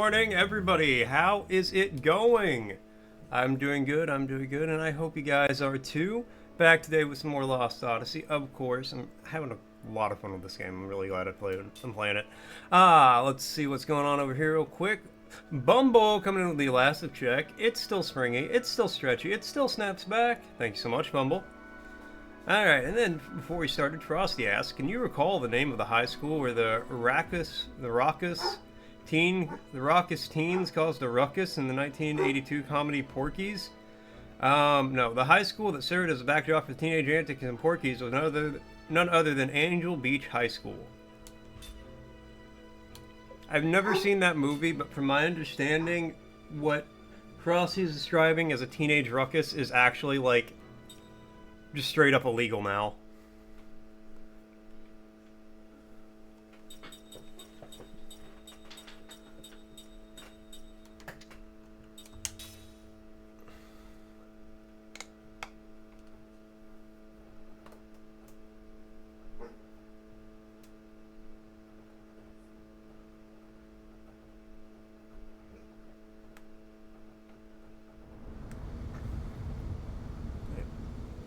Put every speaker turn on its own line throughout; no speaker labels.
morning, everybody. How is it going? I'm doing good, and I hope you guys are too. Back today with some more Lost Odyssey, of course. I'm having a lot of fun with this game. I'm really glad I'm playing it. Let's see what's going on over here real quick. Bumble coming in with the elastic check. It's still springy, it's still stretchy, it still snaps back. Thank you so much, Bumble. Alright, and then before we started, Frosty asked, can you recall the name of the high school where the raucous teens caused a ruckus in the 1982 comedy Porky's? No, the high school that served as a backdrop for teenage antics in Porky's was none other than Angel Beach High School. I've never seen that movie, but from my understanding, what Frosty is describing as a teenage ruckus is actually, like, just straight up illegal now.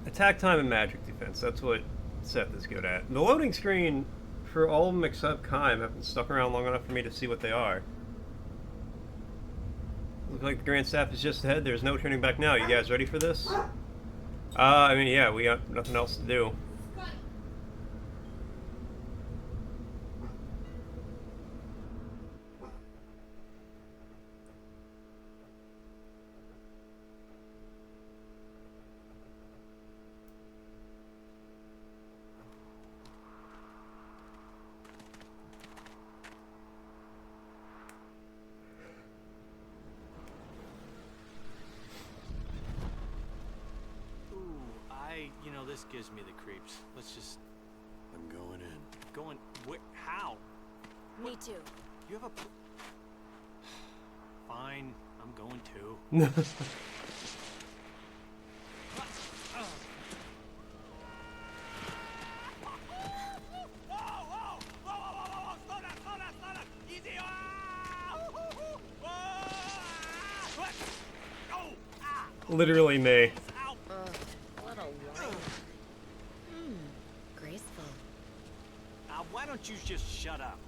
Attack time and magic defense, that's what Seth is good at. The loading screen for all of them except Kime haven't stuck around long enough for me to see what they are. Looks like the Grand Staff is just ahead, there's no turning back now. You guys ready for this? I mean, yeah, we got nothing else to do.
You know, this gives me the creeps. Let's just...
I'm going in.
Going... Where? How?
Me too.
You have a... Fine, I'm going too.
Literally me.
Graceful.
Why don't you just shut up?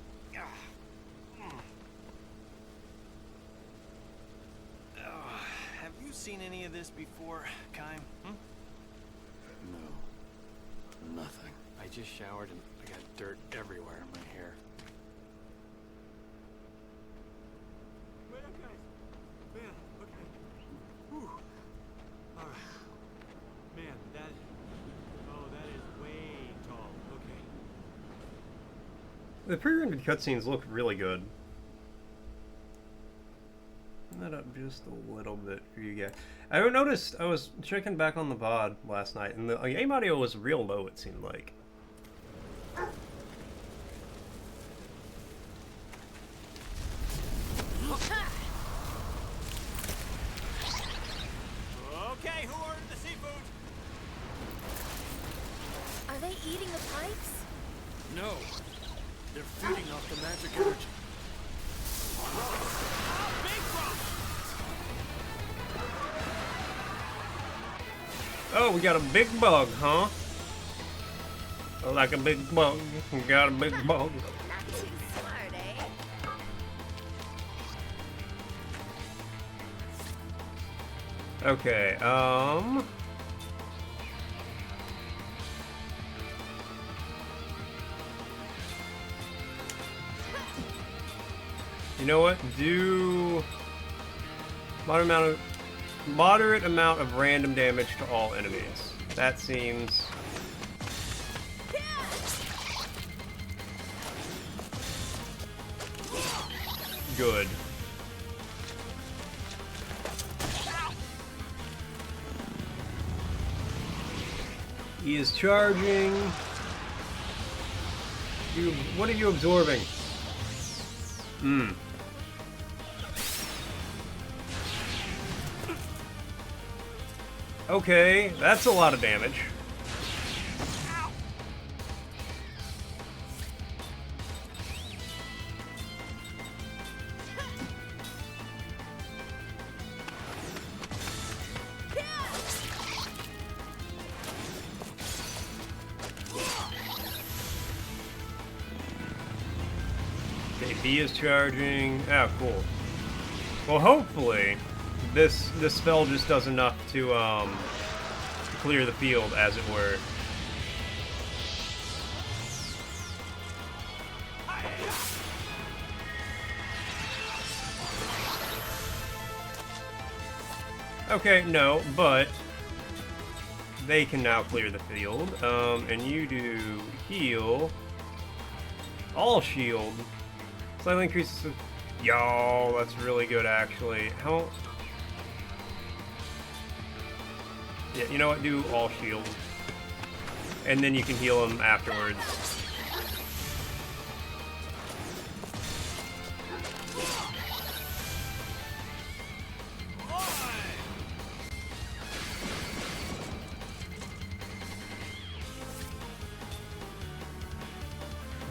Have you seen any of this before, Kime?
No. Nothing.
I just showered and I got dirt everywhere in my hair. Wait up, guys. Man, okay. Whew. Alright. Man, that is way tall. Okay.
The pre-rendered cutscenes look really good. Turn that up just a little bit for you guys. I noticed, I was checking back on the VOD last night, and the game audio was real low, it seemed like.
Okay, who ordered the seafood?
Are they eating the pipes?
No! They're feeding off the magic energy.
Oh, we got a big bug, huh? Like a big bug. We got a big bug.
Not too smart, eh?
Okay, you know what? Do moderate amount of random damage to all enemies. That seems good. He is charging. What are you absorbing? Okay, that's a lot of damage. He is charging. Oh, cool. Well, hopefully, this spell just does enough to clear the field, as it were. Okay, no, but they can now clear the field. And you do heal. All shield. Slightly increases. Yo, that's really good, actually. How? Yeah, you know what? Do all shield. And then you can heal him afterwards.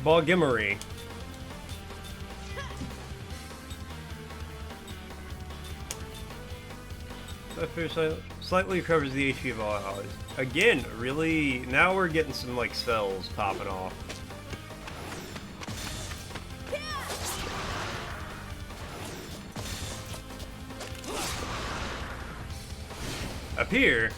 Bogimmery. Slightly recovers the HP of all allies. Again, really, now we're getting some like spells popping off. Up here.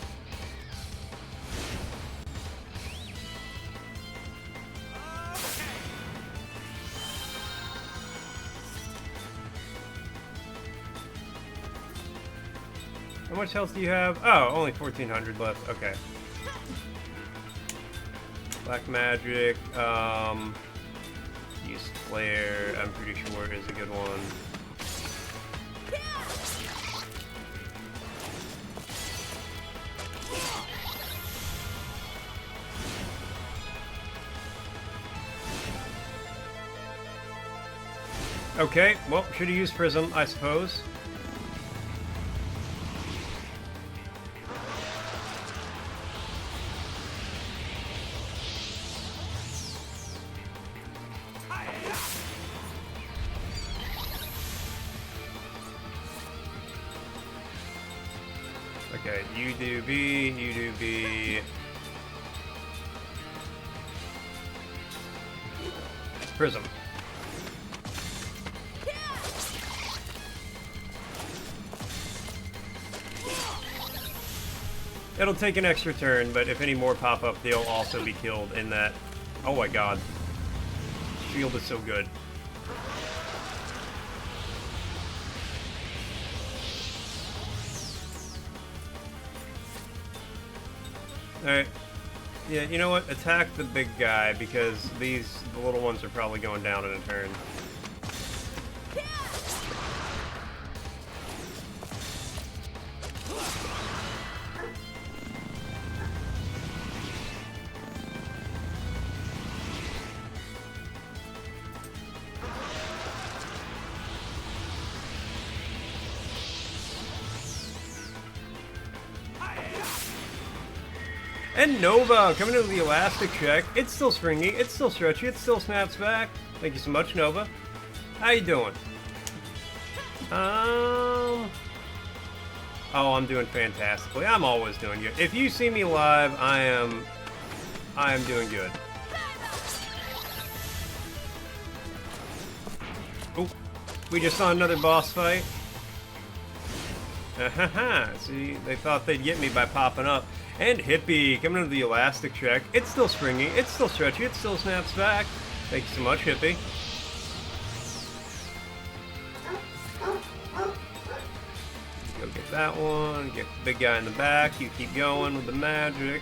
How much health do you have? Oh, only 1,400 left. Okay. Black magic. Use flare. I'm pretty sure is a good one. Okay. Well, should have used prism, I suppose. Okay, you do B, you do B. Prism. It'll take an extra turn, but if any more pop up, they'll also be killed in that. Oh my god. Shield is so good. Alright. Yeah, you know what? Attack the big guy, because the little ones are probably going down in a turn. And Nova, coming in with the elastic check. It's still springy, it's still stretchy, it still snaps back. Thank you so much, Nova. How you doing? Oh, I'm doing fantastically. I'm always doing good. If you see me live, I am doing good. Oh, we just saw another boss fight. See, they thought they'd get me by popping up. And Hippie, coming into the elastic check. It's still springy, it's still stretchy, it still snaps back. Thank you so much, Hippie. Go get that one, get the big guy in the back. You keep going with the magic.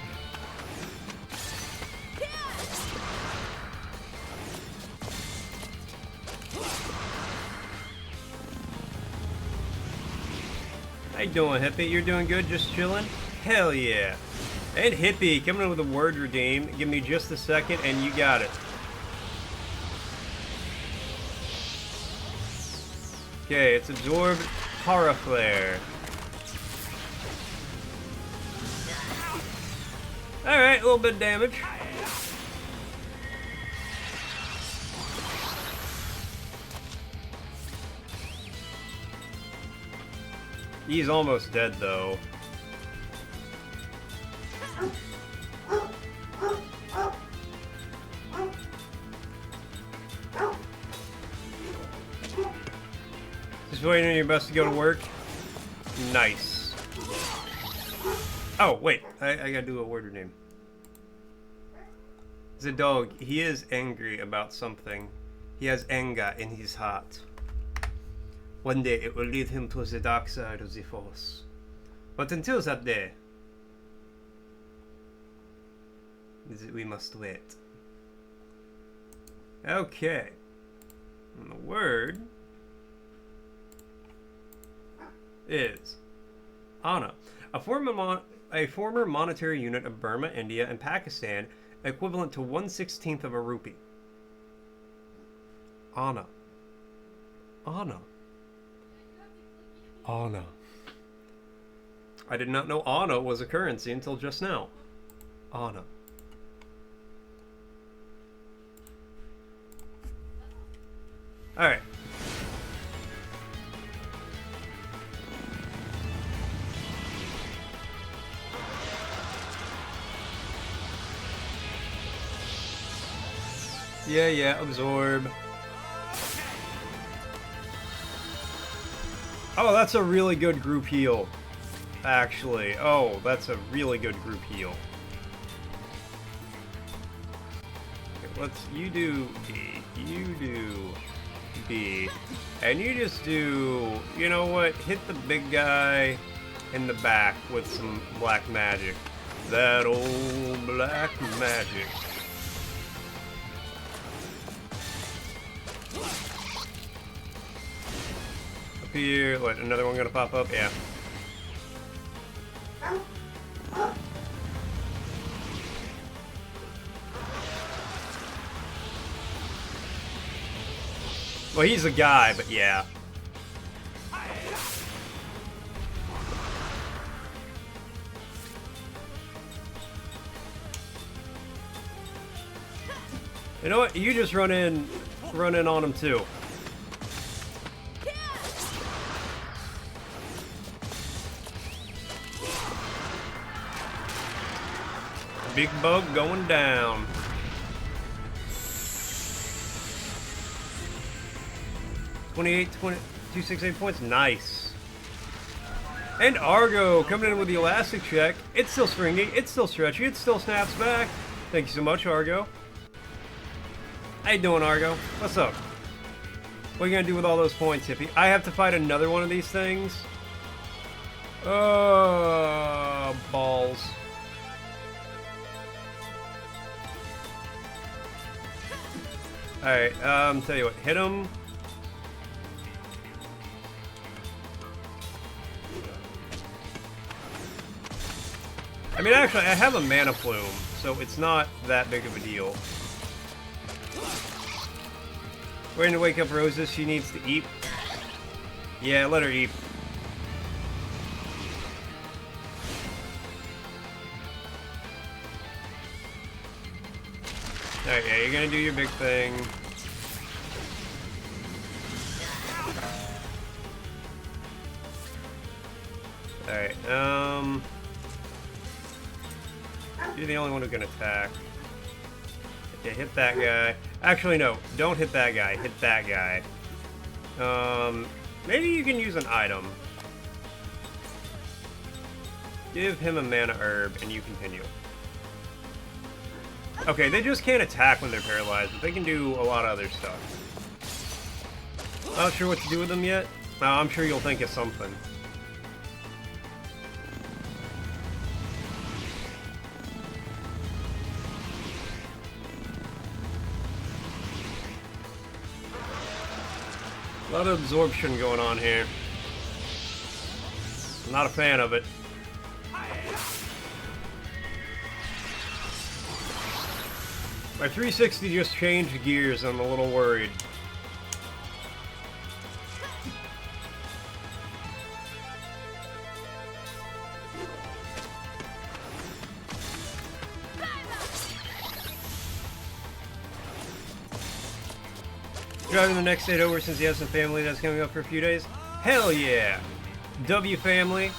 How you doing, Hippie? You're doing good, just chilling? Hell yeah. And Hippie, coming in with a word redeem. Give me just a second and you got it. Okay, it's absorbed Horror Flare. Alright, a little bit of damage. He's almost dead though. Just waiting on your bus to go to work. Nice. Oh, wait. I gotta do a word name. The dog, he is angry about something. He has anger in his heart. One day it will lead him to the dark side of the force. But until that day, we must wait. Okay. And the word is Anna, a former monetary unit of Burma, India, and Pakistan, equivalent to 1/16 of a rupee. Anna. Anna. Anna. I did not know Anna was a currency until just now. Anna. Alright. Yeah, absorb. Oh, that's a really good group heal. Actually. Oh, that's a really good group heal. Okay, you do D, you do B, and you just do, you know what, hit the big guy in the back with some black magic. That old black magic. Up here, what, another one gonna pop up? Yeah. Well, he's a guy, but yeah. You know what? You just run in on him too. Big bug going down. 268 points. Nice. And Argo coming in with the elastic check. It's still stringy. It's still stretchy. It still snaps back. Thank you so much, Argo. How you doing, Argo? What's up? What are you gonna do with all those points, Hippie? I have to fight another one of these things. Balls. Alright, tell you what, hit him. I mean, actually, I have a mana plume, so it's not that big of a deal. We're going to wake up Roses. She needs to eat. Yeah, let her eat. Alright, yeah, you're going to do your big thing. Alright, you're the only one who can attack. Okay, hit that guy. Actually, no, don't hit that guy. Hit that guy. Maybe you can use an item. Give him a mana herb, and you continue. Okay, they just can't attack when they're paralyzed, but they can do a lot of other stuff. Not sure what to do with them yet? No, I'm sure you'll think of something. A lot of absorption going on here. I'm not a fan of it. My 360 just changed gears, I'm a little worried. Driving the next state over since he has some family that's coming up for a few days? Hell yeah! W family.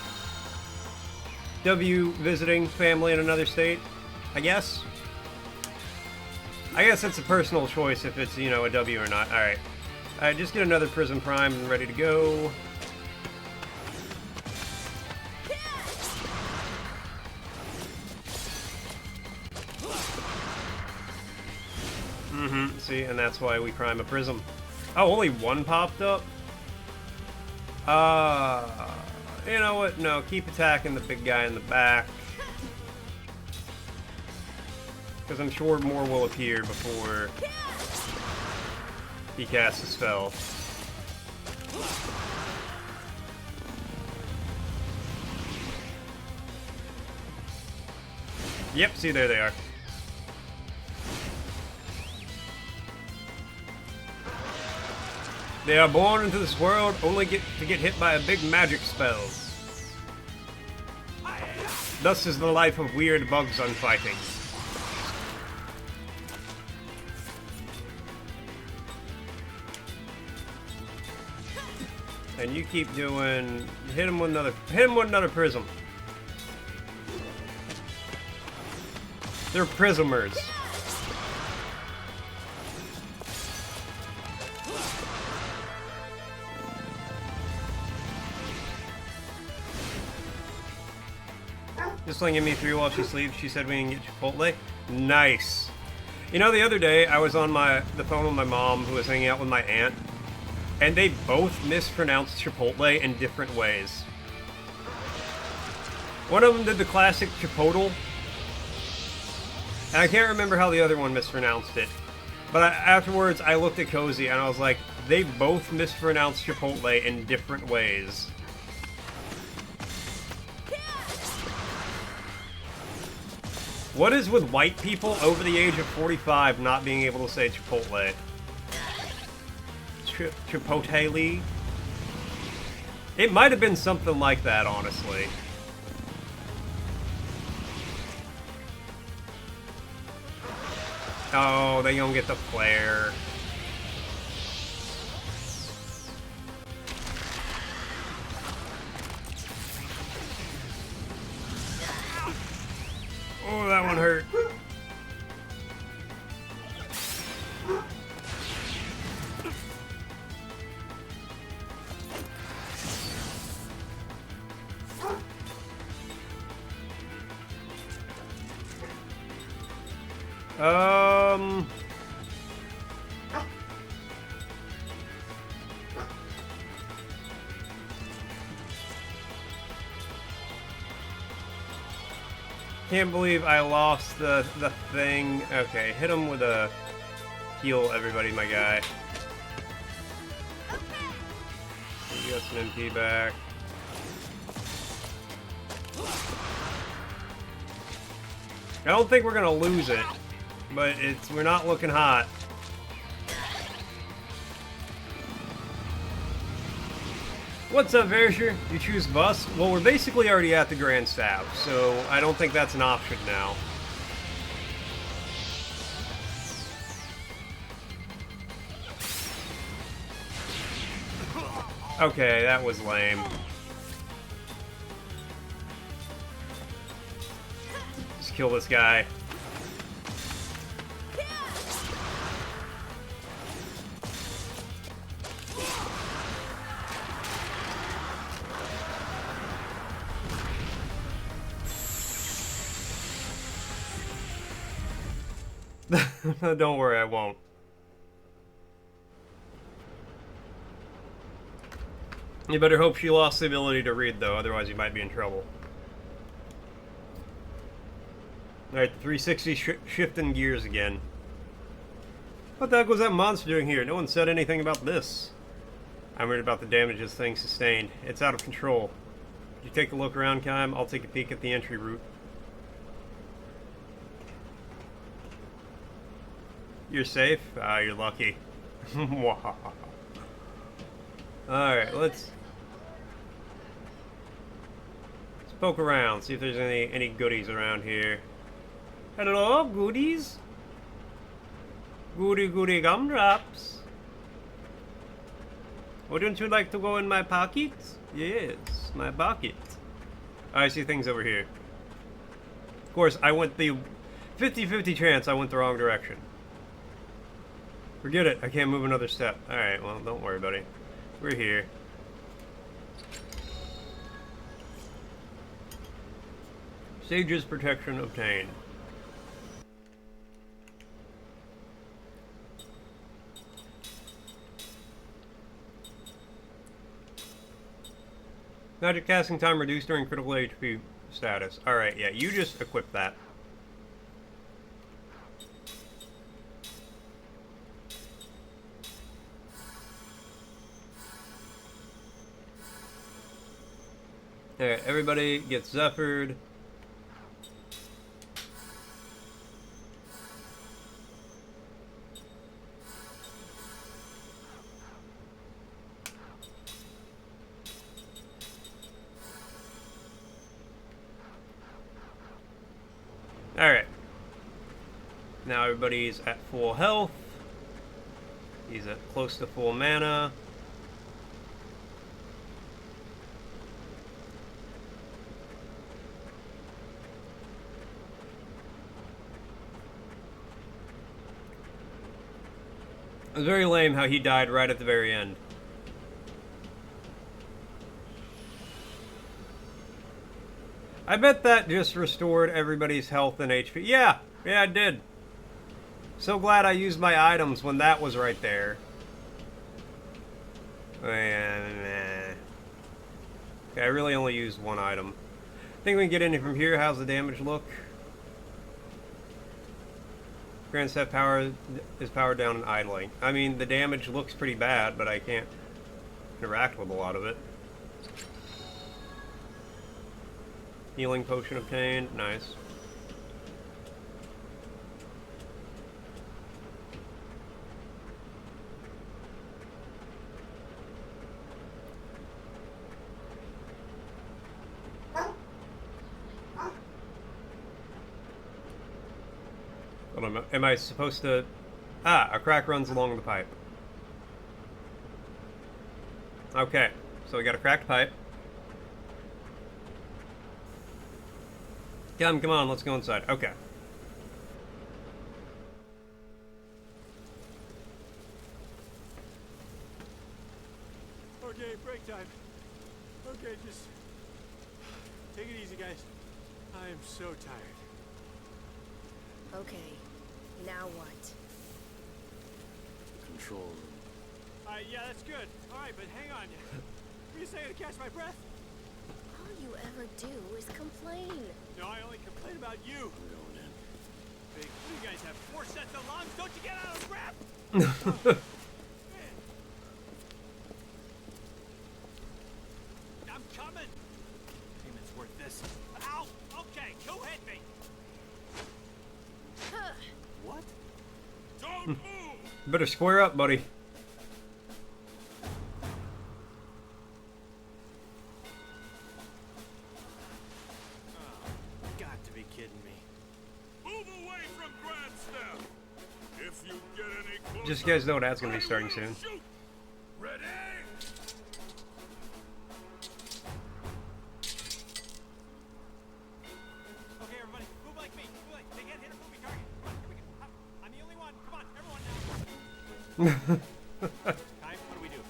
W visiting family in another state, I guess. I guess it's a personal choice if it's, you know, a W or not. Alright. Alright, just get another prism prime and ready to go. See, and that's why we prime a prism. Oh, only one popped up? You know what? No, keep attacking the big guy in the back. Because I'm sure more will appear before he casts a spell. Yep, see, there they are. They are born into this world only to get hit by a big magic spell. Thus is the life of weird bugs on fighting. And you keep doing. Hit him with another prism. They're prismers. Just slinging me through while she sleeps. She said we can get Chipotle. Nice. You know, the other day I was on the phone with my mom, who was hanging out with my aunt, and they both mispronounced Chipotle in different ways. One of them did the classic Chipotle, and I can't remember how the other one mispronounced it. But afterwards, I looked at Cozy and I was like, they both mispronounced Chipotle in different ways. What is with white people over the age of 45 not being able to say Chipotle? Chipotle? It might have been something like that, honestly. Oh, they gonna get the flare. Oh, that one hurt. Can't believe I lost the thing. Okay, hit him with a heal everybody, my guy. You got some MP back. I don't think we're gonna lose it, but we're not looking hot. What's up, Verisher? You choose bus? Well, we're basically already at the Grand Stab, so I don't think that's an option now. Okay, that was lame. Just kill this guy. Don't worry, I won't. You better hope she lost the ability to read, though, otherwise you might be in trouble. Alright, the 360 shifting gears again. What the heck was that monster doing here? No one said anything about this. I'm worried about the damage this thing sustained. It's out of control. Did you take a look around, Kime? I'll take a peek at the entry route. You're safe? Ah, you're lucky. Alright, let's poke around, see if there's any goodies around here. Hello, goodies? Goody gumdrops. Wouldn't you like to go in my pocket? Yes, my pocket. I see things over here. Of course, I went the 50-50 chance I went the wrong direction. Forget it. I can't move another step. Alright, well, don't worry, buddy. We're here. Sage's protection obtained. Magic casting time reduced during critical HP status. Alright, yeah, you just equip that. Alright, everybody gets Zephyred. Alright. Now everybody's at full health. He's at close to full mana. It was very lame how he died right at the very end. I bet that just restored everybody's health and HP. Yeah, it did. So glad I used my items when that was right there. Okay, I really only used one item. I think we can get in from here. How's the damage look? Grand Set power is powered down and idling. I mean, the damage looks pretty bad, but I can't interact with a lot of it. Healing potion obtained. Nice. Am I supposed to... Ah, a crack runs along the pipe. Okay, so we got a cracked pipe. Come on, let's go inside. Okay.
Okay, break time. Okay, just take it easy, guys. I am so tired.
Okay, now what?
Control room. Yeah, that's good. All right, but hang on. What are you saying to catch my breath?
All you ever do is complain.
No, I only complain about you. I'm going in. Big, you guys have 4 sets of lungs. Don't you get out of breath? I'm coming. Payment's worth this. Ow! Okay, who hit me? What? Don't move!
Better square up, buddy.
Got to be kidding me.
Move away from Grand Step. If you get any closer,
Just you guys know that's gonna be starting
I will
soon.
shoot. Ready?
Okay, everybody, move like me. Move like they can't hit a movie target. Here we go. I'm the only one. Come on, everyone now. Time, what do we do?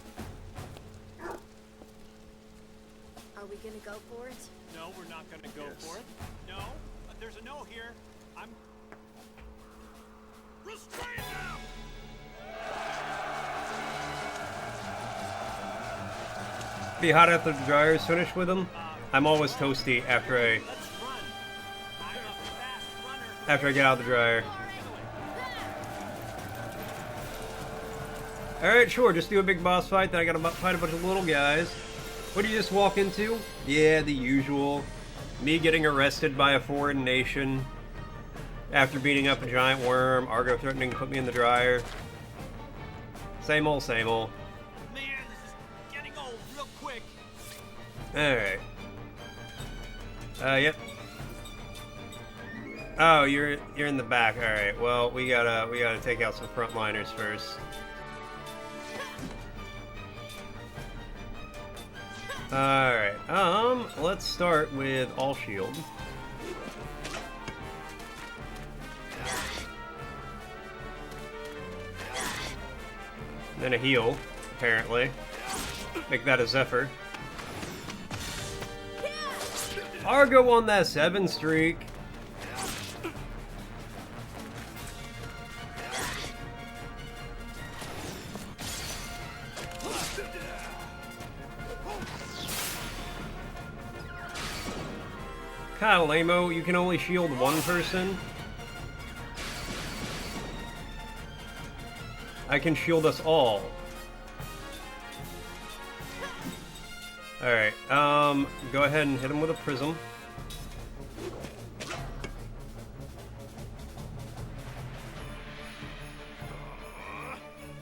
Are we gonna go for it?
No, we're not gonna go for it. No, there's a no here. I'm.
Restrain them.
Be hot after the dryer's finished with them. I'm always toasty after
Let's run. I'm a fast runner.
I get out of the dryer. Alright, sure, just do a big boss fight, then I gotta fight a bunch of little guys. What do you just walk into? Yeah, the usual. Me getting arrested by a foreign nation after beating up a giant worm, Argo threatening to put me in the dryer. Same old, same old.
Man, this is getting old real quick.
Alright. Yep. Oh, you're in the back. Alright, well, we gotta take out some frontliners first. Alright, let's start with all shield. Then a heal, apparently. Make that a Zephyr. Argo on that 7 streak. Kinda lame-o, you can only shield one person. I can shield us all. Alright, go ahead and hit him with a prism.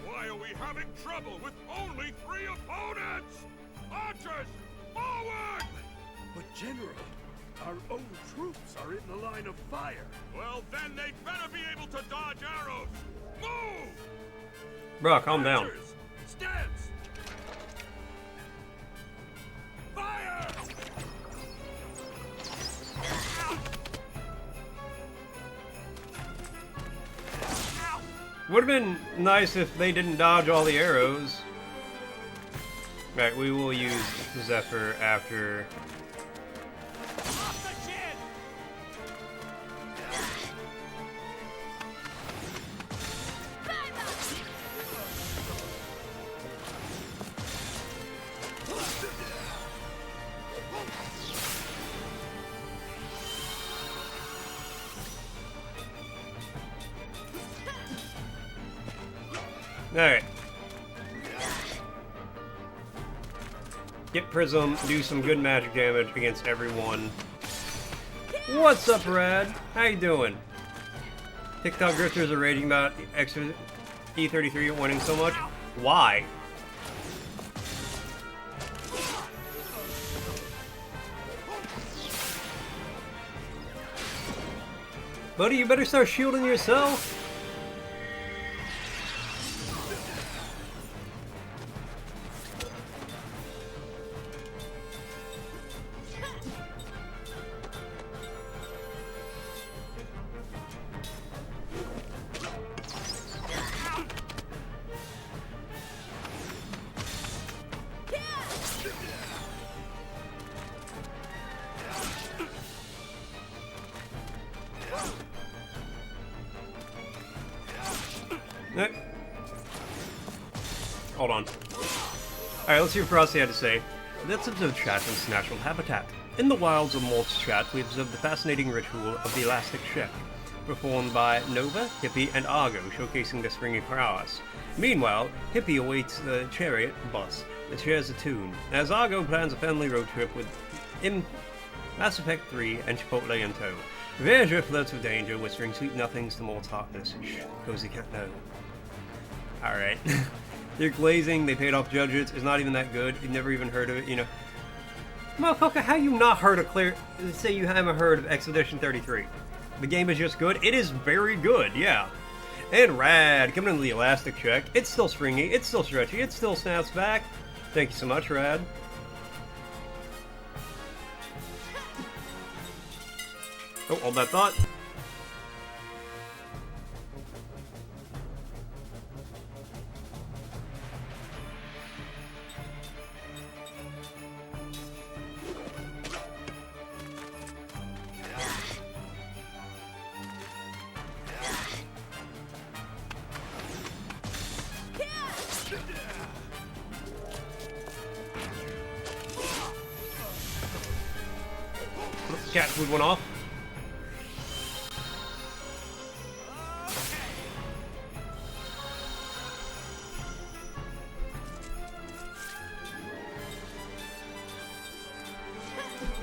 Why are we having trouble with only 3 opponents? Archers, forward!
But General, our own troops are in the line of fire.
Well, then they'd better be able to dodge arrows. Move!
Bro, calm down.
Archers, stance! Fire!
Would have been nice if they didn't dodge all the arrows. Right, we will use Zephyr after.
Off the chin!
Alright. Get Prism, do some good magic damage against everyone. What's up, Rad? How you doing? TikTok grifters are raging about extra E33 winning so much. Why? Buddy, you better start shielding yourself. Hold on. Alright, let's see what Frosty had to say. Let's observe chat in its natural habitat. In the wilds of Mort's chat, we observed the fascinating ritual of the Elastic Check, performed by Nova, Hippie, and Argo, showcasing their springy prowess. Meanwhile, Hippie awaits the chariot bus that shares a tune, as Argo plans a family road trip with Mass Effect 3 and Chipotle in tow. Viager flirts with danger, whispering sweet nothings to Mort's heartless. Shh, Cozy can't know. Alright. They're glazing, they paid off judges, it's not even that good, you've never even heard of it, you know. Motherfucker, how you not heard of say you haven't heard of Expedition 33? The game is just good? It is very good, yeah. And Rad, coming into the Elastic Check, it's still springy, it's still stretchy, it still snaps back. Thank you so much, Rad. Oh, hold that thought. Cat food went off.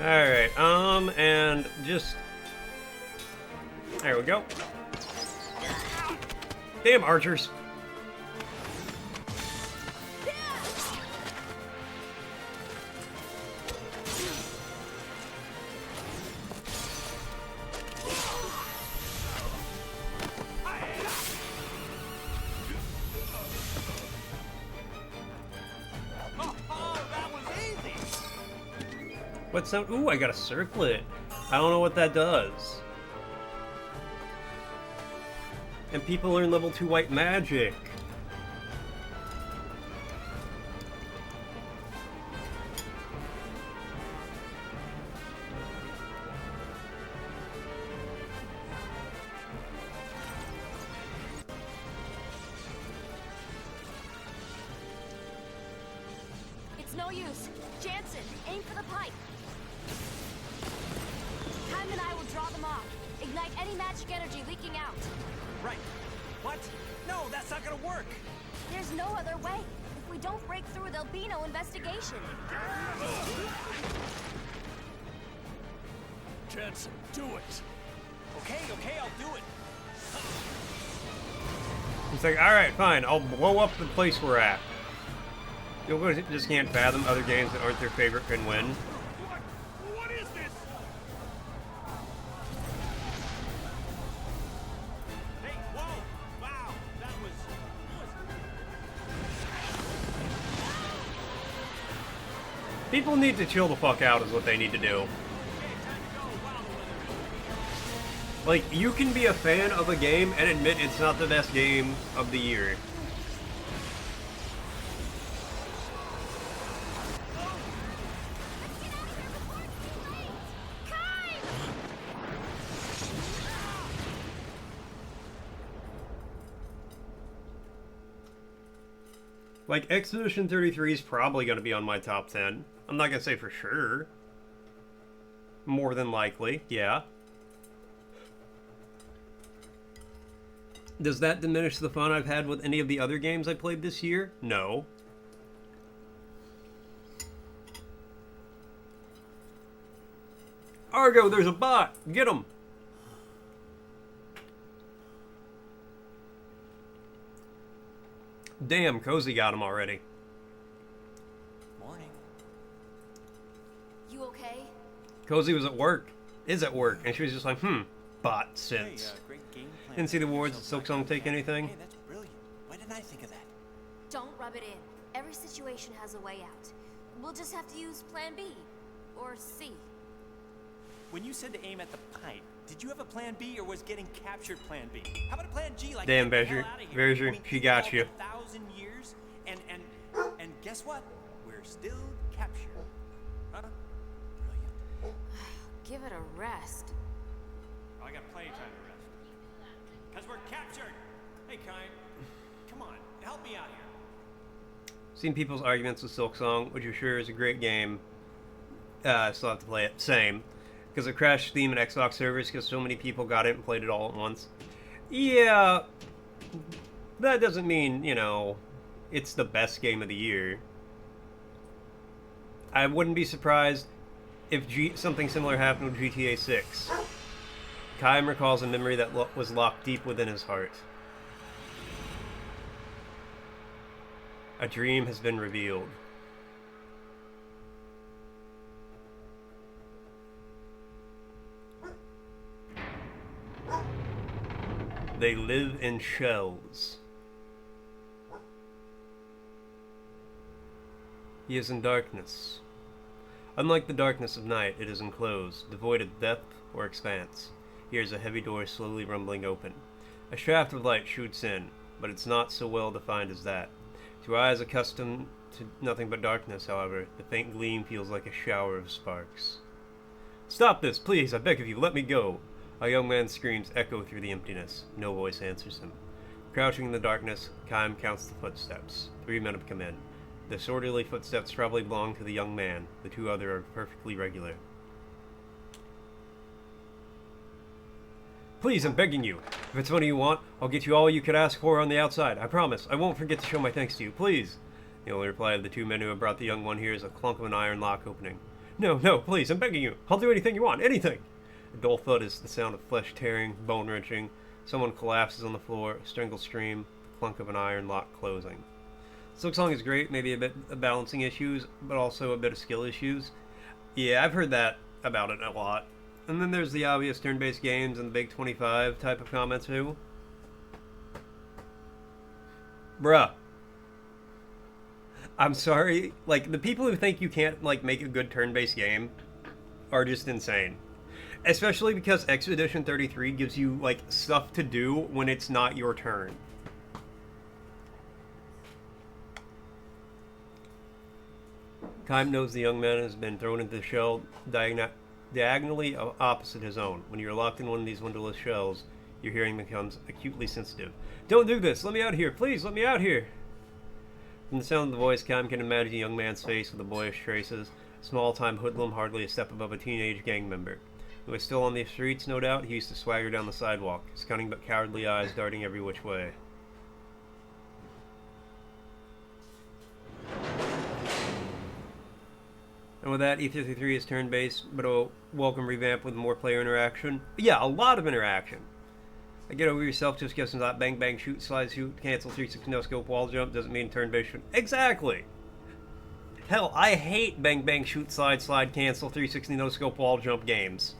Alright, and just... There we go. Damn archers. What sound? Ooh, I got a circlet. I don't know what that does. And people learn level 2 white magic.
use. Jansen, aim for the pipe. Time and I will draw them off. Ignite any magic energy leaking out.
Right. What? No, that's not gonna work.
There's no other way. If we don't break through, there'll be no investigation.
Jansen, do it.
Okay, I'll do it.
It's like, alright, fine, I'll blow up the place we're at. You just can't fathom other games that aren't their favorite can win.
What is this?
Hey, whoa! Wow, that was...
People need to chill the fuck out is what they need to do.
Okay, time to go. Wow, the weather.
Like, you can be a fan of a game and admit it's not the best game of the year. Like, Expedition 33 is probably going to be on my top 10. I'm not going to say for sure. More than likely, yeah. Does that diminish the fun I've had with any of the other games I played this year? No. Argo, there's a bot! Get him! Damn, Cozy got him already.
Morning.
You okay?
Cozy was at work. Is at work. And she was just like, bot since.
Hey, great game plan.
Didn't see the awards. Did Silksong take anything?
Hey, that's brilliant. Why didn't I think of that?
Don't rub it in. Every situation has a way out. We'll just have to use Plan B. Or C.
When you said to aim at the pipe, did you have a plan B or was getting captured plan B? How about a plan G, like
Damn,
get the hell
Bezier.
outta here?
Bezier,
I mean,
she got
all
you.
1,000 years, and guess what? We're still captured. Huh? Brilliant.
Give it a rest.
I got plenty of time to rest. Because we're captured! Hey, Kai, come on, help me out here.
Seen people's arguments with Silksong, which I'm sure is a great game. Still have to play it. Same. Because it crashed Steam and Xbox servers because so many people got it and played it all at once. Yeah, that doesn't mean, you know, it's the best game of the year. I wouldn't be surprised if something similar happened with GTA 6. Kaim recalls a memory that was locked deep within his heart. A dream has been revealed. They live in shells. He is in darkness. Unlike the darkness of night, it is enclosed, devoid of depth or expanse. Here is a heavy door slowly rumbling open. A shaft of light shoots in, but it's not so well defined as that. To eyes accustomed to nothing but darkness, however, the faint gleam feels like a shower of sparks. Stop this, please, I beg of you, let me go. A young man's screams echo through the emptiness. No voice answers him. Crouching in the darkness, Kaim counts the footsteps. 3 men have come in. The disorderly footsteps probably belong to the young man. The 2 others are perfectly regular. Please, I'm begging you. If it's money you want, I'll get you all you could ask for on the outside. I promise. I won't forget to show my thanks to you. Please. The only reply of the 2 men who have brought the young one here is a clunk of an iron lock opening. No, no, please, I'm begging you. I'll do anything you want. Anything. A dull thud is the sound of flesh tearing, bone wrenching. Someone collapses on the floor, a strangled scream, the clunk of an iron lock closing. Silksong is great, maybe a bit of balancing issues, but also a bit of skill issues. Yeah, I've heard that about it a lot. And then there's the obvious turn-based games and the big 25 type of comments too. Bruh. I'm sorry, like, the people who think you can't, like, make a good turn-based game are just insane. Especially because Expedition 33 gives you, like, stuff to do when it's not your turn. Kaim knows the young man has been thrown into the shell diagonally opposite his own. When you're locked in one of these windowless shells, your hearing becomes acutely sensitive. Don't do this! Let me out here! Please, let me out here! From the sound of the voice, Cam can imagine a young man's face with the boyish traces. Small-time hoodlum, hardly a step above a teenage gang member. Who was still on the streets, no doubt, he used to swagger down the sidewalk, his cunning but cowardly eyes darting every which way. And with that, E53 is turn-based, but a welcome revamp with more player interaction. Yeah, a lot of interaction. Get over yourself, just because it's not bang bang shoot, slide shoot, cancel 360 no scope wall jump doesn't mean turn-based shoot. Exactly! Hell, I hate bang bang shoot, slide, cancel 360 no scope wall jump games.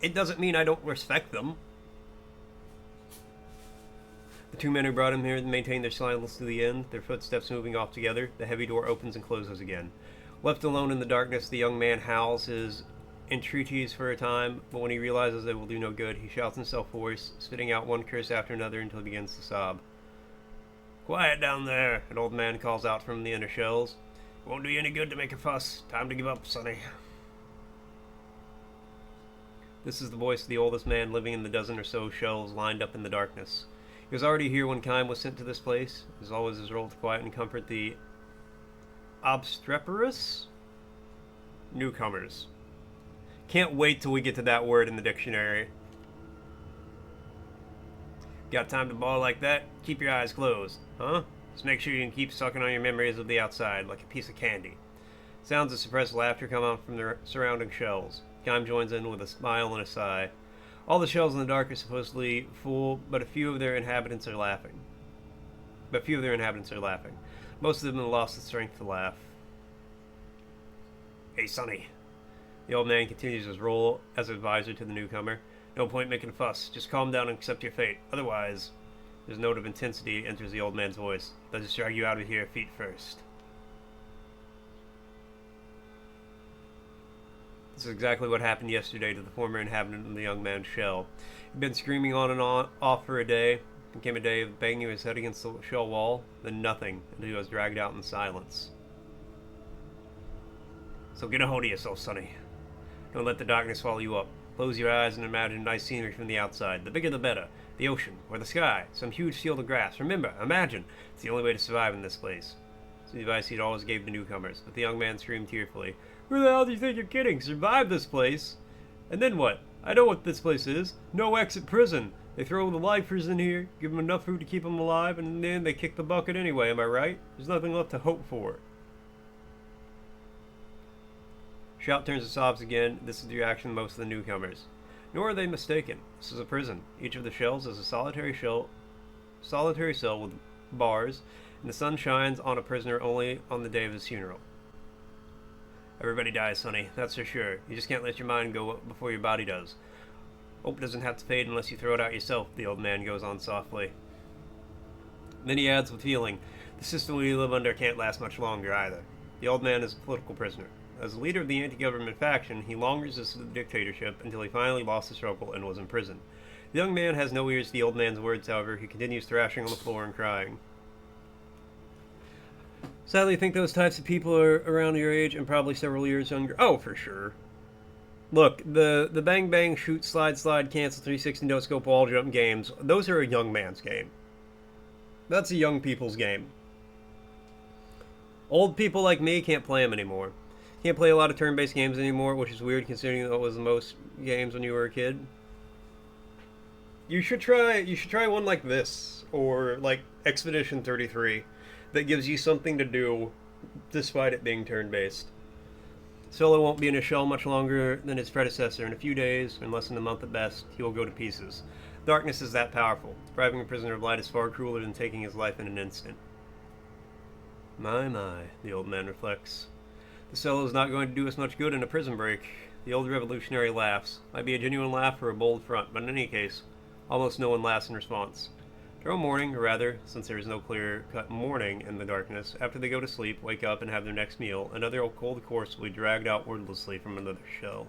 It doesn't mean I don't respect them. The two men who brought him here maintain their silence to the end, their footsteps moving off together. The heavy door opens and closes again. Left alone in the darkness, the young man howls his entreaties for a time, but when he realizes they will do no good, he shouts himself hoarse, spitting out one curse after another until he begins to sob. "Quiet down there," an old man calls out from the inner shells. "Won't do you any good to make a fuss. Time to give up, sonny." This is the voice of the oldest man living in the dozen or so shells lined up in the darkness. He was already here when Kime was sent to this place. It was always his role to quiet and comfort the obstreperous newcomers. Can't wait till we get to that word in the dictionary. Got time to bawl like that? Keep your eyes closed. Huh? Just make sure you can keep sucking on your memories of the outside like a piece of candy. Sounds of suppressed laughter come out from the surrounding shells. Kime joins in with a smile and a sigh. All the shells in the dark are supposedly full, but a few of their inhabitants are laughing. Most of them have lost the strength to laugh. "Hey, sonny." The old man continues his role as advisor to the newcomer. "No point making a fuss. Just calm down and accept your fate. Otherwise," there's a note of intensity enters the old man's voice. "They'll just drag you out of here feet first." This is exactly what happened yesterday to the former inhabitant of the young man's shell. He'd been screaming on and off for a day. Then came a day of banging his head against the shell wall, then nothing, until he was dragged out in silence. "So get a hold of yourself, sonny. Don't let the darkness swallow you up. Close your eyes and imagine nice scenery from the outside. The bigger the better. The ocean, or the sky, some huge field of grass. Remember, imagine. It's the only way to survive in this place." It's the advice he'd always gave the newcomers, but the young man screamed tearfully. "Who the hell do you think you're kidding? Survive this place? And then what? I know what this place is. No exit prison. They throw the lifers in here, give them enough food to keep them alive, and then they kick the bucket anyway, am I right? There's nothing left to hope for." Shout turns to sobs again. This is the reaction of most of the newcomers. Nor are they mistaken. This is a prison. Each of the shells is a solitary cell with bars, and the sun shines on a prisoner only on the day of his funeral. "Everybody dies, sonny, that's for sure. You just can't let your mind go before your body does. Hope doesn't have to fade unless you throw it out yourself," the old man goes on softly. Then he adds with feeling, "The system we live under can't last much longer either." The old man is a political prisoner. As the leader of the anti-government faction, he long resisted the dictatorship until he finally lost the struggle and was in prison. The young man has no ears to the old man's words, however. He continues thrashing on the floor and crying. "Sadly, I think those types of people are around your age and probably several years younger." Oh, for sure. Look, the bang bang shoot slide cancel 360 no scope wall jump games, those are a young man's game. That's a young people's game. Old people like me can't play them anymore. Can't play a lot of turn-based games anymore, which is weird considering that was the most games when you were a kid. You should try one like this, or like Expedition 33, that gives you something to do despite it being turn-based. Solo won't be in a shell much longer than its predecessor. In a few days, in less than a month at best, he will go to pieces. Darkness is that powerful. Depriving a prisoner of light is far crueler than taking his life in an instant. My, the old man reflects. The cell is not going to do us much good in a prison break. The old revolutionary laughs. Might be a genuine laugh or a bold front, but in any case, almost no one laughs in response. Tomorrow morning, or rather, since there is no clear-cut morning in the darkness, after they go to sleep, wake up, and have their next meal, another cold corpse will be dragged out wordlessly from another shell.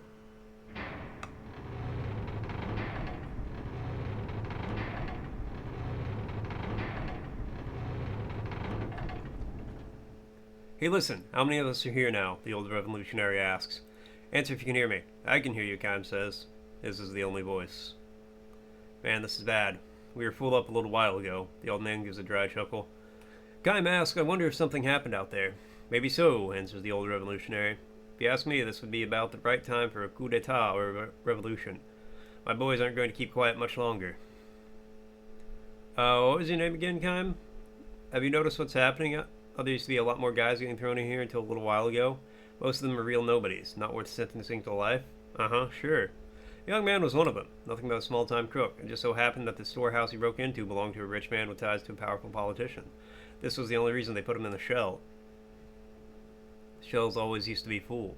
"Hey, listen, how many of us are here now?" the old revolutionary asks. "Answer if you can hear me." "I can hear you," Kime says. His is the only voice. "Man, this is bad. We were full up a little while ago. The old man gives a dry chuckle. Kaim asks, I wonder if something happened out there. Maybe so, answers the old revolutionary. If you ask me, this would be about the right time for a coup d'etat or a revolution. My boys aren't going to keep quiet much longer. What was your name again, Kaim? Have you noticed what's happening? There used to be a lot more guys getting thrown in here until a little while ago. Most of them are real nobodies, not worth sentencing to life. Sure. The young man was one of them, nothing but a small-time crook. It just so happened that the storehouse he broke into belonged to a rich man with ties to a powerful politician. This was the only reason they put him in the shell. Shells always used to be full.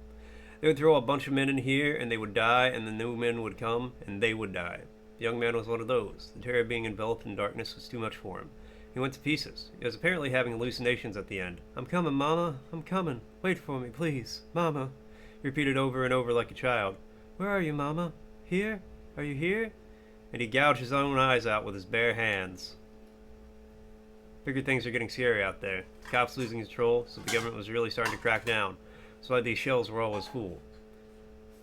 They would throw a bunch of men in here, and they would die, and the new men would come, and they would die. The young man was one of those. The terror of being enveloped in darkness was too much for him. He went to pieces. He was apparently having hallucinations at the end. I'm coming, Mama. I'm coming. Wait for me, please. Mama. He repeated over and over like a child. Where are you, Mama? Here? Are you here? And he gouged his own eyes out with his bare hands. Figured things are getting scary out there. The cops losing control, so the government was really starting to crack down. That's why these shells were always full.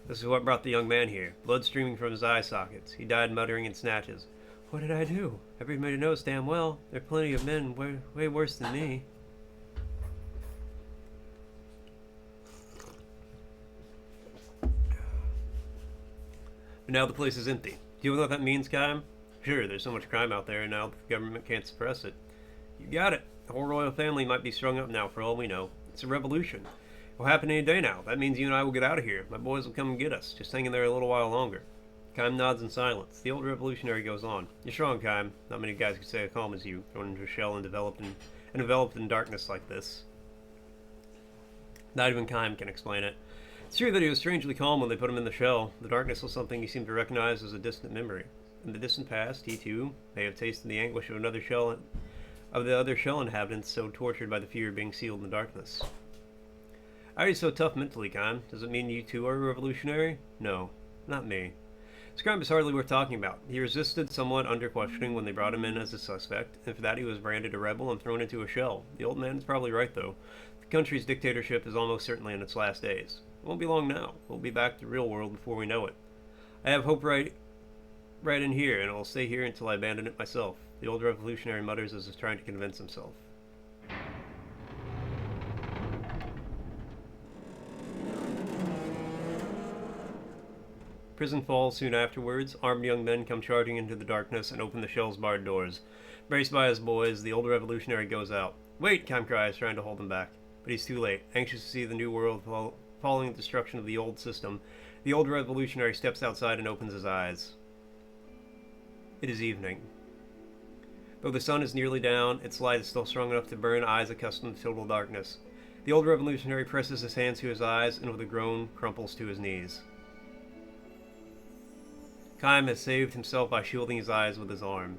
This is what brought the young man here. Blood streaming from his eye sockets. He died muttering in snatches. What did I do? Everybody knows damn well. There are plenty of men way worse than me. But now the place is empty. Do you know what that means, Kaim? Sure, there's so much crime out there, and now the government can't suppress it. You got it. The whole royal family might be strung up now, for all we know. It's a revolution. It will happen any day now. That means you and I will get out of here. My boys will come and get us. Just hang in there a little while longer. Kaim nods in silence. The old revolutionary goes on. You're strong, Kaim. Not many guys could say as calm as you, thrown into a shell and enveloped in darkness like this. Not even Kaim can explain it. It's true that he was strangely calm when they put him in the shell. The darkness was something he seemed to recognize as a distant memory. In the distant past, he too may have tasted the anguish of the other shell inhabitants so tortured by the fear of being sealed in the darkness. How are you so tough mentally, Kaim? Does it mean you too are a revolutionary? No, not me. His crime is hardly worth talking about. He resisted somewhat under questioning when they brought him in as a suspect, and for that he was branded a rebel and thrown into a shell. The old man is probably right, though. The country's dictatorship is almost certainly in its last days. It won't be long now. We'll be back to the real world before we know it. I have hope right in here, and I'll stay here until I abandon it myself. The old revolutionary mutters as if trying to convince himself. Prison falls soon afterwards. Armed young men come charging into the darkness and open the shell's barred doors. Braced by his boys, the old revolutionary goes out. Wait, Kaim cries, trying to hold him back. But he's too late. Anxious to see the new world following the destruction of the old system, the old revolutionary steps outside and opens his eyes. It is evening. Though the sun is nearly down, its light is still strong enough to burn eyes accustomed to total darkness. The old revolutionary presses his hands to his eyes and with a groan crumples to his knees. Kaim has saved himself by shielding his eyes with his arm.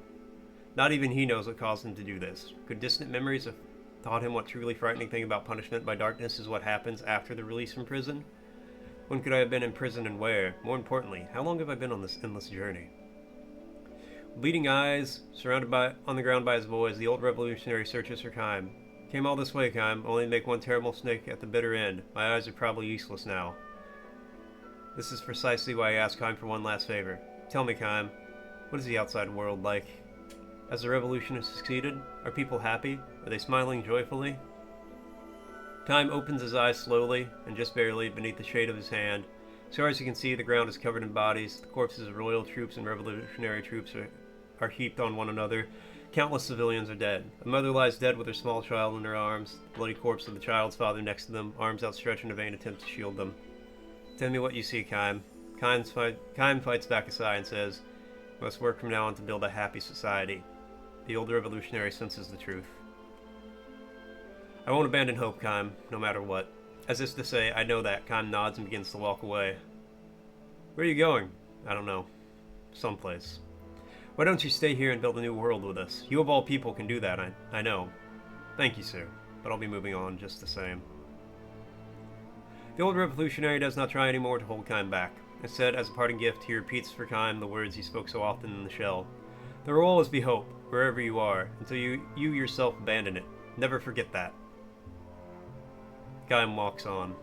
Not even he knows what caused him to do this. Could distant memories have taught him what truly frightening thing about punishment by darkness is what happens after the release from prison? When could I have been in prison and where? More importantly, how long have I been on this endless journey? Bleeding eyes, surrounded on the ground by his boys, the old revolutionary searches for Kaim. Came all this way, Kaim, only to make one terrible snake at the bitter end. My eyes are probably useless now. This is precisely why I asked Kaim for one last favor. Tell me, Kaim, what is the outside world like? Has the revolution succeeded? Are people happy? Are they smiling joyfully? Kaim opens his eyes slowly, and just barely, beneath the shade of his hand. As far as he can see, the ground is covered in bodies. The corpses of royal troops and revolutionary troops are heaped on one another. Countless civilians are dead. A mother lies dead with her small child in her arms, the bloody corpse of the child's father next to them, arms outstretched in a vain attempt to shield them. Tell me what you see, Kaim. Kaim fights back a sigh and says, "We must work from now on to build a happy society." The old revolutionary senses the truth. I won't abandon hope, Kaim, no matter what. As if to say, I know that, Kaim nods and begins to walk away. Where are you going? I don't know. Someplace. Why don't you stay here and build a new world with us? You of all people can do that, I know. Thank you, sir, but I'll be moving on just the same. The old revolutionary does not try anymore to hold Kaim back. Instead, as a parting gift, he repeats for Kaim the words he spoke so often in the shell. There will always be hope, wherever you are, until you yourself abandon it. Never forget that. Kaim walks on.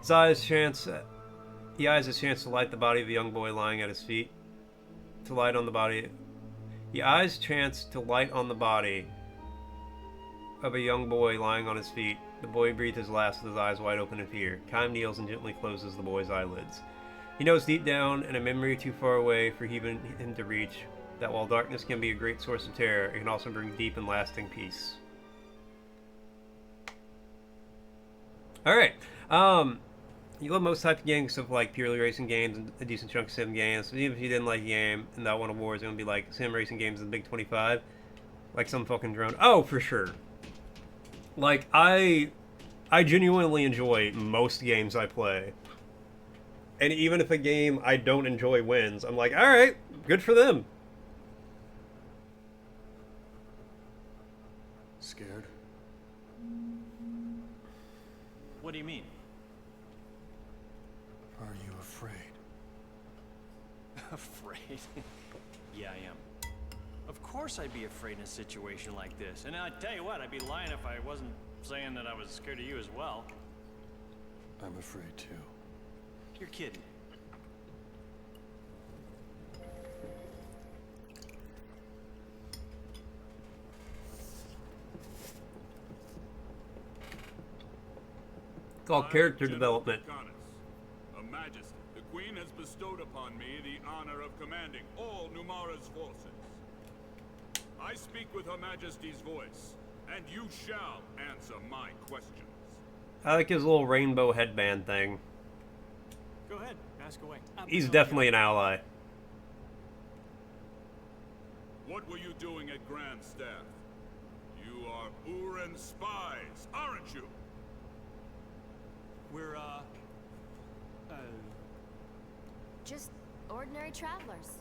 He eyes his chance to light the body of a young boy lying at his feet. To light on the body. The eyes chance to light on the body of a young boy lying on his feet. The boy breathes his last with his eyes wide open in fear. Kime kneels and gently closes the boy's eyelids. He knows deep down, in a memory too far away for even him to reach, that while darkness can be a great source of terror, it can also bring deep and lasting peace. Alright, you love most types of games, stuff like purely racing games and a decent chunk of sim games. So even if you didn't like a game and that won awards, it would be like sim racing games in the Big 25. Like some fucking drone. Oh, for sure. Like, I genuinely enjoy most games I play. And even if a game I don't enjoy wins, I'm like, alright, good for them.
Scared?
What do you mean?
Are you afraid?
Afraid? Yeah, I am. Of course I'd be afraid in a situation like this. And I'd tell you what, I'd be lying if I wasn't saying that I was scared of you as well.
I'm afraid too.
You're kidding.
It's all character development.
A Majesty, the Queen has bestowed upon me the honor of commanding all Numara's forces. I speak with Her Majesty's voice, and you shall answer my questions.
I like his little rainbow headband thing.
Go ahead, ask away.
He's definitely an ally.
What were you doing at Grand Staff? You are Uran spies, aren't you?
We're,
Just ordinary travelers.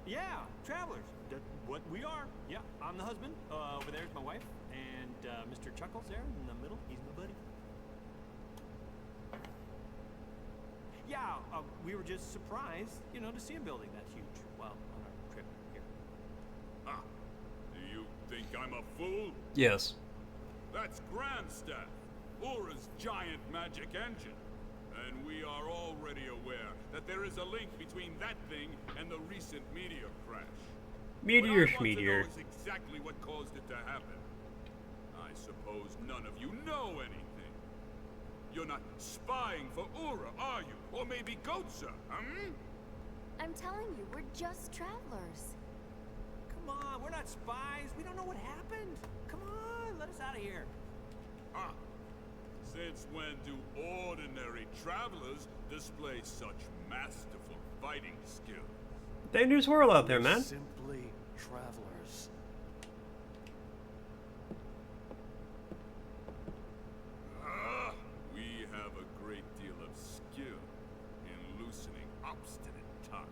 yeah, travelers. That's what we are. Yeah, I'm the husband. Over there's my wife. And, Mr. Chuckles there in the middle, he's my buddy. Yeah, we were just surprised, you know, to see a building that huge while on our trip here.
Ah, do you think I'm a fool?
Yes.
That's Grand Staff, Ura's giant magic engine. And we are already aware that there is a link between that thing and the recent meteor crash.
Meteor
What I want to
schmeteor.
know is exactly what caused it to happen. I suppose none of you know anything. You're not spying for Ura, are you? Or maybe Goatsa,
I'm telling you, we're just travelers.
Come on, we're not spies. We don't know what happened. Come on, let us out of here.
Ah. Since when do ordinary travelers display such masterful fighting skills?
Dangerous world out there, man.
Simply travelers.
Ah, we have a great deal of skill in loosening obstinate tongue.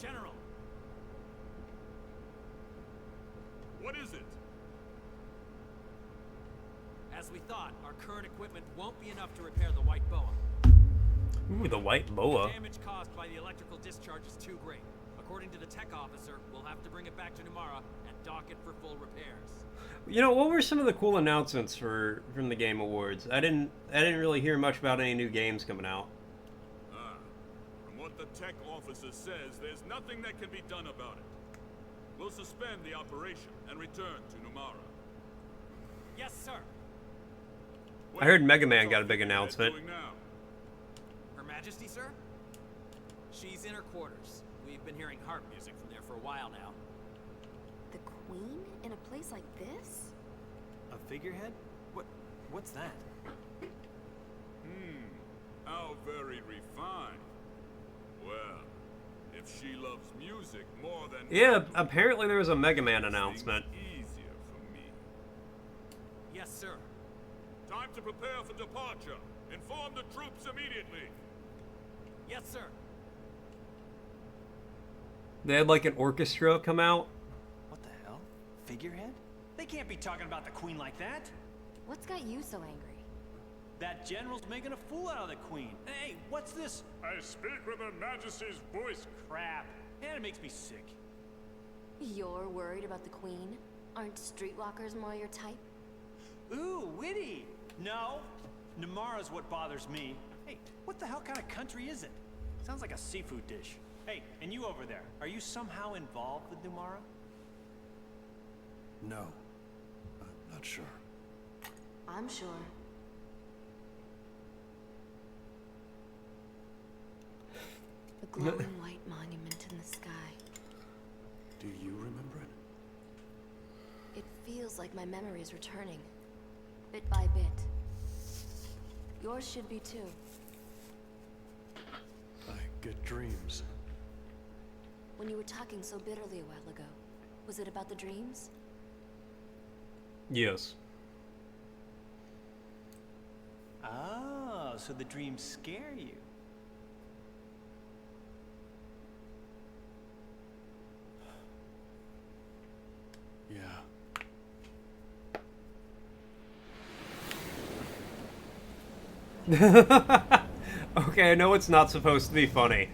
General.
What is it?
As we thought, our current equipment won't be enough to repair the White Boa.
Ooh, the white boa.
The damage caused by the electrical discharge is too great. According to the tech officer, we'll have to bring it back to Numara and dock it for full repairs.
You know, what were some of the cool announcements from the Game Awards? I didn't really hear much about any new games coming out.
Ah, from what the tech officer says, there's nothing that can be done about it. We'll suspend the operation and return to Numara.
Yes, sir.
I heard Mega Man
What's
got a
all
big
you guys
announcement.
doing now?
Her Majesty, sir? She's in her quarters. We've been hearing harp music from there for a while now.
The Queen in a place like this?
A figurehead? What's that?
How very refined. Well, if she loves music more than
Yeah, apparently there was a Mega Man announcement.
easier for me.
Yes, sir.
Time to prepare for departure. Inform the troops immediately.
Yes, sir.
They had like an orchestra come out.
What the hell? Figurehead? They can't be talking about the Queen like that.
What's got you so angry?
That general's making a fool out of the Queen. Hey, what's this?
I speak with Her Majesty's voice.
Crap. And it makes me sick.
You're worried about the Queen? Aren't streetwalkers more your type?
Ooh, witty. No, Namara's what bothers me. Hey, what the hell kind of country is it? Sounds like a seafood dish. Hey, and you over there, are you somehow involved with Numara?
No. I'm not sure.
I'm sure. The glowing white monument in the sky.
Do you remember it?
It feels like my memory is returning, bit by bit. Yours should be too.
I get dreams.
When you were talking so bitterly a while ago, was it about the dreams?
Yes.
Oh, so the dreams scare you.
Yeah.
Okay, I know it's not supposed to be funny,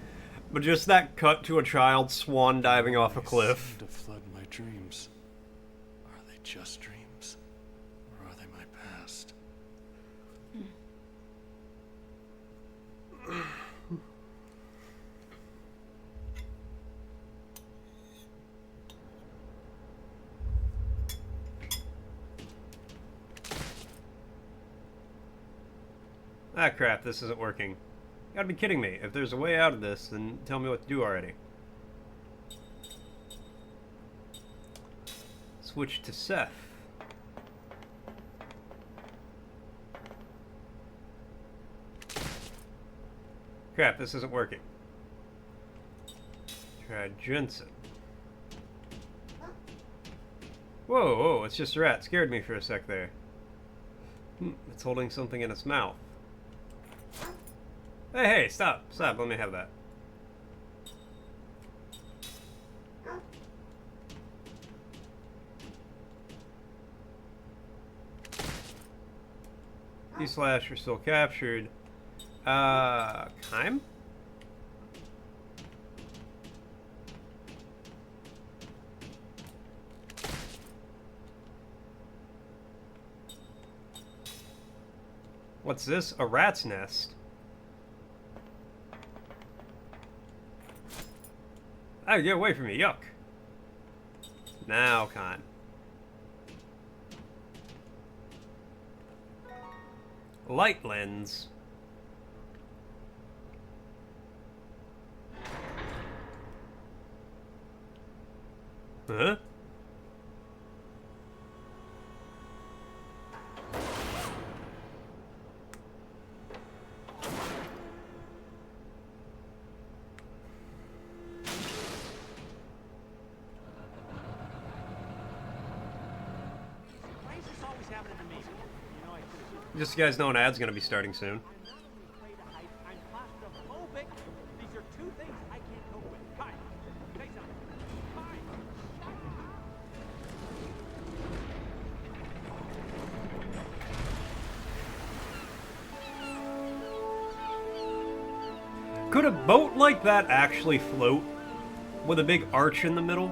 but just that cut to a child swan diving off a
They
cliff.
seem to flood my dreams. Are they just dreams? Or are they my past?
Ah crap, this isn't working. You gotta be kidding me. If there's a way out of this, then tell me what to do already. Switch to Seth. Crap, this isn't working. Try Jensen. Whoa, whoa, it's just a rat. Scared me for a sec there. It's holding something in its mouth. Hey, hey, stop, stop, let me have that. E/, you're still captured. Kime? What's this? A rat's nest? Oh, get away from me, yuck. Now, Kime. Light lens. Huh?
Why is this always happening to me? You know, I could
Just so you guys know, an ad's gonna be starting soon.
I'm not only afraid of heights, I'm claustrophobic. These are two things I can't cope with. Kai, say something. Kai, shut up.
Could a boat like that actually float? With a big arch in the middle?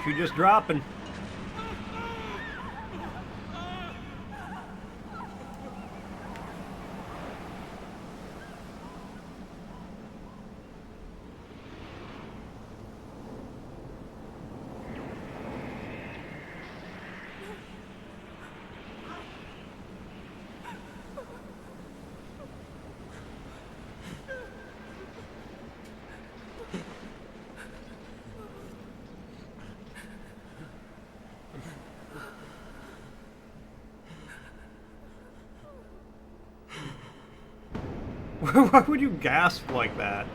She just dropping. Why would you gasp like that?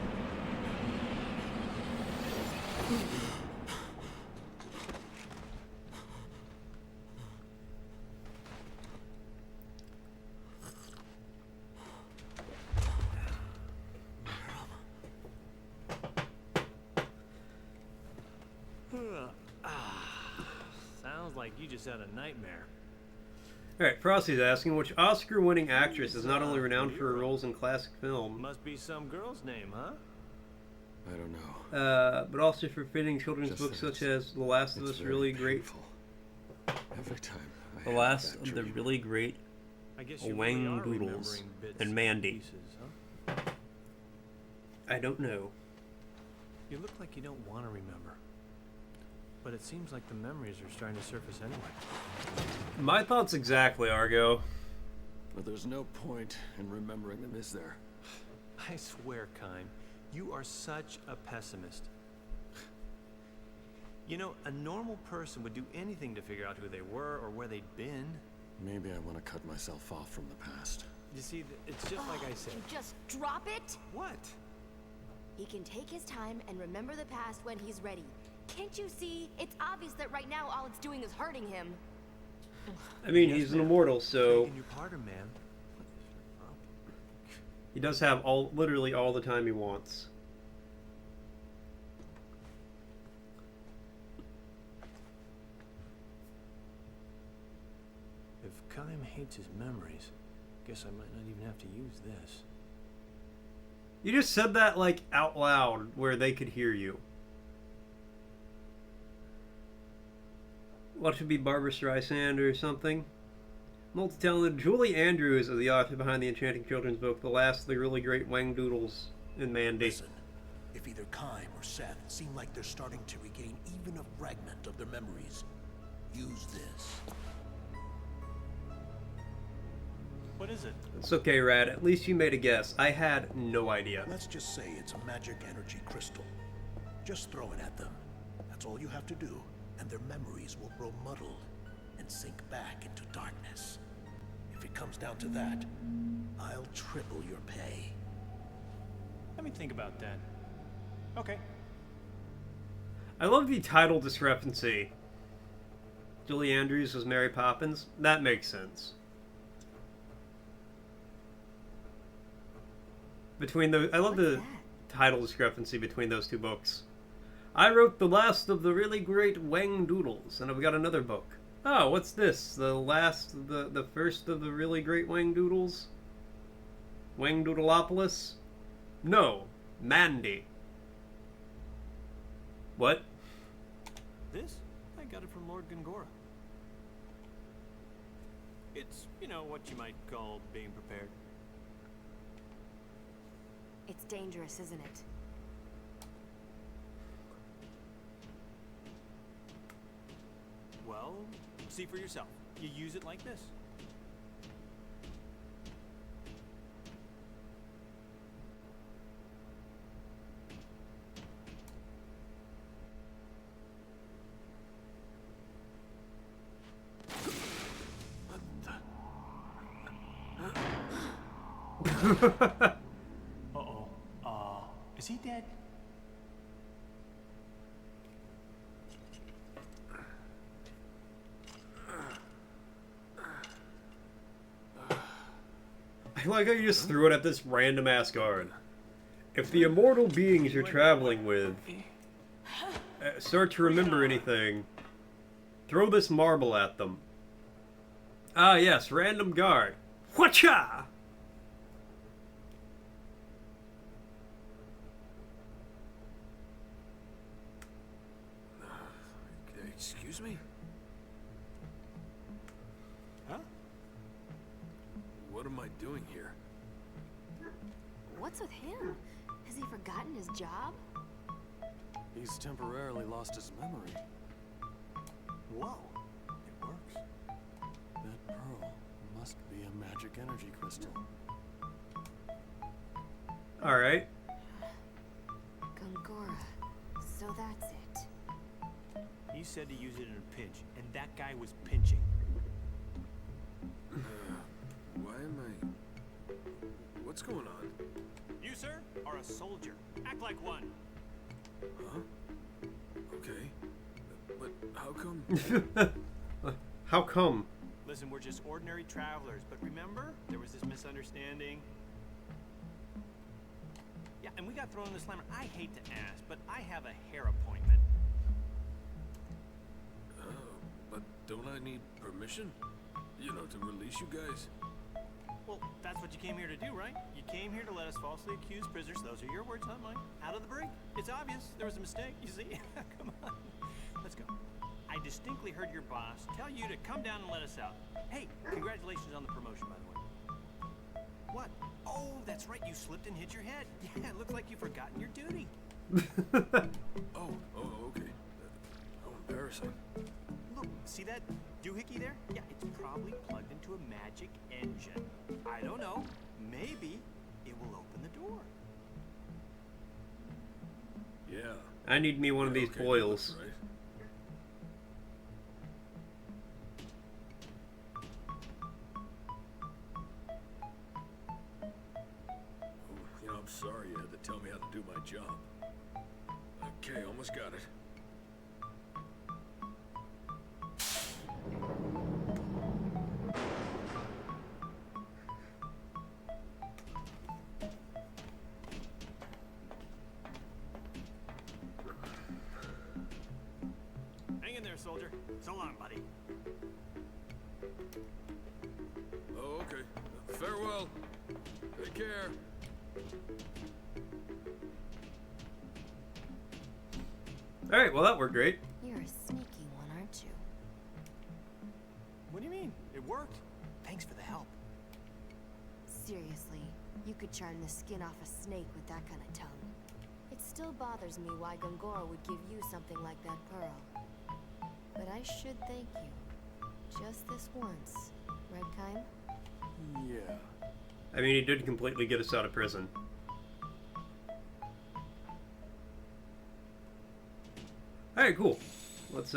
Sounds like you just had a nightmare.
Alright, Frosty's asking, which Oscar-winning actress is not only renowned for her roles in classic film,
Must be some girl's name, huh?
I don't know.
but also for fitting children's
Just
books
that
such as The Last of
It's
us,
very
really great.
painful. Every time I
The
have
Last
that
of the
dream,
really great
I guess you
Wang
really are
Doodles
remembering bits
and Mandy.
Pieces, huh?
I don't know.
You look like you don't want to remember. But it seems like the memories are starting to surface anyway.
My thoughts exactly, Argo.
But there's no point in remembering them, is there?
I swear, Kime, you are such a pessimist. You know, a normal person would do anything to figure out who they were or where they'd been.
Maybe I want to cut myself off from the past.
You see, it's just like I said.
You just drop it?
What?
He can take his time and remember the past when he's ready. Can't you see? It's obvious that right now all it's doing is hurting him.
I mean,
Yes,
he's an
ma'am.
immortal, so
Begging your pardon, ma'am.
he does have literally all the time he wants.
If Kime hates his memories, guess I might not even have to use this.
You just said that, like, out loud, where they could hear you. What should be Barbara Streisand or something? Multi-talented Julie Andrews is the author behind the enchanting children's book, The Last of the Really Great Wang Doodles and Mandy.
Listen, if either Kime or Seth seem like they're starting to regain even a fragment of their memories, use this.
What is it?
It's okay, Rad. At least you made a guess. I had no idea.
Let's just say it's a magic energy crystal. Just throw it at them. That's all you have to do, and their memories will grow muddled and sink back into darkness. If it comes down to that, I'll triple your pay.
Let me think about that. Okay.
I love the title discrepancy. Julie Andrews was Mary Poppins. That makes sense. Between those, I love
What's
the
that?
title discrepancy between those two books. I wrote The Last of the Really Great Wang Doodles, and I've got another book. Oh, what's this? The first of the really great Wang Doodles? Wang Doodleopolis? No, Mandy. What?
This? I got it from Lord Gongora. It's, you know, what you might call being prepared.
It's dangerous, isn't it?
Well, see for yourself. You use it like this. Uh-oh. Is he dead?
I like how you just threw it at this random ass guard. If the immortal beings you're traveling with start to remember anything, throw this marble at them. Ah yes, random guard. Whatcha?
Excuse me?
Huh?
What am I doing here?
What's with him? Has he forgotten his job?
He's temporarily lost his memory.
Whoa. It works.
That pearl must be a magic energy crystal.
Alright.
Gongora. So that's it.
He said to use it in a pinch, and that guy was pinching.
Why am I What's going on?
You, sir, are a soldier. Act like one.
Huh? Okay. But how come?
How come?
Listen, we're just ordinary travelers, but remember, there was this misunderstanding. Yeah, and we got thrown in the slammer. I hate to ask, but I have a hair appointment.
But don't I need permission? You know, to release you guys?
Well, that's what you came here to do, right? You came here to let us falsely accuse prisoners. Those are your words, not mine. Out of the brig. It's obvious. There was a mistake, you see? Come on. Let's go. I distinctly heard your boss tell you to come down and let us out. Hey, congratulations on the promotion, by the way. What? Oh, that's right. You slipped and hit your head. Yeah, it looks like you've forgotten your duty.
Okay. How embarrassing.
Look, see that doohickey there? Yeah, it's probably plugged into a magic engine. I don't know. Maybe it will open the door.
Yeah.
I need me one of these
Okay,
boils.
that's right. I'm sorry you had to tell me how to do my job. Okay, almost got it.
Hang in there, soldier. So long, buddy.
Oh, okay. Farewell. Take care.
Alright, well that worked great.
You're a sneaky one, aren't you?
What do you mean? It worked. Thanks for the help.
Seriously, you could charm the skin off a snake with that kind of tongue. It still bothers me why Gongora would give you something like that pearl. But I should thank you. Just this once. Right, Kime?
Yeah.
I mean, he did completely get us out of prison. Alright, cool. Let's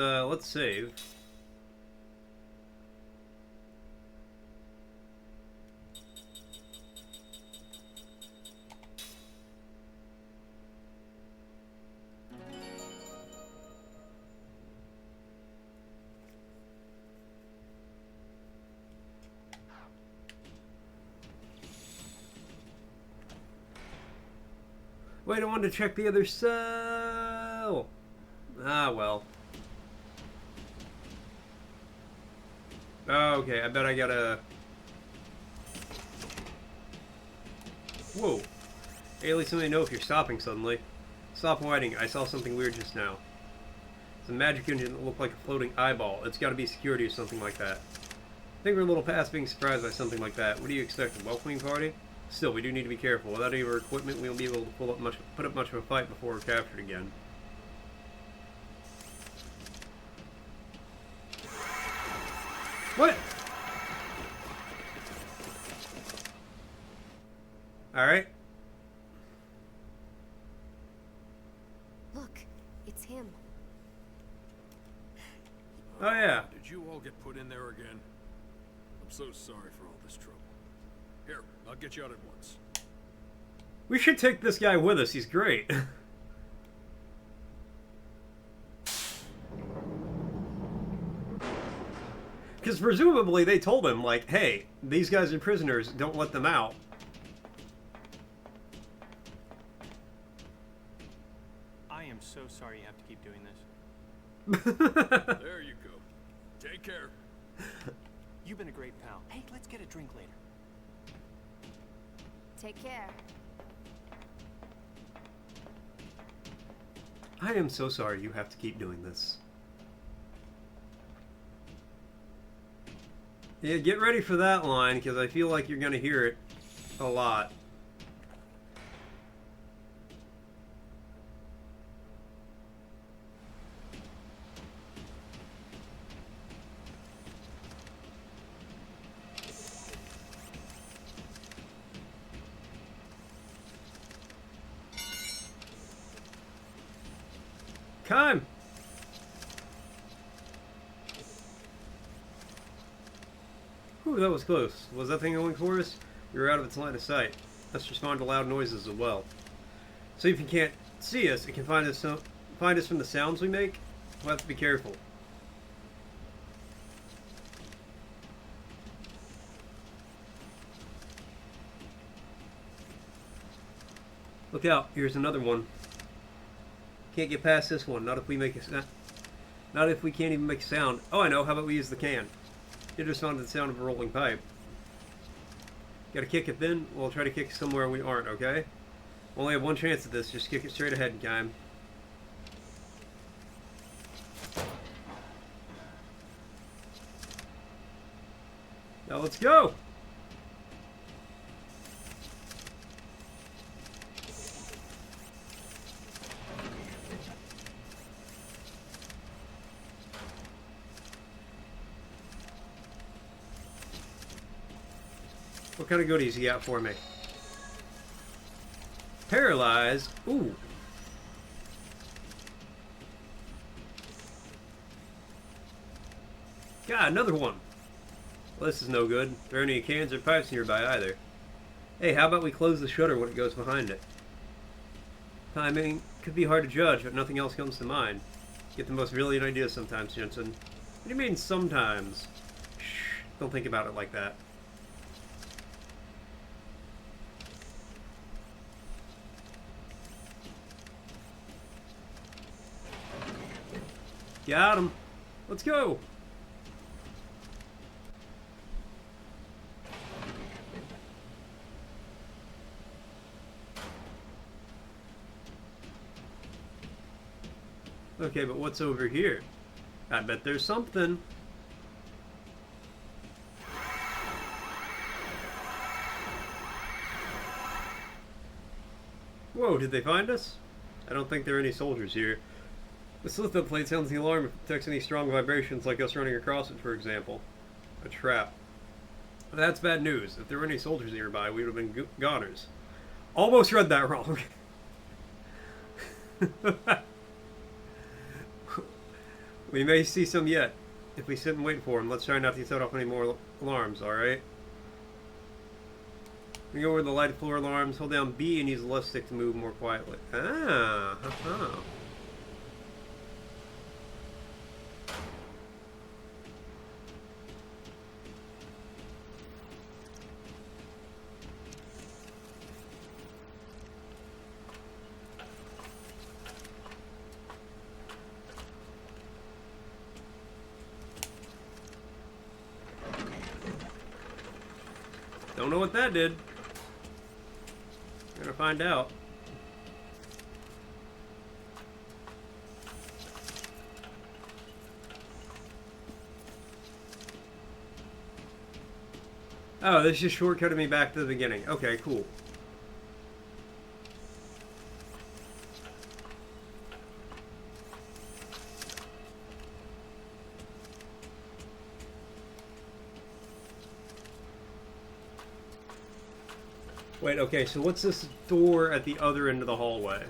save. Wait, I wanted to check the other cell. Ah, well. Okay, I bet I gotta... Whoa. Hey, at least let me know if you're stopping suddenly. Stop whining. I saw something weird just now. It's a magic engine that looked like a floating eyeball. It's gotta be security or something like that. I think we're a little past being surprised by something like that. What do you expect? A welcoming party? Still, we do need to be careful. Without any of our equipment, we won't be able to put up much of a fight before we're captured again. What? Alright.
Look, it's him.
Oh, yeah.
Did you all get put in there again? I'm so sorry for all this trouble. Here, I'll get you out at once.
We should take this guy with us. He's great. Because presumably they told him, like, hey, these guys are prisoners, don't let them out.
I am so sorry you have to keep doing this.
There you go. Take care.
You've been a great pal. Hey, let's get a drink later.
Take care.
I am so sorry you have to keep doing this. Yeah, get ready for that line, because I feel like you're going to hear it a lot. Come! Ooh, that was close. Was that thing going for us? You're out of its line of sight. Let's respond to loud noises as well. So if you can't see us, it can find us from the sounds we make. We'll have to be careful. Look out, here's another one. Can't get past this one, not if we make a sound. Not if we can't even make a sound. Oh, I know, how about we use the can? It responded to the sound of a rolling pipe. Gotta kick it then? We'll try to kick somewhere we aren't, okay? Only have one chance at this, just kick it straight ahead in time. Now let's go! What kind of goodies you got for me? Paralyzed? Ooh. God, another one. Well, this is no good. There aren't any cans or pipes nearby either. Hey, how about we close the shutter when it goes behind it? Timing could be hard to judge, but nothing else comes to mind. Get the most brilliant ideas sometimes, Jensen. What do you mean sometimes? Shh, don't think about it like that. Got him. Let's go. Okay, but what's over here? I bet there's something. Whoa, did they find us? I don't think there are any soldiers here. This lift-up plate sounds the alarm if it detects any strong vibrations, like us running across it, for example. A trap. That's bad news. If there were any soldiers nearby, we would have been goners. Almost read that wrong. We may see some yet. If we sit and wait for them, let's try not to set off any more alarms, alright? We go over the lighted floor alarms, hold down B and use the left stick to move more quietly. Ah, haha. Don't know what that did. Gonna find out. Oh, this just shortcutted me back to the beginning. Okay, cool. Wait, okay, so what's this door at the other end of the hallway?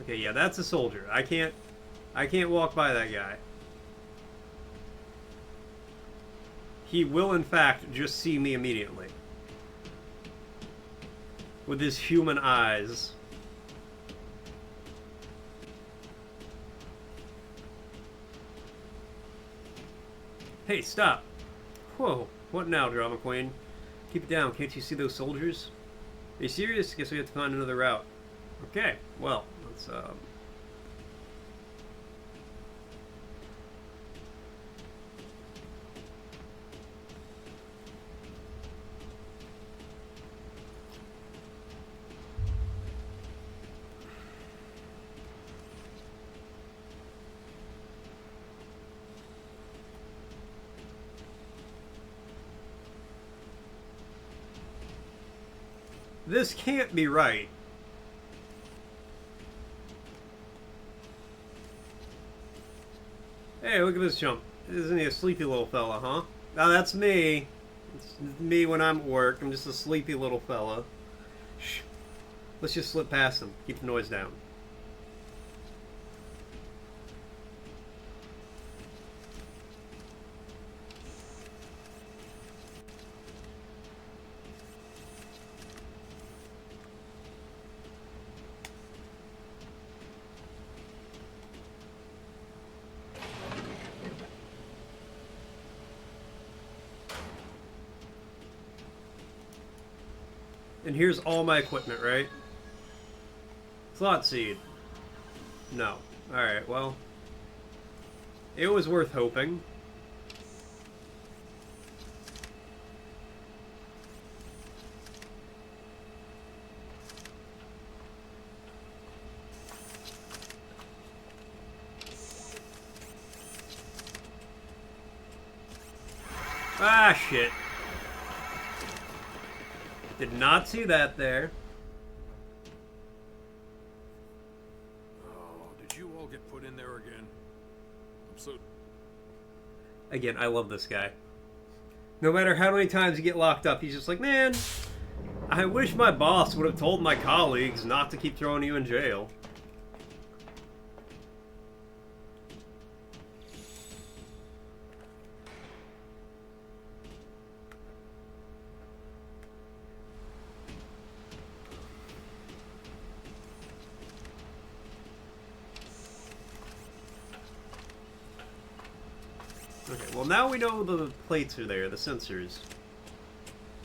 Okay, yeah, that's a soldier. I can't walk by that guy. He will, in fact, just see me immediately. With his human eyes. Hey, stop! Whoa, what now, drama queen? Keep it down, can't you see those soldiers? Are you serious? Guess we have to find another route. Okay, well, let's, this can't be right. Hey, look at this chump. Isn't he a sleepy little fella, huh? Now that's me. It's me when I'm at work. I'm just a sleepy little fella. Shh. Let's just slip past him. Keep the noise down. And here's all my equipment, right? Slot seed. No. Alright, well. It was worth hoping. Ah, shit. Did not see that there.
Oh, did you all get put in there again? I'm so...
Again, I love this guy. No matter how many times you get locked up, he's just like, man, I wish my boss would have told my colleagues not to keep throwing you in jail. Okay, well now we know the plates are there, the sensors.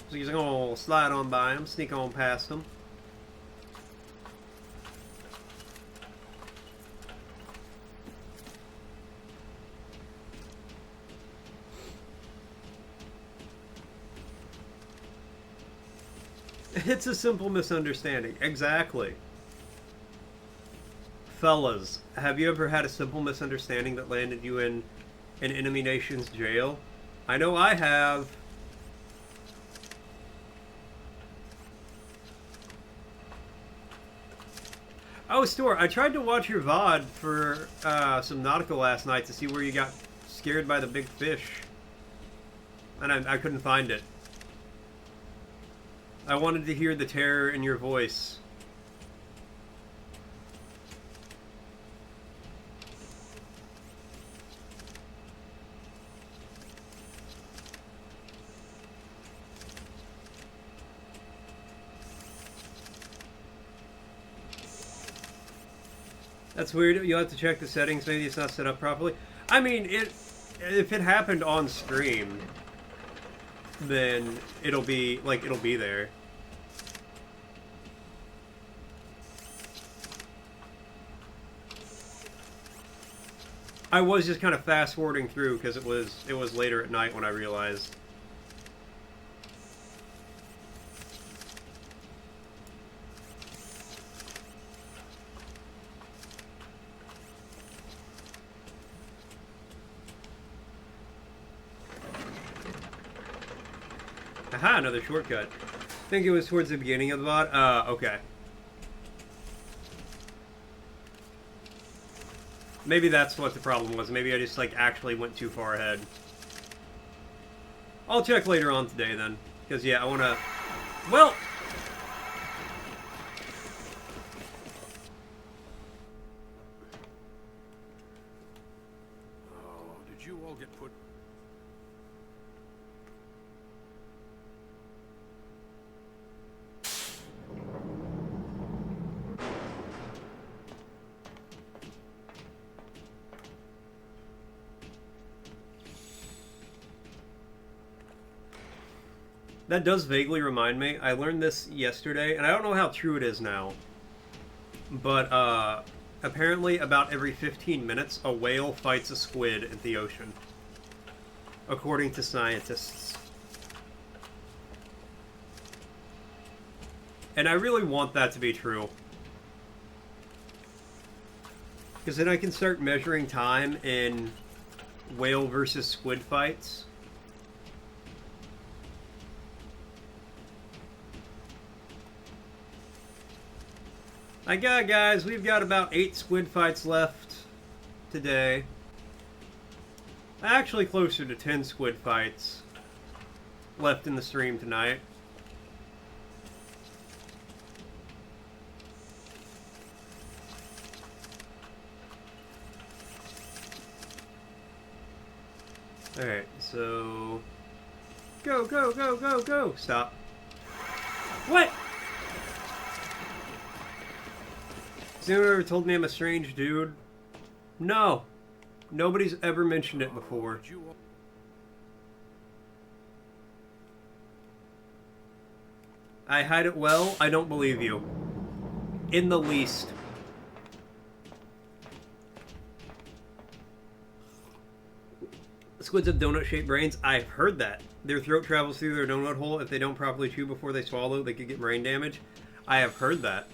So he's gonna slide on by them, sneak on past them. It's a simple misunderstanding. Exactly. Fellas, have you ever had a simple misunderstanding that landed you in an enemy nation's jail? I know I have. Oh, Store, I tried to watch your VOD for some Nautica last night to see where you got scared by the big fish. And I couldn't find it. I wanted to hear the terror in your voice. That's weird. You'll have to check the settings. Maybe it's not set up properly. I mean, if it happened on stream, then it'll be there. I was just kind of fast forwarding through because it was later at night when I realized. Aha, another shortcut. I think it was towards the beginning of the VOD. Okay. Maybe that's what the problem was. Maybe I just, like, actually went too far ahead. I'll check later on today, then. Because, yeah, I want to... Well...
Oh, did you all get put...
That does vaguely remind me. I learned this yesterday, and I don't know how true it is now. But, apparently about every 15 minutes, a whale fights a squid in the ocean. According to scientists. And I really want that to be true. Because then I can start measuring time in whale versus squid fights. Guys, we've got about 8 squid fights left today. Actually, closer to 10 squid fights left in the stream tonight. Alright, so... Go, go, go, go, go! Stop. What? Has anyone ever told me I'm a strange dude? No. Nobody's ever mentioned it before.
Did you all...
I hide it well. I don't believe you. In the least. Squids have donut-shaped brains. I've heard that. Their throat travels through their donut hole. If they don't properly chew before they swallow, they could get brain damage. I have heard that.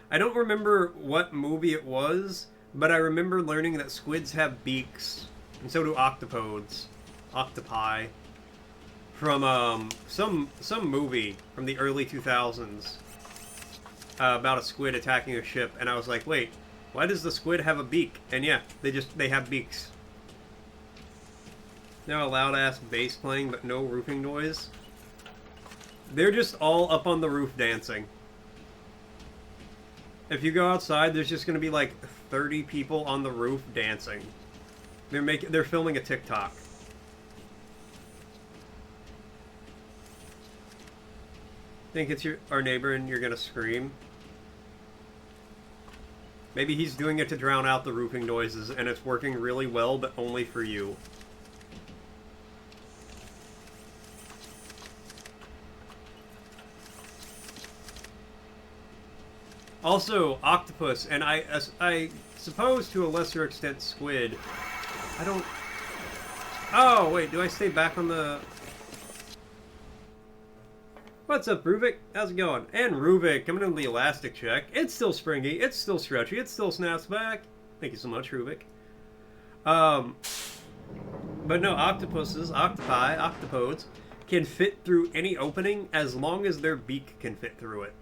I don't remember what movie it was, but I remember learning that squids have beaks, and so do octopodes. Octopi. From some movie from the early 2000s about a squid attacking a ship, and I was like, wait, why does the squid have a beak? And yeah, they have beaks. Now a loud ass bass playing, but no roofing noise. They're just all up on the roof dancing. If you go outside, there's just gonna be like 30 people on the roof dancing. They're filming a TikTok. Think it's our neighbor and you're gonna scream? Maybe he's doing it to drown out the roofing noises and it's working really well, but only for you. Also, octopus, and I suppose to a lesser extent squid. I don't... Oh, wait, do I stay back on the... What's up, Ruvik? How's it going? And Ruvik, coming in the elastic check. It's still springy, it's still stretchy, it still snaps back. Thank you so much, Ruvik. But no, octopuses, octopi, octopodes can fit through any opening as long as their beak can fit through it.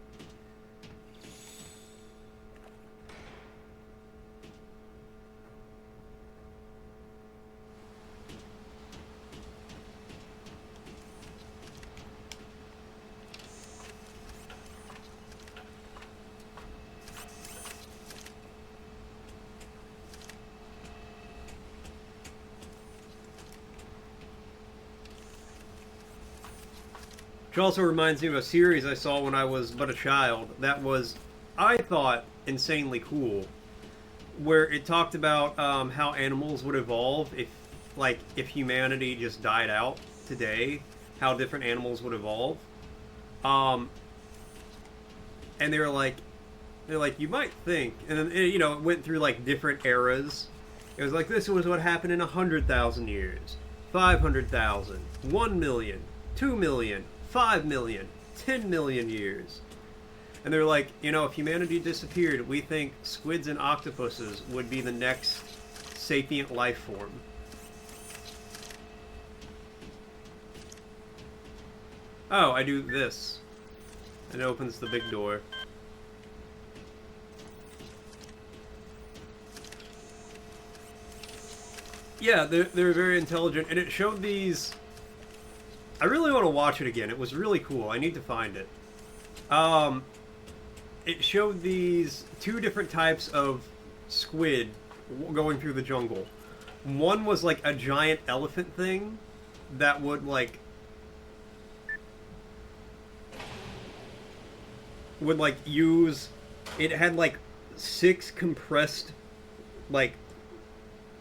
Which also reminds me of a series I saw when I was but a child that was, I thought, insanely cool. Where it talked about how animals would evolve if humanity just died out today, how different animals would evolve. And they're like, you might think, and then, you know, it went through like different eras. It was like, this was what happened in 100,000 years, 500,000, 1 million, 2 million, 5 million, 10 million years. And they're like, you know, if humanity disappeared, we think squids and octopuses would be the next sapient life form. Oh, I do this. It opens the big door. Yeah, they're very intelligent, and it showed these... I really want to watch it again. It was really cool. I need to find it. It showed these two different types of squid going through the jungle. One was like a giant elephant thing that would use... It had like 6 compressed like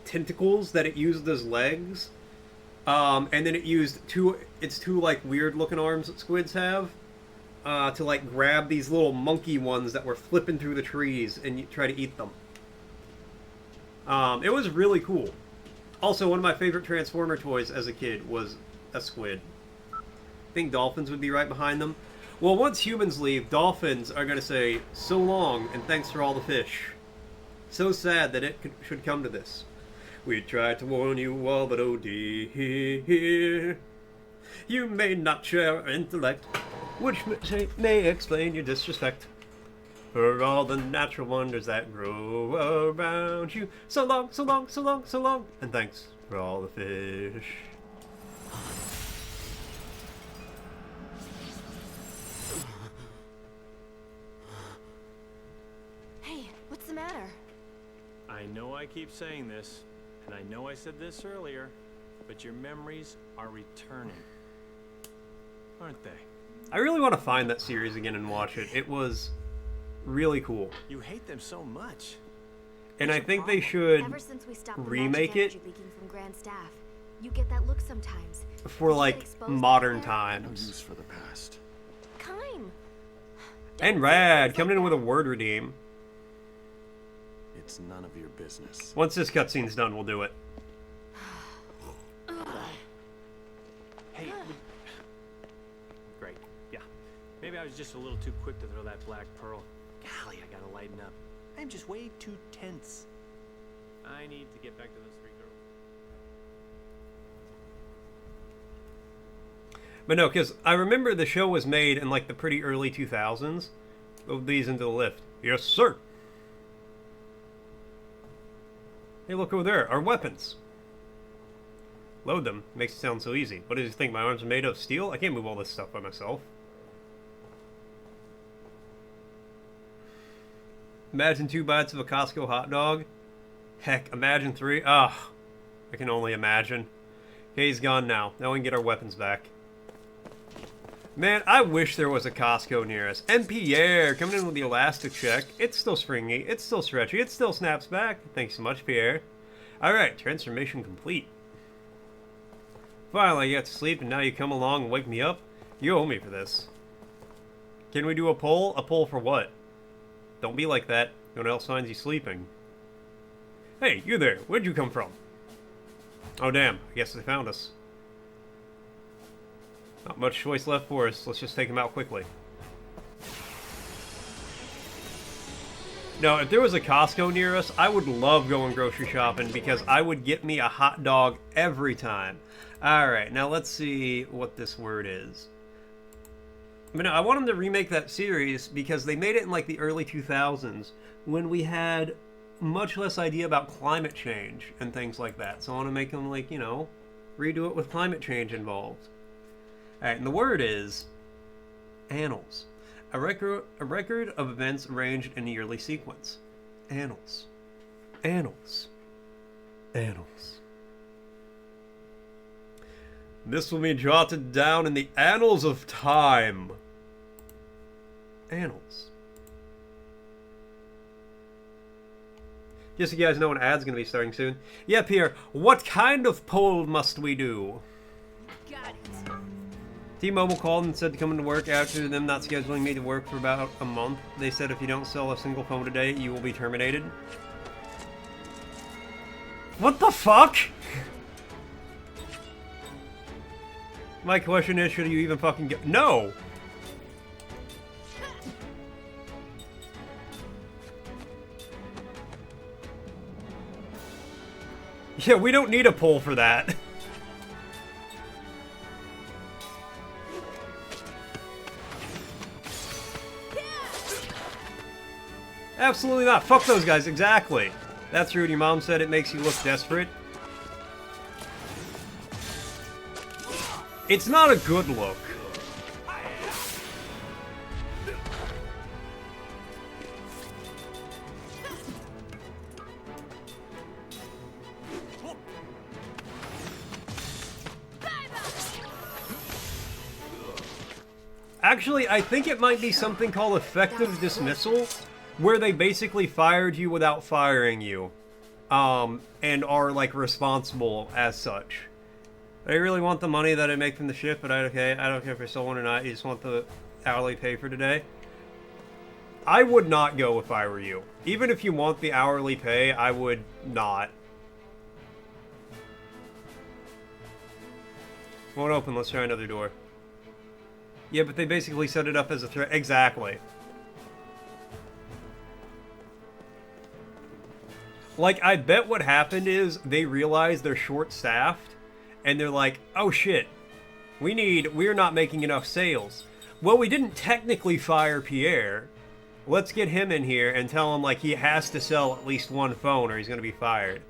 tentacles that it used as legs. And then it used its two like weird looking arms that squids have to like grab these little monkey ones that were flipping through the trees and try to eat them. It was really cool. Also, one of my favorite Transformer toys as a kid was a squid. I think dolphins would be right behind them. Well, once humans leave, dolphins are going to say, so long and thanks for all the fish. So sad that it should come to this. We tried to warn you all, but oh dear, you may not share our intellect, which may explain your disrespect for all the natural wonders that grow around you. So long, so long, so long, so long, and thanks for all the fish.
Hey, what's the matter?
I know I keep saying this, and I know I said this earlier, but your memories are returning. Aren't they?
I really want to find that series again and watch it. It was really cool.
You hate them so much.
And I think they should
Ever since we stopped the
remake
magic
it.
energy leaking from Grand Staff, you get that look sometimes.
for like modern times.
Use for the past.
Kime.
And Rad coming in with a word redeem.
It's none of your business.
Once this cutscene's done, we'll do it.
Hey. Great. Yeah. Maybe I was just a little too quick to throw that black pearl. Golly, I gotta lighten up. I'm just way too tense. I need to get back to those 3 girls.
But no, because I remember the show was made in like the pretty early 2000s. Load these into the lift. Yes, sir. Hey, look over there. Our weapons. Load them. Makes it sound so easy. What did you think? My arms are made of steel? I can't move all this stuff by myself. Imagine 2 bites of a Costco hot dog. Heck, imagine 3. Ugh. I can only imagine. Okay, he's gone now. Now we can get our weapons back. Man, I wish there was a Costco near us. And Pierre coming in with the elastic check. It's still springy. It's still stretchy. It still snaps back. Thanks so much, Pierre. Alright, transformation complete. Finally, I got to sleep, and now you come along and wake me up? You owe me for this. Can we do a poll? A poll for what? Don't be like that. No one else finds you sleeping. Hey, you there. Where'd you come from? Oh, damn. I guess they found us. Not much choice left for us. Let's just take them out quickly. No, if there was a Costco near us, I would love going grocery shopping because I would get me a hot dog every time. Alright, now let's see what this word is. I mean, I want them to remake that series because they made it in like the early 2000s when we had much less idea about climate change and things like that. So I want to make them like, you know, redo it with climate change involved. Alright, and the word is annals. A record of events arranged in a yearly sequence. Annals. Annals. Annals. This will be jotted down in the annals of time. Annals. Just so you guys know, an ad's going to be starting soon. Yeah, Pierre, what kind of poll must we do?
Got it.
T-Mobile called and said to come into work after them not scheduling me to work for about a month. They said if you don't sell a single phone today, you will be terminated. What the fuck? My question is, should you even fucking go? No! Yeah, we don't need a poll for that. Absolutely not. Fuck those guys, exactly. That's rude. Your mom said it makes you look desperate. It's not a good look. Actually, I think it might be something called effective dismissal, where they basically fired you without firing you, and are, like, responsible as such. They really want the money that I make from the shift, but I don't care if I sell one or not, you just want the hourly pay for today. I would not go if I were you. Even if you want the hourly pay, I would not. Won't open, let's try another door. Yeah, but they basically set it up as a threat. Exactly. Like, I bet what happened is they realized they're short-staffed, and they're like, oh shit, we're not making enough sales. Well, we didn't technically fire Pierre. Let's get him in here and tell him, like, he has to sell at least one phone or he's going to be fired.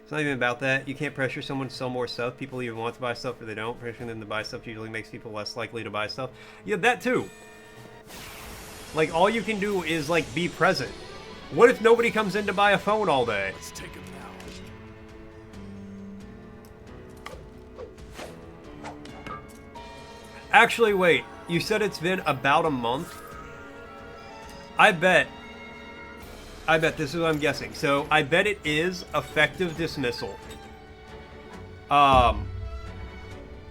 It's not even about that. You can't pressure someone to sell more stuff. People either want to buy stuff or they don't. Pressuring them to buy stuff usually makes people less likely to buy stuff. Yeah, that too. Like, all you can do is, like, be present. What if nobody comes in to buy a phone all day?
Let's take him now.
Actually, wait. You said it's been about a month? I bet this is what I'm guessing. So, I bet it is effective dismissal.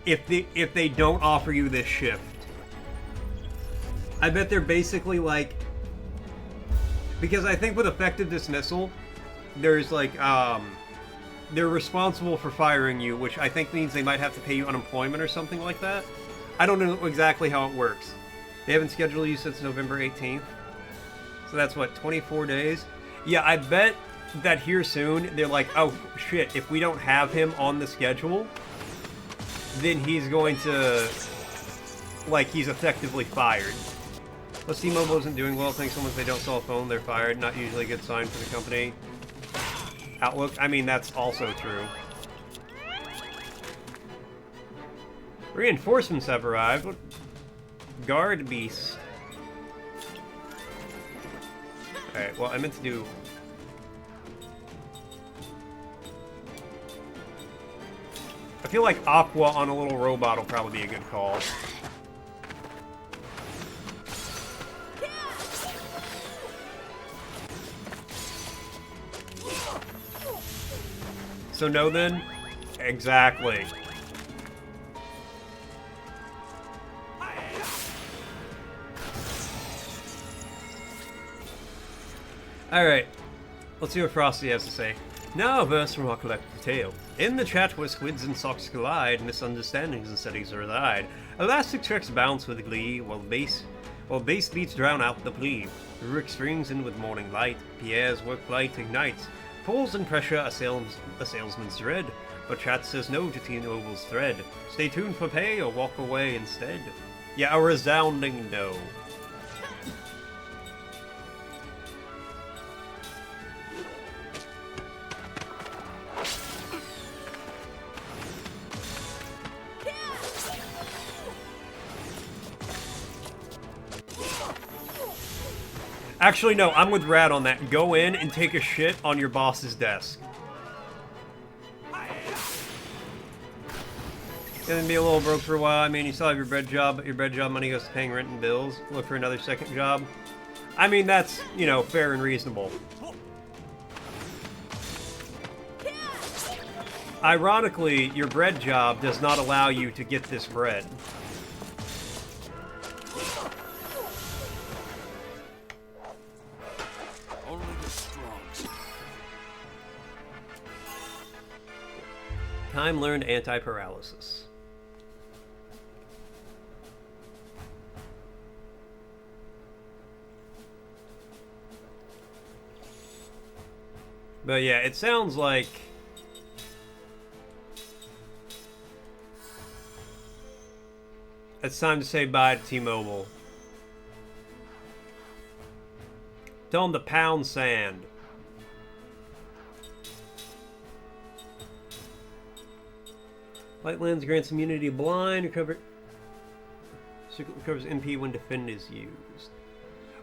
if they don't offer you this shift. I bet they're basically like, because I think with effective dismissal, there's like they're responsible for firing you, which I think means they might have to pay you unemployment or something like that. I don't know exactly how it works. They haven't scheduled you since November 18th. So that's what, 24 days? Yeah, I bet that here soon, they're like, oh shit, if we don't have him on the schedule, then he's going to, like, he's effectively fired. Plus, T-Mobile isn't doing well. Thanks so much. They don't sell a phone, they're fired. Not usually a good sign for the company. Outlook, I mean, that's also true. Reinforcements have arrived. What? Guard beast. Alright, well, I meant to do... I feel like Aqua on a little robot will probably be a good call. So no then? Exactly. Alright, let's see what Frosty has to say. Now a verse from our collective tale. In the chat where squids and socks collide, misunderstandings and settings reside. Elastic treks bounce with glee, while bass beats drown out the plea. Rurik springs in with morning light, Pierre's work light ignites. Pulls and pressure a salesman's dread, but chat says no to T-Mobile's thread. Stay tuned for pay or walk away instead. Yeah, a resounding no. Actually, no, I'm with Rad on that. Go in and take a shit on your boss's desk. Gonna be a little broke for a while. I mean, you still have your bread job, but your bread job money goes to paying rent and bills. Look for another second job. I mean, that's, you know, fair and reasonable. Ironically, your bread job does not allow you to get this bread. Time learned anti-paralysis. But yeah, it sounds like it's time to say bye to T-Mobile. Tell them to pound sand. Light lens grants immunity to blind. Recovers MP when defend is used.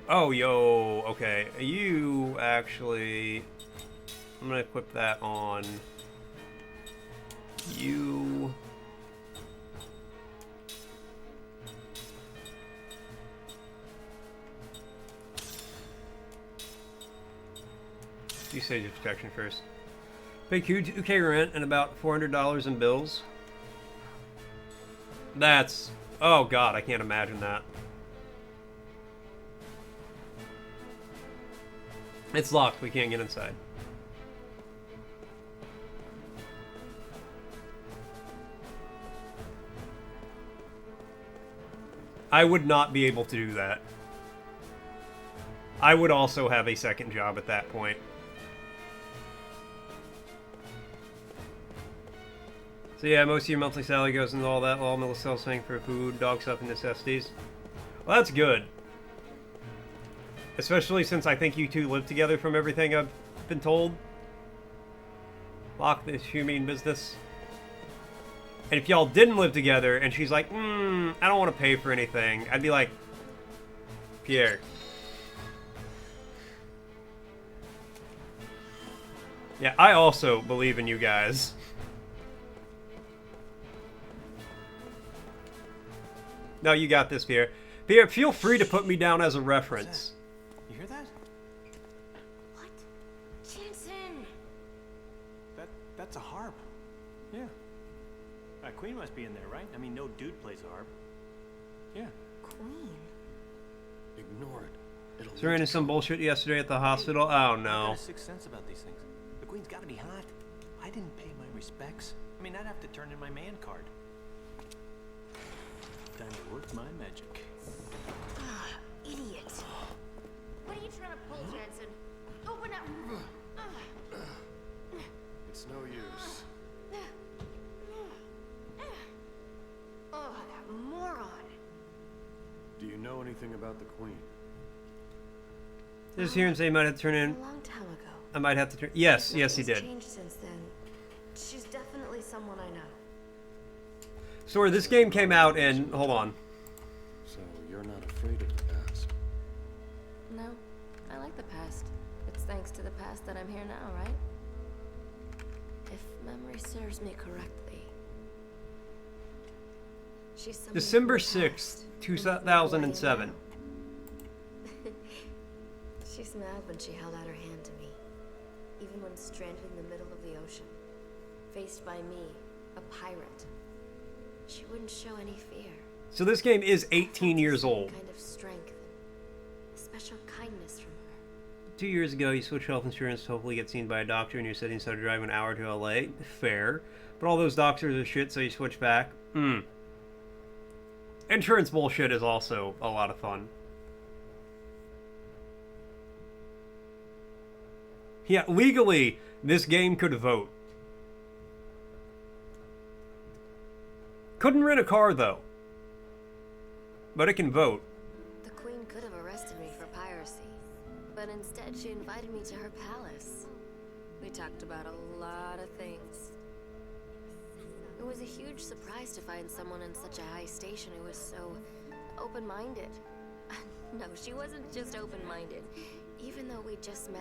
Oh, yo. Okay. You actually... I'm going to equip that on you. Usage of protection first. Pay Q2K rent and about $400 in bills. That's... oh god, I can't imagine that. It's locked, we can't get inside. I would not be able to do that. I would also have a second job at that point. So yeah, most of your monthly salary goes into all that, while Melissa's paying for food, dog stuff, and necessities. Well, that's good. Especially since I think you two live together from everything I've been told. Lock this humane business. And if y'all didn't live together, and she's like, I don't want to pay for anything, I'd be like, Pierre. Yeah, I also believe in you guys. No, you got this, Pierre. Pierre, feel free to put me down as a reference.
You hear that?
What? Jensen!
That's a harp. Yeah. I
Queen must be in there, right? I mean, no dude plays a harp. Yeah.
Queen?
Ignore it. It'll
So ran into some bullshit yesterday at the hospital. Oh
I've got
no.
a sixth sense about these things. The Queen's got to be hot. I didn't pay my respects. I mean, I'd have to turn in my man card. Time to work my magic.
Ah, idiot. What are you trying to pull, Jensen? Open up!
It's no use.
Oh, that moron.
Do you know anything about the Queen?
Just hearing say you might have to turn in.
A long time ago.
I might have to turn. Yes, yes, he
Nothing's
did.
changed since then. She's definitely someone I know.
So this game came out in. Hold on.
So you're not afraid of the past?
No, I like the past. It's thanks to the past that I'm here now, right? If memory serves me correctly. She's someone
December
from the past,
6th,
and look who I am
2007.
now. She's mad when she held out her hand to me. Even when stranded in the middle of the ocean. Faced by me, a pirate. She wouldn't show any fear.
So this game is 18 years old.
Kind of strength, a special kindness from her.
2 years ago, you switched health insurance to hopefully get seen by a doctor, and you're sitting so to drive an hour to LA. Fair. But all those doctors are shit, so you switch back. Insurance bullshit is also a lot of fun. Yeah, legally, this game could vote. Couldn't rent a car, though. But it can vote.
The Queen could have arrested me for piracy, but instead she invited me to her palace. We talked about a lot of things. It was a huge surprise to find someone in such a high station who was so open-minded. No, she wasn't just open-minded. Even though we just met,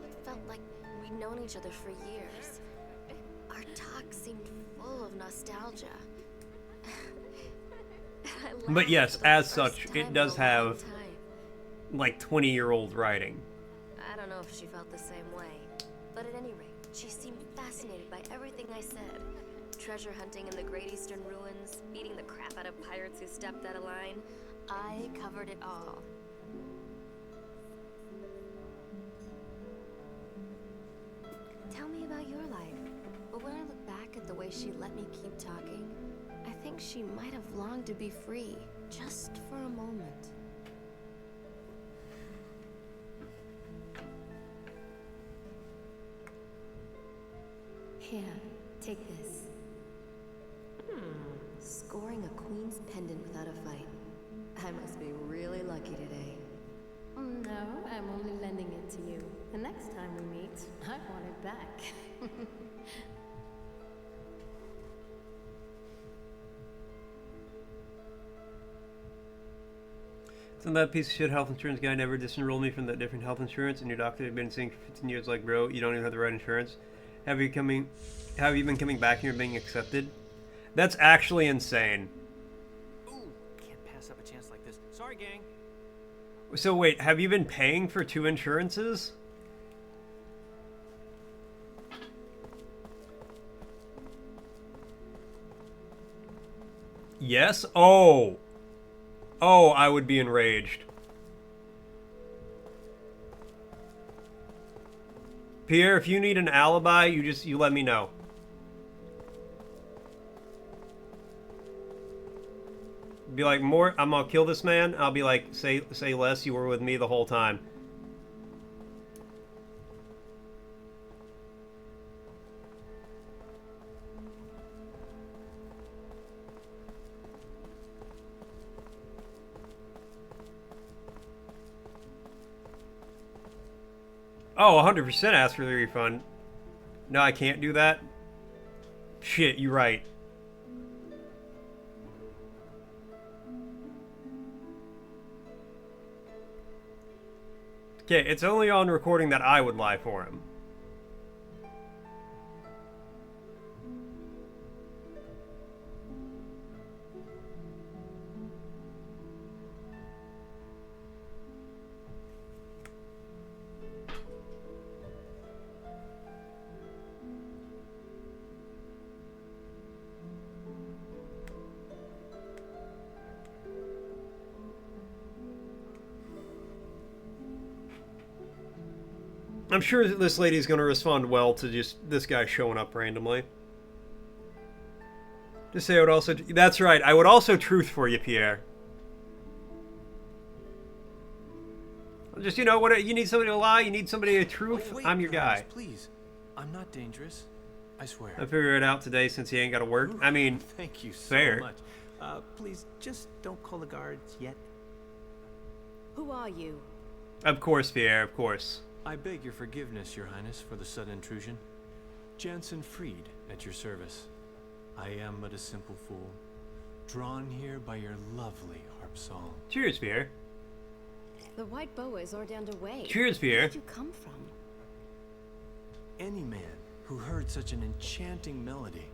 it felt like we'd known each other for years. Our talk seemed full of nostalgia.
But yes, as such, it does have like 20-year-old writing.
I don't know if she felt the same way, but at any rate, she seemed fascinated by everything I said. Treasure hunting in the Great Eastern Ruins, beating the crap out of pirates who stepped out of line. I covered it all. Tell me about your life. But when I look back at the way she let me keep talking, I think she might have longed to be free, just for a moment. Here, take this. Scoring a queen's pendant without a fight. I must be really lucky today.
No, I'm only lending it to you. The next time we meet, I want it back.
So that piece of shit health insurance guy never disenrolled me from that different health insurance, and your doctor had been saying for 15 years, like, bro, you don't even have the right insurance. Have you been coming back here and being accepted? That's actually insane.
Ooh, can't pass up a chance like this. Sorry, gang.
So wait, have you been paying for 2 insurances? Yes? Oh. Oh, I would be enraged. Pierre, if you need an alibi, you let me know. Be like, more, I'm gonna kill this man. I'll be like, say less, you were with me the whole time. Oh, 100% ask for the refund. No, I can't do that. Shit, you're right. Okay, it's only on recording that I would lie for him. I'm sure that this lady's going to respond well to just this guy showing up randomly. Just say I would also... That's right, I would also truth for you, Pierre. Just, you know, what you need somebody to lie, you need somebody to truth,
Oh, wait,
I'm your guy.
Please, I'm not dangerous. I swear.
I figured it out today since he ain't got to work. I mean,
thank you so
fair.
much. Please, just don't call the guards yet.
Who are you?
Of course, Pierre, of course.
I beg your forgiveness, Your Highness, for the sudden intrusion. Jansen Freed, at your service. I am but a simple fool, drawn here by your lovely harp song.
Cheers, Pierre.
The White Boa is already underway.
Cheers, Pierre.
Where did you come from?
Any man who heard such an enchanting melody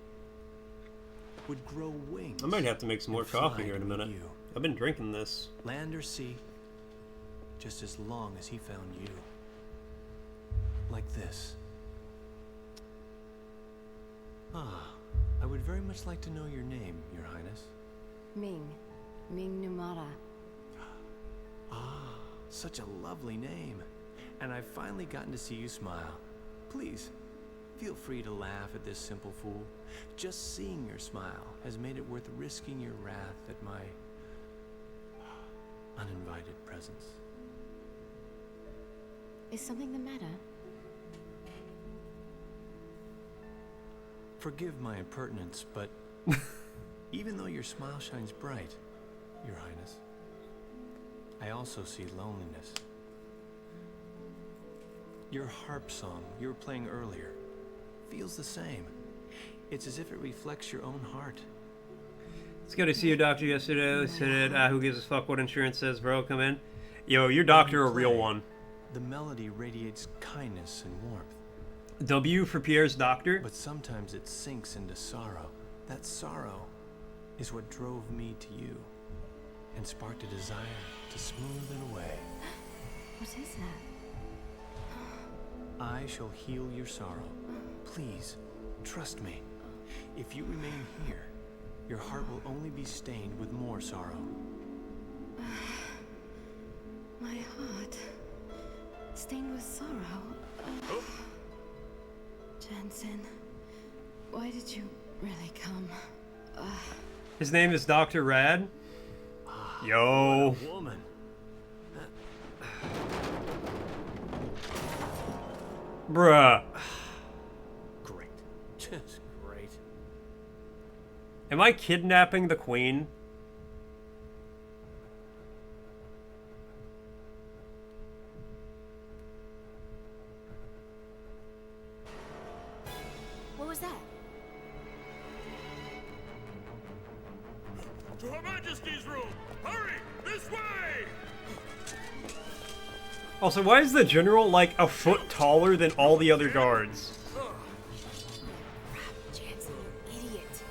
would grow wings.
I might have to make some more
and
coffee
fly
here in a
to meet
minute.
you.
I've been drinking this.
Land or sea, just as long as he found you. Like this. Ah, I would very much like to know your name, Your Highness.
Ming Numara.
Ah, such a lovely name. And I've finally gotten to see you smile. Please, feel free to laugh at this simple fool. Just seeing your smile has made it worth risking your wrath at my uninvited presence.
Is something the matter?
Forgive my impertinence, but even though your smile shines bright, Your Highness, I also see loneliness. Your harp song you were playing earlier feels the same. It's as if it reflects your own heart.
It's good to see your doctor yesterday. They said, who gives a fuck what insurance says, bro? Come in. Yo, your doctor a real one.
The melody radiates kindness and warmth.
W for Pierre's doctor.
But sometimes it sinks into sorrow. That sorrow is what drove me to you and sparked a desire to smooth it away.
What is that?
I shall heal your sorrow. Please, trust me. If you remain here, your heart will only be stained with more sorrow.
My heart. Stained with sorrow. Jansen, why did you really come?
His name is Dr. Rad. Yo.
Woman.
Bruh.
Great. Just great.
Am I kidnapping the queen?
What was that?
To Her Majesty's room! Hurry! This way!
Also, why is the general like a foot taller than all the other guards?
Jansen, you idiot.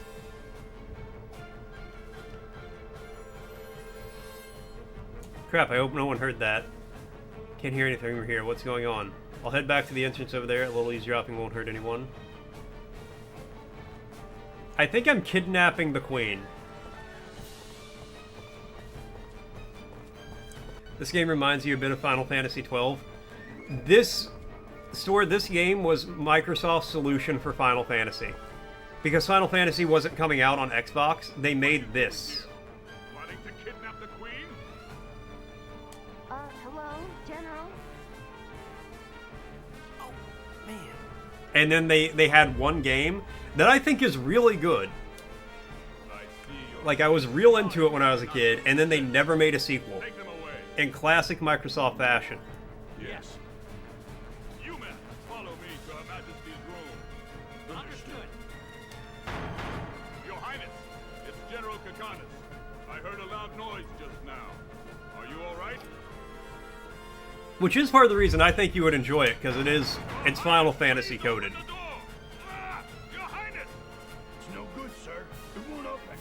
Crap, I hope no one heard that. Can't hear anything over here. What's going on? I'll head back to the entrance over there. A little eavesdropping won't hurt anyone. I think I'm kidnapping the queen. This game reminds you a bit of Final Fantasy XII. This game was Microsoft's solution for Final Fantasy. Because Final Fantasy wasn't coming out on Xbox, they made this.
Wanting to kidnap the Queen?
Hello, General?
Oh, man.
And then they had one game that I think is really good.
I see your...
Like, I was real into it when I was a kid, and then they never made a sequel.
Take them away.
In classic Microsoft fashion.
Yes. You men, follow me to Her Majesty's room.
Understood.
Your Highness, it's General Kakanis. I heard a loud noise just now. Are you all right?
Which is part of the reason I think you would enjoy it, because it's Final Fantasy coded.
Open the door! Ah, Your Highness!
It's no good, sir. It won't open.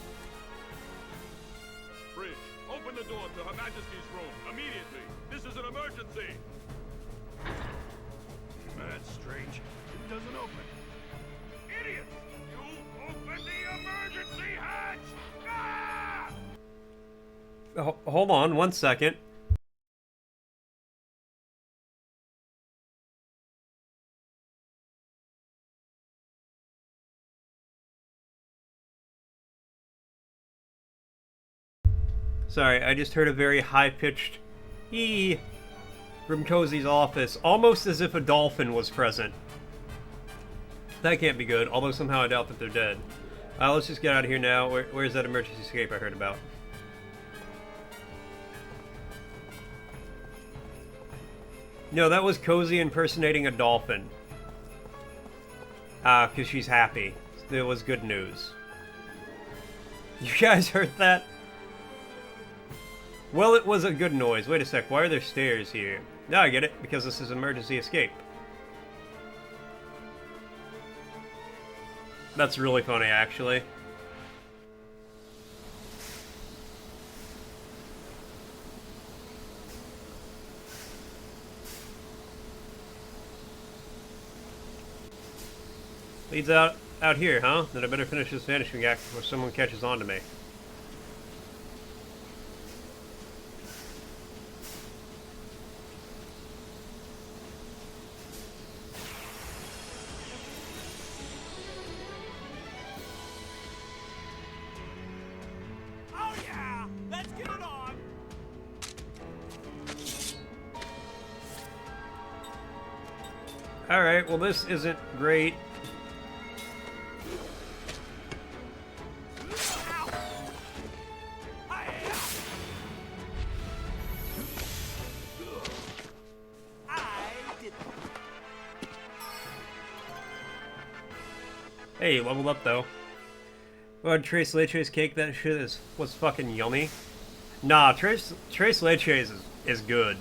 Bridge, open the door to Her Majesty's room immediately. This is an emergency.
That's strange. It doesn't open.
Idiots! You open the emergency hatch! Ah!
Hold on 1 second. Sorry, I just heard a very high-pitched ee from Cozy's office, almost as if a dolphin was present. That can't be good, although somehow I doubt that they're dead. Let's just get out of here now. Where's that emergency escape I heard about? No, that was Cozy impersonating a dolphin. Because she's happy. It was good news. You guys heard that? Well, it was a good noise. Wait a sec, why are there stairs here? Now I get it, because this is emergency escape. That's really funny, actually. Leads out here, huh? Then I better finish this vanishing act before someone catches on to me.
Oh yeah! Let's get it on!
Alright, well this isn't great. Hey, leveled up though. Oh, Tres Leches cake, that shit was fucking yummy. Nah, Tres Leches is good.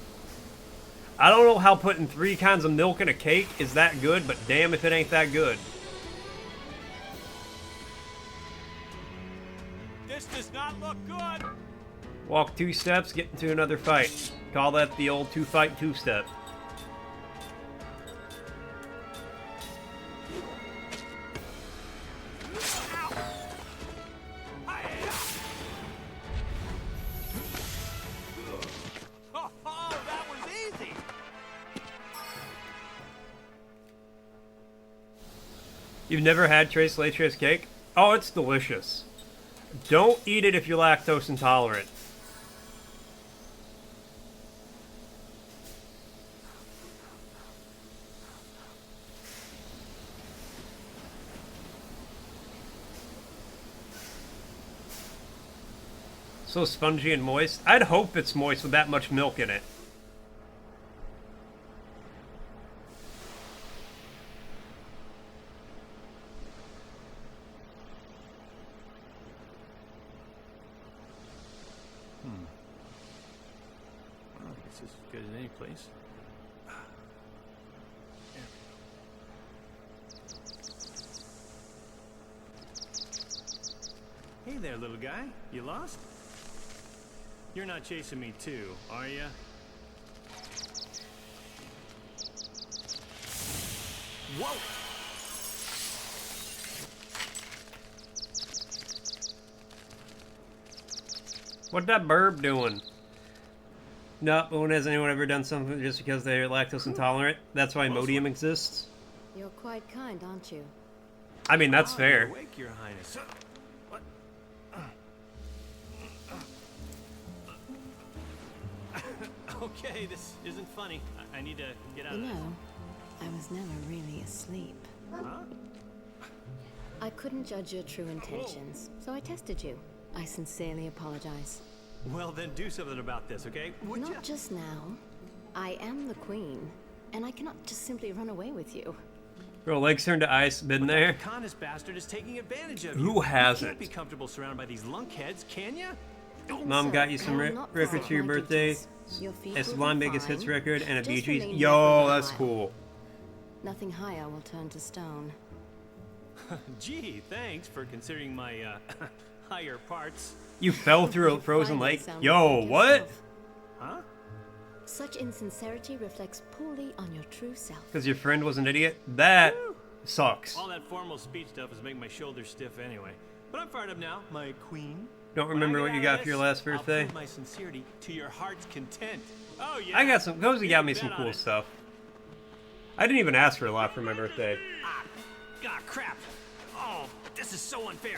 I don't know how putting 3 kinds of milk in a cake is that good, but damn if it ain't that good.
This does not look good!
Walk 2 steps, get into another fight. Call that the old 2-fight 2-step. You've never had Tres Leches cake? Oh, it's delicious. Don't eat it if you're lactose intolerant. So spongy and moist. I'd hope it's moist with that much milk in it.
Well, I guess it's as good as any place. Hey there, little guy. You lost? You're not chasing me too, are ya? Whoa!
What's that burb doing? No, but when has anyone ever done something just because they're lactose intolerant? That's why Modium exists.
You're quite kind, aren't you?
I mean, that's fair.
You're awake, Your Highness. What? Okay, this isn't funny. I need to get out
You
of this.
know, I was never really asleep.
Huh?
I couldn't judge your true intentions, so I tested you. I sincerely apologize.
Well, then do something about this, okay? Would
Not
ya?
just now. I am the queen, and I cannot just simply run away with you.
Bro, legs turned to ice. Been there?
The honest bastard is taking advantage of
Who
you.
hasn't?
You can't be comfortable surrounded by these lunkheads, can ya?
Even
Mom
so,
got you some
I will not
records for your
forsake my
birthday.
duties. Your feet
A
will
Sublime
be
Biggest Hits
fine.
record and a
Just
Bee Gees.
remain
Yo,
here for a
that's
while.
cool.
Nothing higher will turn to stone.
Gee, thanks for considering my, higher parts.
You fell through a frozen
Finally
lake?
sound
Yo,
like
what?
yourself.
Huh?
Such insincerity reflects poorly on your true self.
Because your friend was an idiot? That sucks.
All that formal speech stuff is making my shoulders stiff anyway. But I'm fired up now, my queen.
Don't
When I
remember
get
what you
out
got
of
for your
this,
last birthday?
I'll prove my sincerity to your heart's content. Oh yeah.
I got some. Cozy got me
Bet
some
on
cool
it.
stuff. I didn't even ask for a lot for my birthday.
Ah, crap. Oh, this is so unfair.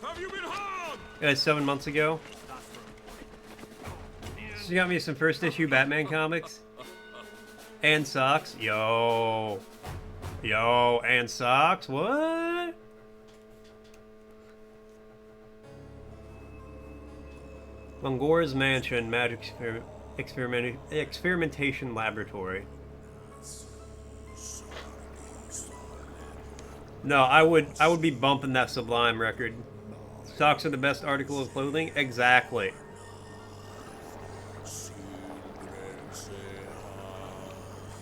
Have you been harmed?
7 months ago. So you got me some first issue Batman comics. And socks. Yo. Yo, and socks? What? Longora's Mansion, Magic Experimentation Laboratory. No, I would be bumping that Sublime record. Socks are the best article of clothing? Exactly.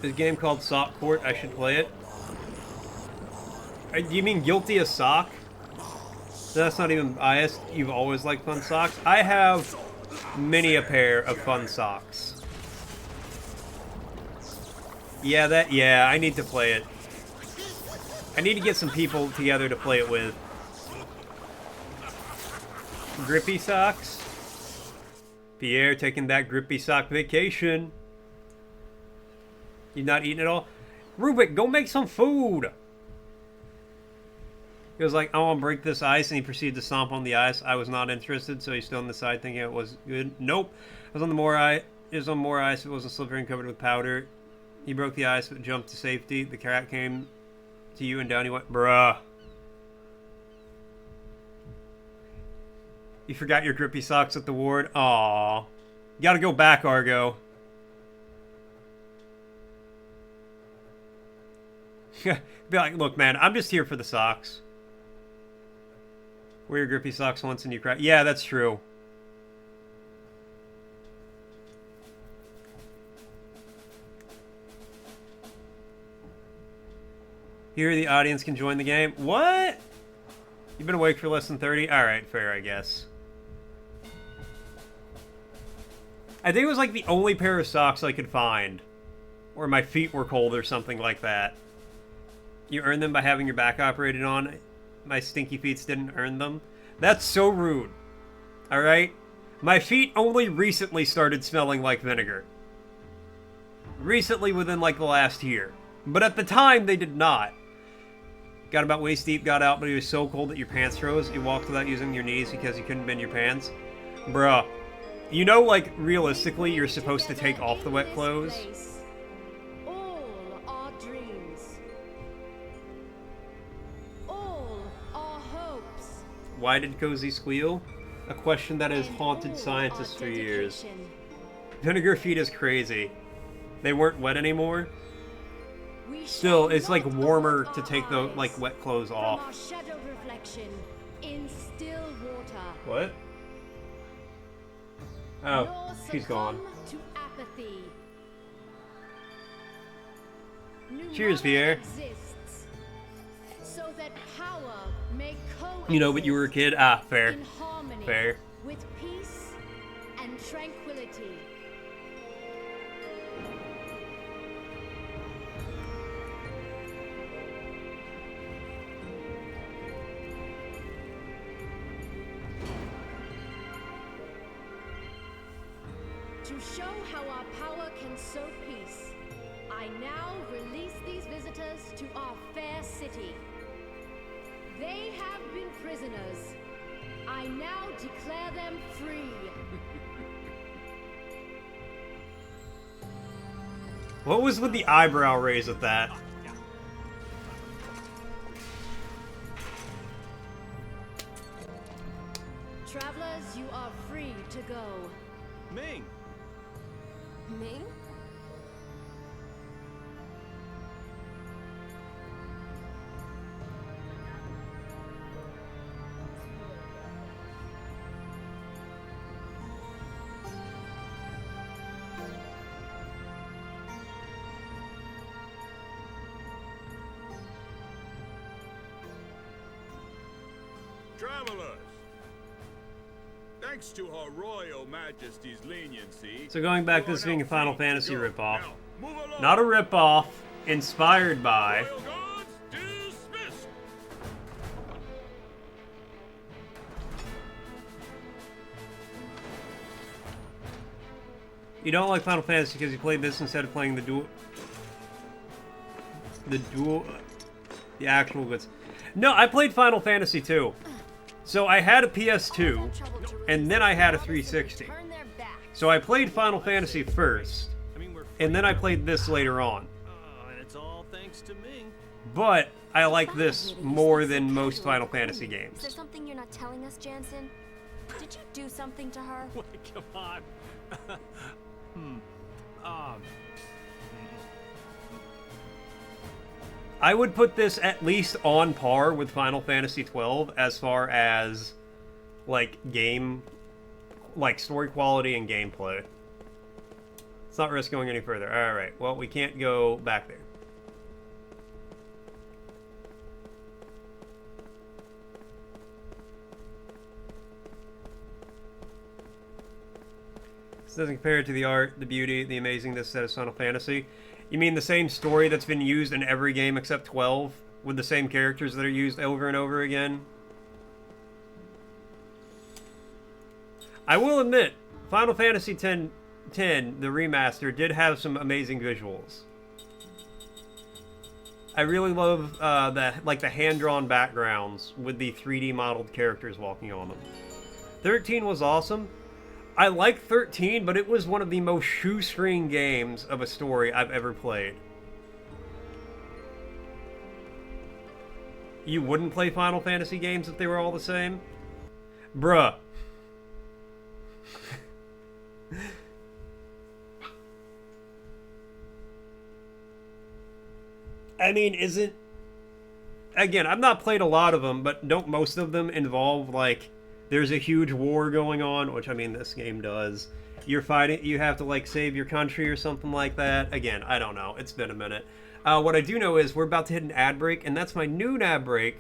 This game called Sock Court, I should play it. Do you mean Guilty as Sock? That's not even biased. You've always liked fun socks. I have many a pair of fun socks. Yeah, I need to play it. I need to get some people together to play it with. Grippy socks? Pierre taking that grippy sock vacation. You not eating it all? Rubik, go make some food! He was like, I want to break this ice, and he proceeded to stomp on the ice. I was not interested, so he stood on the side thinking it was good. Nope. It was on more ice. It wasn't slippery and covered with powder. He broke the ice, but jumped to safety. The cat came to you, and down he went. Bruh. You forgot your grippy socks at the ward? Aww. You gotta go back, Argo. Be like, look, man, I'm just here for the socks. Wear your grippy socks once and you cry. Yeah, that's true. Here, the audience can join the game. What? You've been awake for less than 30? Alright, fair, I guess. I think it was like the only pair of socks I could find. Or my feet were cold or something like that. You earn them by having your back operated on. My stinky feet didn't earn them. That's so rude. Alright? My feet only recently started smelling like vinegar. Recently, within like the last year. But at the time, they did not. Got about waist deep, got out, but it was so cold that your pants froze. You walked without using your knees because you couldn't bend your pants. Bruh. You know, like, realistically, you're supposed to take off the wet clothes.
All our dreams. All our hopes.
Why did Cozy squeal? A question that has haunted scientists for years. Vinegar feet is crazy. They weren't wet anymore. Still, it's like warmer to take the like wet clothes off.
Our shadow reflection in still water.
What? Oh, she's gone.
To apathy.
Cheers, Pierre.
Exists so that power may coexist.
You know, but you were a kid. Ah, fair.
In harmony
Fair.
with peace and tranquility. To show how our power can sow peace, I now release these visitors to our fair city. They have been prisoners. I now declare them free.
What was with the eyebrow raise at that?
Travelers, you are free to go.
Ming!
Ming?
Travelers! Thanks to Her Royal Majesty's leniency...
So going back,
you
this
are
being
now
a Final
free to
Fantasy
go.
ripoff.
Now, move along.
Not a ripoff. Inspired by.
Royal Guards, dismissed!
You don't like Final Fantasy because you played this instead of playing the dual... The actual goods. No, I played Final Fantasy too. So I had a PS2, and then I had a 360. So I played Final Fantasy first, and then I played this later on.
And it's all thanks to me.
But I like this more than most Final Fantasy
Is there
games.
something you're not telling us, Jansen? Did you do something to her?
Wait, come on.
I would put this at least on par with Final Fantasy 12 as far as like story quality and gameplay. Let's not risk going any further. Alright, well, we can't go back there. This doesn't compare to the art, the beauty, the amazingness that is Final Fantasy. You mean the same story that's been used in every game except 12, with the same characters that are used over and over again? I will admit, Final Fantasy X, the remaster, did have some amazing visuals. I really love the hand-drawn backgrounds with the 3D modeled characters walking on them. 13 was awesome. I like 13, but it was one of the most shoestring games of a story I've ever played. You wouldn't play Final Fantasy games if they were all the same? Bruh. I mean, isn't... Again, I've not played a lot of them, but don't most of them involve, like... There's a huge war going on, which, I mean, this game does. You're fighting, you have to, like, save your country or something like that. Again, I don't know. It's been a minute. What I do know is we're about to hit an ad break, and that's my noon ad break.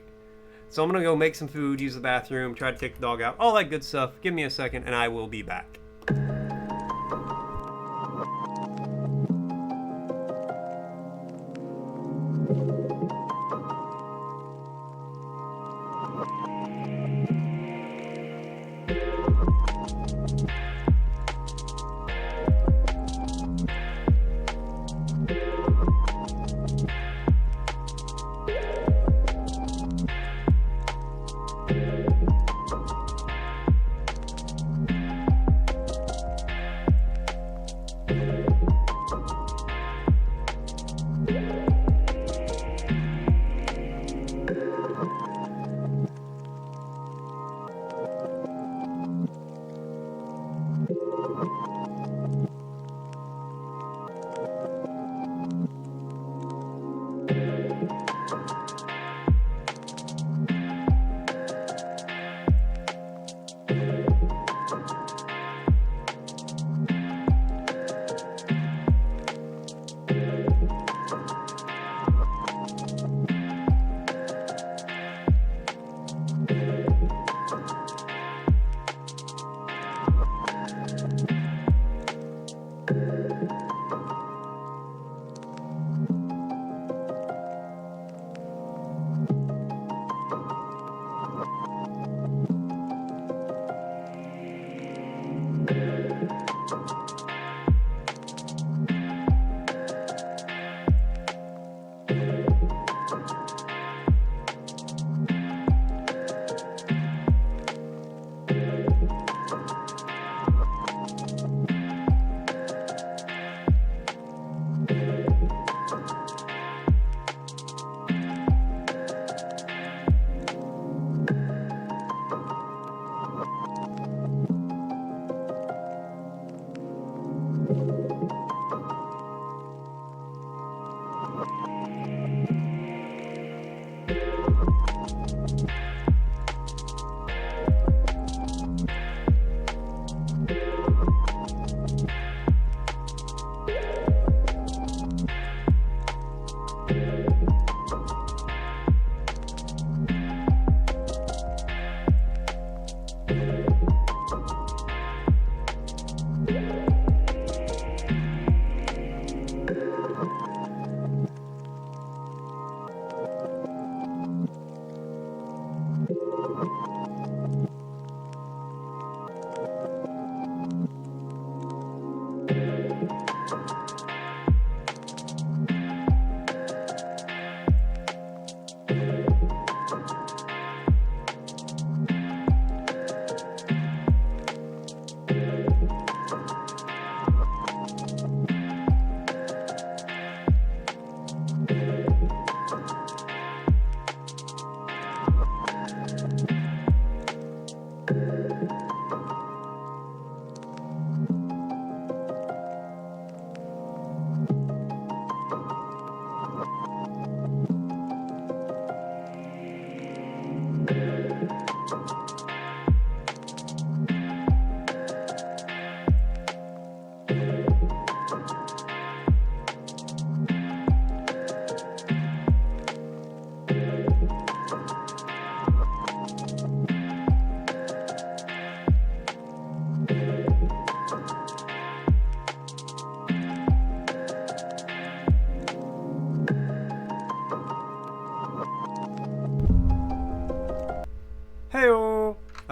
So I'm going to go make some food, use the bathroom, try to take the dog out, all that good stuff. Give me a second, and I will be back.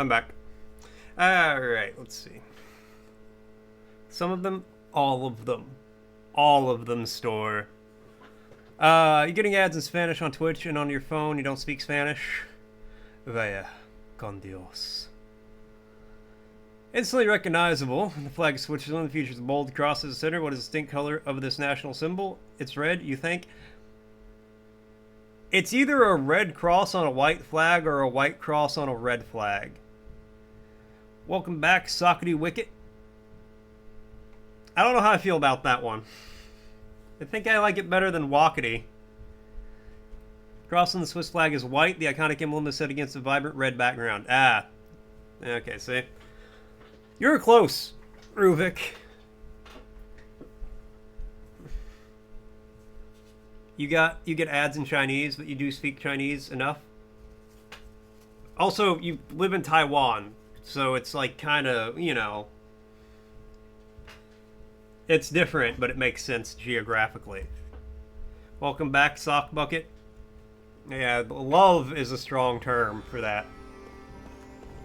I'm back. Alright, let's see. Some of them, all of them. All of them store. You're getting ads in Spanish on Twitch and on your phone, you don't speak Spanish? Vaya con Dios. Instantly recognizable. The flag of Switzerland features a bold cross as the center. What is the distinct color of this national symbol? It's red, you think? It's either a red cross on a white flag or a white cross on a red flag. Welcome back, Sockety Wicket. I don't know how I feel about that one. I think I like it better than Walkety. Cross on the Swiss flag is white. The iconic emblem is set against a vibrant red background. Ah. Okay, see? You're close, Ruvik. You get ads in Chinese, but you do speak Chinese enough. Also, you live in Taiwan, so it's like kind of, you know, it's different, but it makes sense geographically. Welcome back, Sock Bucket. Yeah, love is a strong term for that.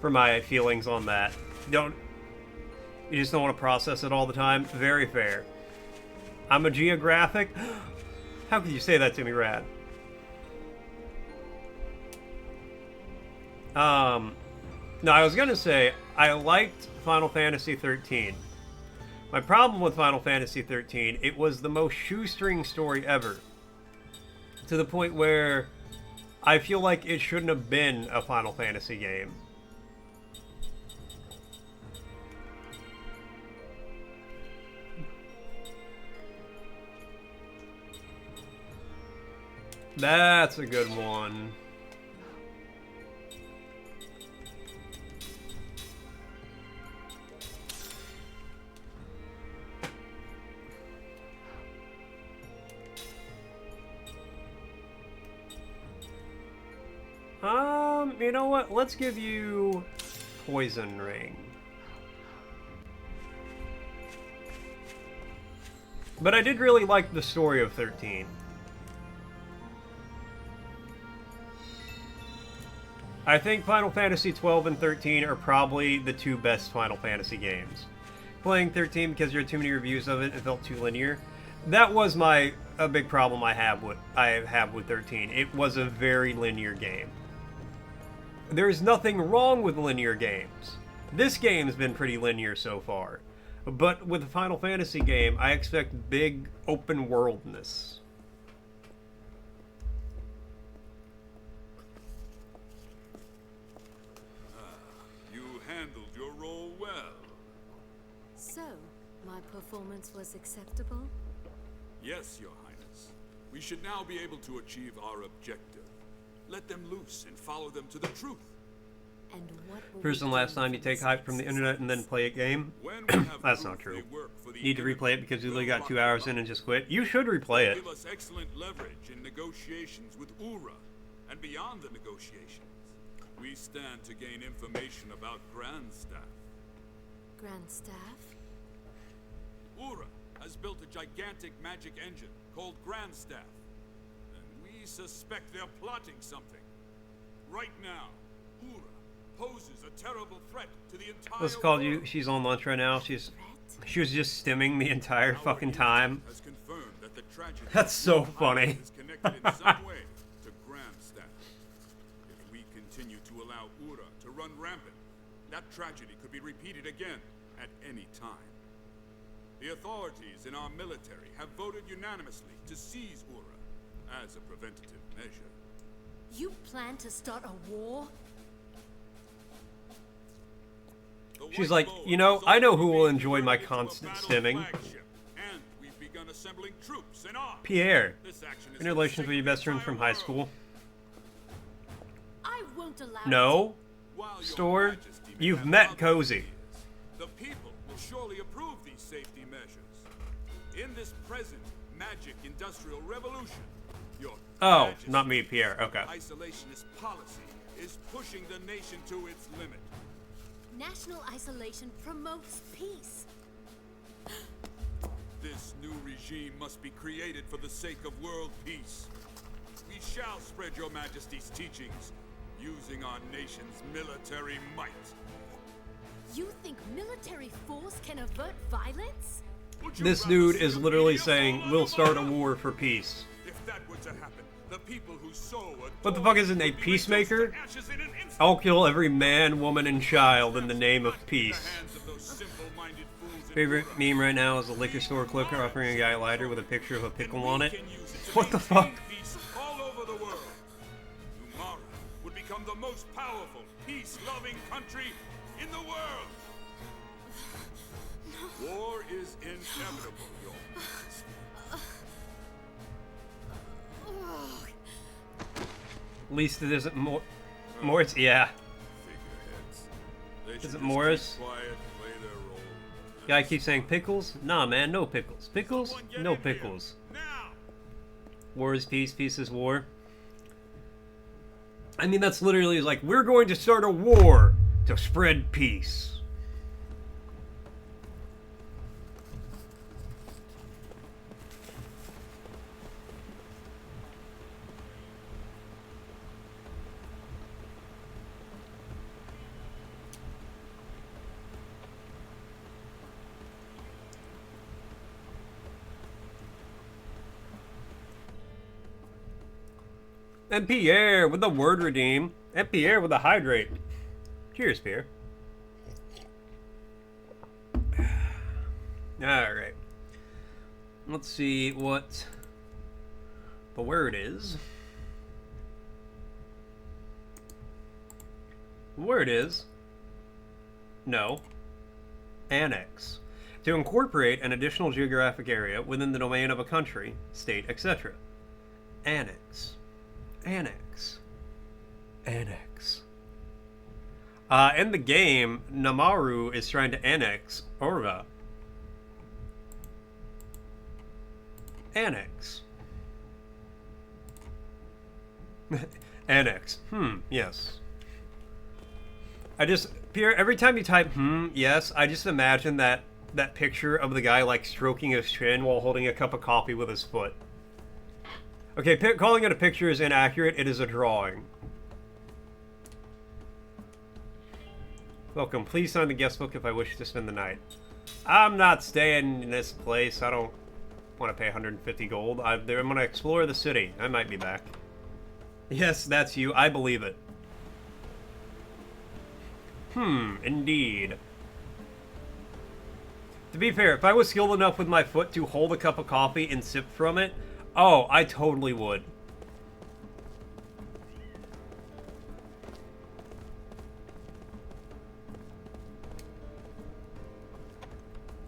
For my feelings on that. You just don't want to process it all the time. Very fair. I'm a geographic. How could you say that to me, Rad? No, I was gonna say I liked Final Fantasy 13. My problem with Final Fantasy 13, it was the most shoestring story ever. To the point where I feel like it shouldn't have been a Final Fantasy game. That's a good one. You know what? Let's give you Poison Ring. But I did really like the story of 13. I think Final Fantasy 12 and 13 are probably the two best Final Fantasy games. Playing 13 because there are too many reviews of it, it felt too linear. That was a big problem I have with 13. It was a very linear game. There's nothing wrong with linear games. This game's been pretty linear so far. But with a Final Fantasy game, I expect big open worldness.
You handled your role well.
So, my performance was acceptable?
Yes, Your Highness. We should now be able to achieve our objective. Let them loose and follow them to the truth.
And what will
First and last time you take hype from the internet and then play a game? That's not true. You need to replay it because you only got 2 hours in and just quit. You should replay it.
Give us excellent leverage in negotiations with Ura, and beyond the negotiations, we stand to gain information about Grandstaff.
Grandstaff?
Ura has built a gigantic magic engine called Grandstaff, and we suspect they're plotting something. Right now, Ura poses a terrible threat to the entire
Let's call
world.
you. She's on lunch right now. She was just stimming the entire fucking time.
Has confirmed that the tragedy
That's so funny.
is connected in some way to Grandstaff. If we continue to allow Ura to run rampant, that tragedy could be repeated again at any time. The authorities in our military have voted unanimously to seize Ura as a preventative measure.
You plan to start a war?
The
She's
White
like,
Bow
you know,
has
I know
already
who will
been
enjoy my
converted into a
constant
battle
stimming.
flagship, and we've begun assembling troops in arms.
Pierre.
This action is
In relations with your best friend from high school.
I won't allow it.
No.
While your
Store.
Majesty may
You've
have
met
other
Cozy.
ideas, the people will surely approve these safety measures. In this present magic industrial revolution, your
Oh,
Majesty's
not me, Pierre. Okay.
isolationist policy is pushing the nation to its limit.
National isolation promotes peace.
This new regime must be created for the sake of world peace. We shall spread your Majesty's teachings. using our nation's military might.
You think military force can avert violence?
Would you
This
rather
dude
see
is
a
literally
media
saying,
fall
we'll
on
start a
Nevada?
war for peace.
If that were to happen, the people who sow
What the fuck is it, a peacemaker? I'll kill every man, woman, and child in the name of peace. Favorite meme right now is a liquor store clerk offering a guy a lighter with a picture of a pickle on it. What the fuck?
All over the world. Numara would become the most powerful, peace-loving country in the world. War is inevitable, your
At least it isn't Morris. Yeah.
figureheads.
Is it Morris?
Quiet, play their role.
Guy keeps saying pickles? Nah, man, no pickles. Pickles? No pickles.
Now.
War is peace, peace is war. I mean, that's literally like, we're going to start a war to spread peace. And Pierre with the word redeem. And Pierre with the hydrate. Cheers, Pierre. Alright. Let's see what the word is. The word is no. Annex. To incorporate an additional geographic area within the domain of a country, state, etc. Annex. Annex. Annex. In the game, Namaru is trying to annex Orva. Annex. Annex. Yes. Pierre, every time you type yes, I just imagine that picture of the guy like stroking his chin while holding a cup of coffee with his foot. Okay, calling it a picture is inaccurate. It is a drawing. Welcome. Please sign the guest book if I wish to spend the night. I'm not staying in this place. I don't want to pay 150 gold. I'm going to explore the city. I might be back. Yes, that's you. I believe it. Indeed. To be fair, if I was skilled enough with my foot to hold a cup of coffee and sip from it, oh, I totally would.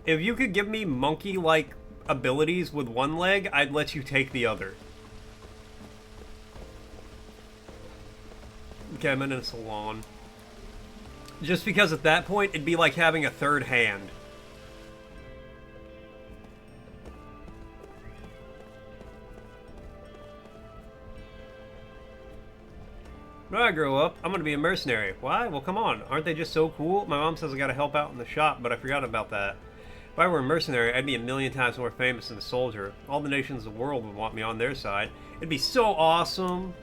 If you could give me monkey-like abilities with one leg, I'd let you take the other. Okay, I'm in a salon. Just because at that point, it'd be like having a third hand. When I grow up, I'm going to be a mercenary. Why? Well, come on. Aren't they just so cool? My mom says I got to help out in the shop, but I forgot about that. If I were a mercenary, I'd be a million times more famous than a soldier. All the nations of the world would want me on their side. It'd be so awesome.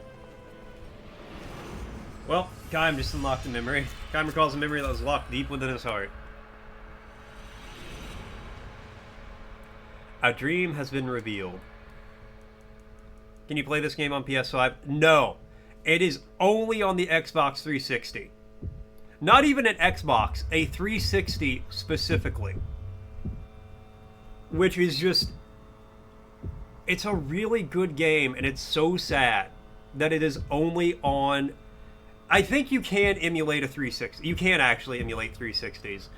Well, Kaim just unlocked a memory. Kaim recalls a memory that was locked deep within his heart. A dream has been revealed. Can you play this game on PS5? No. It is only on the Xbox 360. Not even an Xbox, a 360 specifically. Which is just... It's a really good game, and it's so sad that it is only on... I think you can emulate a 360. You can actually emulate 360s.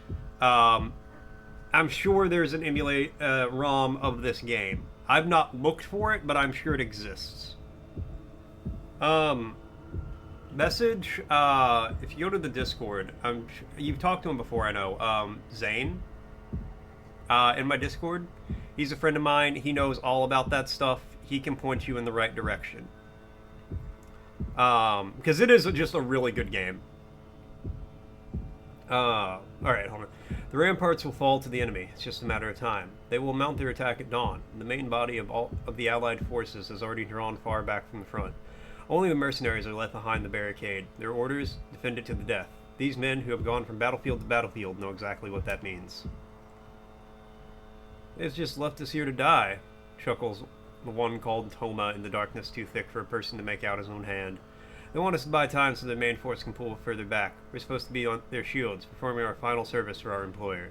I'm sure there's an emulate ROM of this game. I've not looked for it, but I'm sure it exists. Message, if you go to the Discord, you've talked to him before, I know, Zane, in my Discord. He's a friend of mine. He knows all about that stuff. He can point you in the right direction. Because it is just a really good game. Alright, hold on. The ramparts will fall to the enemy. It's just a matter of time. They will mount their attack at dawn. The main body of the Allied forces has already drawn far back from the front. Only the mercenaries are left behind the barricade. Their orders, defend it to the death. These men who have gone from battlefield to battlefield know exactly what that means. It's just left us here to die, chuckles the one called Toma in the darkness too thick for a person to make out his own hand. They want us to buy time so the main force can pull further back. We're supposed to be on their shields, performing our final service for our employer.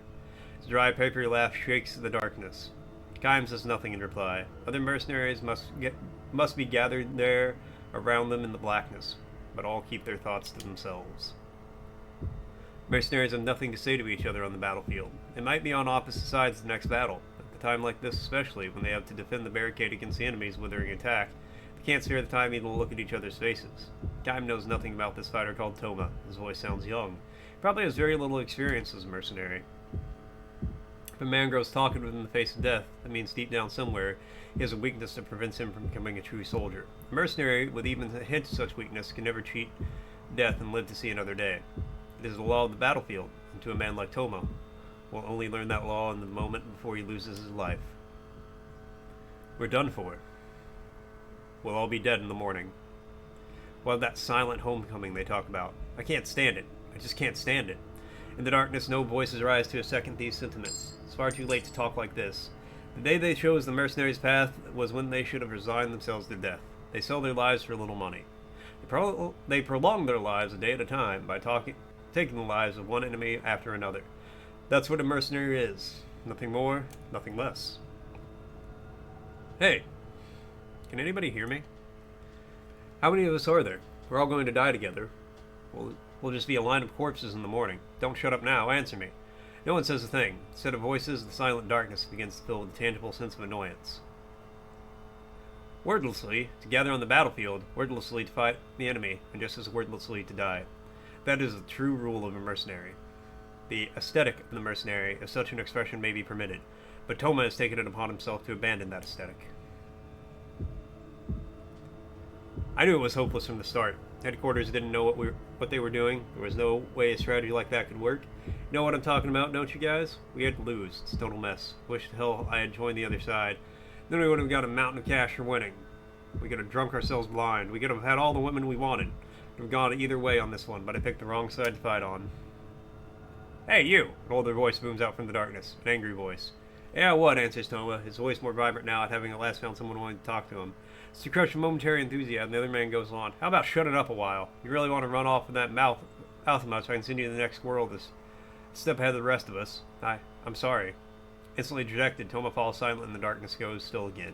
His dry, papery laugh shakes the darkness. Kime says nothing in reply. Other mercenaries must be gathered there around them in the blackness, but all keep their thoughts to themselves. Mercenaries have nothing to say to each other on the battlefield. They might be on opposite sides of the next battle. At a time like this especially, when they have to defend the barricade against the enemy's withering attack, they can't spare the time even to look at each other's faces. Kime knows nothing about this fighter called Toma. His voice sounds young. He probably has very little experience as a mercenary. If a man grows talkative in the face of death, that means deep down somewhere he has a weakness that prevents him from becoming a true soldier. A mercenary with even a hint of such weakness can never cheat death and live to see another day. It is the law of the battlefield, and to a man like Toma, will only learn that law in the moment before he loses his life. We're done for. We'll all be dead in the morning. We'll have that silent homecoming they talk about. I can't stand it. I just can't stand it. In the darkness, no voices rise to second these sentiments. It's far too late to talk like this. The day they chose the mercenaries' path was when they should have resigned themselves to death. They sell their lives for little money. They prolong their lives a day at a time by taking the lives of one enemy after another. That's what a mercenary is. Nothing more, nothing less. Hey, can anybody hear me? How many of us are there? We're all going to die together. We'll just be a line of corpses in the morning. Don't shut up now, answer me. No one says a thing. Instead of voices, the silent darkness begins to fill with a tangible sense of annoyance. Wordlessly, to gather on the battlefield, wordlessly to fight the enemy, and just as wordlessly to die. That is the true rule of a mercenary. The aesthetic of the mercenary, if such an expression may be permitted, but Toma has taken it upon himself to abandon that aesthetic. I knew it was hopeless from the start. Headquarters didn't know what they were doing. There was no way a strategy like that could work. You know what I'm talking about, don't you guys? We had to lose. It's a total mess. Wish to hell I had joined the other side. Then we would have got a mountain of cash for winning. We could have drunk ourselves blind. We could have had all the women we wanted. Would have gone either way on this one, but I picked the wrong side to fight on. Hey, you! An older voice booms out from the darkness. An angry voice. Yeah, what? Answers Toma, his voice more vibrant now at having at last found someone wanting to talk to him. To crush a momentary enthusiasm, the other man goes on. How about shut it up a while? You really want to run off with that mouth of mine so I can send you to the next world a step ahead of the rest of us? I'm sorry. Instantly dejected, Toma falls silent and the darkness goes still again.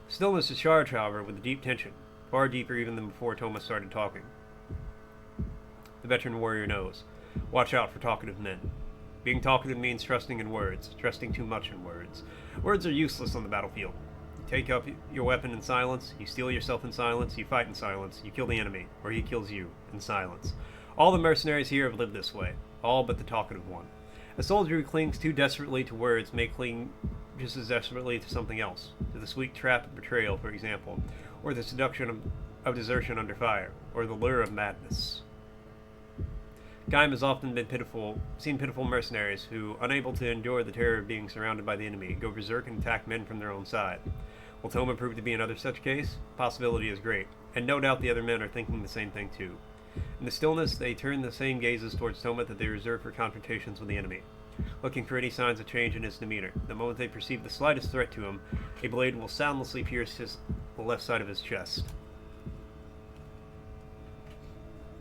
Stillness is charged, however, with a deep tension, far deeper even than before Toma started talking. The veteran warrior knows. Watch out for talkative men. Being talkative means trusting in words, trusting too much in words. Words are useless on the battlefield. You take up your weapon in silence, you steel yourself in silence, you fight in silence, you kill the enemy, or he kills you in silence. All the mercenaries here have lived this way, all but the talkative one. A soldier who clings too desperately to words may cling just as desperately to something else, to the sweet trap of betrayal, for example, or the seduction of desertion under fire, or the lure of madness. Kime has often seen pitiful mercenaries who, unable to endure the terror of being surrounded by the enemy, go berserk and attack men from their own side. Will Toma prove to be another such case? Possibility is great, and no doubt the other men are thinking the same thing too. In the stillness, they turn the same gazes towards Toma that they reserve for confrontations with the enemy, looking for any signs of change in his demeanor. The moment they perceive the slightest threat to him, a blade will soundlessly pierce the left side of his chest.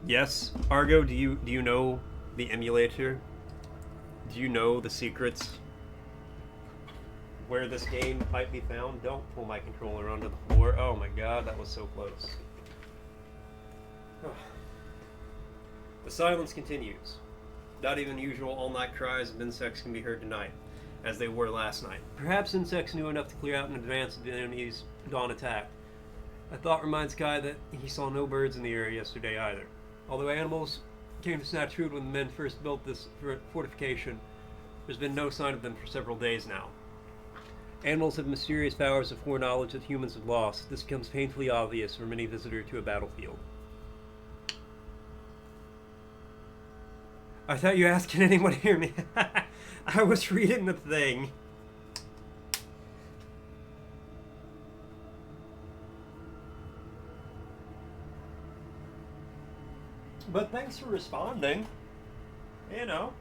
Yes, Argo, do you know the emulator? Do you know the secrets where this game might be found? Don't pull my controller onto the floor. Oh my god, that was so close. The silence continues. Not even usual all-night cries of insects can be heard tonight, as they were last night. Perhaps insects knew enough to clear out in advance of the enemy's dawn attack. A thought reminds Kai that he saw no birds in the area yesterday either. Although animals came to snatch food when the men first built this fortification, there's been no sign of them for several days now. Animals have mysterious powers of foreknowledge that humans have lost. This becomes painfully obvious for any visitor to a battlefield. I thought you asked, can anyone hear me? I was reading the thing. but thanks for responding. You know.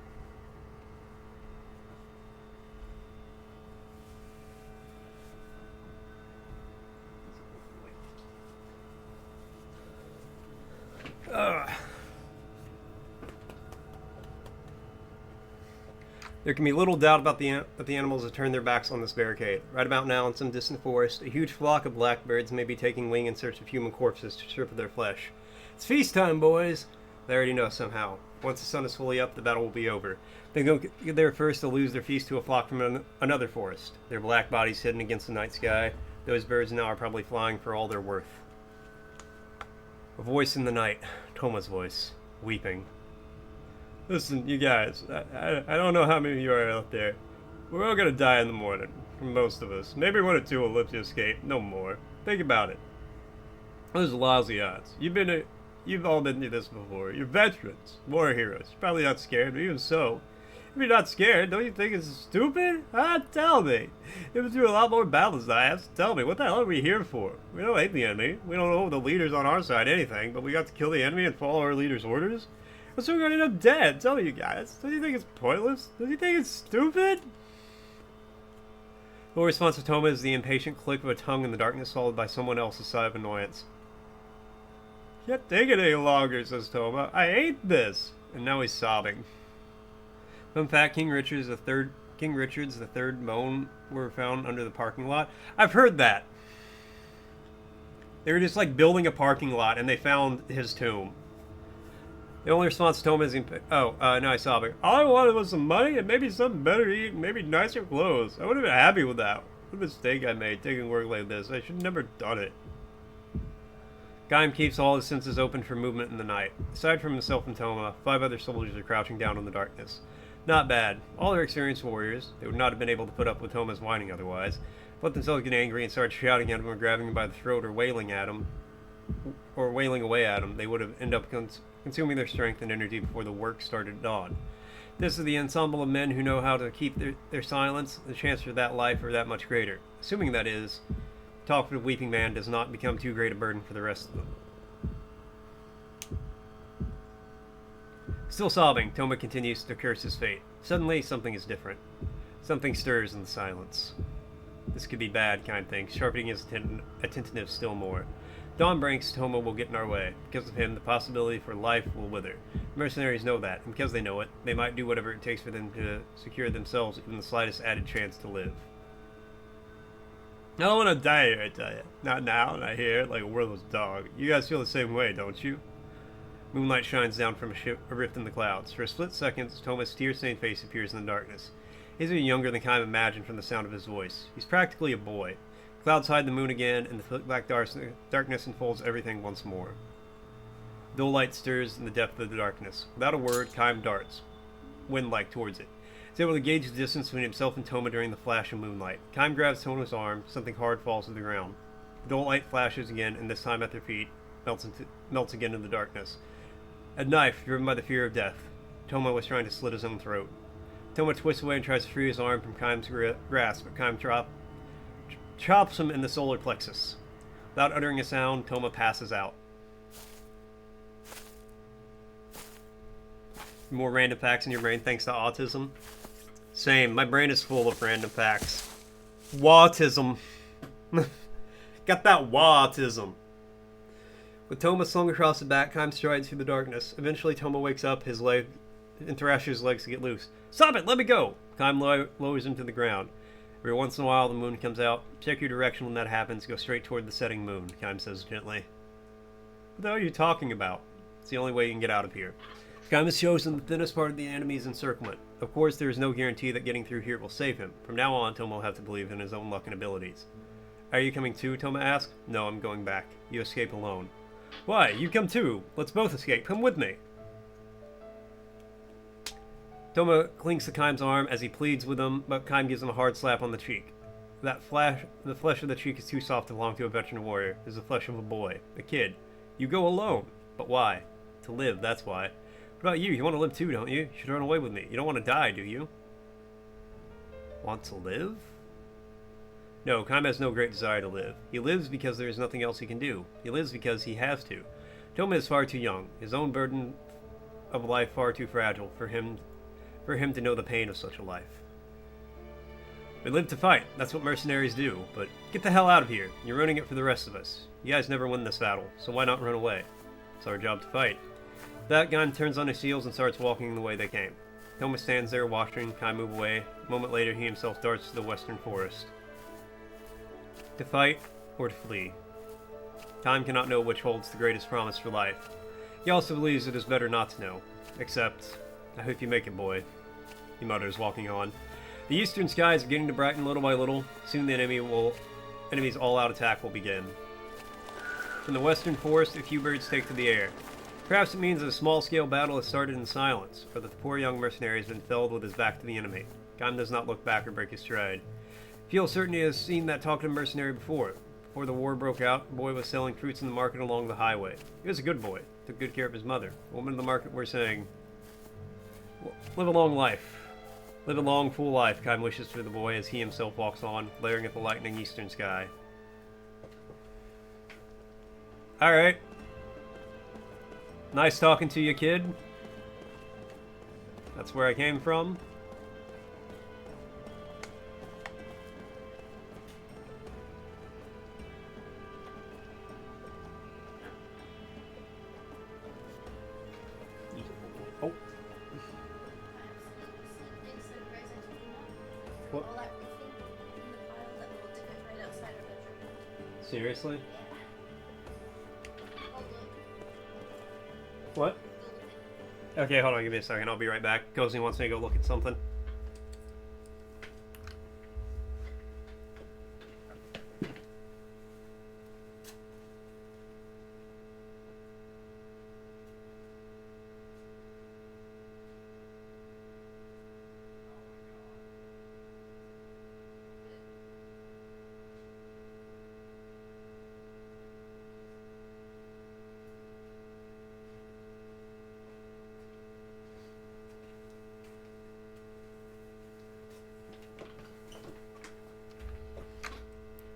There can be little doubt about that the animals have turned their backs on this barricade. Right about now, in some distant forest, a huge flock of blackbirds may be taking wing in search of human corpses to strip of their flesh. It's feast time, boys! They already know somehow. Once the sun is fully up, the battle will be over. They don't get there first, they'll lose their feast to a flock from another forest. Their black bodies hidden against the night sky. Those birds now are probably flying for all they're worth. A voice in the night. Toma's voice. Weeping. Listen, you guys, I don't know how many of you are out there. We're all gonna die in the morning. Most of us. Maybe one or two will live to escape. No more. Think about it. Those are lousy odds. You've all been through this before. You're veterans. War heroes. You're probably not scared, but even so. If you're not scared, don't you think it's stupid? Tell me. You've been through a lot more battles than I have, so tell me, what the hell are we here for? We don't hate the enemy. We don't owe the leaders on our side anything, but we got to kill the enemy and follow our leader's orders? So we're gonna end up dead, tell you guys. Don't you think it's pointless? Don't you think it's stupid? The response to Toma is the impatient click of a tongue in the darkness, followed by someone else's sigh of annoyance. Can't take it any longer, says Toma. I hate this. And now he's sobbing. Fun fact, King Richard's the third moan were found under the parking lot. I've heard that. They were just like building a parking lot and they found his tomb. The only response to Toma is now he's sobbing. All I wanted was some money and maybe something better to eat and maybe nicer clothes. I would have been happy with that. What a mistake I made taking work like this. I should have never done it. Gaim keeps all his senses open for movement in the night. Aside from himself and Toma, 5 other soldiers are crouching down in the darkness. Not bad. All are experienced warriors. They would not have been able to put up with Toma's whining otherwise. Let themselves get angry and start shouting at him or grabbing him by the throat or wailing at him, or wailing away at him. They would have ended up consuming their strength and energy before the work started at dawn. This is the ensemble of men who know how to keep their silence. The chance for that life are that much greater. Assuming that is, the talkative weeping man does not become too great a burden for the rest of them. Still sobbing, Toma continues to curse his fate. Suddenly, something is different. Something stirs in the silence. This could be bad, Gaim thinks, sharpening his attentiveness still more. Dawn breaks, Toma will get in our way. Because of him, the possibility for life will wither. Mercenaries know that, and because they know it, they might do whatever it takes for them to secure themselves even the slightest added chance to live. I don't want to die here, I tell you. Not now, not here, like a worthless dog. You guys feel the same way, don't you? Moonlight shines down from a rift in the clouds. For a split second, Toma's tear-stained face appears in the darkness. He's even younger than Gaim imagined from the sound of his voice. He's practically a boy. Clouds hide the moon again, and the black darkness enfolds everything once more. Dull light stirs in the depth of the darkness. Without a word, Gaim darts, wind-like, towards it. He's able to gauge the distance between himself and Toma during the flash of moonlight. Gaim grabs Toma's arm. Something hard falls to the ground. The dull light flashes again, and this time at their feet, melts again in the darkness. A knife, driven by the fear of death. Toma was trying to slit his own throat. Toma twists away and tries to free his arm from Gaim's grasp, but Gaim chops him in the solar plexus. Without uttering a sound, Toma passes out. More random facts in your brain thanks to autism? Same, my brain is full of random facts. Wautism. Got that wautism. With Toma slung across the back, Gaim strides through the darkness. Eventually, Toma wakes up, and thrashes his legs to get loose. Stop it! Let me go! Gaim lowers him to the ground. Every once in a while, the moon comes out. Check your direction when that happens. Go straight toward the setting moon, Gaim says gently. What the hell are you talking about? It's the only way you can get out of here. Gaim has chosen the thinnest part of the enemy's encirclement. Of course, there is no guarantee that getting through here will save him. From now on, Toma will have to believe in his own luck and abilities. Are you coming too? Toma asks. No, I'm going back. You escape alone. Why? You come too. Let's both escape. Come with me. Toma clings to Gaim's arm as he pleads with him, but Gaim gives him a hard slap on the cheek. The flesh of the cheek is too soft to belong to a veteran warrior. It is the flesh of a boy, a kid. You go alone. But why? To live, that's why. What about you? You want to live too, don't you? You should run away with me. You don't want to die, do you? Want to live? No, Gaim has no great desire to live. He lives because there is nothing else he can do. He lives because he has to. Toma is far too young. His own burden of life far too fragile for him to know the pain of such a life. We live to fight. That's what mercenaries do. But get the hell out of here. You're ruining it for the rest of us. You guys never win this battle, so why not run away? It's our job to fight. That gun turns on his heels and starts walking the way they came. Thomas stands there watching Kai move away. A moment later, he himself darts to the western forest. To fight or to flee. Time cannot know which holds the greatest promise for life. He also believes it is better not to know. Except, I hope you make it, boy. He mutters, walking on. The eastern skies are beginning to brighten little by little. Soon the enemy's all-out attack will begin. From the western forest, a few birds take to the air. Perhaps it means that a small-scale battle has started in silence, or that the poor young mercenary has been felled with his back to the enemy. Gaim does not look back or break his stride. He feels certain he has seen that talkative mercenary before. Before the war broke out, the boy was selling fruits in the market along the highway. He was a good boy, took good care of his mother. The women in the market were saying, "Live a long life. Live a long, full life," Gaim wishes for the boy as he himself walks on, glaring at the lightening eastern sky. Alright. Nice talking to you, kid. That's where I came from. Oh. What? Seriously? What? Okay, hold on, give me a second. I'll be right back. Cozy wants me to go look at something.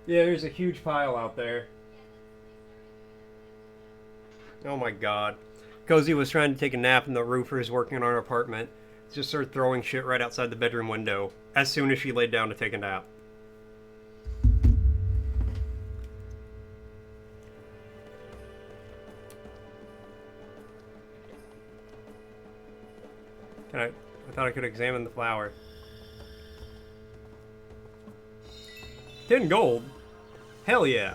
Yeah, there's a huge pile out there. Oh my god. Cozy was trying to take a nap and the roofer is working on our apartment. Just started throwing shit right outside the bedroom window as soon as she laid down to take a nap. I thought I could examine the flower. 10 gold? Hell yeah.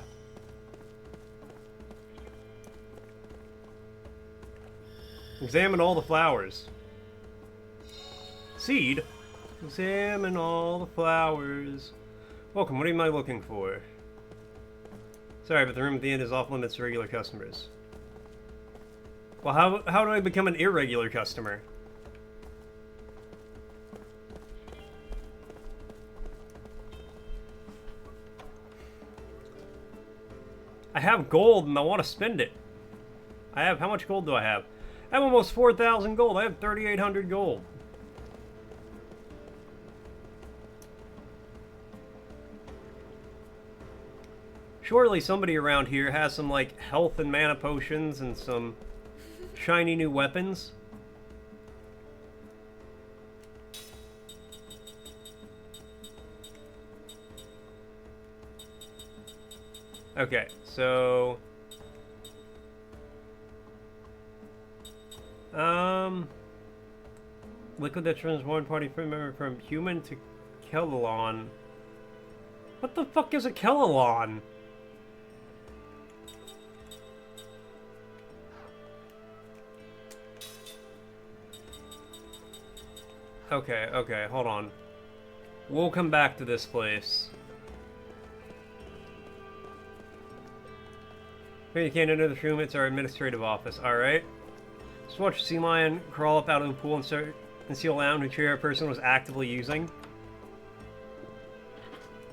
Examine all the flowers. Seed? Examine all the flowers. Welcome, what am I looking for? Sorry, but the room at the end is off limits to regular customers. Well, how do I become an irregular customer? I have gold and I want to spend it. How much gold do I have? I have almost 4,000 gold. I have 3,800 gold. Surely somebody around here has some, like, health and mana potions and some shiny new weapons. Okay, so... Liquid that turns one party member from human to Kellalon. What the fuck is a Kellalon? Okay, hold on. We'll come back to this place. You can't enter this room, it's our administrative office, alright? Just watch the sea lion crawl up out of the pool and see a lounge which your person was actively using.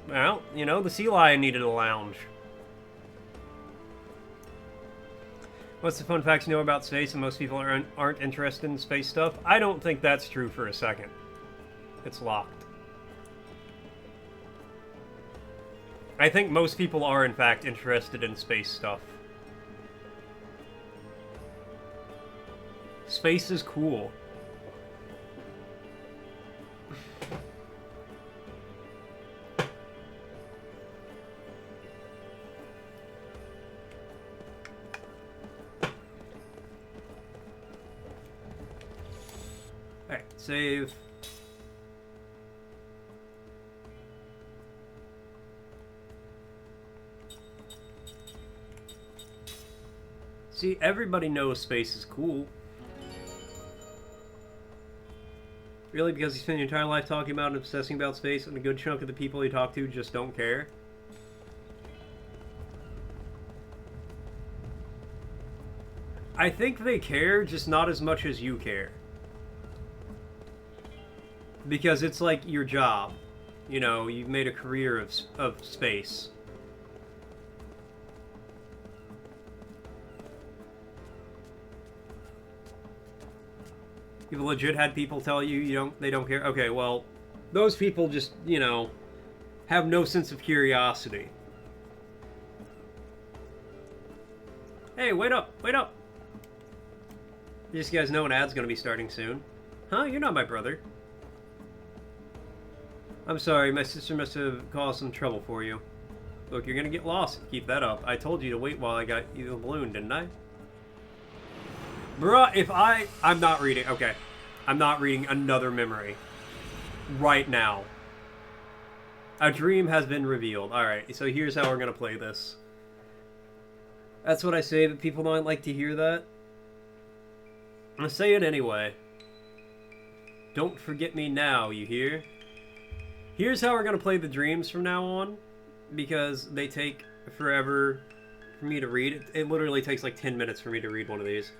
Well, you know, the sea lion needed a lounge. What's the fun facts you know about space and most people aren't interested in space stuff? I don't think that's true for a second. It's locked. I think most people are, in fact, interested in space stuff. Space is cool. Alright, save. See, everybody knows space is cool. Really? Because you spend your entire life talking about and obsessing about space, and a good chunk of the people you talk to just don't care? I think they care, just not as much as you care. Because it's like your job. You know, you've made a career of space. You've legit had people tell you they don't care? Okay, well, those people just, you know, have no sense of curiosity. Hey, wait up, wait up! Just you guys know an ad's gonna be starting soon. Huh? You're not my brother. I'm sorry, my sister must have caused some trouble for you. Look, you're gonna get lost. Keep that up. I told you to wait while I got you the balloon, didn't I? Bruh, if I'm not reading. Okay. I'm not reading another memory. Right now. A dream has been revealed. Alright, so here's how we're gonna play this. That's what I say, but people don't like to hear that. I'm gonna say it anyway. Don't forget me now, you hear? Here's how we're gonna play the dreams from now on. Because they take forever for me to read. It literally takes like 10 minutes for me to read one of these.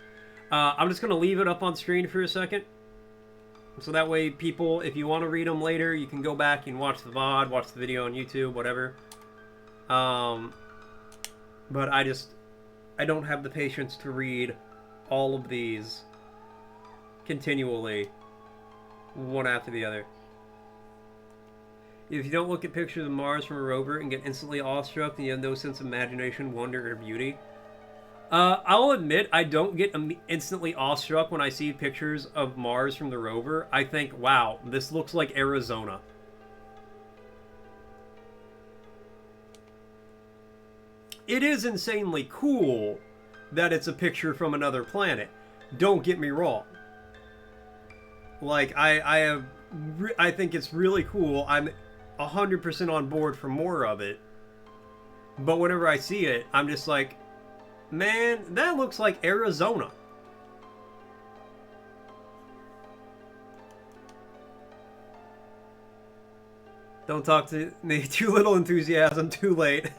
I'm just going to leave it up on screen for a second. So that way people, if you want to read them later, you can go back and watch the VOD, watch the video on YouTube, whatever. But I don't have the patience to read all of these continually, one after the other. If you don't look at pictures of Mars from a rover and get instantly awestruck, then you have no sense of imagination, wonder, or beauty. I'll admit, I don't get instantly awestruck when I see pictures of Mars from the rover. I think, wow, this looks like Arizona. It is insanely cool that it's a picture from another planet. Don't get me wrong. Like, I think it's really cool. I'm 100% on board for more of it. But whenever I see it, I'm just like, man, that looks like Arizona. Don't talk to me. Too little enthusiasm, too late.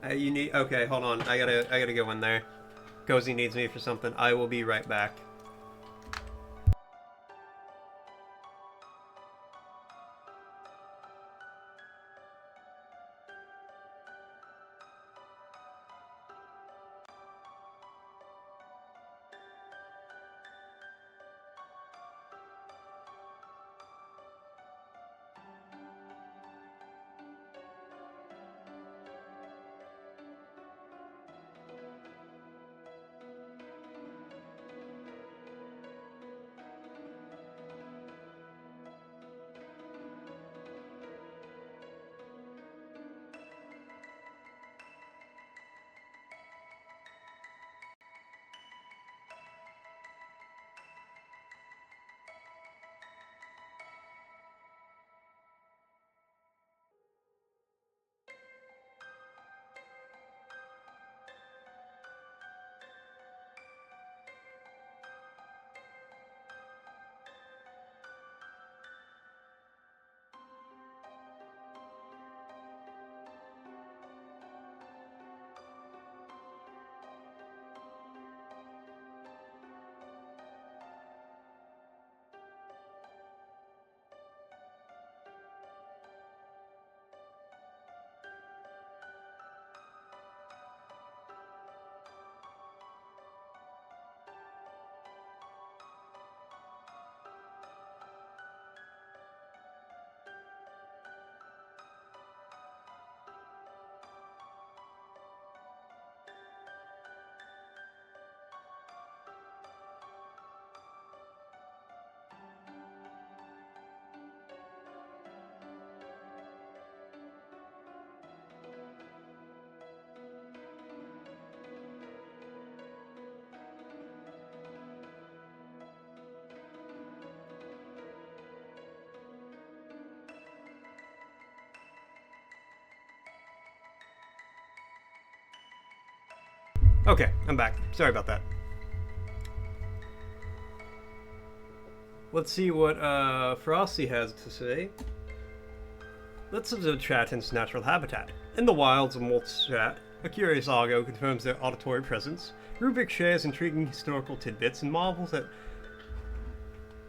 You need... Okay, hold on. I gotta go in there. Cozy needs me for something. I will be right back. Okay, I'm back. Sorry about that. Let's see what Frosty has to say. Let's observe Chatton's natural habitat. In the wilds of Moltstrat, a curious Argo confirms their auditory presence. Rubik shares intriguing historical tidbits and marvels at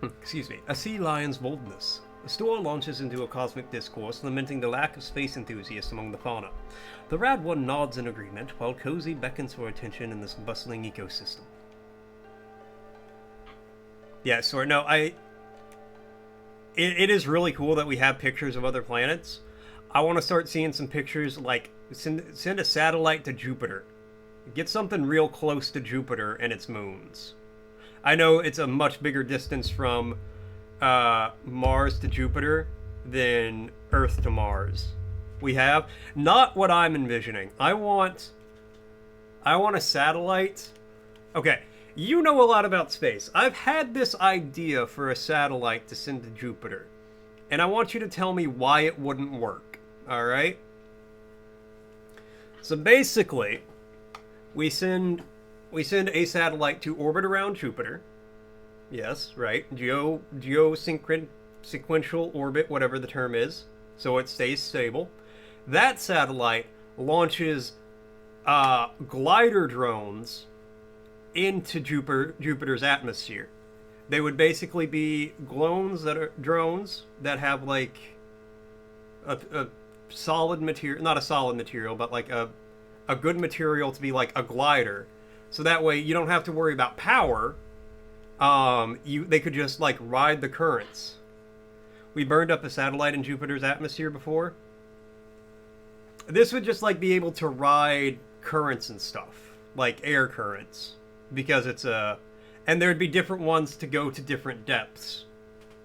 a sea lion's boldness. The store launches into a cosmic discourse, lamenting the lack of space enthusiasts among the fauna. The Rad One nods in agreement, while Cozy beckons for attention in this bustling ecosystem. Yeah, so no, it is really cool that we have pictures of other planets. I want to start seeing some pictures, like, send a satellite to Jupiter. Get something real close to Jupiter and its moons. I know it's a much bigger distance from Mars to Jupiter than Earth to Mars. We have not what I'm envisioning. I want a satellite. Okay, you know a lot about space. I've had this idea for a satellite to send to Jupiter, and I want you to tell me why it wouldn't work. All right? So basically, we send a satellite to orbit around Jupiter. Yes, right. Sequential orbit, whatever the term is, so it stays stable. That satellite launches glider drones into Jupiter's atmosphere. They would basically be drones that have like a solid material, not a solid material, but like a good material to be like a glider. So that way you don't have to worry about power. They could just like ride the currents. We burned up a satellite in Jupiter's atmosphere before. This would just like be able to ride currents and stuff, like air currents, because it's and there'd be different ones to go to different depths,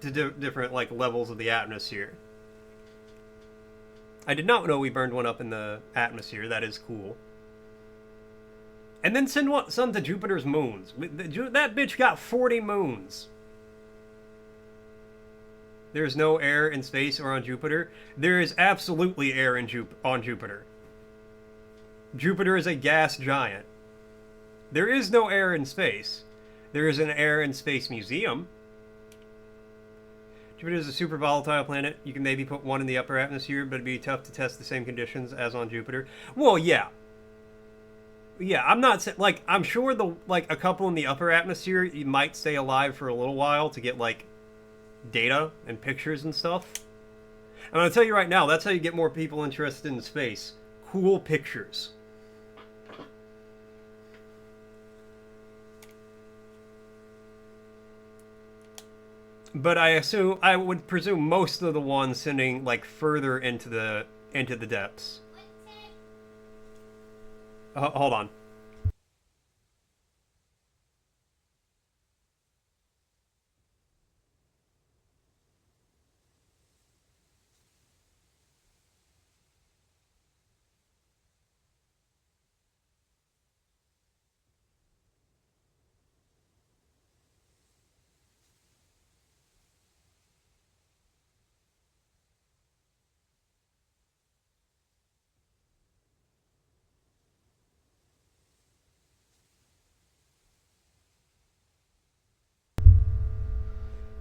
to different like levels of the atmosphere. I did not know we burned one up in the atmosphere. That is cool. And then send some to Jupiter's moons. That bitch got 40 moons. There's no air in space or on Jupiter. There is absolutely air on Jupiter. Jupiter is a gas giant. There is no air in space. There is an air in space museum. Jupiter is a super volatile planet. You can maybe put one in the upper atmosphere, but it'd be tough to test the same conditions as on Jupiter. Well, yeah. Yeah, I'm not like I'm sure a couple in the upper atmosphere you might stay alive for a little while to get like data and pictures and stuff. I'm gonna tell you right now, that's how you get more people interested in space. Cool pictures. But I would presume most of the ones sending like further into the depths. Hold on.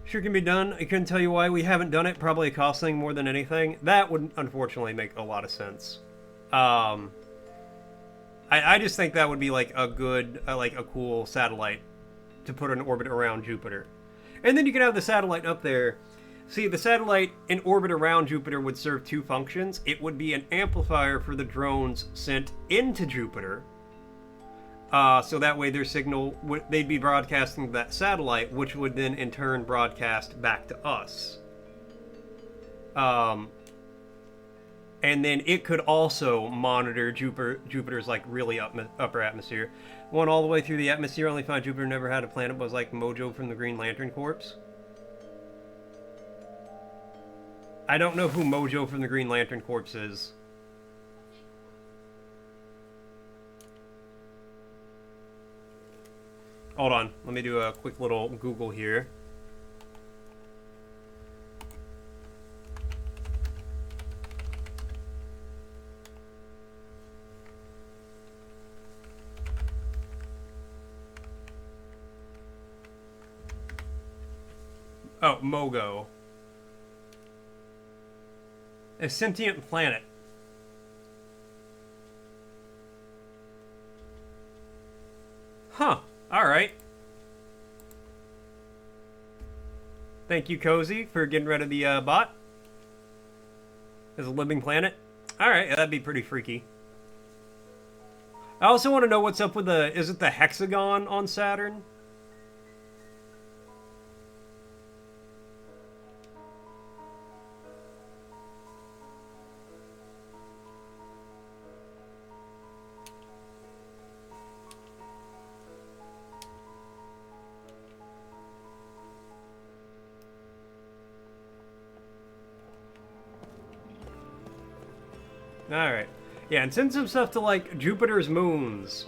Sure can be done. I couldn't tell you why we haven't done it. Probably a cost thing more than anything. That would unfortunately make a lot of sense. I just think that would be like a good, like a cool satellite to put in orbit around Jupiter. And then you can have the satellite up there. See, the satellite in orbit around Jupiter would serve two functions. It would be an amplifier for the drones sent into Jupiter. So that way their signal, they'd be broadcasting to that satellite, which would then in turn broadcast back to us. And then it could also monitor Jupiter's like really upper atmosphere. Went all the way through the atmosphere, only found Jupiter never had a planet, was like Mojo from the Green Lantern Corps. I don't know who Mojo from the Green Lantern Corps is. Hold on, let me do a quick little Google here. Oh, Mogo. A sentient planet. Huh. Alright. Thank you, Cozy, for getting rid of the bot. As a living planet. Alright, that'd be pretty freaky. I also want to know what's up with the... Is it the hexagon on Saturn? Alright. Yeah, and send some stuff to, like, Jupiter's moons.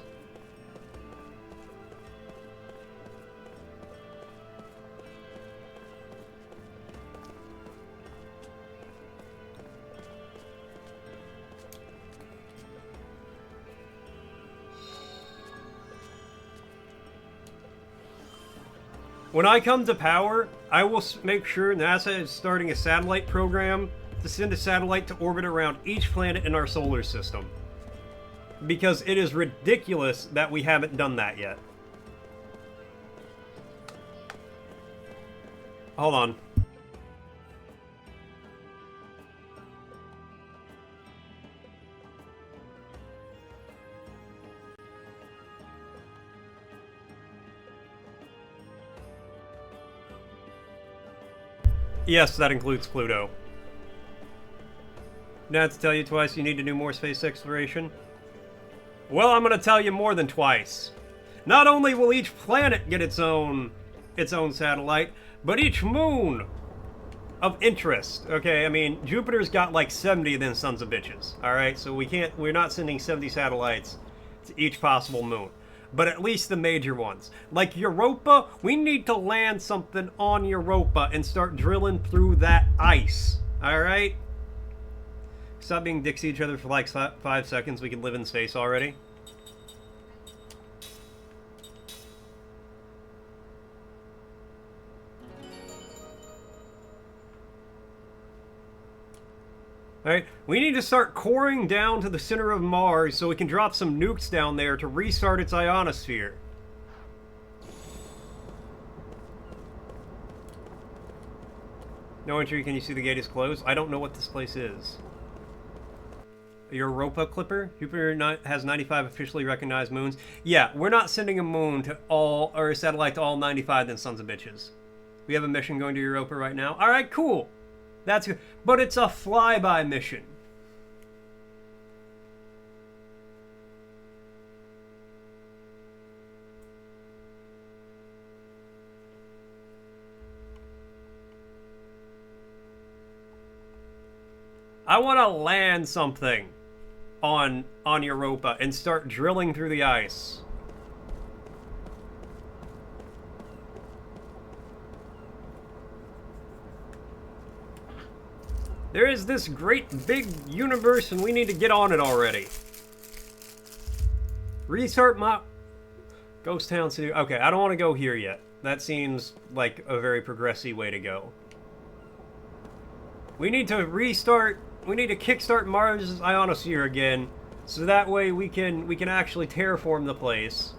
When I come to power, I will make sure NASA is starting a satellite program to send a satellite to orbit around each planet in our solar system. Because it is ridiculous that we haven't done that yet. Hold on. Yes, that includes Pluto. Now to tell you twice you need to do more space exploration? Well, I'm gonna tell you more than twice. Not only will each planet get its own satellite, but each moon of interest. Okay, I mean, Jupiter's got like 70 of them sons of bitches. Alright, so we're not sending 70 satellites to each possible moon. But at least the major ones. Like Europa, we need to land something on Europa and start drilling through that ice. Alright? Stop being dicks to each other for like 5 seconds. We can live in space already. Alright, we need to start coring down to the center of Mars so we can drop some nukes down there to restart its ionosphere. No entry, can you see the gate is closed? I don't know what this place is. Europa Clipper? Jupiter has 95 officially recognized moons. Yeah, we're not sending a moon to all, or a satellite to all 95 then sons of bitches. We have a mission going to Europa right now. Alright, cool. That's good. But it's a flyby mission. I want to land something on Europa and start drilling through the ice. There is this great big universe and we need to get on it already. Restart my... Ghost Town City. Okay, I don't want to go here yet. That seems like a very progressive way to go. We need to restart... We need to kickstart Mars' ionosphere again, so that way we can actually terraform the place.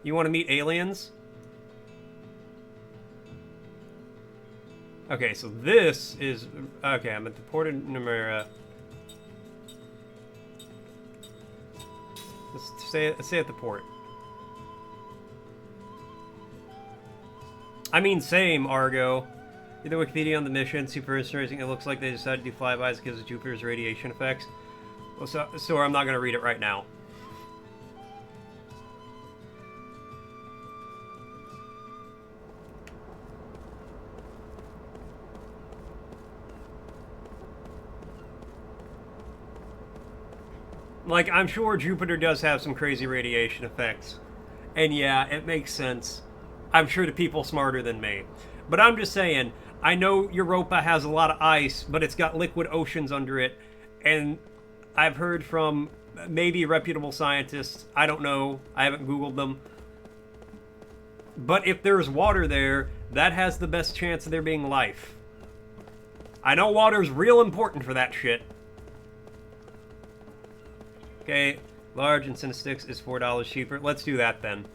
You want to meet aliens? Okay, so this is... Okay, I'm at the Port of Numera. Let's stay at the port. I mean, same, Argo. In the Wikipedia on the mission, super interesting. It looks like they decided to do flybys because of Jupiter's radiation effects. Well, so I'm not going to read it right now. Like, I'm sure Jupiter does have some crazy radiation effects. And yeah, it makes sense. I'm sure to people smarter than me. But I'm just saying, I know Europa has a lot of ice, but it's got liquid oceans under it. And I've heard from maybe reputable scientists, I don't know, I haven't Googled them. But if there's water there, that has the best chance of there being life. I know water's real important for that shit. Okay, large and Cinesticks is $4 cheaper. Let's do that then.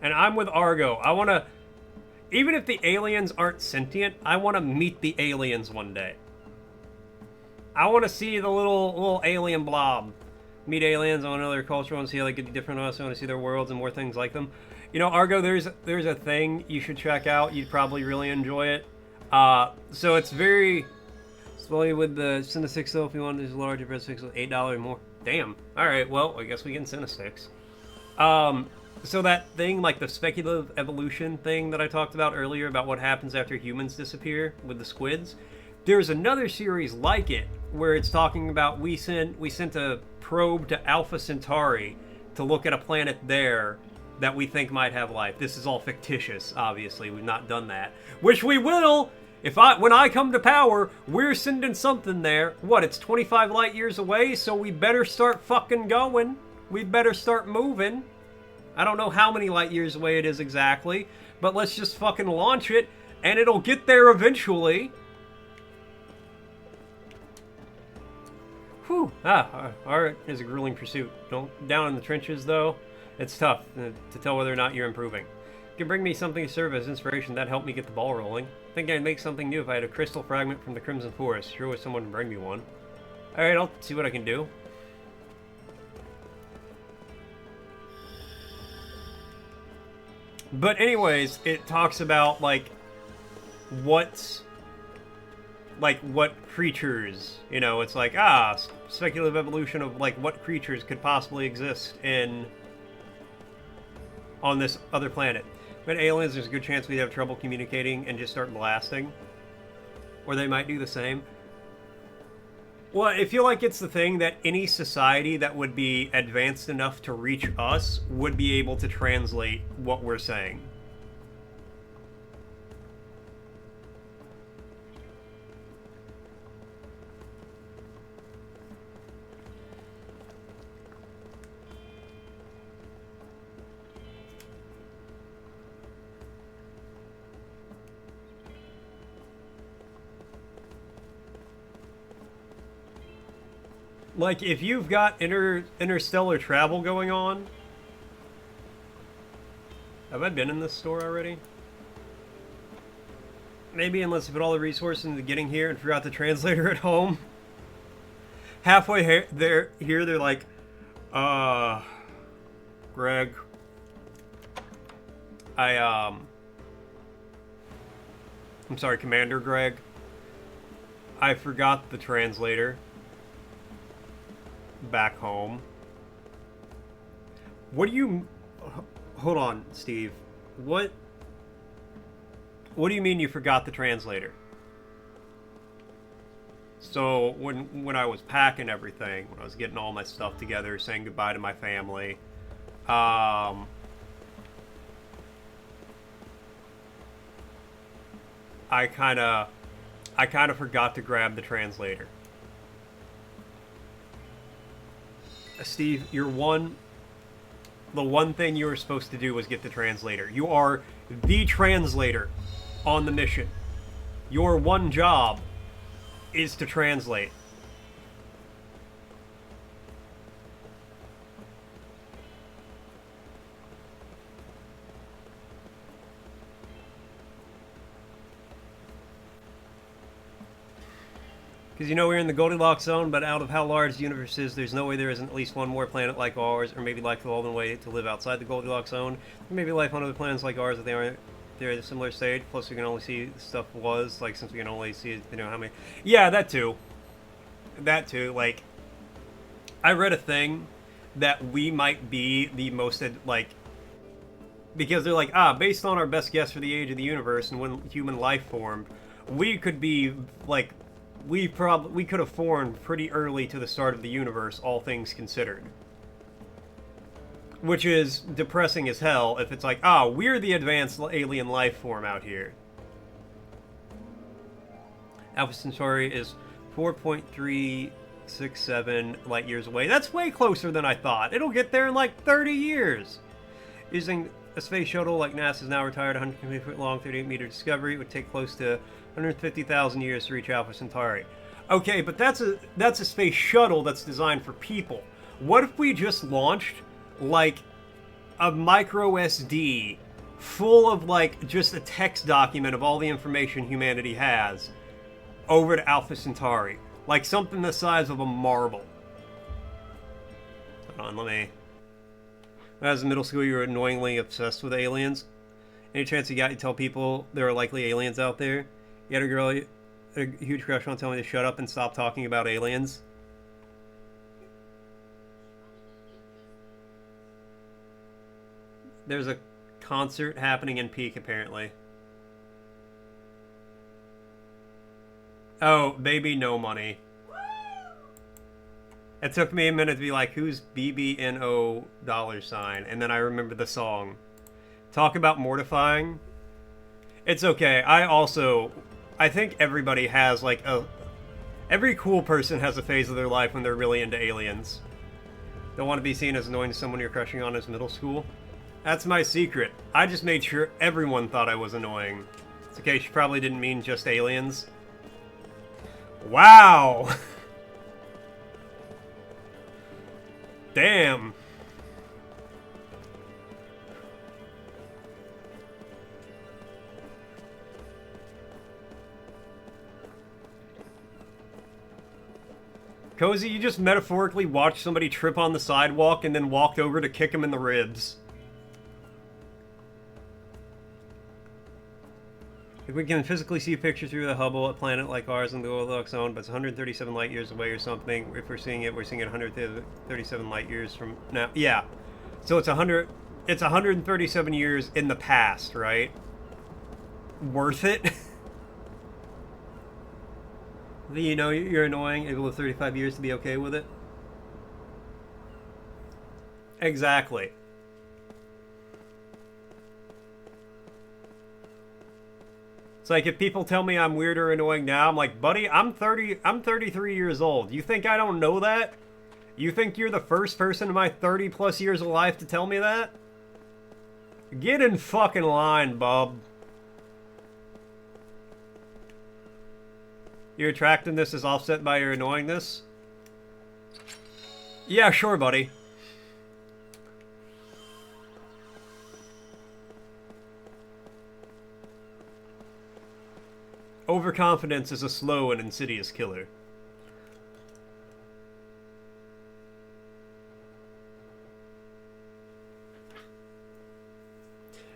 And I'm with Argo. I want to... Even if the aliens aren't sentient, I want to meet the aliens one day. I want to see the little alien blob. Meet aliens. I want to know their culture. I want to see how they could be different from us. I want to see their worlds and more things like them. You know, Argo, there's a thing you should check out. You'd probably really enjoy it. So it's very... Slowly with the Cinesticks, though, if you want this larger Red 6 with $8 or more. Damn. Alright, well, I guess we get Cinesticks. So that thing, like the speculative evolution thing that I talked about earlier about what happens after humans disappear with the squids, there's another series like it where it's talking about we sent a probe to Alpha Centauri to look at a planet there that we think might have life. This is all fictitious, obviously. We've not done that. Which we will! When I come to power, we're sending something there. What, it's 25 light years away, so we better start fucking going. We better start moving. I don't know how many light years away it is exactly, but let's just fucking launch it, and it'll get there eventually. Whew. Art is a grueling pursuit. Down in the trenches, though, it's tough to tell whether or not you're improving. You can bring me something to serve as inspiration. That'd help me get the ball rolling. I think I'd make something new if I had a crystal fragment from the Crimson Forest. Sure wish someone would bring me one. Alright, I'll see what I can do. But anyways, it talks about, like, what creatures, you know, it's like, speculative evolution of, like, what creatures could possibly exist on this other planet. But aliens, there's a good chance we'd have trouble communicating and just start blasting. Or they might do the same. Well, I feel like it's the thing that any society that would be advanced enough to reach us would be able to translate what we're saying. Like, if you've got interstellar travel going on... Have I been in this store already? Maybe, unless you put all the resources into getting here and forgot the translator at home. Halfway here, they're like, Greg, I'm sorry, Commander Greg. I forgot the translator back home. What do you... Hold on, Steve. What do you mean you forgot the translator? So, when I was packing everything, when I was getting all my stuff together, saying goodbye to my family, I kind of forgot to grab the translator. Steve, the one thing you were supposed to do was get the translator. You are the translator on the mission. Your one job is to translate. Because you know we're in the Goldilocks zone, but out of how large the universe is, there's no way there isn't at least one more planet like ours, or maybe life evolved in a way to live outside the Goldilocks zone. Or maybe life on other planets like ours, if they're at a similar state. Plus, we can only see stuff like, since we can only see, you know, how many... Yeah, that too. That too. Like, I read a thing that we might be the most, like, Because they're like, based on our best guess for the age of the universe and when human life formed, we could be, like, we could have formed pretty early to the start of the universe, all things considered. Which is depressing as hell if it's like, we're the advanced alien life form out here. Alpha Centauri is 4.367 light years away. That's way closer than I thought. It'll get there in like 30 years. Using a space shuttle like NASA's now retired 120-foot long, 38-meter Discovery, it would take close to 150,000 years to reach Alpha Centauri. Okay, but that's a space shuttle that's designed for people. What if we just launched like a micro SD full of like just a text document of all the information humanity has over to Alpha Centauri? Like something the size of a marble. Hold on, let me... When I was in middle school, you were annoyingly obsessed with aliens. Any chance you got, you tell people there are likely aliens out there? You had a girl, a huge crush on, telling me to shut up and stop talking about aliens. There's a concert happening in Peak, apparently. Oh, baby, no money. It took me a minute to be like, who's BBNO $? And then I remembered the song. Talk about mortifying. It's okay. I think everybody has like every cool person has a phase of their life when they're really into aliens. Don't want to be seen as annoying to someone you're crushing on as middle school. That's my secret. I just made sure everyone thought I was annoying. It's okay, she probably didn't mean just aliens. Wow! Damn. Cozy, you just metaphorically watched somebody trip on the sidewalk and then walked over to kick him in the ribs. If we can physically see a picture through the Hubble, a planet like ours in the Goldilocks zone, but it's 137 light years away or something. If we're seeing it 137 light years from now. Yeah. So it's 137 years in the past, right? Worth it? You know you're annoying, able to 35 years to be okay with it? Exactly. It's like if people tell me I'm weird or annoying now, I'm like, buddy, I'm 33 years old. You think I don't know that? You think you're the first person in my 30 plus years of life to tell me that? Get in fucking line, bub. Your attractiveness is offset by your annoyingness? Yeah, sure, buddy. Overconfidence is a slow and insidious killer.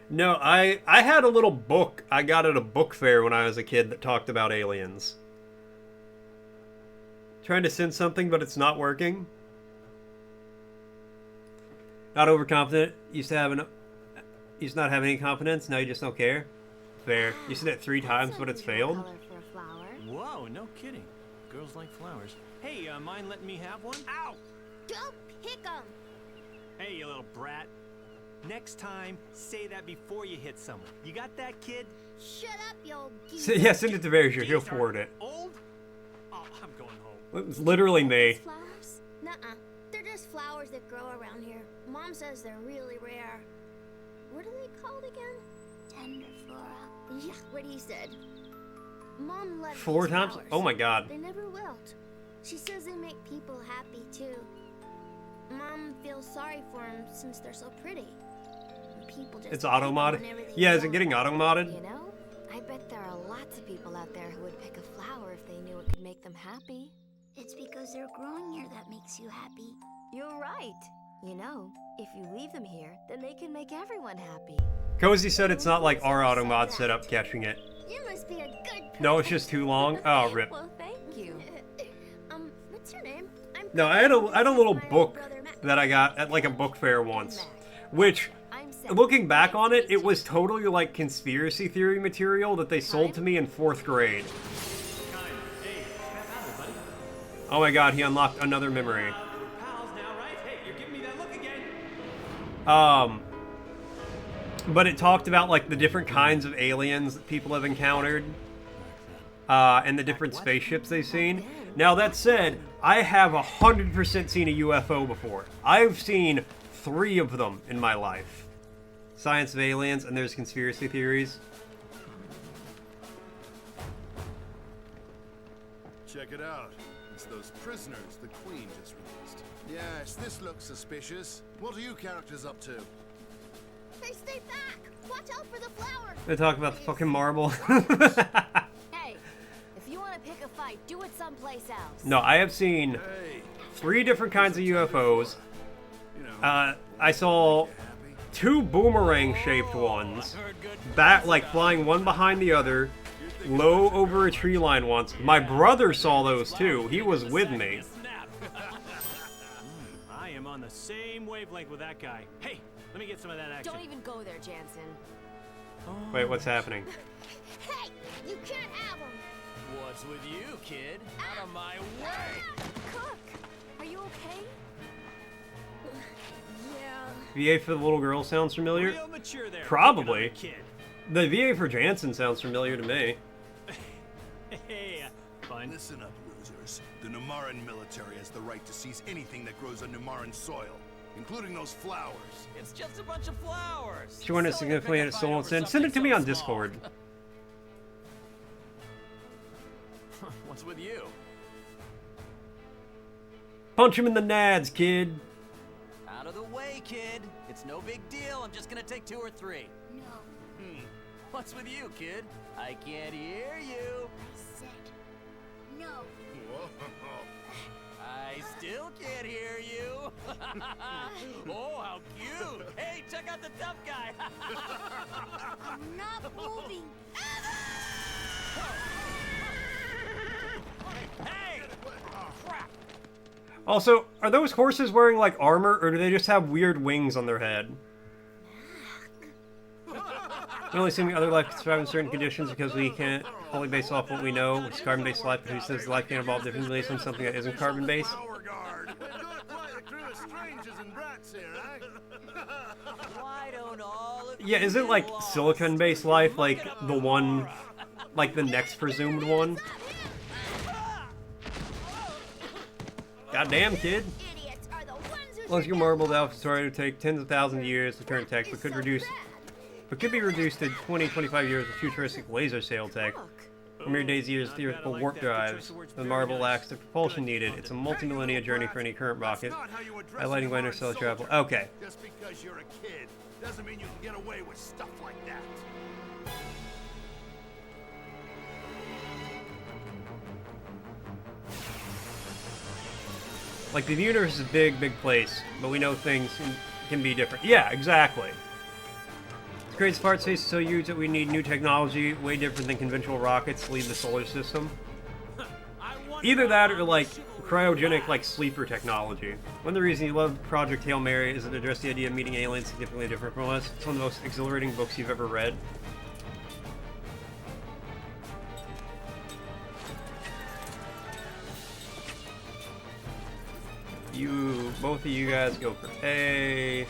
No, I had a little book I got at a book fair when I was a kid that talked about aliens. Trying to send something, but it's not working. Not overconfident. Used to not have any confidence. Now you just don't care. Fair. You said it 3 times, but it's failed.
Whoa, no kidding. Girls like flowers. Hey, mind letting me have one? Ow!
Don't pick 'em.
Hey, you little brat. Next time, say that before you hit someone. You got that, kid?
Shut up, you old geese.
Yeah, send it to Verisure. He'll forward it.
Old? Oh, I'm going home.
It was literally me.
Flowers? Nuh-uh. They're just flowers that grow around here. Mom says they're really rare. What are they called again? Tenderflora. Yeah, what he said. Mom loves
4
these
times?
flowers.
Oh my god.
They never wilt. She says they make people happy too. Mom feels sorry for them since they're so pretty. People just
It's auto-modded?
whenever they
Yeah, is it
want.
getting auto-modded?
You know, I bet there are lots of people out there who would pick a flower if they knew it could make them happy.
It's because they're growing here that makes you happy.
You're right. You know, if you leave them here, then they can make everyone happy.
Cozy said it's not like our auto-mod setup catching it.
You must be a good person.
No, it's just too long. Oh, rip.
Well, thank you. What's your name?
No, I had a little book that I got at like a book fair once, which looking back on it, it was totally like conspiracy theory material that they sold to me in 4th grade. Oh my god, he unlocked another memory. But it talked about like the different kinds of aliens that people have encountered, and the different spaceships they've seen. Now that said, I have 100% seen a UFO before. I've seen 3 of them in my life. Science of aliens, and there's conspiracy theories.
Check it out. It's those prisoners the Queen just released. Yes, this looks suspicious. What are you characters up to?
Hey, stay back! Watch out for the flowers!
They talk about the fucking marble.
Hey, if you want to pick a fight, do it someplace else.
No, I have seen 3 different kinds of UFOs. I saw 2 boomerang-shaped ones, like flying one behind the other, low over a tree line once. My brother saw those too. He was with me.
I am on the same wavelength with that guy. Hey, let me get some of that action.
Don't even go there, Jansen.
Wait, what's happening?
Hey, you can't have him.
What's with you, kid? Out of my way!
Cook, are you okay?
VA for the little girl sounds familiar?
Real mature there.
Probably.
Kid.
The VA for Jansen sounds familiar to me.
Hey, fine.
Listen up, losers. The Numaran military has the right to seize anything that grows on Numaran soil, including those flowers.
It's just a bunch of flowers.
If you want to significantly add a soul and send it to me on Discord.
What's with you?
Punch him in the nads, kid.
Out of the way, kid. It's no big deal. I'm just gonna take 2 or 3.
No,
What's with you, kid? I can't hear you.
I said no.
Whoa.
I still can't hear you. Oh, how cute. Hey, check out the tough guy.
I'm not moving.
Hey! Crap!
Also, are those horses wearing like armor, or do they just have weird wings on their head? We only seem other life can survive in certain conditions because we can't fully base off what we know, which is carbon-based life, but who says life can evolve differently from something that isn't carbon-based?
Why don't all of
Yeah, isn't like silicon-based life like the one, like the next presumed one? Goddamn, kid.
Idiots are the ones who
Once you marbled Alpha Story, it would take tens of thousands of years to turn text, but could be reduced to 20-25 years with futuristic laser sail tech. Or mere days, years, theoretical warp drives. The marble lacks the propulsion needed. It's a multi-millennia journey for any current rocket. Highlighting by interstellar travel. Okay.
Just because you're a kid doesn't mean you can get away with stuff like that.
Like, the universe is a big, big place, but we know things can be different. Yeah, exactly. The greatest part space is so huge that we need new technology, way different than conventional rockets to leave the solar system. Either that or, like, cryogenic, like, sleeper technology. One of the reasons you love Project Hail Mary is that it addressed the idea of meeting aliens significantly different from us. It's one of the most exhilarating books you've ever read. Both of you guys go for A.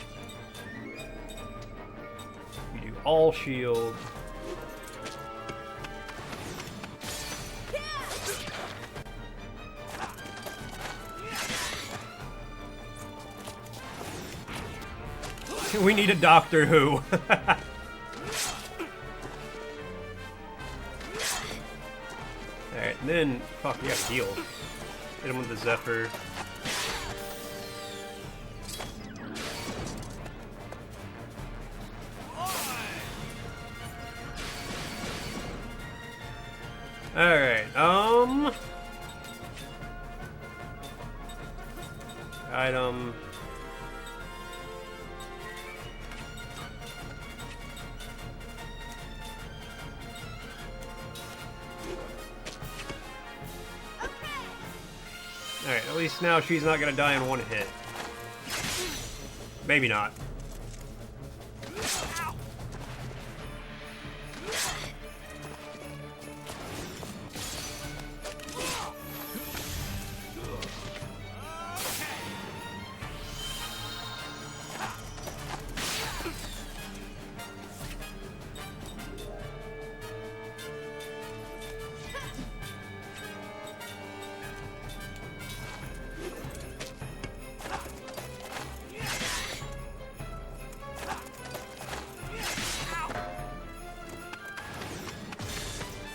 You do all shield. We need a Doctor Who. Alright, and then, fuck, yeah, heal. Hit him with the Zephyr. Alright, item. Alright, at least now she's not gonna die in one hit. Maybe not.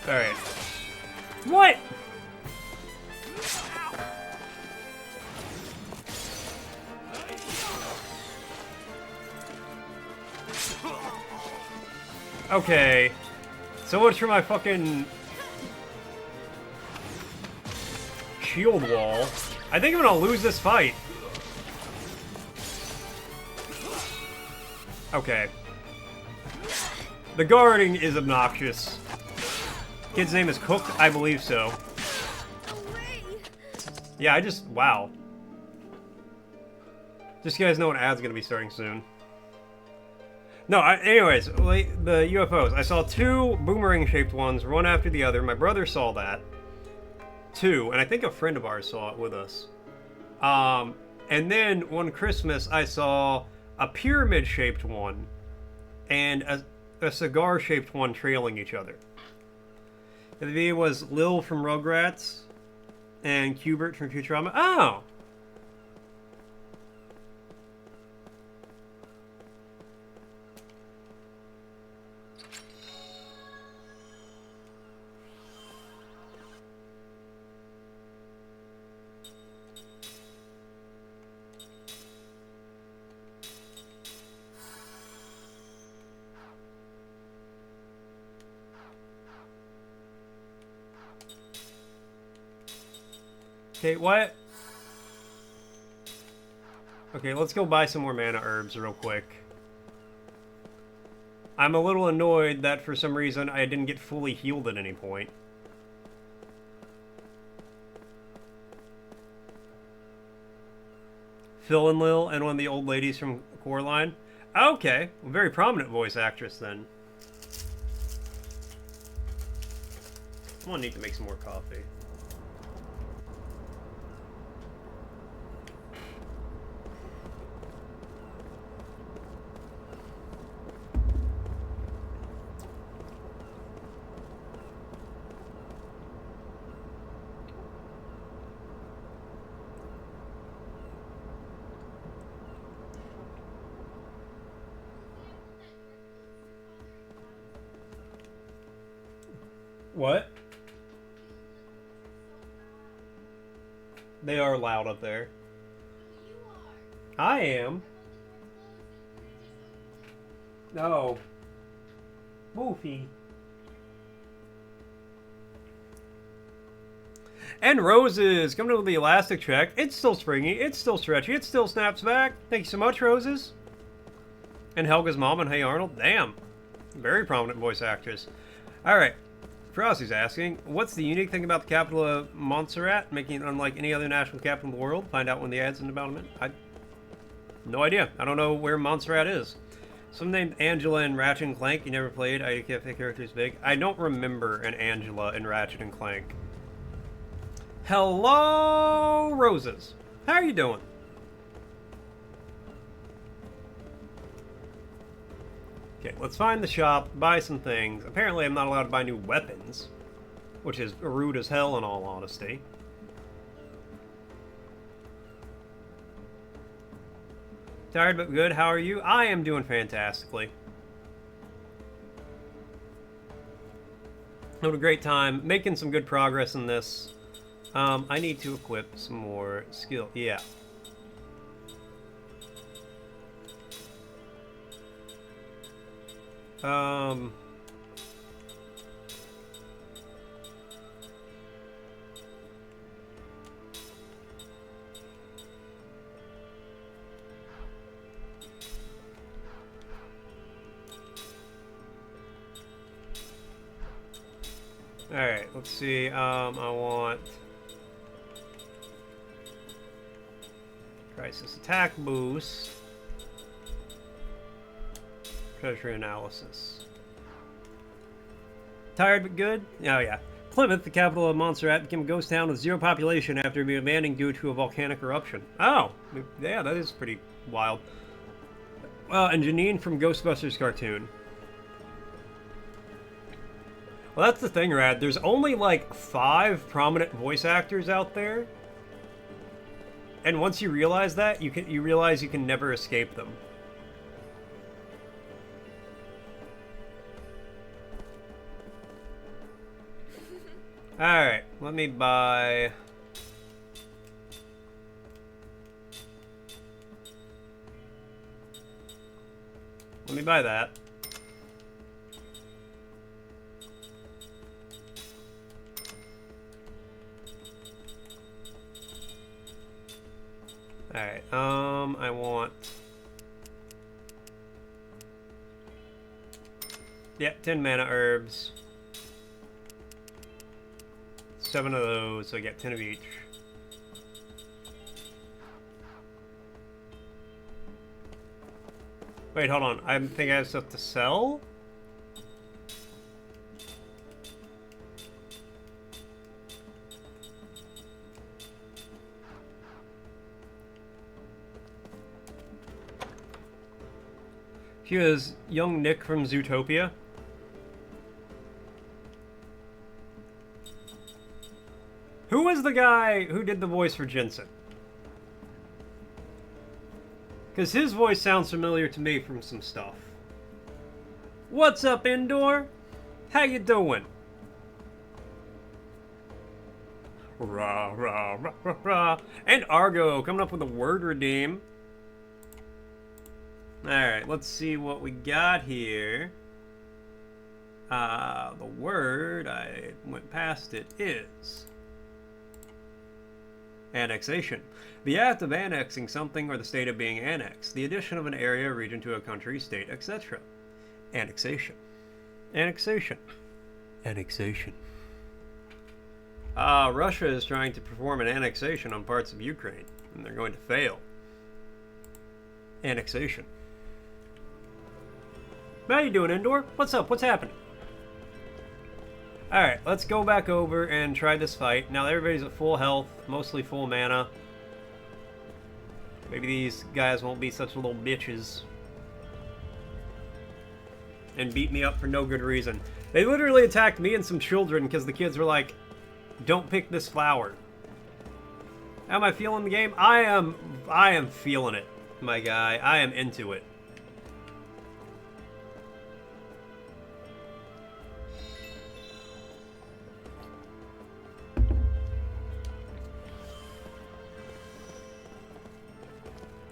Alright. What? Okay. So much for my fucking shield wall. I think I'm gonna lose this fight. Okay. The guarding is obnoxious. Kid's name is Cook? I believe so. Yeah, wow. Just so you guys know an ad's gonna be starting soon. No, anyways, the UFOs. I saw 2 boomerang-shaped ones, one after the other. My brother saw that. 2, and I think a friend of ours saw it with us. And then one Christmas, I saw a pyramid-shaped one and a cigar-shaped one trailing each other. The video was Lil from Rugrats and Cubert from Futurama. Oh! Okay, what? Okay, let's go buy some more mana herbs real quick. I'm a little annoyed that for some reason I didn't get fully healed at any point. Phil and Lil and one of the old ladies from Coraline. Okay, a very prominent voice actress then. I'm gonna need to make some more coffee. What? They are loud up there. I am. No. Woofy. And Roses, coming to the elastic check. It's still springy, it's still stretchy, it still snaps back. Thank you so much, Roses. And Helga's mom and Hey Arnold. Damn. Very prominent voice actress. Alright. Frosty's asking, what's the unique thing about the capital of Montserrat, making it unlike any other national capital in the world? Find out when the ad's in about a minute. No idea. I don't know where Montserrat is. Some named Angela in Ratchet and Clank. You never played. IDKF characters big. I don't remember an Angela in Ratchet and Clank. Hello, Roses. How are you doing? Okay, let's find the shop, buy some things. Apparently I'm not allowed to buy new weapons, which is rude as hell in all honesty. Tired but good, how are you? I am doing fantastically. Having a great time, making some good progress in this. I need to equip some more skill, yeah. Alright, let's see, I want Crisis attack boost. Treasury analysis. Tired but good? Oh yeah. Plymouth, the capital of Montserrat, became a ghost town with zero population after being abandoned due to a volcanic eruption. Oh, yeah, that is pretty wild. Well, and Janine from Ghostbusters cartoon. Well, that's the thing, Rad. There's only like 5 prominent voice actors out there. And once you realize that, you realize you can never escape them. Alright, let me buy... Let me buy that. Alright, I want... Yeah, 10 mana herbs. 7 of those, so I get 10 of each. Wait, hold on. I think I have stuff to sell? Here's young Nick from Zootopia. Who was the guy who did the voice for Jensen? Because his voice sounds familiar to me from some stuff. What's up, Indoor? How you doing? Rah, rah, rah, rah, rah. And Argo coming up with a word redeem. Alright, let's see what we got here. The word, I went past it, is... annexation. The act of annexing something or the state of being annexed. The addition of an area or region to a country, state, etc. Annexation. Annexation. Annexation. Russia is trying to perform an annexation on parts of Ukraine, and they're going to fail. Annexation. How you doing, Indoor? What's up? What's happening? Alright, let's go back over and try this fight. Now everybody's at full health, mostly full mana. Maybe these guys won't be such little bitches and beat me up for no good reason. They literally attacked me and some children because the kids were like, don't pick this flower. How am I feeling the game? I am feeling it, my guy. I am into it.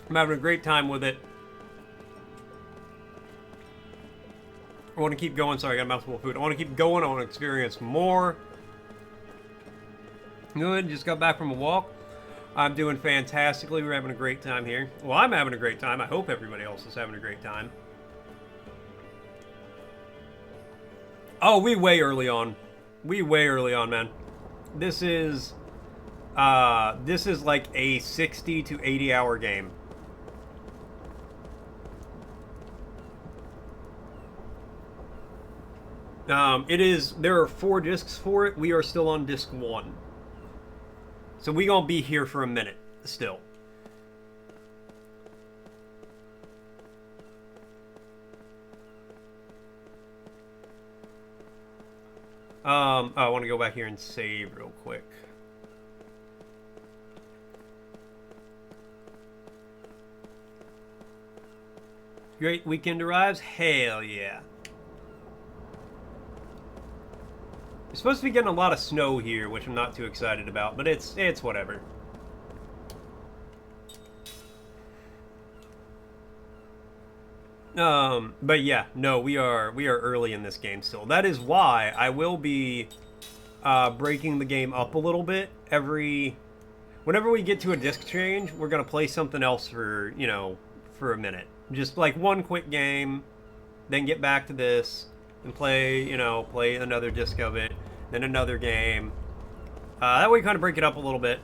I'm having a great time with it. I want to keep going. Sorry, I got a mouthful of food. I want to keep going. I want to experience more. Good. Just got back from a walk. I'm doing fantastically. We're having a great time here. Well, I'm having a great time. I hope everybody else is having a great time. Oh, we way early on. We way early on, man. This is like a 60 to 80 hour game. There are 4 discs for it. We are still on disc 1. So we gonna be here for a minute, still. Oh, I want to go back here and save real quick. Great weekend arrives? Hell yeah. We're supposed to be getting a lot of snow here, which I'm not too excited about, but it's whatever. But yeah, no, we are early in this game still. That is why I will be breaking the game up a little bit whenever we get to a disc change. We're gonna play something else for a minute, just like one quick game, then get back to this. And play another disc of it, then another game. That way you kind of break it up a little bit.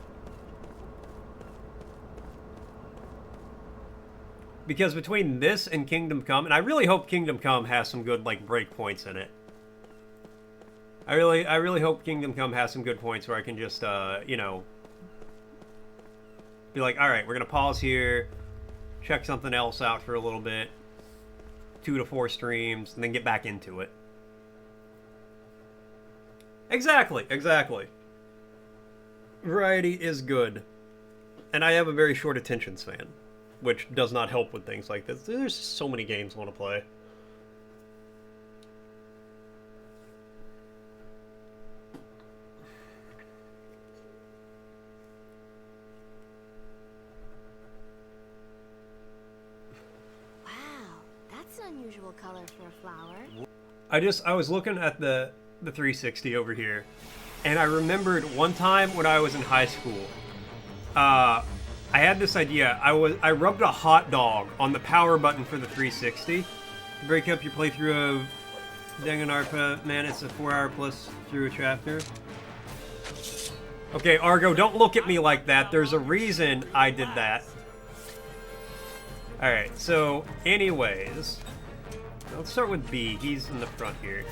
Because between this and Kingdom Come, and I really hope Kingdom Come has some good, like, breakpoints in it. I really hope Kingdom Come has some good points where I can just, you know, be like, alright, we're gonna pause here, check something else out for a little bit, 2 to 4 streams, and then get back into it. Exactly, exactly. Variety is good. And I have a very short attention span, which does not help with things like this. There's so many games I want to play.
Wow, that's an unusual color for a flower.
I was looking at the 360 over here, and I remembered one time when I was in high school, I had this idea. I rubbed a hot dog on the power button for the 360 to break up your playthrough of Danganronpa. Man, it's a 4-hour plus through a chapter. Okay, Argo, don't look at me like that. There's a reason I did that. Alright, so anyways, let's start with B. He's in the front here.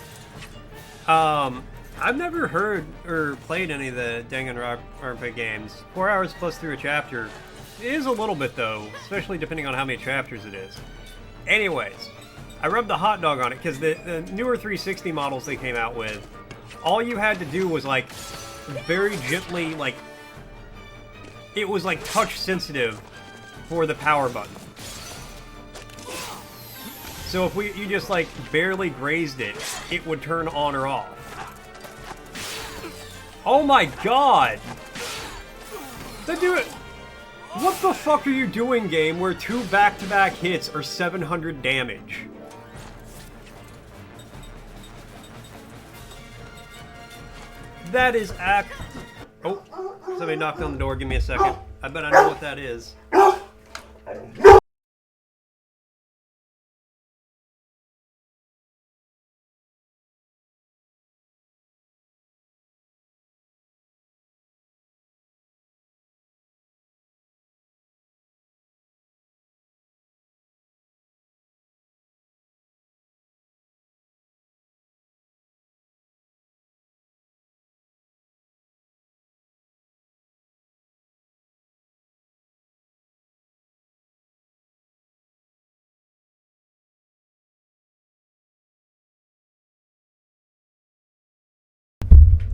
I've never heard or played any of the Danganronpa games. 4 hours plus through a chapter is a little bit, though, especially depending on how many chapters it is. Anyways, I rubbed the hot dog on it because the newer 360 models they came out with, all you had to do was, like, very gently, like, it was, like, touch sensitive for the power button. So if you just, like, barely grazed it, it would turn on or off. Oh my god! What the fuck are you doing, game, where 2 back-to-back hits are 700 damage? That is Oh, somebody knocked on the door, give me a second. I bet I know what that is.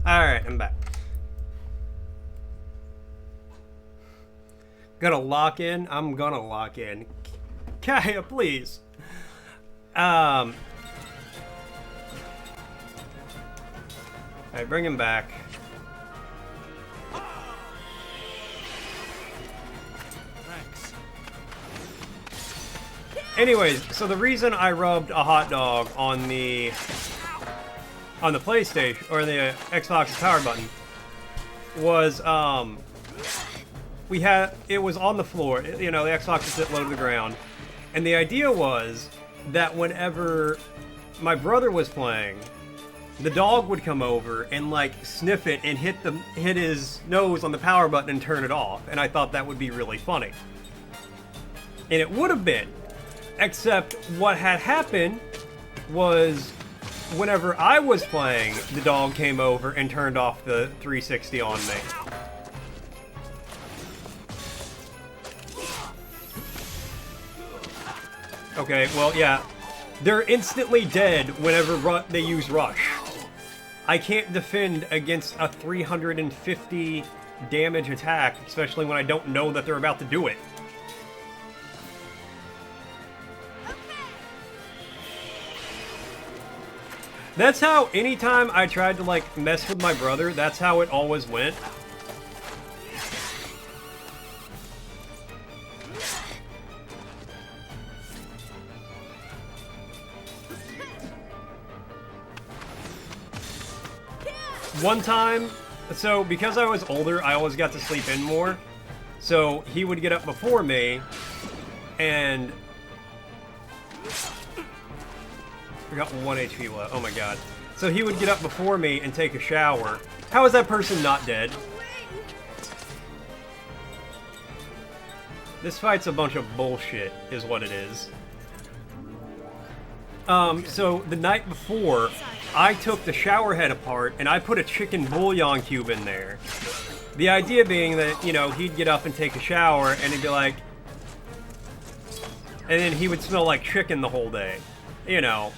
Alright, I'm back. Gonna lock in? I'm gonna lock in. Kaya, please. Alright, bring him back.
Thanks.
Anyways, so the reason I rubbed a hot dog on the PlayStation, or the Xbox's power button, was, it was on the floor, you know, the Xbox is low to the ground, and the idea was that whenever my brother was playing, the dog would come over and, like, sniff it and hit his nose on the power button and turn it off, and I thought that would be really funny. And it would have been, except what had happened was, whenever I was playing, the dog came over and turned off the 360 on me. Okay, well, yeah. They're instantly dead whenever they use Rush. I can't defend against a 350 damage attack, especially when I don't know that they're about to do it. That's how, anytime I tried to, like, mess with my brother, that's how it always went. One time, so because I was older, I always got to sleep in more. So he would get up before me, and I got 1 HP left. Oh my god. So he would get up before me and take a shower. How is that person not dead? This fight's a bunch of bullshit, is what it is. So the night before, I took the shower head apart and I put a chicken bouillon cube in there. The idea being that, you know, he'd get up and take a shower and he'd be like... And then he would smell like chicken the whole day. You know.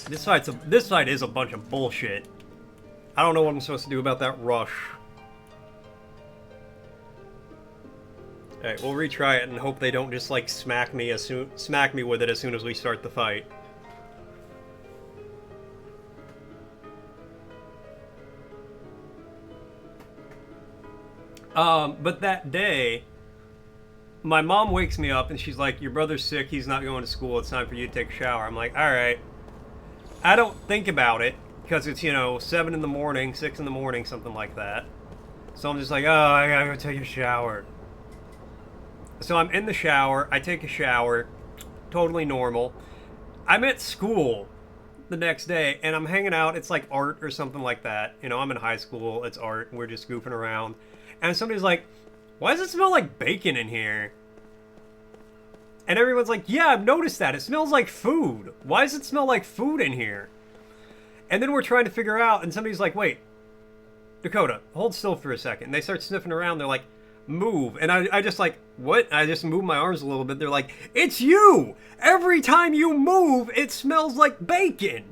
This fight is a bunch of bullshit. I don't know what I'm supposed to do about that rush. Alright, we'll retry it and hope they don't just like smack me with it as soon as we start the fight. But that day, my mom wakes me up and she's like, your brother's sick, he's not going to school, it's time for you to take a shower. I'm like, alright. I don't think about it, because it's, you know, 7 in the morning, 6 in the morning, something like that. So I'm just like, oh, I gotta go take a shower. So I'm in the shower, I take a shower, totally normal. I'm at school the next day, and I'm hanging out, it's like art or something like that. You know, I'm in high school, it's art, we're just goofing around. And somebody's like, why does it smell like bacon in here? And everyone's like, yeah, I've noticed that. It smells like food. Why does it smell like food in here? And then we're trying to figure out, and somebody's like, wait, Dakota, hold still for a second. And they start sniffing around. They're like, move. And I just like, what? I just move my arms a little bit. They're like, it's you! Every time you move, it smells like bacon.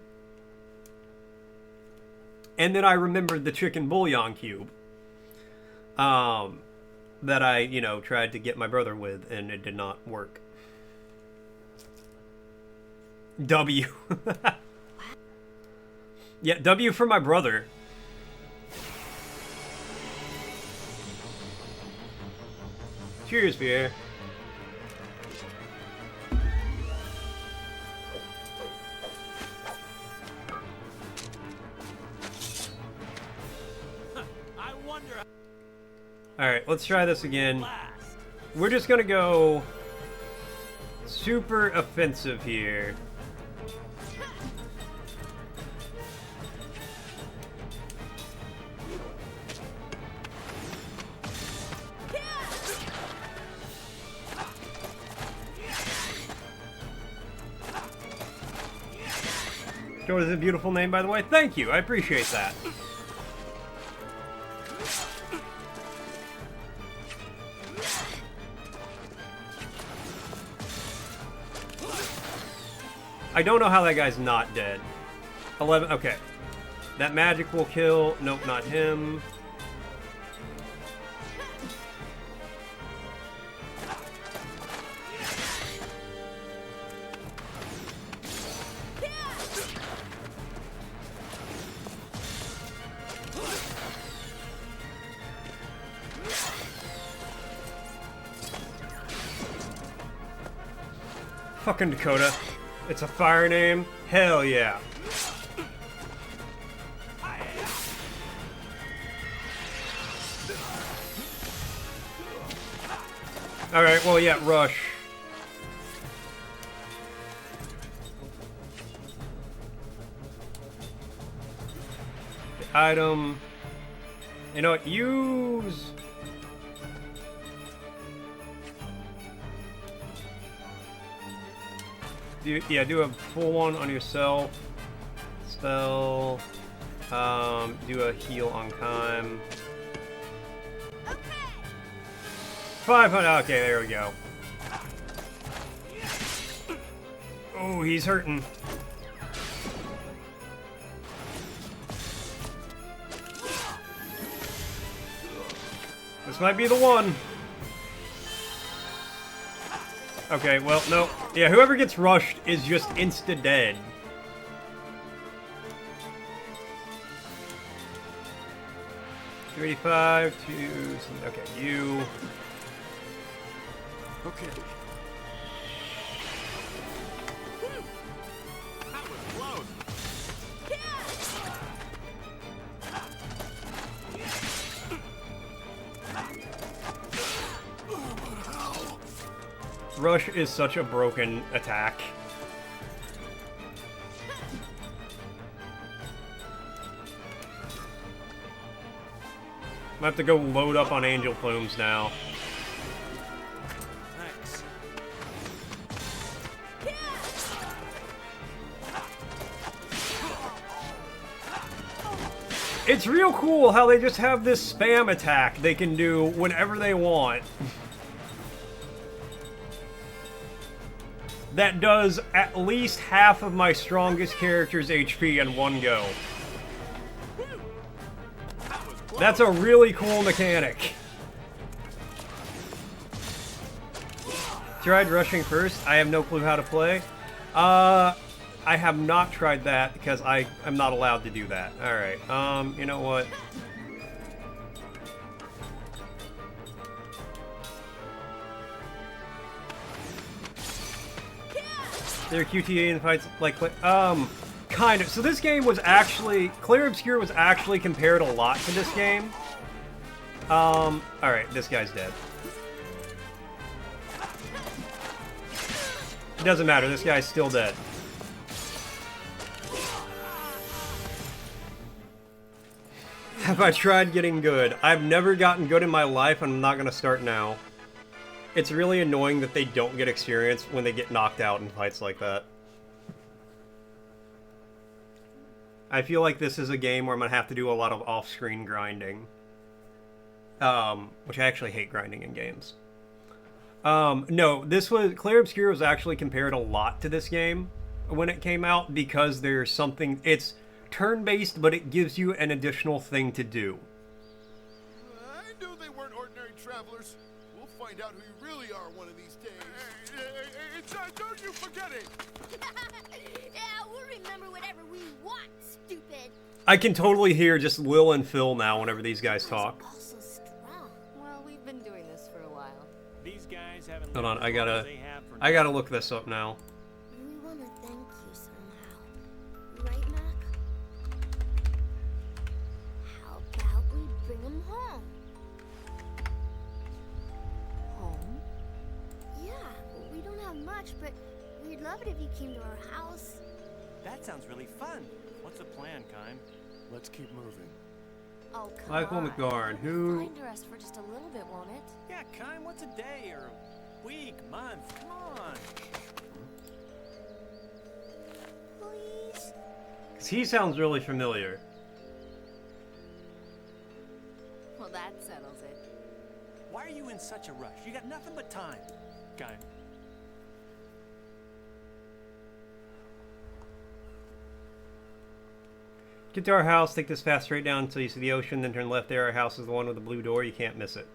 And then I remembered the chicken bouillon cube. That I, you know, tried to get my brother with, and it did not work. W. Yeah, W for my brother. Cheers, Pierre. Alright, let's try this again. We're just gonna go super offensive here. Dakota is a beautiful name, by the way. Thank you, I appreciate that. I don't know how that guy's not dead. 11, okay. That magic will kill. Nope, not him. Fucking Dakota. It's a fire name? Hell yeah. Alright, well yeah, rush. The item. You know what, use... do a full one on yourself. Spell. Do a heal on Kime. 500. Okay, there we go. Oh, he's hurting. This might be the one. Okay, well, no. Yeah, whoever gets rushed is just insta-dead. $285 to... Okay, you...
Okay.
That was close.
Rush is such a broken attack. I have to go load up on angel plumes now. It's real cool how they just have this spam attack they can do whenever they want. That does at least half of my strongest character's HP in one go. That's a really cool mechanic. Tried rushing first. I have no clue how to play. I have not tried that because I am not allowed to do that. Alright, you know what? Their QTA in fights like kind of. So this game was actually Clear Obscure was actually compared a lot to this game. Alright, this guy's dead. It doesn't matter, this guy's still dead. Have I tried getting good? I've never gotten good in my life, and I'm not gonna start now. It's really annoying that they don't get experience when they get knocked out in fights like that. I feel like this is a game where I'm gonna have to do a lot of off-screen grinding. Which I actually hate grinding in games. No, Clear Obscure was actually compared a lot to this game when it came out because there's something, it's turn-based, but it gives you an additional thing to do.
I knew they weren't ordinary travelers. We'll find out who you really are one of these days. Don't you forget it!
Yeah, we'll remember whatever we want, stupid.
I can totally hear just Lil and Phil now whenever these guys talk.
Also strong. Well, we've been doing this for a while.
These guys haven't.
Hold on, I gotta look this up now.
We want to thank you somehow. Right, Mac? How about we bring him home?
Home?
Yeah, we don't have much, but we'd love it if you came to our house.
That sounds really fun. What's the plan, Kime?
Let's keep moving.
Oh, come
Michael
on.
McGarn, who...
Find us for just a little bit, won't it?
Yeah, Kime, what's a day or a week, month? Come on.
Please?
'Cause he sounds really familiar.
Well, that settles it.
Why are you in such a rush? You got nothing but time. Kime.
Get to our house, take this path straight down until you see the ocean, then turn left there. Our house is the one with the blue door. You can't miss it.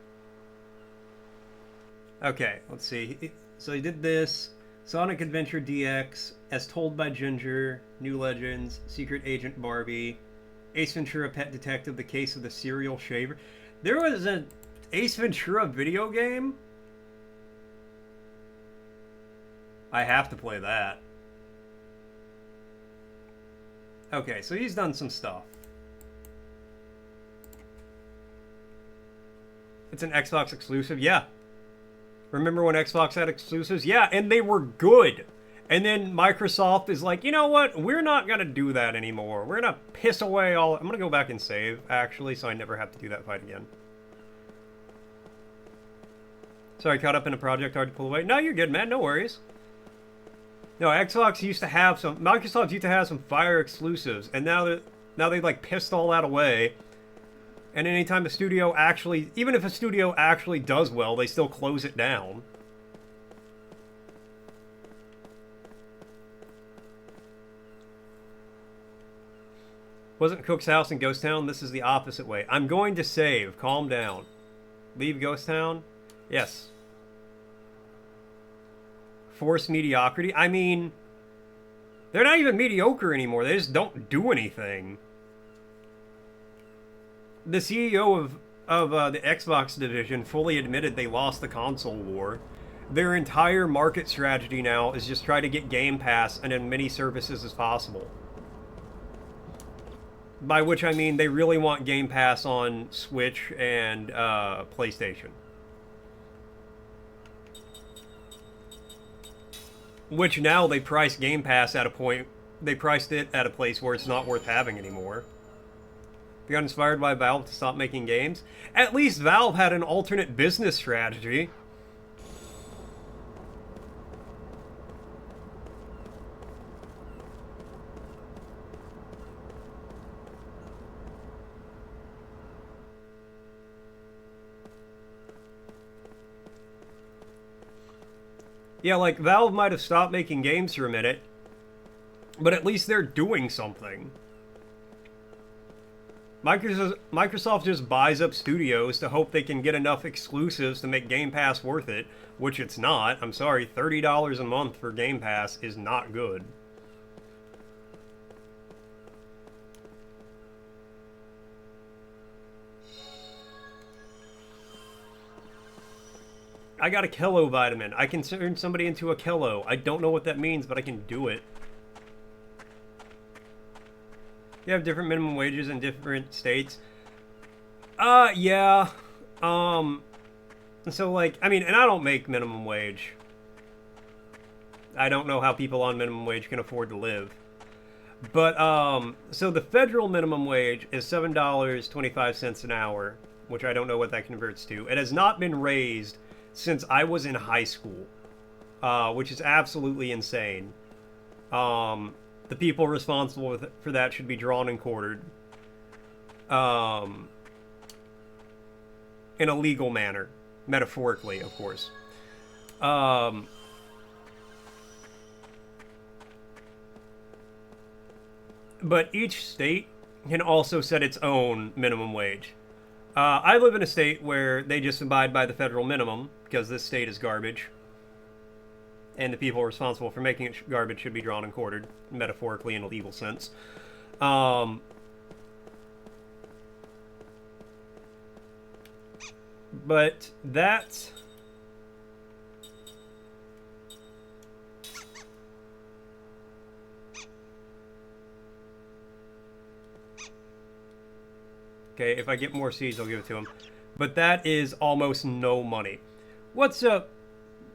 Okay, let's see. So he did this. Sonic Adventure DX, As Told by Ginger, New Legends, Secret Agent Barbie, Ace Ventura Pet Detective, The Case of the Serial Shaver. There was an Ace Ventura video game? I have to play that. Okay, so he's done some stuff. It's an Xbox exclusive? Yeah. Remember when Xbox had exclusives? Yeah, and they were good. And then Microsoft is like, you know what? We're not going to do that anymore. We're going to piss away all... I'm going to go back and save, actually, so I never have to do that fight again. Sorry, caught up in a project, hard to pull away. No, you're good, man. No worries. No, Xbox used to have some... Microsoft used to have some fire exclusives, and now they like pissed all that away. And anytime a studio actually... Even if a studio actually does well, they still close it down. Wasn't Cook's house in Ghost Town? This is the opposite way. I'm going to save. Calm down. Leave Ghost Town? Yes. Forced mediocrity? I mean, they're not even mediocre anymore. They just don't do anything. The CEO of the Xbox division fully admitted they lost the console war. Their entire market strategy now is just try to get Game Pass and as many services as possible. By which I mean they really want Game Pass on Switch and PlayStation. Which now they price Game Pass at a point... They priced it at a place where it's not worth having anymore. They got inspired by Valve to stop making games. At least Valve had an alternate business strategy. Yeah, like, Valve might have stopped making games for a minute, but at least they're doing something. Microsoft just buys up studios to hope they can get enough exclusives to make Game Pass worth it, which it's not. I'm sorry, $30 a month for Game Pass is not good. I got a Kello vitamin. I can turn somebody into a Kello. I don't know what that means, but I can do it. You have different minimum wages in different states. Yeah. So, like, I mean, and I don't make minimum wage. I don't know how people on minimum wage can afford to live. But, so the federal minimum wage is $7.25 an hour, which I don't know what that converts to. It has not been raised since I was in high school, which is absolutely insane. The people responsible for that should be drawn and quartered. In a legal manner. Metaphorically, of course. But each state can also set its own minimum wage. I live in a state where they just abide by the federal minimum, because this state is garbage. And the people responsible for making it garbage should be drawn and quartered, metaphorically in a legal sense. But that... Okay, if I get more seeds, I'll give it to him. But that is almost no money. What's up?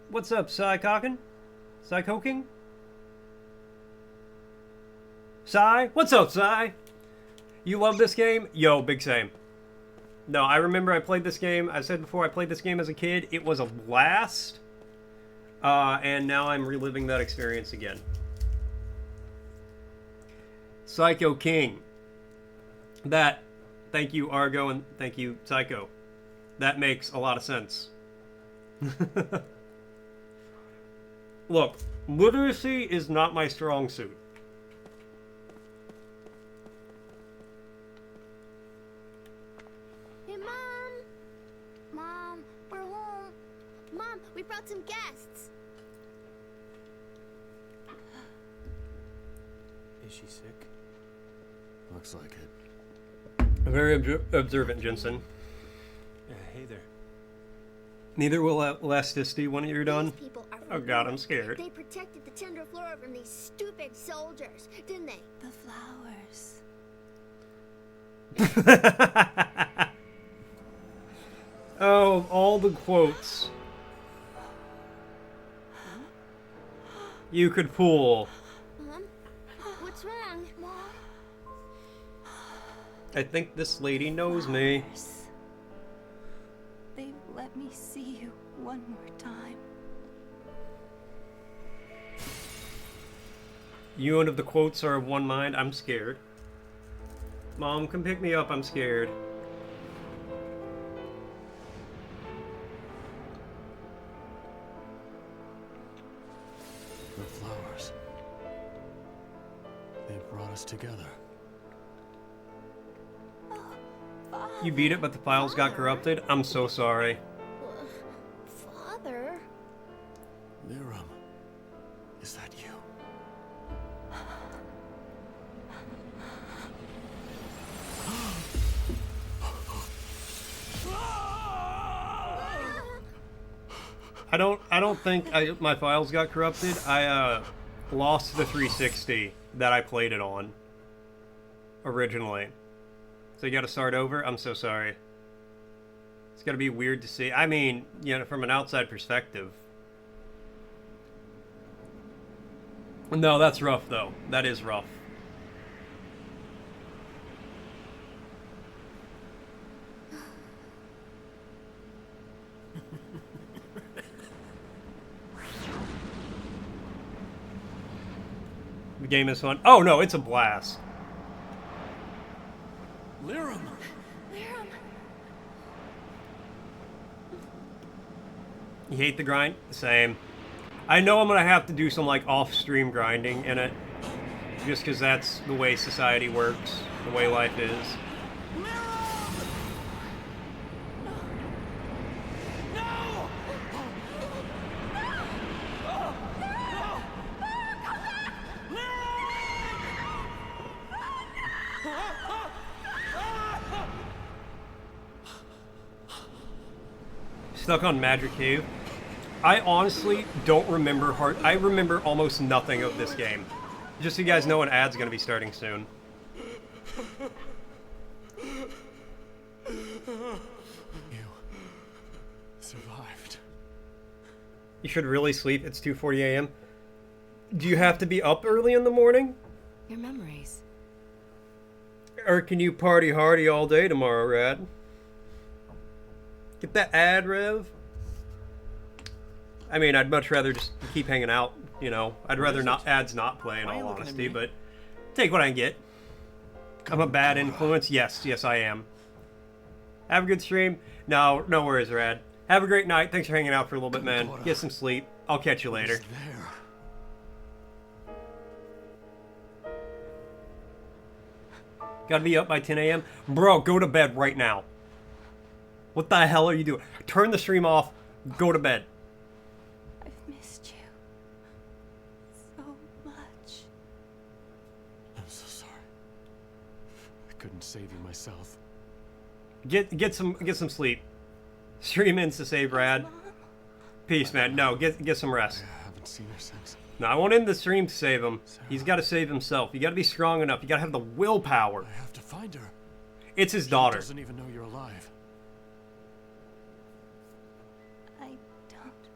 What's up, Psy-Cocking? Psy-Coking? Psy? What's up, Psy? You love this game? Yo, big same. No, I remember I played this game. I said before, I played this game as a kid. It was a blast. And now I'm reliving that experience again. Psycho King. That... Thank you, Argo, and thank you, Psycho. That makes a lot of sense. Look, literacy is not my strong suit.
Hey, Mom! Mom, we're home. Mom, we brought some guests.
Is she sick?
Looks like it.
Very observant, Jensen.
Hey there.
Neither will elasticity when you're done.
These people are
Oh god, I'm scared.
They protected the tender flora from these stupid soldiers, didn't they?
The flowers.
Oh, all the quotes you could pull.
Mom? What's wrong? Mom?
I think this lady knows me.
They've let me see you one more time.
You and of the quotes are of one mind. I'm scared. Mom, come pick me up. I'm scared.
The flowers. They brought us together.
You beat it, but the files got corrupted? I'm so sorry.
Father?
Liram, is that you?
I don't think my files got corrupted. I lost the 360 that I played it on originally. So you gotta start over? I'm so sorry. It's gotta be weird to see. I mean, you know, from an outside perspective. No, that's rough though. That is rough. The game is fun. Oh no, it's a blast.
Liram!
Liram!
You hate the grind? Same. I know I'm gonna have to do some like off-stream grinding in it, just because that's the way society works, the way life is. Stuck on Magic Cave. I honestly don't remember I remember almost nothing of this game. Just so you guys know, an ad's gonna be starting soon.
You survived.
You should really sleep. It's 2:40 a.m. Do you have to be up early in the morning?
Your memories.
Or can you party hardy all day tomorrow, Rad? Get that ad, Rev. I mean, I'd much rather just keep hanging out, you know. I'd rather not ads not play, in all honesty, but take what I can get. I'm a bad influence? Yes, I am. Have a good stream? No worries, Rad. Have a great night. Thanks for hanging out for a little bit, man. Get some sleep. I'll catch you later. Gotta be up by 10 a.m. Bro, go to bed right now. What the hell are you doing? Turn the stream off. Go to bed.
I've missed you so much.
I'm so sorry. I couldn't save you myself.
Get some sleep. Stream ins to save Rad. Peace, man. No, get some rest.
I haven't seen her since.
No, I want in the stream to save him. He's got to save himself. You got to be strong enough. You got to have the willpower.
I have to find her.
It's his daughter.
She doesn't even know you're alive.
I don't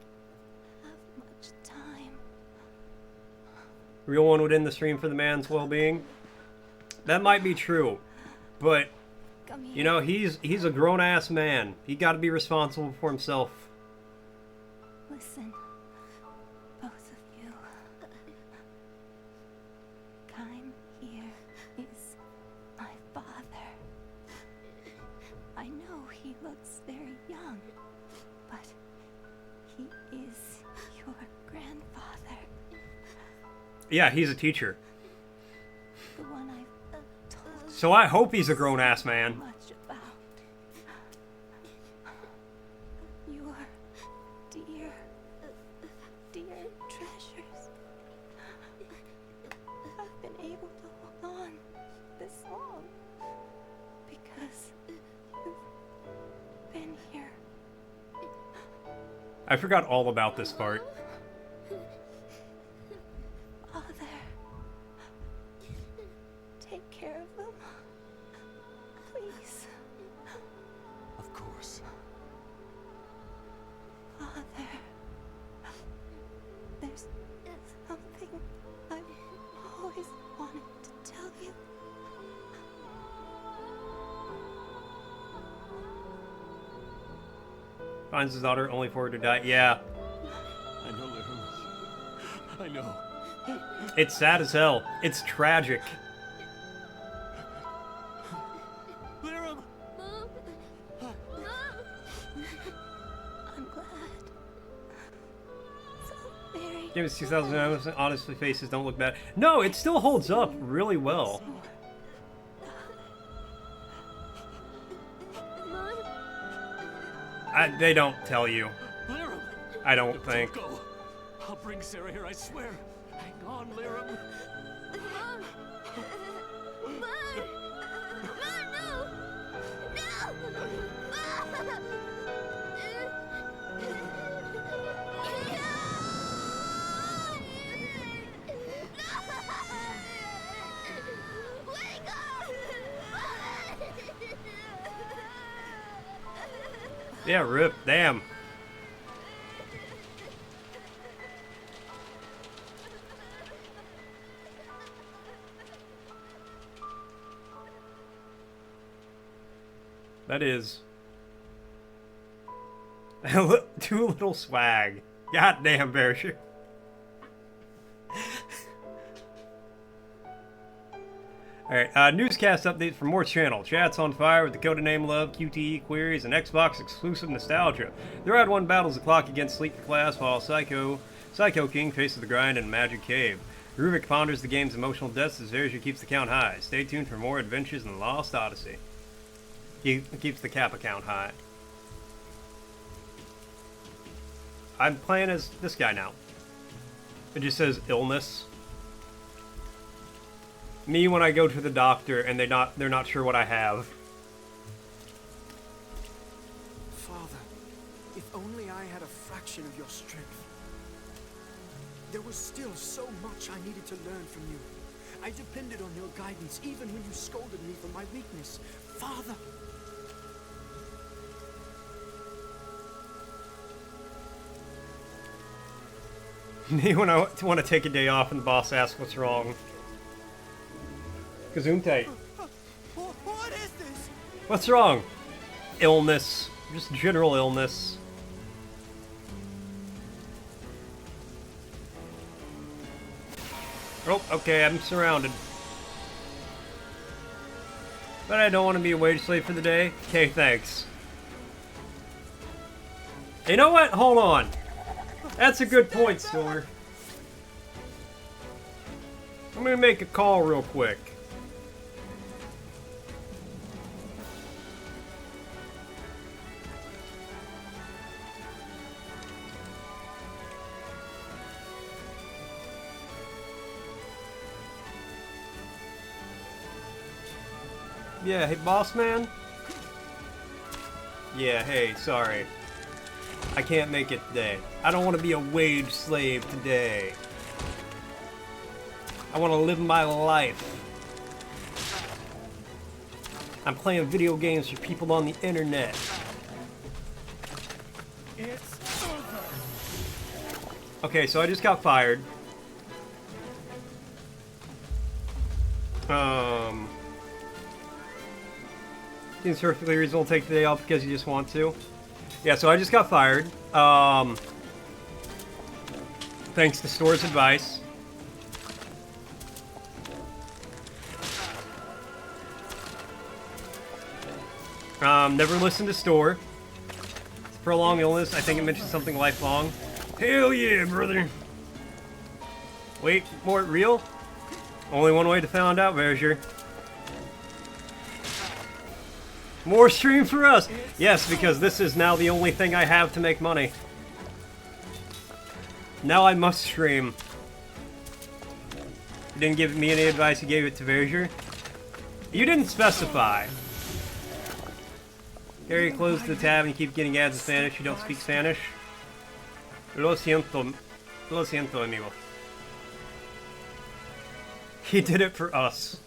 have much time.
Real one would end the stream for the man's well-being. That might be true, but you know, he's a grown-ass man. He got to be responsible for himself.
Listen, both of you. Kime here is my father. I know he looks very young, but he is your grandfather.
Yeah, he's a teacher.
The one I've told.
So I hope he's a grown-ass man.
Much about your dear treasures. I've been able to hold on this long because you've been here.
I forgot all about this part.
Father, take care of them, please.
Of course.
Father, there's something I've always wanted to tell you.
Finds his daughter only for her to die. Yeah.
I know, Lirum. I know.
It's sad as hell. It's tragic.
Lirum!
I'm glad. So very.
Game is 2009. Honestly, faces don't look bad. No, it still holds up really well. They don't tell you.
Lirum!
I don't think.
Don't go. I'll bring Sarah here, I swear. Hang on, Lirum.
Mom! Mom, no! Wake up!
Yeah, rip. Damn. That is too little swag. Goddamn, Bearsher. Alright, newscast updates from more channel. Chat's on fire with the codename Love, QTE queries, and Xbox exclusive nostalgia. The Rad 1 battles the clock against Sleep Class while Psycho Psycho King faces the grind in a magic cave. Ruvik ponders the game's emotional depths as Verger keeps the count high. Stay tuned for more adventures in Lost Odyssey. He keeps the Kappa count high. I'm playing as this guy now. It just says illness. Me when I go to the doctor and they're not sure what I have.
Father, if only I had a fraction of your strength. There was still so much I needed to learn from you. I depended on your guidance even when you scolded me for my weakness. Father!
Me when I want to take a day off and the boss asks what's wrong. Gesundheit.
What is this?
What's wrong? Illness. Just general illness. Oh, okay, I'm surrounded. But I don't want to be a wage slave for the day. Okay, thanks. You know what? Hold on. That's a good point, Store. I'm gonna make a call real quick. Yeah, hey, boss man? Yeah, hey, sorry. I can't make it today. I don't want to be a wage slave today. I want to live my life. I'm playing video games for people on the internet.
It's over.
Okay, so I just got fired. Seems perfectly reasonable to take the day off because you just want to. Yeah, so I just got fired. Thanks to Store's advice. Never listened to Store. It's a prolonged illness. I think it mentioned something lifelong. Hell yeah, brother. Wait, more real? Only one way to find out, Verger. More stream for us! Yes, because this is now the only thing I have to make money. Now I must stream. You didn't give me any advice, you gave it to Verger. You didn't specify. Harry, close the tab and keep getting ads in Spanish. You don't speak Spanish. Lo siento. Lo siento, amigo. He did it for us.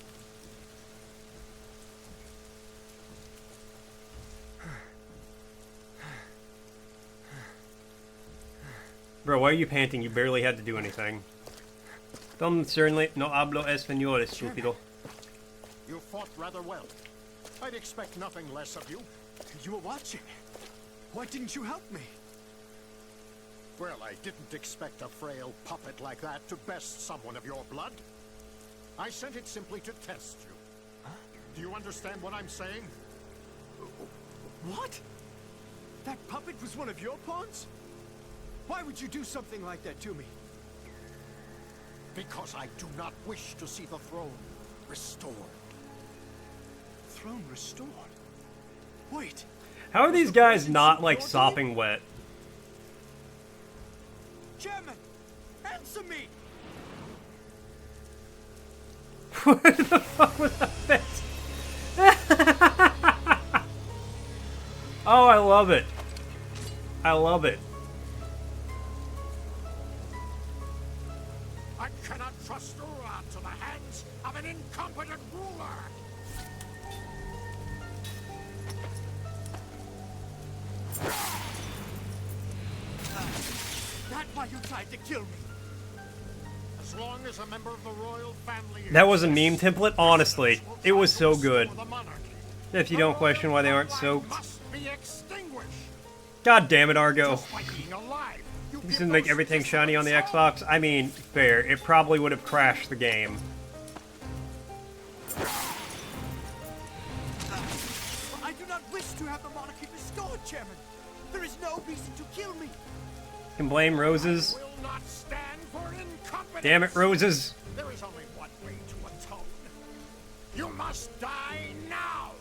Bro, why are you panting? You barely had to do anything. Tom certainly no hablo español, estúpido.
You fought rather well. I'd expect nothing less of you.
You were watching. Why didn't you help me?
Well, I didn't expect a frail puppet like that to best someone of your blood. I sent it simply to test you. Huh? Do you understand what I'm saying?
What? That puppet was one of your pawns? Why would you do something like that to me?
Because I do not wish to see the throne restored.
Throne restored? Wait.
How are these guys not, like, sopping wet?
Chairman, answer me!
What the fuck was that? Oh, I love it. I love it.
I cannot trust Ura to the hands of an incompetent ruler.
That's why you tried to kill me.
As long as a member of the royal family.
That was a meme template? Honestly, it was so good. If you don't question why they aren't soaked. God damn it, Argo. You didn't make everything shiny on the Xbox? I mean, fair. It probably would have crashed the game.
I do not wish to have the monarchy restored, Chairman. There is no reason to kill me.
Can blame Roses.
I will not
Damn it, Roses.
There is only one way to atone. You must die now!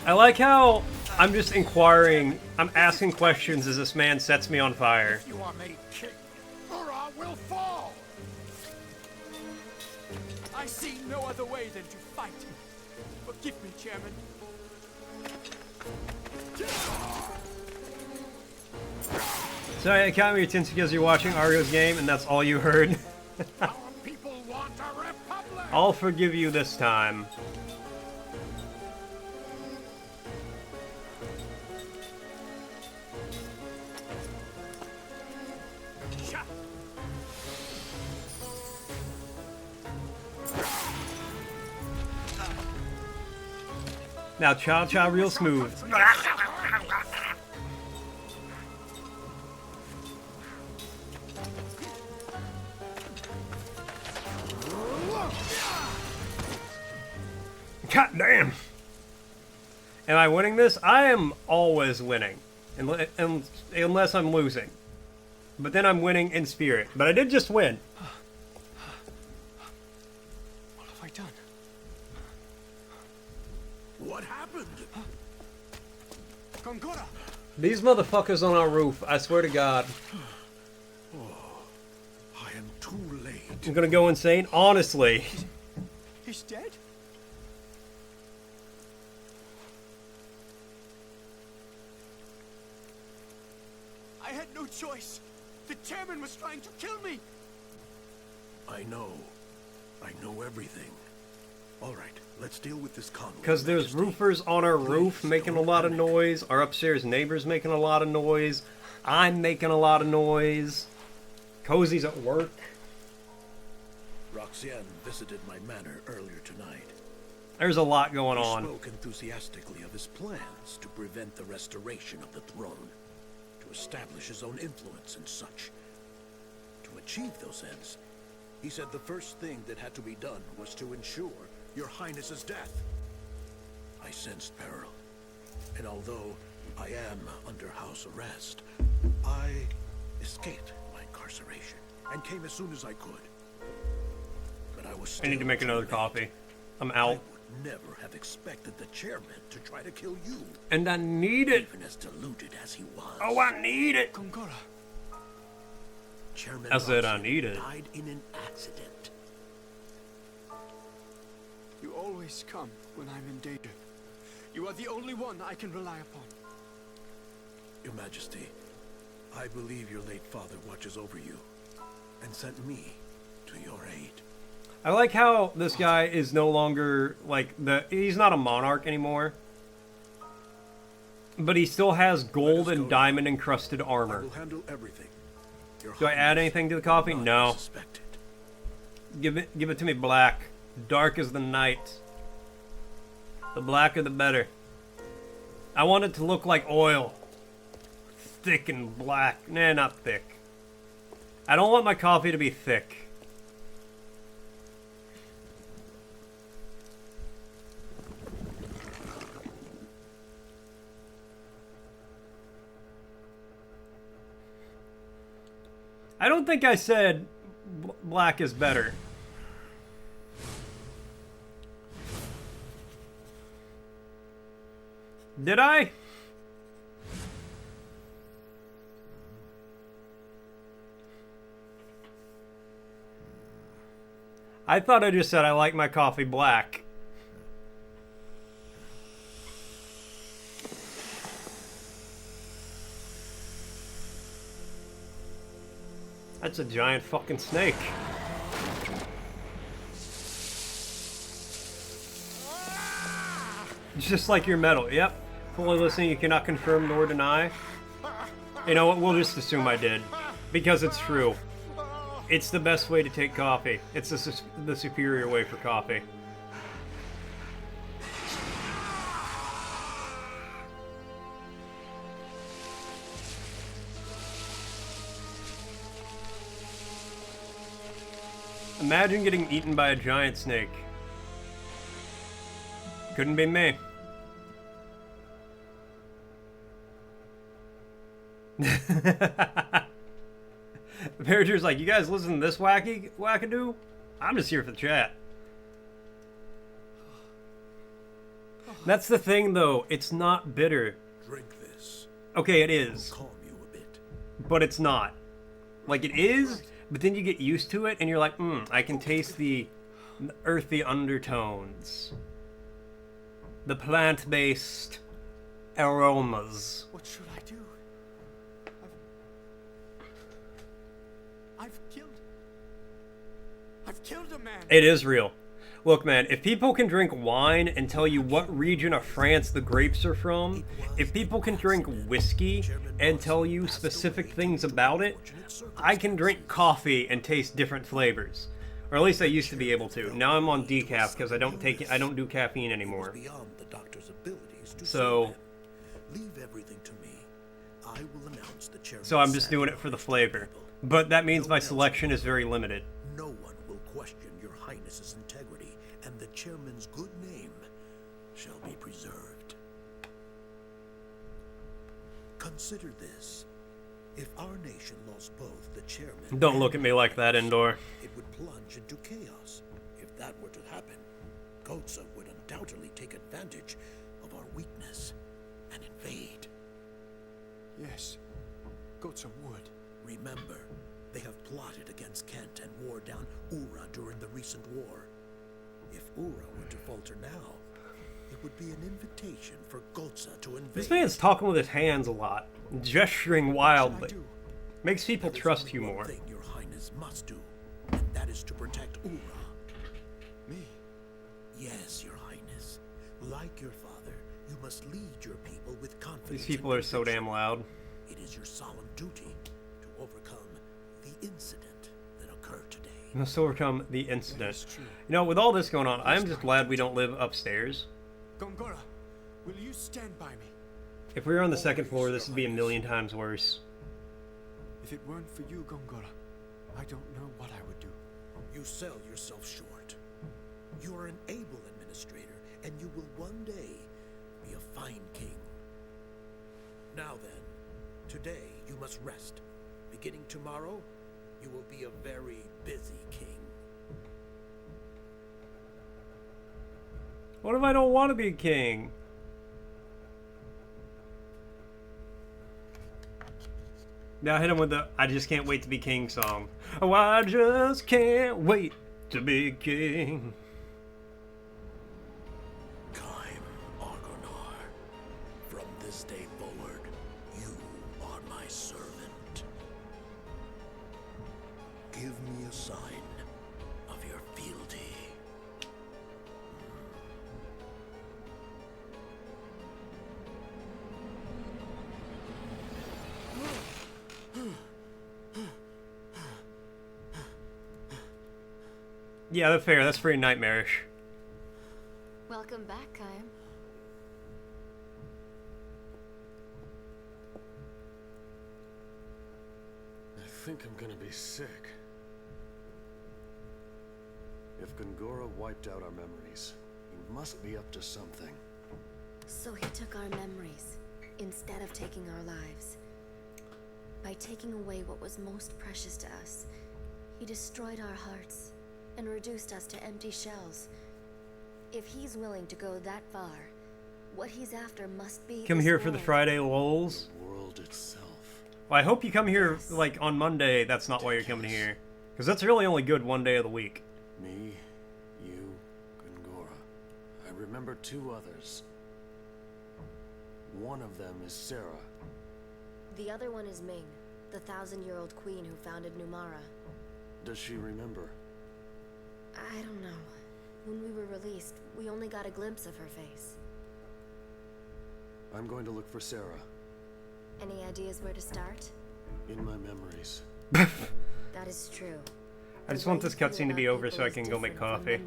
I like how I'm just inquiring, I'm asking questions as this man sets me on fire.
You are made king. Ura will fall!
I see no other way than to fight. Forgive me, Chairman.
Sorry, I caught your attention because you're watching Ario's game and that's all you heard.
Our people want a republic!
I'll forgive you this time. Now cha-cha real smooth. God damn! Am I winning this? I am always winning. Unless I'm losing. But then I'm winning in spirit. But I did just win.
What have I done?
What happened?
Gongora!
These motherfuckers on our roof, I swear to God.
I am too late.
I'm gonna go insane? Honestly.
He's dead? I had no choice. The chairman was trying to kill me.
I know. I know everything. All right, let's deal with this convoy.
Because there's roofers on our roof making a lot of noise. Our upstairs neighbor's making a lot of noise. I'm making a lot of noise. Cozy's at work.
Roxanne visited my manor earlier tonight.
There's a lot going on.
He spoke enthusiastically of his plans to prevent the restoration of the throne, to establish his own influence and such. To achieve those ends, he said the first thing that had to be done was to ensure Your Highness's death. I sensed peril, and although I am under house arrest, I escaped my incarceration and came as soon as I could. But I was still
I need to make another coffee. I'm out.
I would never have expected the chairman to try to kill you.
And I need it.
Even as deluded as he was.
Oh, I need it.
Gongora.
Chairman
I said I
Roxanne
need it.
died in an accident.
You always come when I'm in danger. You are the only one I can rely upon.
Your Majesty, I believe your late father watches over you and sent me to your aid.
I like how this guy is no longer, like, he's not a monarch anymore. But he still has gold and diamond encrusted
I
armor.
will handle everything. Your
Do I add anything to the coffee?
Highness
No.
suspected.
Give it to me black. Dark as the night. The blacker the better. I want it to look like oil. Thick and black. Nah, not thick. I don't want my coffee to be thick. I don't think I said black is better. Did I? I thought I just said I like my coffee black. That's a giant fucking snake. Just like your metal. Yep. Fully listening, you cannot confirm nor deny. You know what? We'll just assume I did. Because it's true. It's the best way to take coffee. It's the superior way for coffee. Imagine getting eaten by a giant snake. Couldn't be me. The manager's like, you guys listen to this wackadoo? I'm just here for the chat. That's the thing, though. It's not bitter.
Drink this.
Okay, it is.
Calm you a bit.
But it's not. Like, it is, but then you get used to it, and you're like, I can taste the earthy undertones. The plant-based aromas.
What should I do? I've killed a man.
It is real. Look, man, if people can drink wine and tell you what region of France the grapes are from, if people can drink whiskey and tell you specific things about it, I can drink coffee and taste different flavors. Or at least I used to be able to. Now I'm on decaf because I don't do caffeine anymore. So
leave everything to me. I will announce the chairman.
So I'm just doing it for the flavor. But that means my selection is very limited.
No one will question your highness's integrity, and the chairman's good name shall be preserved. Consider this. If our nation lost both the chairman...
Don't look at me like that, Endor.
It would plunge into chaos. If that were to happen, Gotza would undoubtedly take advantage of our weakness and invade.
Yes, Gotza would.
Remember, they have plotted against Kent and wore down Ura during the recent war. If Ura were to falter now, it would be an invitation for Gotza to invade.
This man's talking with his hands a lot, gesturing wildly. Makes people trust you more.
One thing your highness must do, and that is to protect Ura.
Me?
Yes, your highness. Like your father, you must lead your people with confidence.
These people are so damn loud.
It is your solemn duty to overcome the incident that occurred today.
You must overcome the incident. You know, with all this going on, I'm just glad we don't live upstairs.
Gongora, will you stand by me?
If we were on the second floor, this would be a million times worse.
If it weren't for you, Gongora, I don't know what I would do.
You sell yourself short. You are an able administrator, and you will one day be a fine king. Now then, today you must rest. Beginning tomorrow, you will be a very busy king.
What if I don't want to be king? Now hit him with the I just can't wait to be king song. Oh, I just can't wait to be king.
From this day forward, you are my servant. Give me a sign of your fealty.
Yeah, that's fair. That's pretty nightmarish.
Welcome back, Kyle.
I think I'm gonna be sick. If Gongora wiped out our memories, he must be up to something.
So he took our memories, instead of taking our lives. By taking away what was most precious to us, he destroyed our hearts and reduced us to empty shells. If he's willing to go that far, what he's after must be
Come
this
here for the
world.
Friday lulz.
The world itself.
Well, I hope you come here, like, on Monday. That's not why you're coming here. Because that's really only good one day of the week.
Me, you, Gongora. I remember two others. One of them is Sarah.
The other one is Ming, the 1,000-year-old queen who founded Numara.
Does she remember?
I don't know. When we were released, we only got a glimpse of her face.
I'm going to look for Sarah.
Any ideas where to start?
In my memories.
That is true.
I just want this cutscene to be over so I can go make coffee.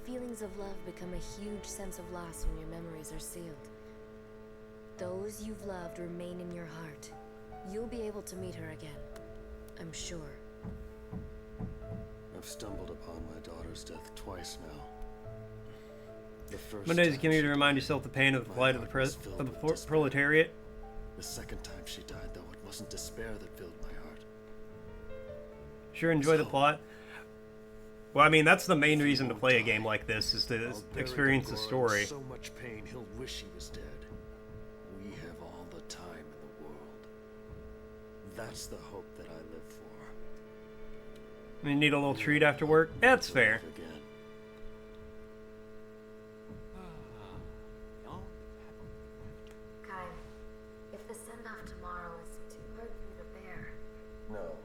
Feelings of love become a huge sense of loss when your memories are sealed. Those you've loved remain in your heart. You'll be able to meet her again. I'm sure.
I've stumbled upon my daughter's death twice now. The first
Mondays
time
come here to
she
remind yourself the pain of the plight of the proletariat.
The second time she died, though, it wasn't despair that filled my heart.
Sure enjoy the plot. Well, I mean, that's the main reason to play a game like this, is to experience the story.
So much pain, he'll wish he was dead. We have all the time in the world. That's the hope that I live for.
You need a little treat after work? That's fair.
Kai, if the send-off tomorrow is too hard for you to bear...
No,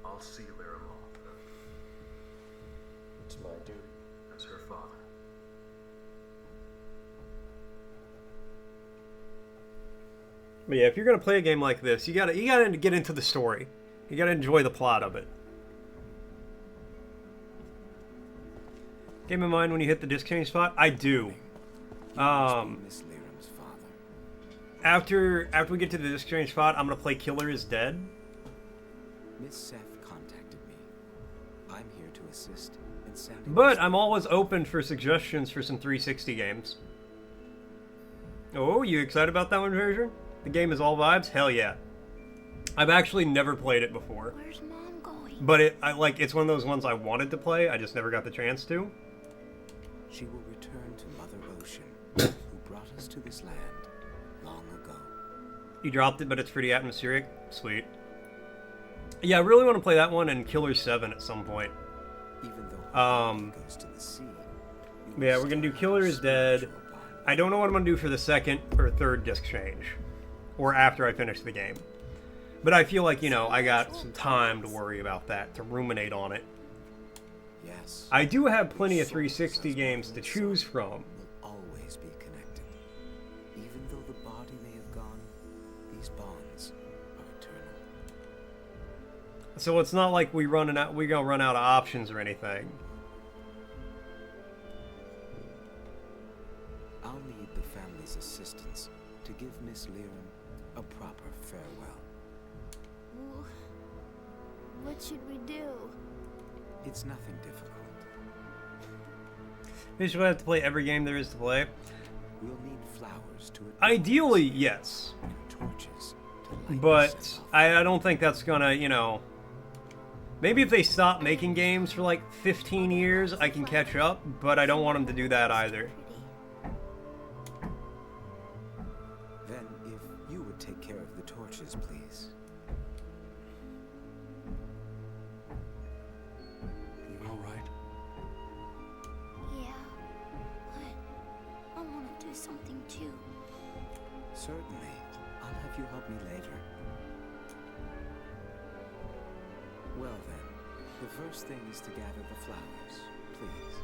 I'll see Lyra off. It's my duty as her father.
But yeah, if you're gonna play a game like this, you gotta get into the story. You gotta enjoy the plot of it. Keep in mind when you hit the disc change spot. I do. After we get to the disc change spot, I'm gonna play Killer is Dead.
Miss Seth contacted me. I'm here to assist in sounding.
But I'm always open for suggestions for some 360 games. Oh, you excited about that one, version? The game is all vibes? Hell yeah. I've actually never played it before.
Where's Mom going?
But it's one of those ones I wanted to play, I just never got the chance to.
She will return to Mother Ocean, who brought us to this land long ago.
You dropped it, but it's pretty atmospheric. Sweet. Yeah, I really want to play that one and Killer 7 at some point.
Even though goes to the sea,
yeah, we're gonna do Killer is Dead. I don't know what I'm gonna do for the second or third disc change, or after I finish the game. But I feel like, you know, I got some time to worry about that, to ruminate on it.
Yes.
I do have plenty of 360 games to choose from.
Will always be connected. Even though the body may have gone, these bonds are eternal.
So it's not like we're gonna run out of options or anything.
I'll need the family's assistance to give Miss Lyra a proper farewell.
What should we do?
It's nothing difficult.
We should have to play every game there is to play.
We'll need flowers to
ideally, yes.
And torches to light
but I don't think that's gonna, you know... Maybe if they stop making games for like 15 years, I can catch up, but I don't want them to do that either.
Then, if you would take care of the torches, please.
You all right?
Yeah, but I want to do something too.
Certainly. I'll have you help me later. Well then, the first thing is to gather the flowers, please.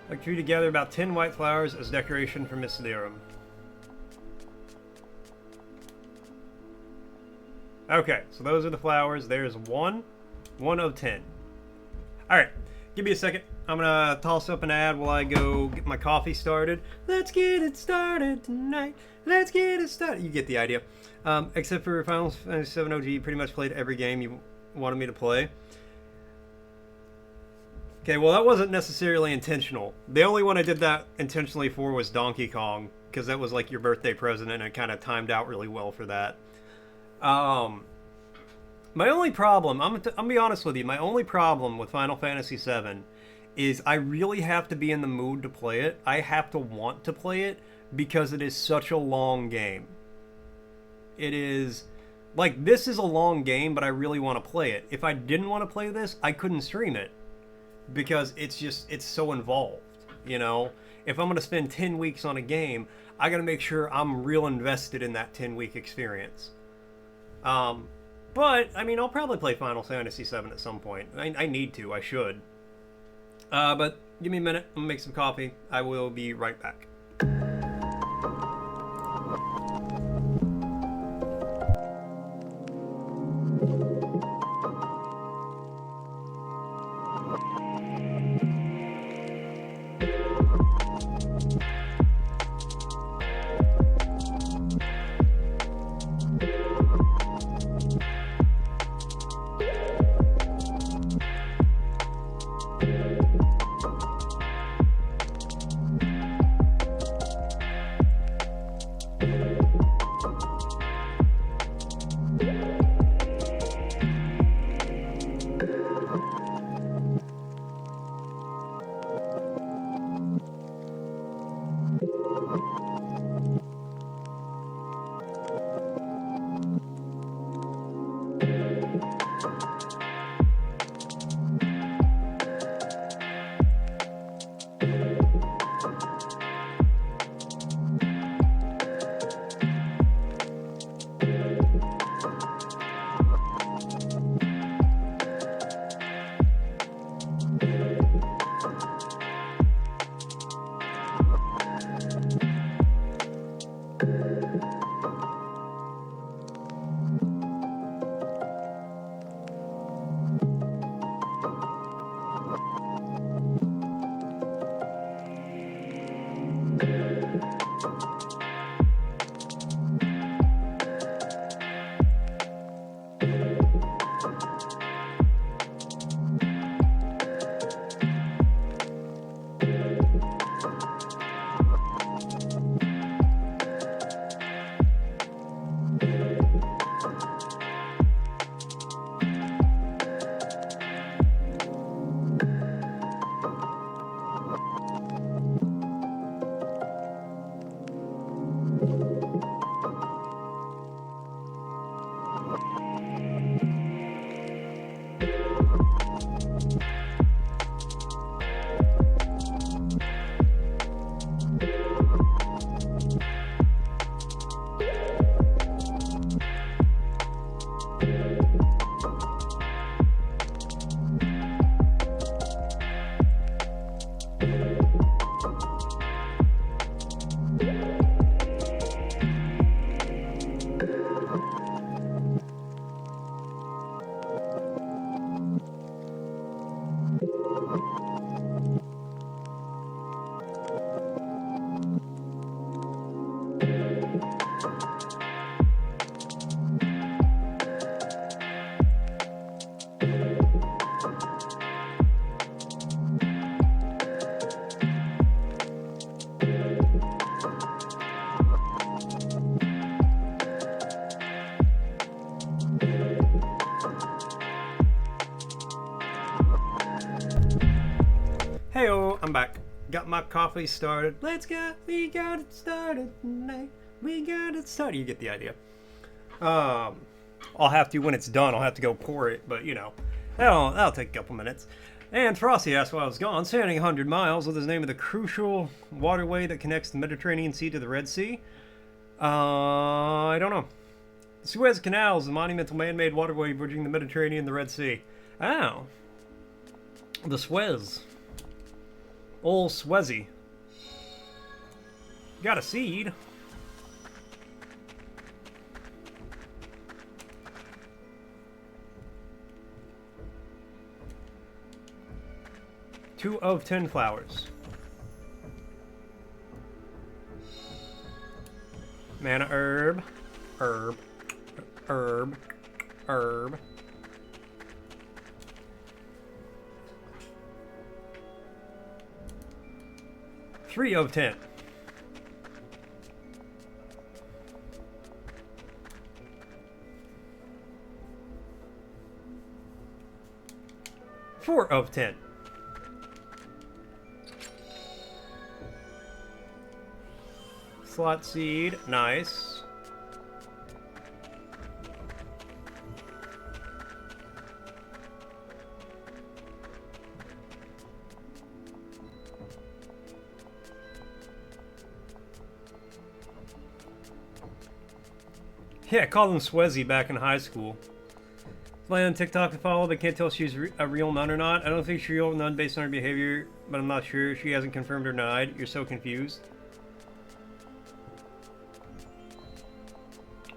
I'd like for you to gather about 10 white flowers as decoration for Miss Lyra. Okay, so those are the flowers. There's one of 10. Alright, give me a second. I'm gonna toss up an ad while I go get my coffee started. Let's get it started tonight. Let's get it started. You get the idea. Except for Final Fantasy VII OG, pretty much played every game you wanted me to play. Okay, well that wasn't necessarily intentional. The only one I did that intentionally for was Donkey Kong, because that was like your birthday present and it kind of timed out really well for that. My only problem, I'm gonna be honest with you, my only problem with Final Fantasy VII is I really have to be in the mood to play it. I have to want to play it because it is such a long game. It is, like, this is a long game, but I really want to play it. If I didn't want to play this, I couldn't stream it because it's so involved, you know? If I'm going to spend 10 weeks on a game, I got to make sure I'm real invested in that 10-week experience. But, I mean, I'll probably play Final Fantasy VII at some point. I need to. I should. But give me a minute. I'm going to make some coffee. I will be right back. Hey-oh, I'm back. Got my coffee started. We got it started tonight. We got it started. You get the idea. I'll have to, when it's done, I'll have to go pour it, but you know, that'll take a couple minutes. And Frosty asked why I was gone, sailing 100 miles with his name of the crucial waterway that connects the Mediterranean Sea to the Red Sea. I don't know. The Suez Canal is a monumental man-made waterway bridging the Mediterranean and the Red Sea. Oh. The Suez. Old Swezy. Got a seed. Two of 10 flowers. Mana herb. Herb. Herb. Herb. Three of 10. Four of 10. Slot seed, nice. Yeah, I called him Swezy back in high school. Playing on TikTok to follow, but can't tell if she's a real nun or not. I don't think she's a real nun based on her behavior, but I'm not sure. She hasn't confirmed or denied. You're so confused.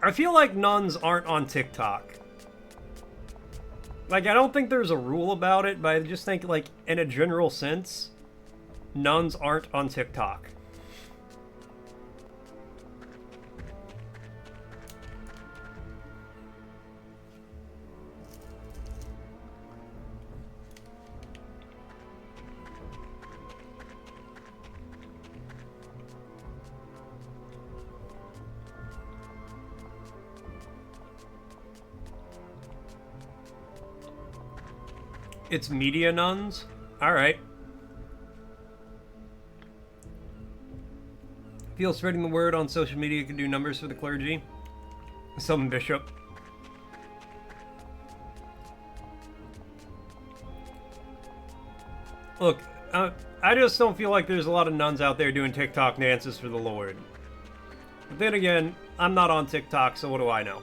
I feel like nuns aren't on TikTok. Like, I don't think there's a rule about it, but I just think, like, in a general sense, nuns aren't on TikTok. It's media nuns? Alright. Feel spreading the word on social media can do numbers for the clergy. Some bishop. Look, I just don't feel like there's a lot of nuns out there doing TikTok dances for the Lord. But then again, I'm not on TikTok, so what do I know?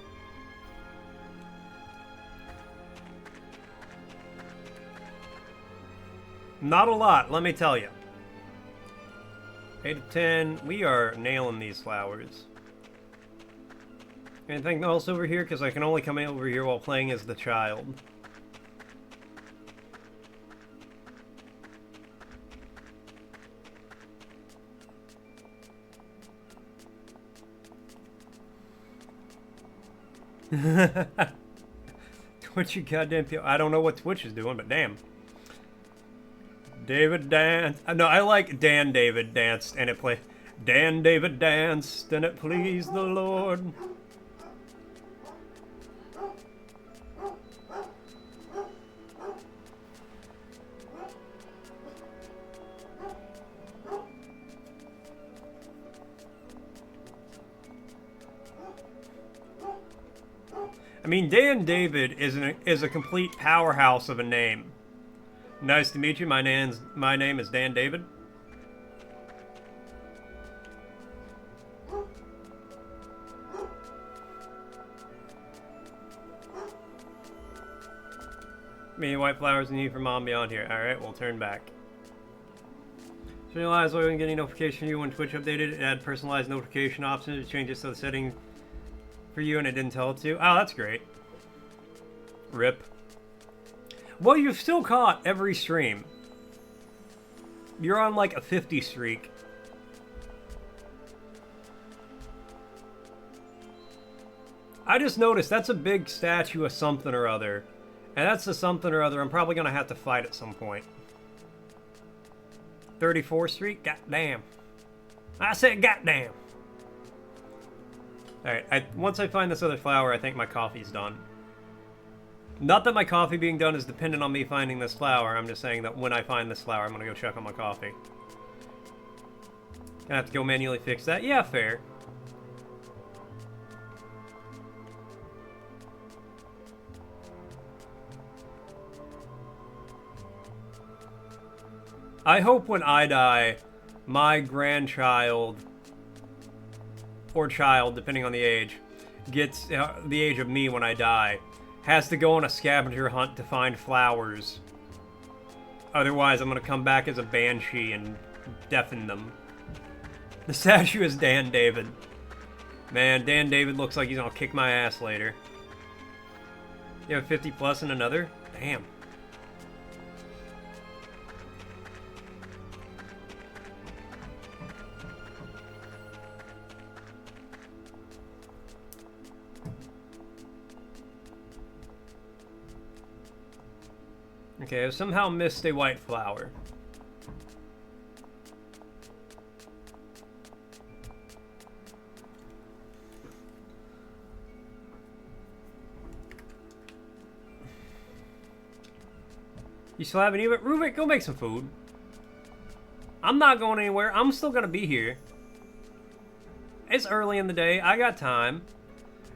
Not a lot, let me tell you. 8 of 10. We are nailing these flowers. Anything else over here? Because I can only come over here while playing as the child. Twitch, you goddamn feel. I don't know what Twitch is doing, but damn. David danced. No, I like Dan David danced and it played. Dan David danced and it pleased the Lord. I mean, Dan David is a complete powerhouse of a name. Nice to meet you. My name is Dan David. Me white flowers and you for mom beyond here. Alright, we'll turn back. So realize I wasn't getting notification from you when Twitch updated. It had personalized notification options to change it so the setting for you and it didn't tell it to. Oh, that's great. RIP. Well, you've still caught every stream. You're on like a 50 streak. I just noticed that's a big statue of something or other. And that's the something or other I'm probably going to have to fight at some point. 34th Street? Goddamn. I said goddamn. Alright, once I find this other flower, I think my coffee's done. Not that my coffee being done is dependent on me finding this flower. I'm just saying that when I find this flower, I'm gonna go check on my coffee. Gonna have to go manually fix that. Yeah, fair. I hope when I die, my grandchild, or child, depending on the age, gets the age of me when I die, has to go on a scavenger hunt to find flowers. Otherwise, I'm gonna come back as a banshee and deafen them. The statue is Dan David. Man, Dan David looks like he's gonna kick my ass later. You have 50 plus in another? Damn. Okay, I've somehow missed a white flower. You still haven't even... Ruvik, go make some food. I'm not going anywhere. I'm still gonna be here. It's early in the day. I got time.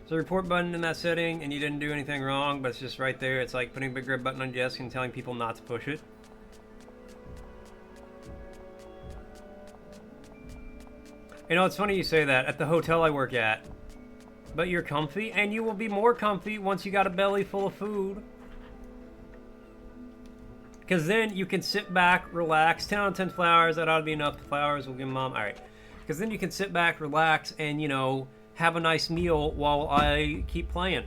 There's a report button in that setting, and you didn't do anything wrong, but it's just right there. It's like putting a big red button on your desk and telling people not to push it. You know, it's funny you say that. At the hotel I work at. But you're comfy, and you will be more comfy once you got a belly full of food. Because then you can sit back, relax. 10 out of 10 flowers, that ought to be enough. The flowers will give Mom... Alright. Because then you can sit back, relax, and, you know... have a nice meal while I keep playing.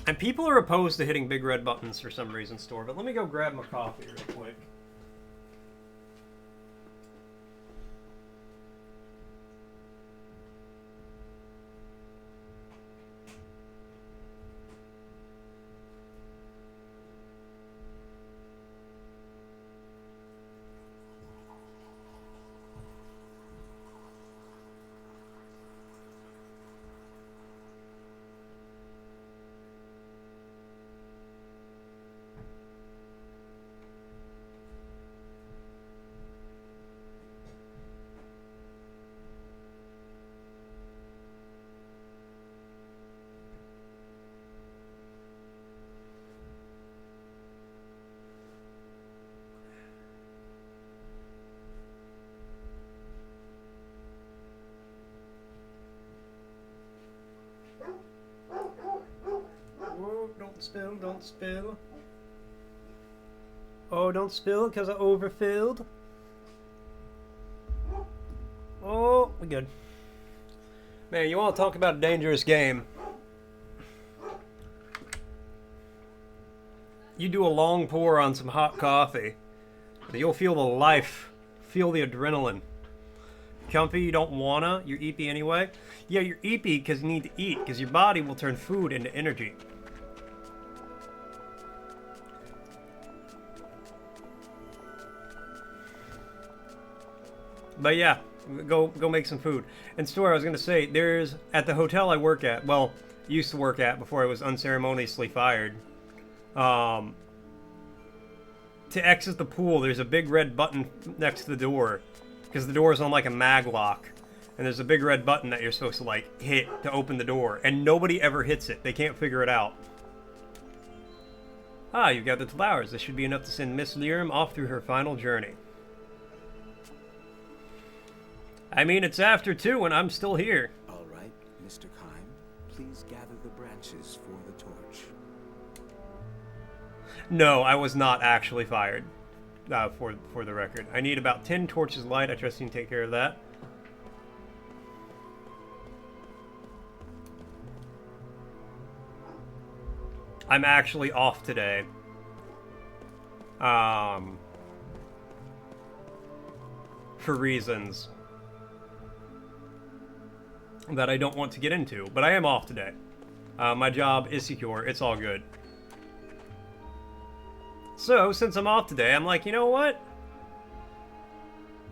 And people are opposed to hitting big red buttons for some reason, Store, but let me go grab my coffee real quick. Don't spill, don't spill. Oh, don't spill because I overfilled. Oh, we good. Man, you want to talk about a dangerous game. You do a long pour on some hot coffee, and you'll feel the life, feel the adrenaline. Comfy, you don't wanna, you're eepy anyway. Yeah, you're eepy because you need to eat, because your body will turn food into energy. But yeah, go make some food. And Store, I was gonna say, there's at the hotel I work at, well, used to work at before I was unceremoniously fired. To exit the pool, there's a big red button next to the door, because the door is on like a mag lock, and there's a big red button that you're supposed to like hit to open the door, and nobody ever hits it. They can't figure it out. Ah, you've gathered flowers. This should be enough to send Miss Lirum off through her final journey. I mean, it's after 2 and I'm still here.
All right, Mr. Kime, please gather the branches for the torch.
No, I was not actually fired, for the record. I need about 10 torches light. I trust you can take care of that. I'm actually off today. For reasons that I don't want to get into, but I am off today. My job is secure. It's all good. So, since I'm off today, I'm like, you know what?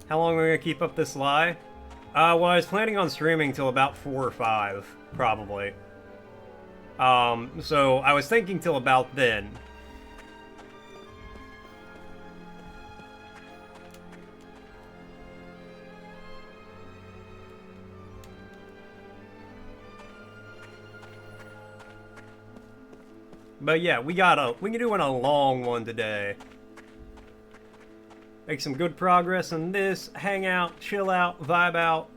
How long are we gonna keep up this lie? Well, I was planning on streaming till about 4 or 5, probably. So I was thinking till about then. But yeah, we can do a long one today. Make some good progress on this, hang out, chill out, vibe out.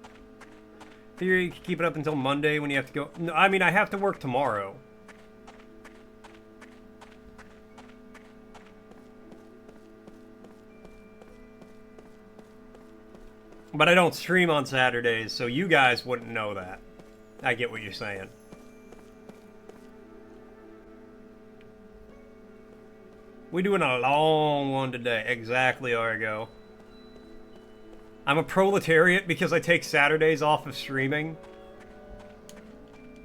Theory, you can keep it up until Monday when you have to go. No, I mean, I have to work tomorrow. But I don't stream on Saturdays, so you guys wouldn't know that. I get what you're saying. We're doing a long one today. Exactly, Argo. I'm a proletariat because I take Saturdays off of streaming.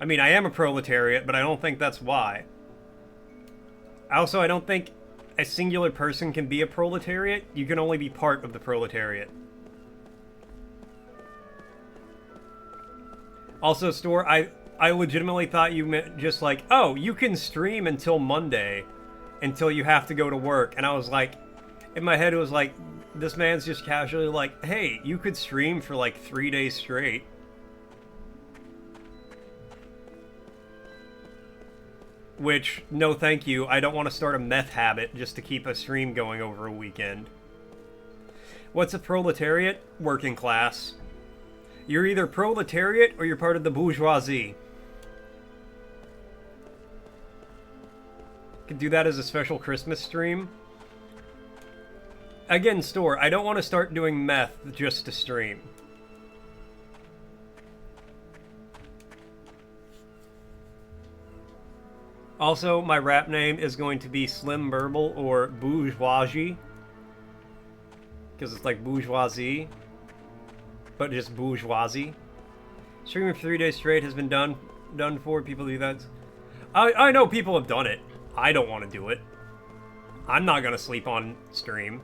I mean, I am a proletariat, but I don't think that's why. Also, I don't think a singular person can be a proletariat. You can only be part of the proletariat. Also, Store, I legitimately thought you meant just like, oh, you can stream until Monday. Until you have to go to work. And I was like, in my head it was like, this man's just casually like, hey, you could stream for like 3 days straight. Which, no thank you, I don't want to start a meth habit just to keep a stream going over a weekend. What's a proletariat? Working class. You're either proletariat or you're part of the bourgeoisie. Could do that as a special Christmas stream. Again, Store, I don't want to start doing meth just to stream. Also, my rap name is going to be Slim Burble or Bourgeoisie. Because it's like bourgeoisie. But just bourgeoisie. Streaming for 3 days straight has been done for. People do that. I know people have done it. I don't want to do it. I'm not going to sleep on stream.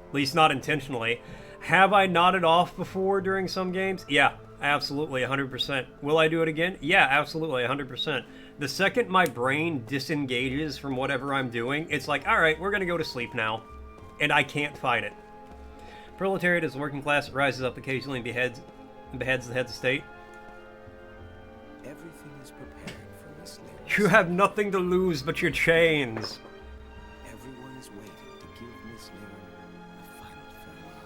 At least not intentionally. Have I nodded off before during some games? Yeah, absolutely, 100%. Will I do it again? Yeah, absolutely, 100%. The second my brain disengages from whatever I'm doing, it's like, alright, we're going to go to sleep now. And I can't fight it. Proletariat is the working class that rises up occasionally and beheads the heads of state.
Everything is prepared for Miss Lyra.
You have nothing to lose but your chains.
Everyone is waiting to give Miss Lyra a final farewell.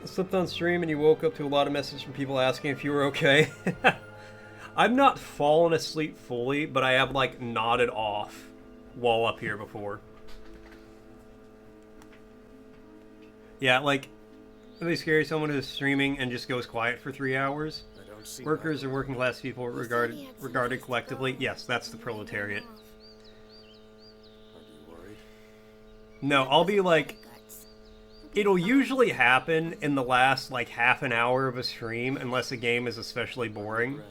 I slipped on stream and you woke up to a lot of messages from people asking if you were okay. I've not fallen asleep fully, but I have like nodded off while up here before. Yeah, like, it'd be scary someone who's streaming and just goes quiet for 3 hours. Workers or working class people regarded collectively. Yes, that's the proletariat.
Are you worried?
No, I'll be like, it'll usually happen in the last like half an hour of a stream unless a game is especially boring.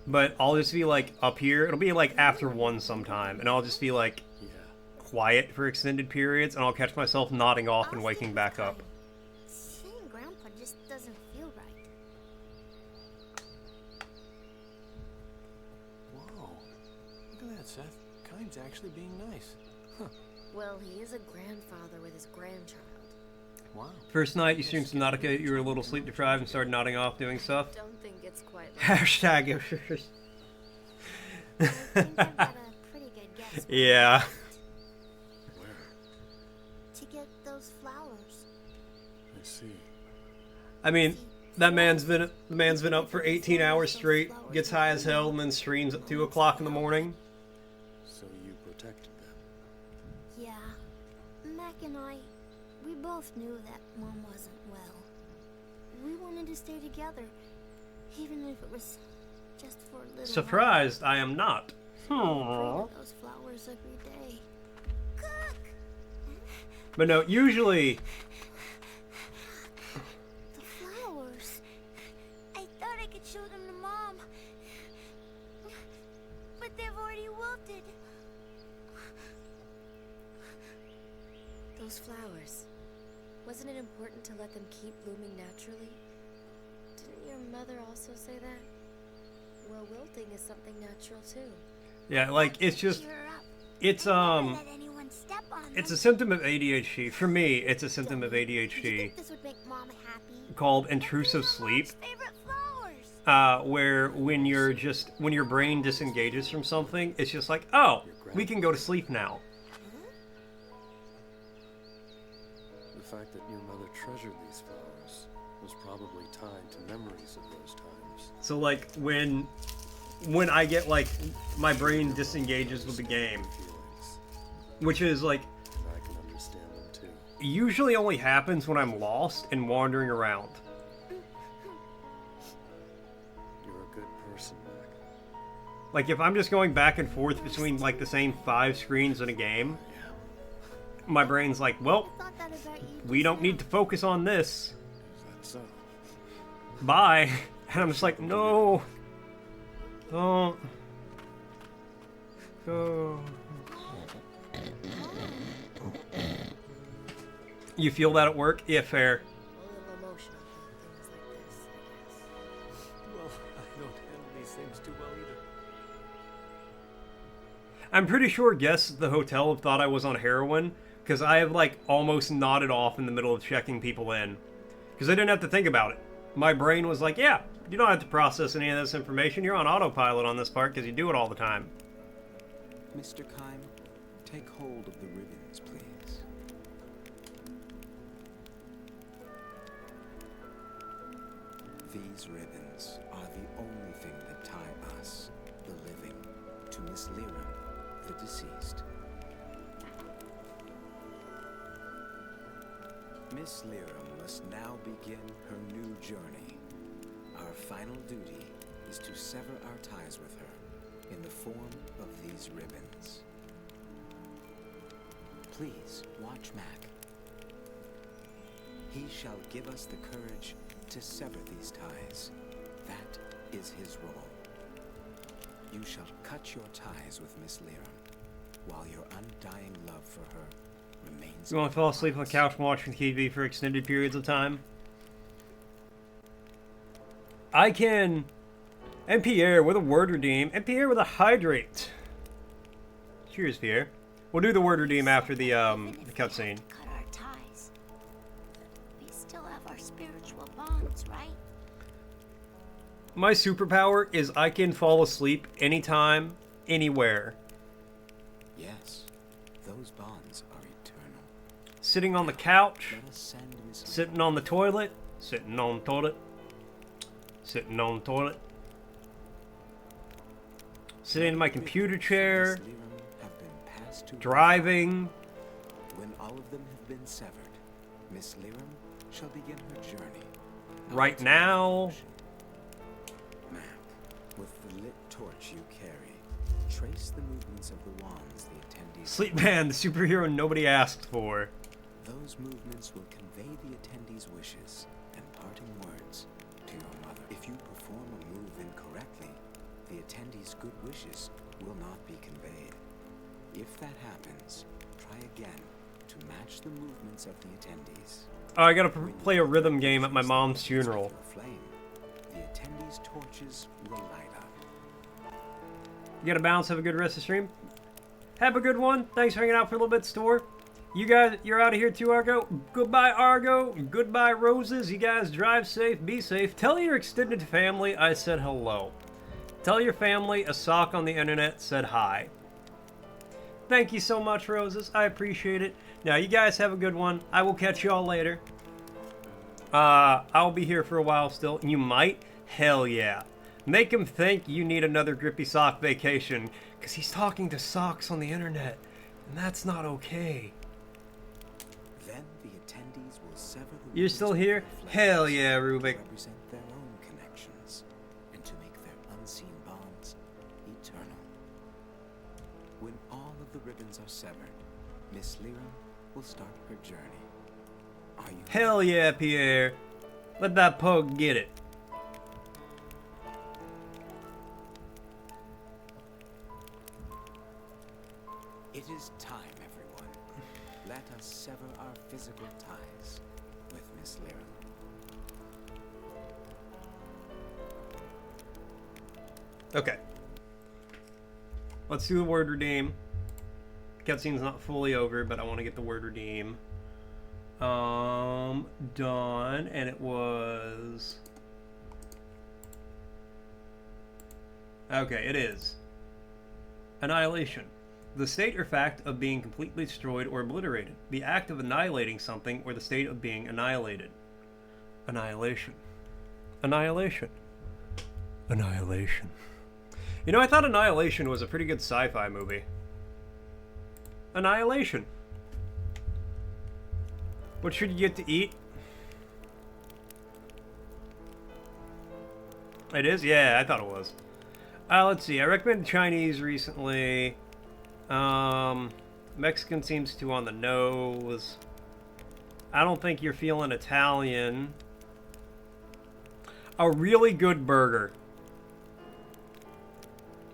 But I'll just be like up here. It'll be like after 1 sometime, and I'll just be like quiet for extended periods, and I'll catch myself nodding off and waking back up.
Seeing Grandpa just doesn't feel right.
Whoa. Look at that, Seth. Kine's actually being nice. Huh.
Well, he is a grandfather with his grandchild.
Wow.
First night you streamed Subnautica, you were a little sleep deprived and started nodding off doing stuff.
Don't think it's quite like
Hashtag.
I think I've got a pretty good guess.
Yeah.
To get those flowers.
I see.
I mean, the man's been up for 18 hours straight, gets high as hell, and then streams at 2 o'clock in the morning.
So you protected them.
Yeah. Mac and I, we both knew that Mom wasn't well. We wanted to stay together, even if it was just for a little
Surprised I am not.
while. Those flowers every day.
But no, usually...
The flowers. I thought I could show them to Mom. But they've already wilted.
those flowers. Wasn't it important to let them keep blooming naturally? Didn't your mother mother also say that? Well, wilting is something natural too.
Yeah, like it's just, it's a symptom of ADHD. For me, it's a symptom of ADHD
This would make Mom happy.
called intrusive sleep. Where when your brain disengages from something, it's just like, oh, we can go to sleep now.
The fact that your mother treasured these flowers was probably tied to memories of those times.
So like when I get like my brain disengages with the game, which is like
I can understand them too.
usually only happens when I'm lost and wandering around.
You're a good person, Mac.
Like if I'm just going back and forth between like the same 5 screens in a game, my brain's like, well, we don't need to focus on this.
Is that so?
Bye. And I'm just like, no. Don't. Go. You feel that at work? Yeah, fair.
A little emotional about things like this, I guess.
Well, I don't handle these things too well either.
I'm pretty sure guests at the hotel have thought I was on heroin, because I have like almost nodded off in the middle of checking people in. Because I didn't have to think about it. My brain was like, yeah, you don't have to process any of this information. You're on autopilot on this part because you do it all the time.
Mr. Kime, take hold of the ribbons, please. These ribbons are the only thing that tie us, the living, to Miss Lyra, the deceased. Miss Lyra must now begin her new journey. Our final duty is to sever our ties with her in the form of these ribbons. Please watch Mac. He shall give us the courage to sever these ties. That is his role. You shall cut your ties with Miss Lyra, while your undying love for her remains.
You want to fall asleep on the couch watching TV for extended periods of time? I can. And Pierre with a word redeem. And Pierre with a hydrate. Cheers, Pierre. We'll do the word redeem after the cutscene.
Cut our ties. We still have our spiritual bonds, right?
My superpower is I can fall asleep anytime, anywhere.
Yes, those bonds are eternal.
Sitting on the couch,
Let us send Miss Lyra.
sitting on the toilet, sitting on the toilet, sitting on the toilet, sitting in my computer chair,
Miss Lyra have been passed to
driving.
When all of them have been severed, Miss Lyra shall begin her journey.
Right now.
Mac, with the lit torch you carry, trace the movements of the wands the attendees.
Sleep Man, the superhero nobody asked for.
Those movements will convey the attendees' wishes and parting words to your mother. If you perform a move incorrectly, the attendees' good wishes will not be conveyed. If that happens, try again to match the movements of the attendees.
Oh, I gotta play a rhythm game at my mom's funeral.
Flame, the attendees' torches will light up.
You gotta bounce, have a good rest of the stream. Have a good one. Thanks for hanging out for a little bit, Store. You guys, you're out of here too, Argo. Goodbye, Argo. Goodbye, Roses. You guys drive safe, be safe. Tell your extended family I said hello. Tell your family a sock on the internet said hi. Thank you so much, Roses. I appreciate it. Now, you guys have a good one. I will catch you all later. I'll be here for a while still. You might? Hell yeah. Make him think you need another Grippy Sock vacation, because he's talking to socks on the internet, and that's not okay.
Then the attendees will sever the
You're still here? Hell yeah, Rubik.
represent their own connections and to make their unseen bonds eternal. When all of the ribbons are severed, Miss Lyra will start her journey. Are you
Hell yeah, Pierre. Let that pug get it.
It is time, everyone. Let us sever our physical ties with Miss Lyra.
Okay. Let's do the word redeem. Cutscene's not fully over, but I want to get the word redeem. Done, and it was... Okay, it is. Annihilation. The state or fact of being completely destroyed or obliterated. The act of annihilating something or the state of being annihilated. Annihilation. Annihilation. Annihilation. You know, I thought Annihilation was a pretty good sci-fi movie. Annihilation. What should you get to eat? It is? Yeah, I thought it was. Let's see. I recommended Chinese recently. Mexican seems too on the nose. I don't think you're feeling Italian. A really good burger.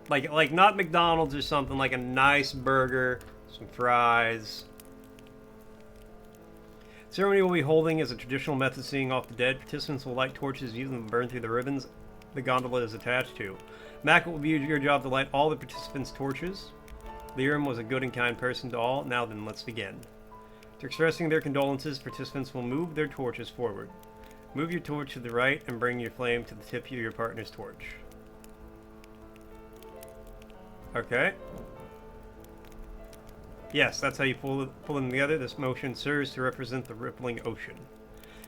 Like not McDonald's or something, like a nice burger, some fries. Ceremony will be holding as a traditional method of seeing off the dead. Participants will light torches using them to burn through the ribbons the gondola is attached to. Mac, it will be your job to light all the participants' torches. Liram was a good and kind person to all. Now then, let's begin. To expressing their condolences, participants will move their torches forward. Move your torch to the right and bring your flame to the tip of your partner's torch. Okay. Yes, that's how you pull them together. This motion serves to represent the rippling ocean.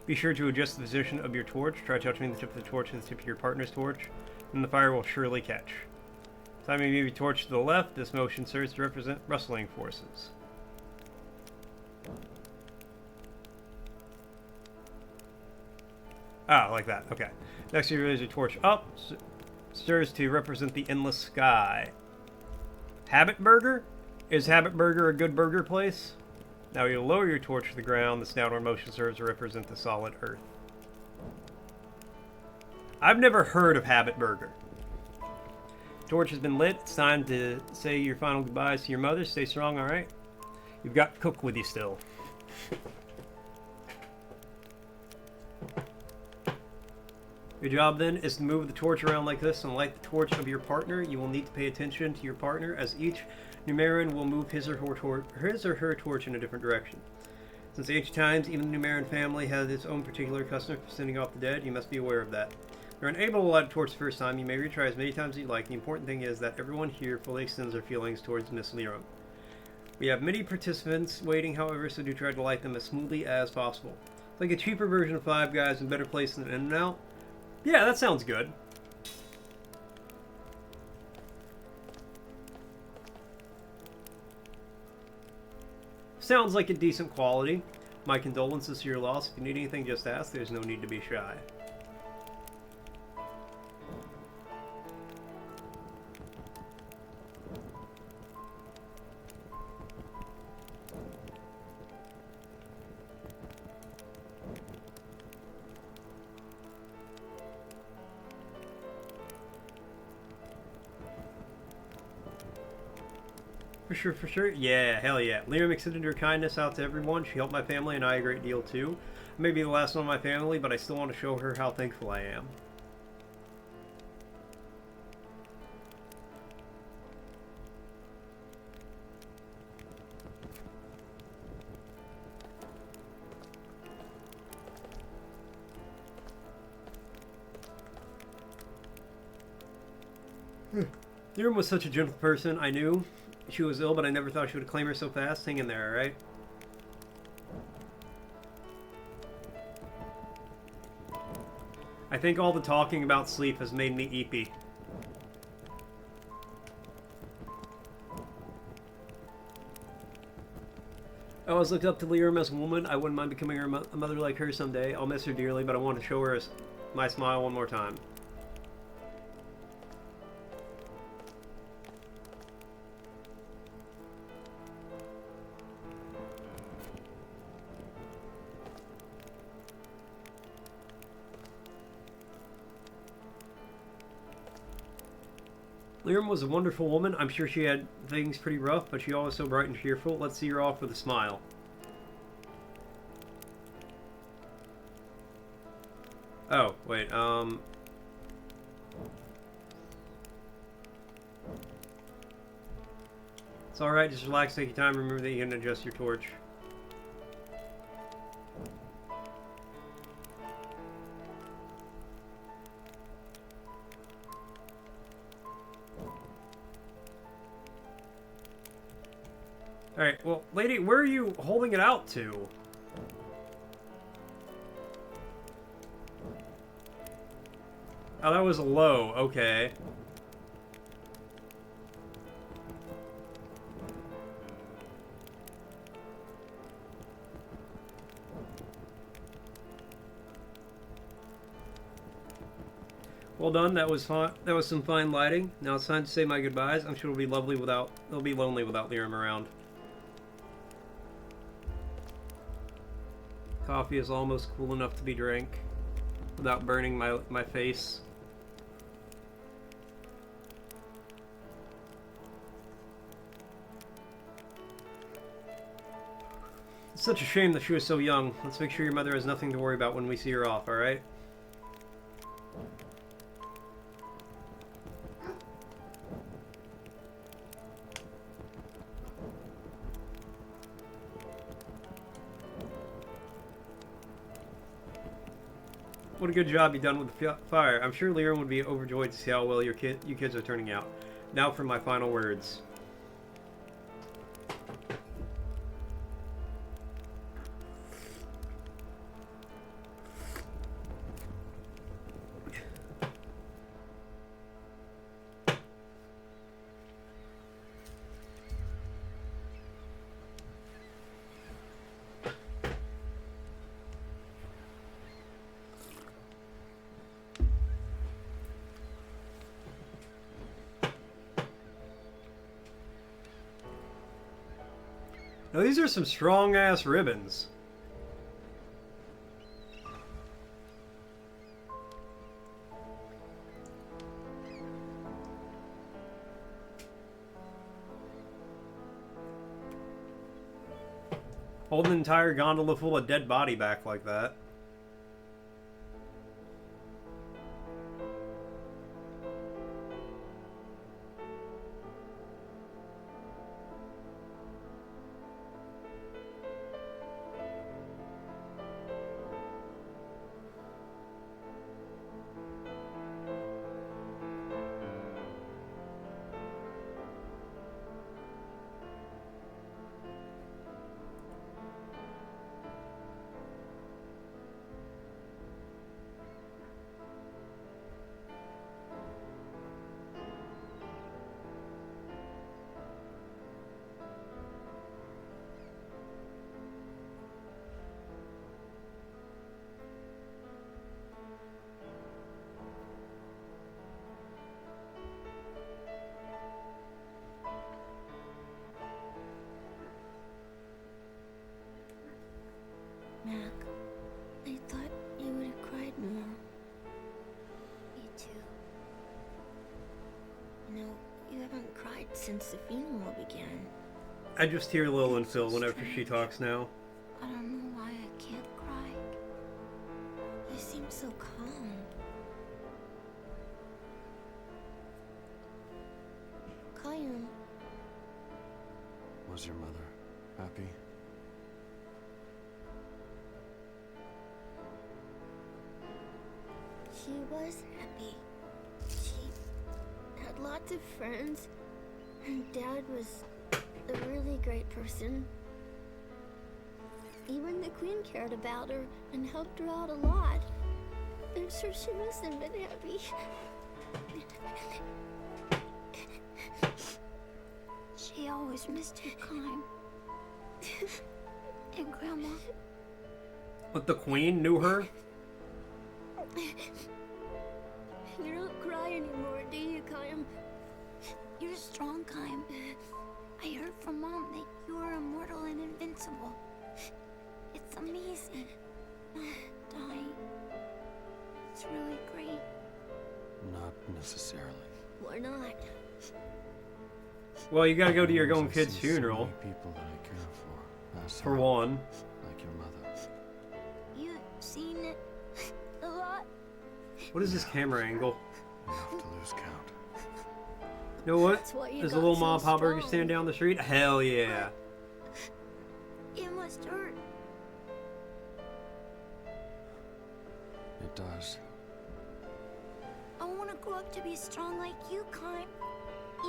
Be sure to adjust the position of your torch. Try touching the tip of the torch to the tip of your partner's torch, and the fire will surely catch. Time you move your torch to the left, this motion serves to represent rustling forces. Ah, like that. Okay. Next, you raise your torch up. Serves to represent the endless sky. Habit Burger? Is Habit Burger a good burger place? Now you lower your torch to the ground. This downward motion serves to represent the solid earth. I've never heard of Habit Burger. Torch has been lit. It's time to say your final goodbyes to your mother. Stay strong, alright? You've got Cook with you still. Your job then is to move the torch around like this and light the torch of your partner. You will need to pay attention to your partner as each Numeran will move his or her torch in a different direction. Since ancient times, even the Numeran family has its own particular custom for sending off the dead. You must be aware of that. If you're unable to light a torch the first time, you may retry as many times as you like. The important thing is that everyone here fully extends their feelings towards Miss Liram. We have many participants waiting, however, so do try to light them as smoothly as possible. It's like a cheaper version of Five Guys and better place than In-N-Out. Yeah, that sounds good. Sounds like a decent quality. My condolences to your loss. If you need anything, just ask. There's no need to be shy. For sure. Yeah, hell yeah. Liram extended her kindness out to everyone. She helped my family and I a great deal too. I may be the last one in my family, but I still want to show her how thankful I am. Liram was such a gentle person, I knew. She was ill, but I never thought she would claim her so fast. Hang in there, alright? I think all the talking about sleep has made me eepy. I always looked up to Liram as a woman. I wouldn't mind becoming a mother like her someday. I'll miss her dearly, but I want to show her my smile one more time. Liram was a wonderful woman. I'm sure she had things pretty rough, but she always so bright and cheerful. Let's see her off with a smile. Oh, wait, It's alright, just relax, take your time, remember that you can adjust your torch. Alright, well, lady, where are you holding it out to? Oh, that was low, okay. Well done. That was fun. That was some fine lighting. Now it's time to say my goodbyes. I'm sure it'll be lovely without. It'll be lonely without Liam around. Coffee is almost cool enough to be drank without burning my face. It's such a shame that she was so young. Let's make sure your mother has nothing to worry about when we see her off. All right. What a good job you've done with the fire. I'm sure Liam would be overjoyed to see how well you kids are turning out. Now for my final words. Now these are some strong-ass ribbons. Hold an entire gondola full of dead body back like that.
Mac, I thought you would have cried more. Me too. You know, you haven't cried since the funeral began.
I just hear Lil and Phil whenever she talks now.
I don't know why I can't cry. You seem so calm. Kyan.
Was your mother happy?
She was happy. She had lots of friends, and Dad was a really great person. Even the Queen cared about her and helped her out a lot. I'm sure she must have been happy. She always missed your kind. And Grandma.
But the Queen knew her?
You don't cry anymore, do you, Kyan? You're strong, Kyan. I heard from Mom that you are immortal and invincible. It's amazing. Dying. It's really great.
Not necessarily.
Why not?
Well, you gotta go to your own
I
kid's
see
funeral.
So many people that I care for. pass
For
on,
one.
like your mother.
You've seen it a lot.
What is this camera angle?
Enough to lose count.
You know what?
That's why you
There's a
got
little
so
mom and pop burger
strong.
stand down the street. Hell yeah.
It must hurt.
It does.
I want to grow up to be strong like you, Kime.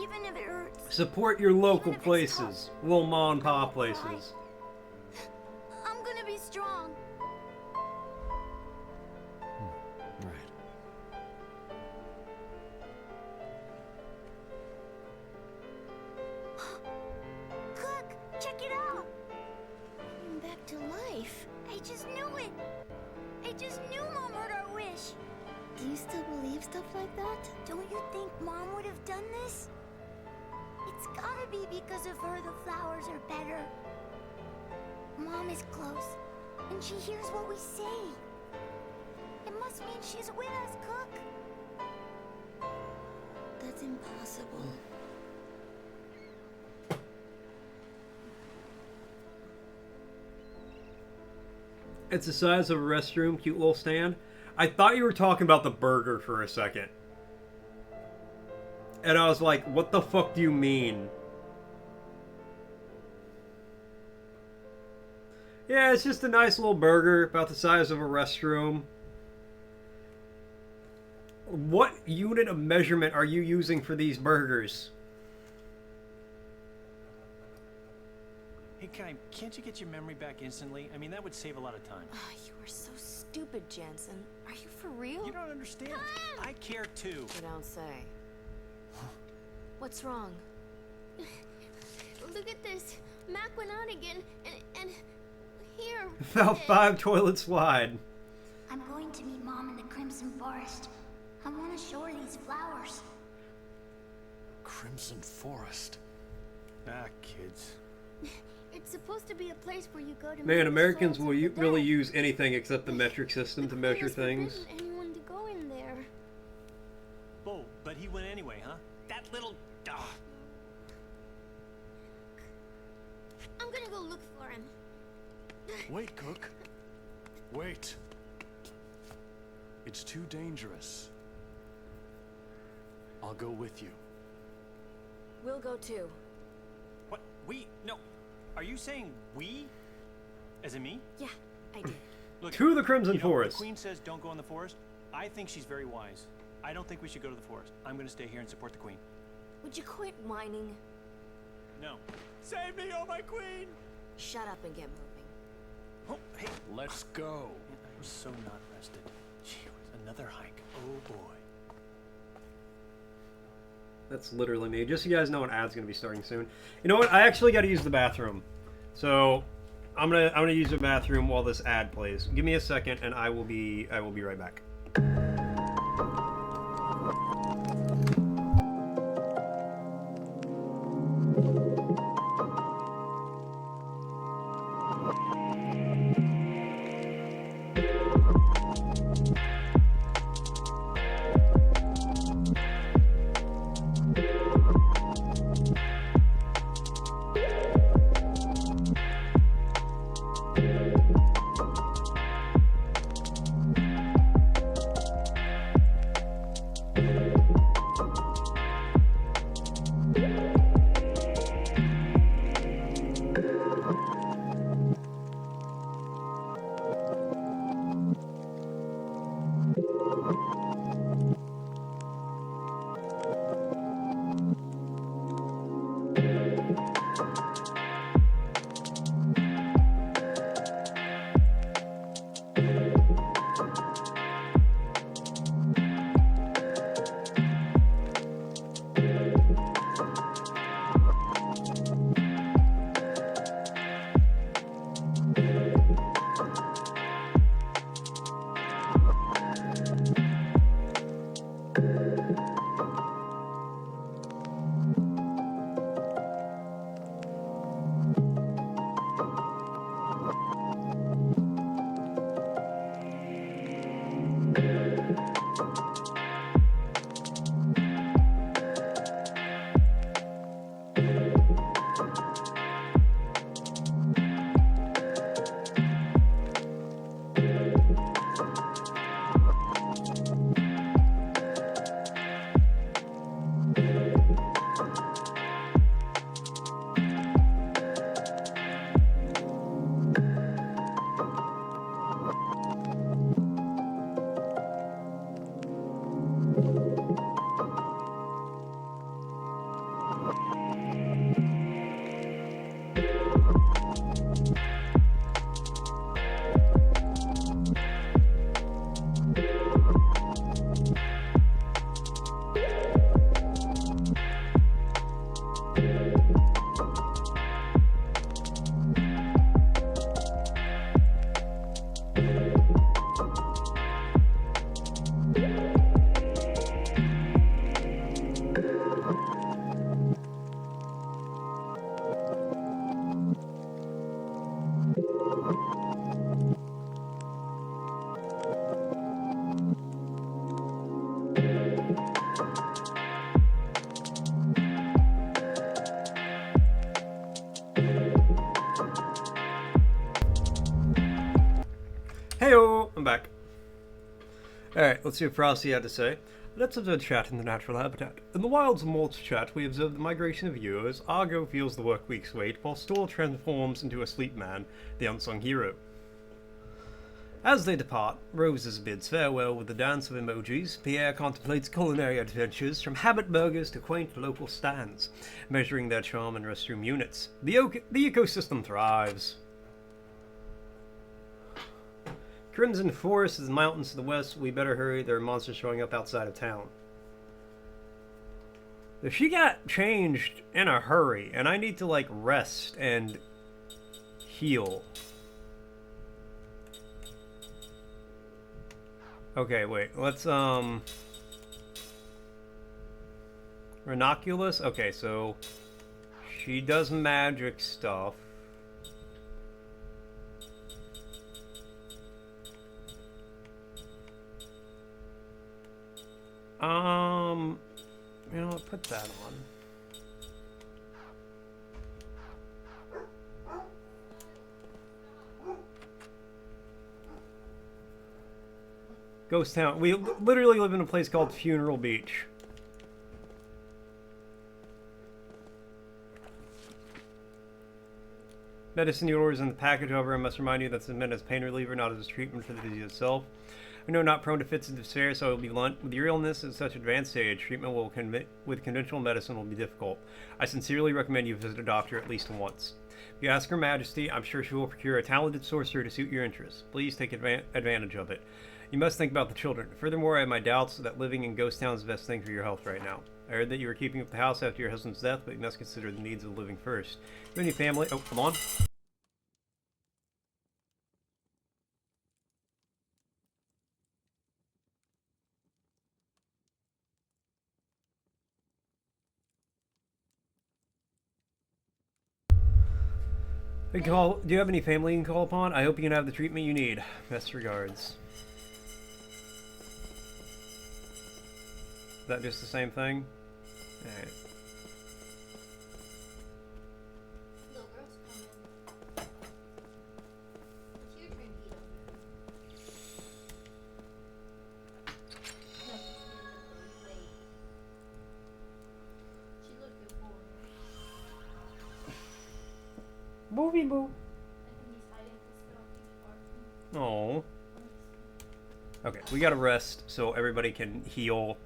Even if it hurts.
Support your local places. Little mom and pop places.
I'm gonna be strong.
Right.
Look, check it out. I'm back to life. I just knew it. I just knew Mom heard our wish. Do you still believe stuff like that? Don't you think Mom would have done this? It's gotta be because of her the flowers are better. Mom is close, and she hears what we say. It must mean she's with us, Cook. That's impossible.
It's the size of a restroom, cute little stand. I thought you were talking about the burger for a second. And I was like, what the fuck do you mean? Yeah, it's just a nice little burger, about the size of a restroom. What unit of measurement are you using for these burgers?
Hey, Kai, can't you get your memory back instantly? I mean, that would save a lot of time.
You are so stupid, Jansen. Are you for real?
You don't understand. I care too.
You don't say. What's wrong?
Look at this. Mac went out again, and here.
About 5 toilets wide.
I'm going to meet Mom in the Crimson Forest. I want to show her these flowers.
Crimson Forest.
Ah, kids.
It's supposed to be a place where you go to.
Man, Americans will really use anything except the metric system to measure
It's forbidden
things.
anyone to go in there.
Oh, but he went anyway, huh? That little...
I'm gonna go look for him.
Wait, Cook. Wait. It's too dangerous. I'll go with you.
We'll go too.
What? We? No. Are you saying we? As in me?
Yeah, I did.
Look,
To the Crimson Forest.
The Queen says don't go in the forest. I think she's very wise. I don't think we should go to the forest. I'm going to stay here and support the Queen.
Would you quit whining?
No. Save me, oh my Queen!
Shut up and get moving.
Oh, hey.
Let's go.
Man, I'm so not rested. Gee whiz, another hike. Oh boy.
That's literally me. Just so you guys know, an ad's gonna be starting soon. You know what? I actually got to use the bathroom, so I'm gonna use the bathroom while this ad plays. Give me a second, and I will be right back. Heyo, I'm back. Alright, let's see what Frosty had to say. Let's observe chat in the natural habitat. In the wilds of Molt's chat, we observe the migration of viewers. Argo feels the work week's weight, while Storl transforms into a sleep man, the unsung hero. As they depart, Roses bids farewell with a dance of emojis. Pierre contemplates culinary adventures from habit burgers to quaint local stands, measuring their charm in restroom units. The ecosystem thrives. Crimson Forest is the mountains to the west. We better hurry. There are monsters showing up outside of town. She got changed in a hurry, and I need to, like, rest and heal. Okay, wait. Let's, Renoculus? Okay, so she does magic stuff. You know what, put that on. Ghost Town. We literally live in a place called Funeral Beach. Medicine you order is in the package, however, I must remind you that's meant as pain reliever, not as treatment for the disease itself. I know not prone to fits of despair, so I will be blunt. With your illness at such advanced stage, treatment with conventional medicine will be difficult. I sincerely recommend you visit a doctor at least once. If you ask Her Majesty, I'm sure she will procure a talented sorcerer to suit your interests. Please take advantage of it. You must think about the children. Furthermore, I have my doubts that living in Ghost Town is the best thing for your health right now. I heard that you were keeping up the house after your husband's death, but you must consider the needs of the living first. Do you have any family? Oh, come on. Do you have any family you can call upon? I hope you can have the treatment you need. Best regards. Is that just the same thing? Alright.
Little girl's coming. It's your turn to eat over. No, wait. She's looking for
Booby boo. Oh. Okay, we gotta rest so everybody can heal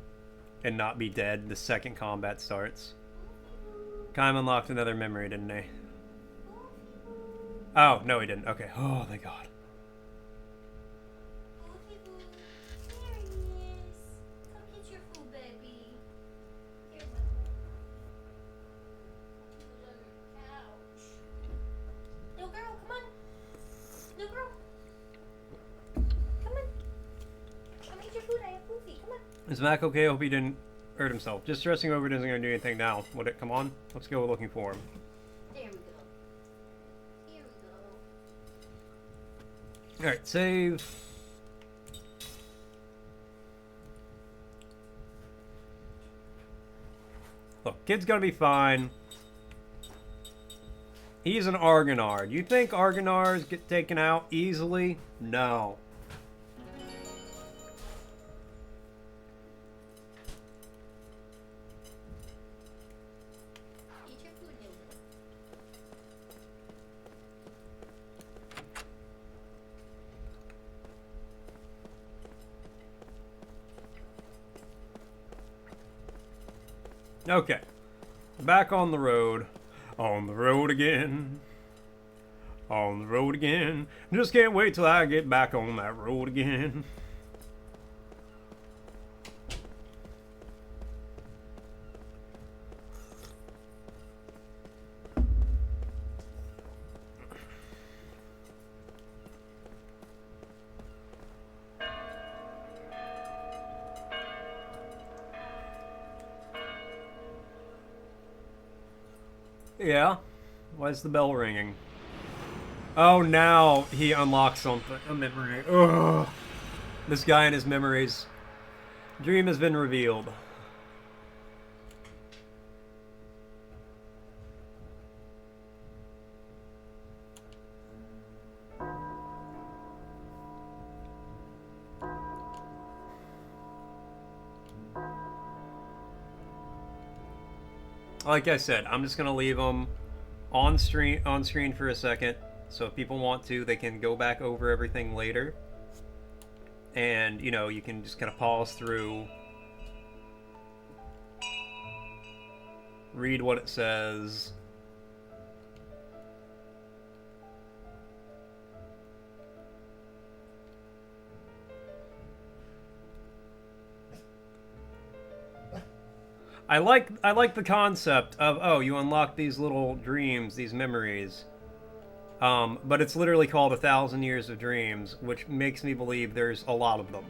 and not be dead the second combat starts. Kaim unlocked another memory, didn't he? Oh, no he didn't. Okay. Oh, thank God.
There he is. Come get your food, baby. Here's my couch. Little girl, come on. Little girl. Come on. Come eat your food. I have foofy. Come on.
Is Mac okay? I hope he didn't hurt himself. Just stressing over it isn't going to do anything now. Would it? Come on. Let's go looking for him.
There we go. Here we go.
Alright, save. Look, kid's gonna be fine. He's an Argonar. You think Argonars get taken out easily? No.
Eat your food, little girl.
Okay. Back on the road. On the road again. On the road again. Just can't wait till I get back on that road again. Yeah? Why is the bell ringing? Oh, now he unlocks something. A memory. Ugh. This guy and his memories. Dream has been revealed. Like I said, I'm just gonna leave them on screen for a second, so if people want to, they can go back over everything later, and you know, you can just kind of pause through, read what it says. I like the concept of, oh, you unlock these little dreams, these memories. But it's literally called 1,000 Years of Dreams, which makes me believe there's a lot of them.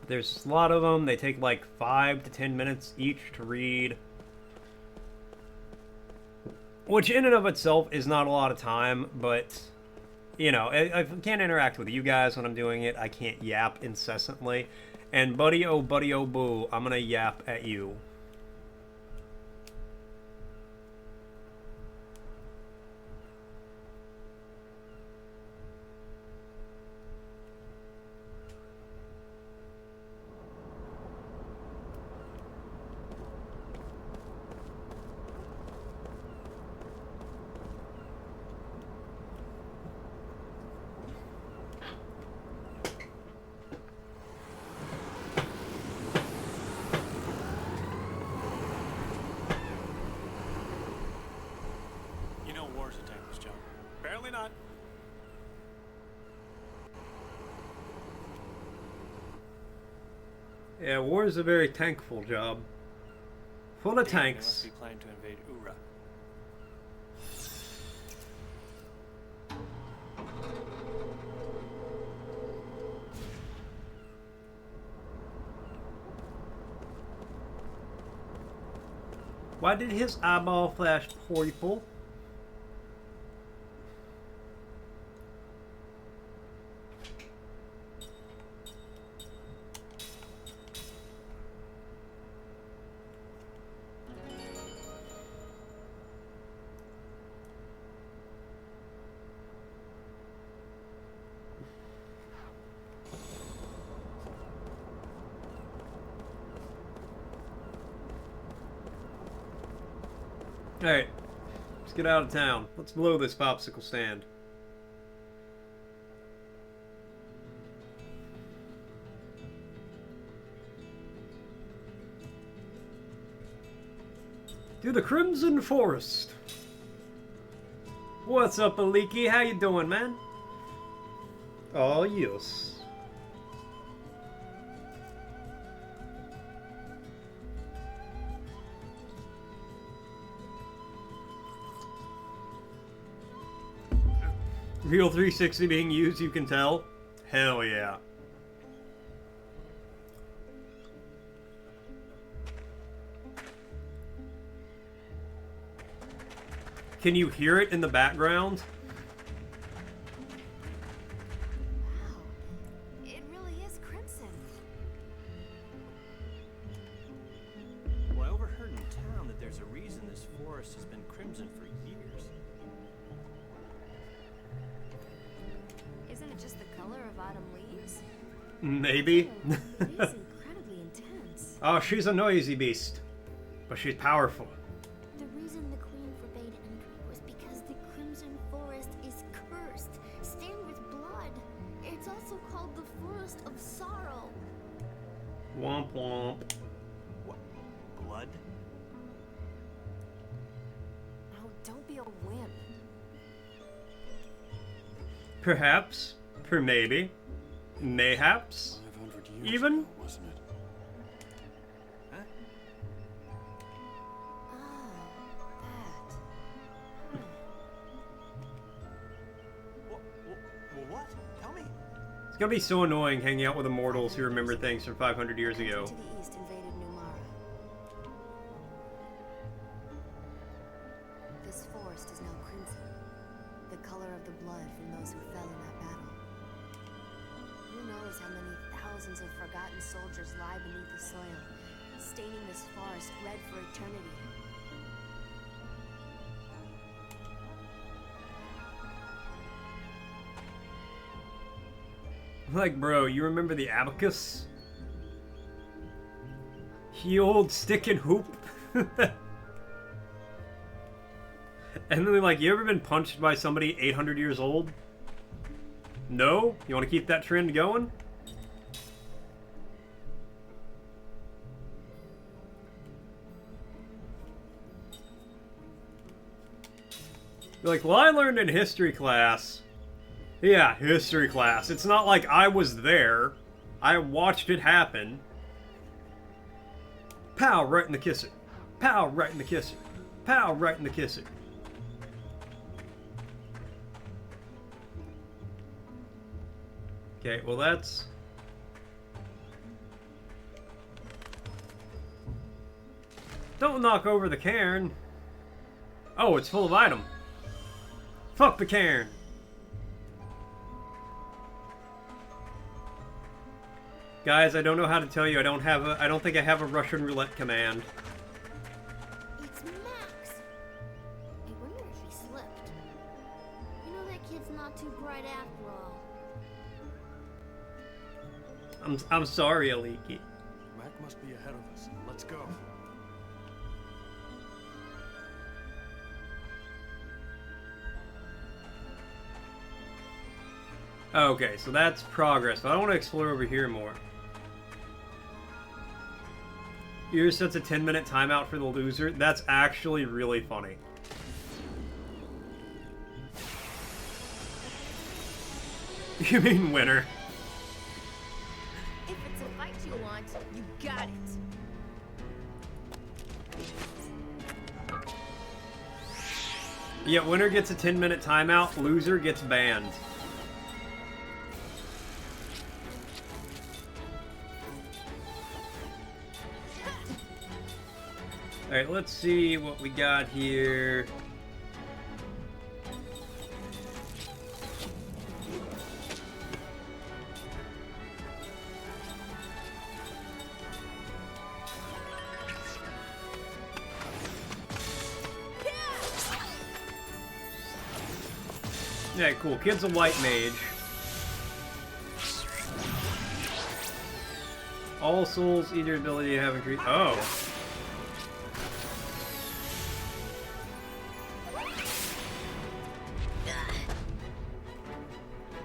There's a lot of them. They take like 5 to 10 minutes each to read. Which in and of itself is not a lot of time, but, you know, I can't interact with you guys when I'm doing it. I can't yap incessantly. And buddy, oh boo, I'm gonna yap at you. Yeah, war is a very tankful job. Full of tanks.
Must be planning to invade Ura.
Why did his eyeball flash purple? Alright, let's get out of town. Let's blow this popsicle stand. To the Crimson Forest. What's up, Aliki? How you doing, man? Oh, yes. Real 360 being used, you can tell? Hell yeah. Can you hear it in the background?
Wow, it really is crimson.
Well, I overheard in town that there's a reason this forest has been crimson for years.
Isn't it just the color of autumn leaves?
Maybe.
Oh, it is incredibly intense.
Oh, she's a noisy beast. But she's powerful.
The reason the Queen forbade entry was because the Crimson Forest is cursed, stained with blood. It's also called the Forest of Sorrow.
Womp womp.
What? Blood?
Oh, don't be a wimp.
Perhaps. Maybe. Mayhaps.
500 years
Even?
ago, wasn't it?
Huh? What? Tell me.
It's gonna be so annoying hanging out with immortals who remember things from 500 years ago.
To the east invaded Numara. This forest is now crimson, the color of thousands of forgotten soldiers lie beneath the soil, staining this forest red for eternity.
Like, bro, you remember the abacus? Healed stick and hoop? And then, like, you ever been punched by somebody 800 years old? No? You want to keep that trend going? You're like, well, I learned in history class. Yeah, history class. It's not like I was there. I watched it happen. Pow, right in the kisser. Pow, right in the kisser. Pow, right in the kisser. Okay, well that's... Don't knock over the cairn. Oh, it's full of item. Fuck the cairn. Guys, I don't know how to tell you. I don't think I have a Russian roulette command.
It's Max. I wonder if he slipped. You know that kid's not too bright after all.
I'm sorry, Aliki.
Mac must be ahead of us. Let's go.
Okay, so that's progress, but I want to explore over here more. Yours sets a 10-minute timeout for the loser. That's actually really funny. You mean winner?
If it's a fight you want, you got it.
Yeah, winner gets a 10-minute timeout, loser gets banned. Alright, let's see what we got here. Yeah, cool. Kid's a white mage. All souls, either ability to have increased. Oh.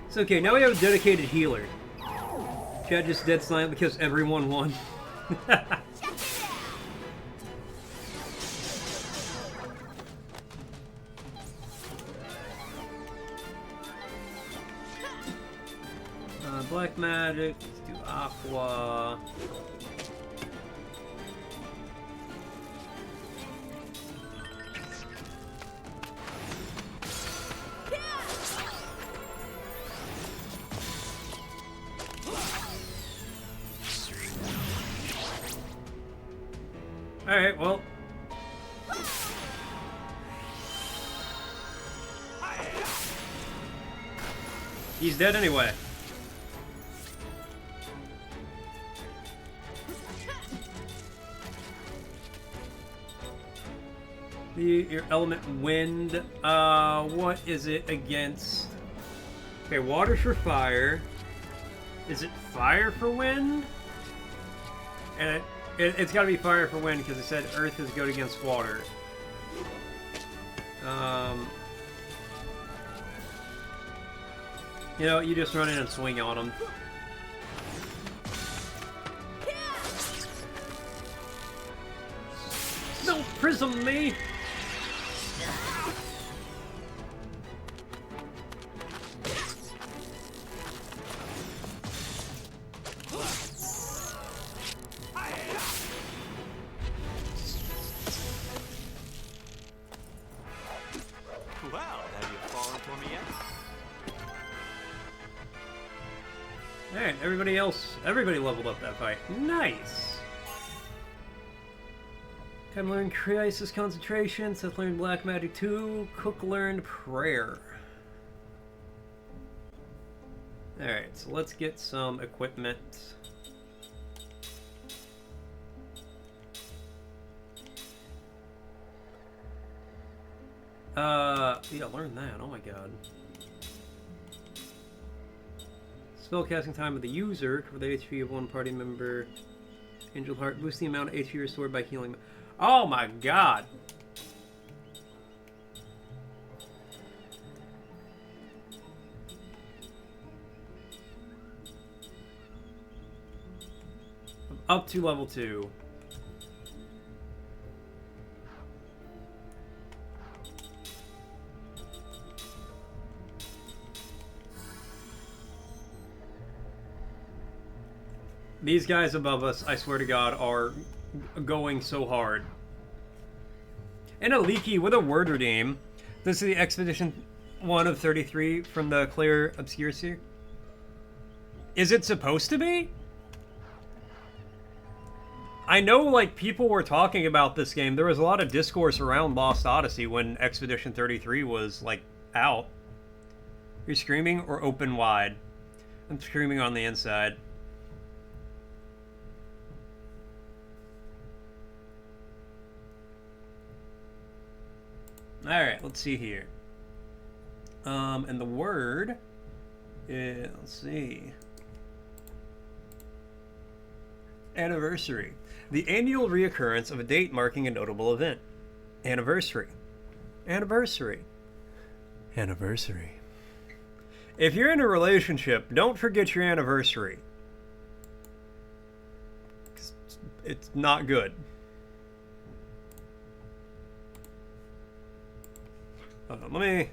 It's okay, now we have a dedicated healer. Chat just dead silent because everyone won. Black magic, let's do aqua. Alright, well. He's dead anyway. Your element wind, what is it against? Okay, water's for fire. Is it fire for wind? And it's gotta be fire for wind because it said earth is good against water. You know, you just run in and swing on them. Don't prism me!
Well, have you fallen for me yet?
Alright, everybody leveled up that fight. Nice! Time learned Crisis Concentration, Seth learned Black Magic 2, Cook learned Prayer. Alright, so let's get some equipment. Yeah, learn that. Oh my god. Spellcasting time of the user for the HP of one party member. Angel Heart. Boost the amount of HP restored by healing. Oh my god! Up to level 2. These guys above us, I swear to God, are going so hard. And a leaky with a word redeem. This is the Expedition 1 of 33 from the Clear Obscurity. Is it supposed to be? I know, like, people were talking about this game. There was a lot of discourse around Lost Odyssey when Expedition 33 was, like, out. You're screaming or open wide? I'm screaming on the inside. Alright, let's see here. And the word is, let's see. Anniversary. The annual reoccurrence of a date marking a notable event. Anniversary. Anniversary. Anniversary. If you're in a relationship, don't forget your anniversary. It's not good. Let me...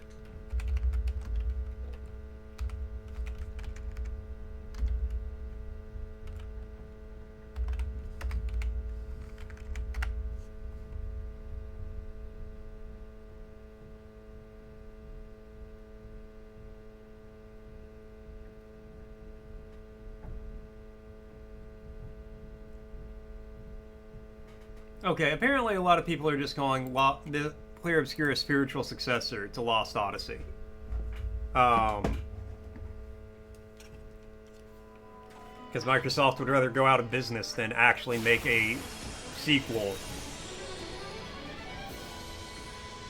Okay, apparently a lot of people are just calling the Clear Obscure a spiritual successor to Lost Odyssey. Because Microsoft would rather go out of business than actually make a sequel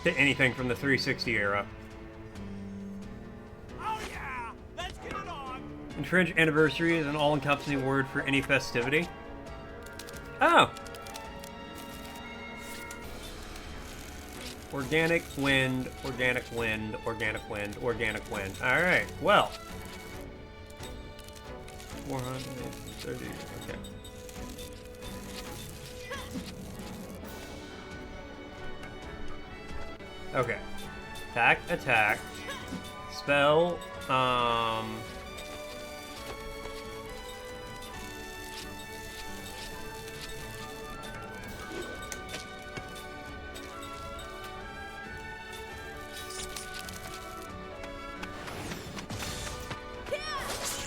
to anything from the 360 era.
Oh yeah, let's get it on.
And French anniversary is an all-encompassing word for any festivity. Oh! Organic wind, organic wind, organic wind, organic wind. Alright, well. 430, okay. Okay. Attack, attack. Spell,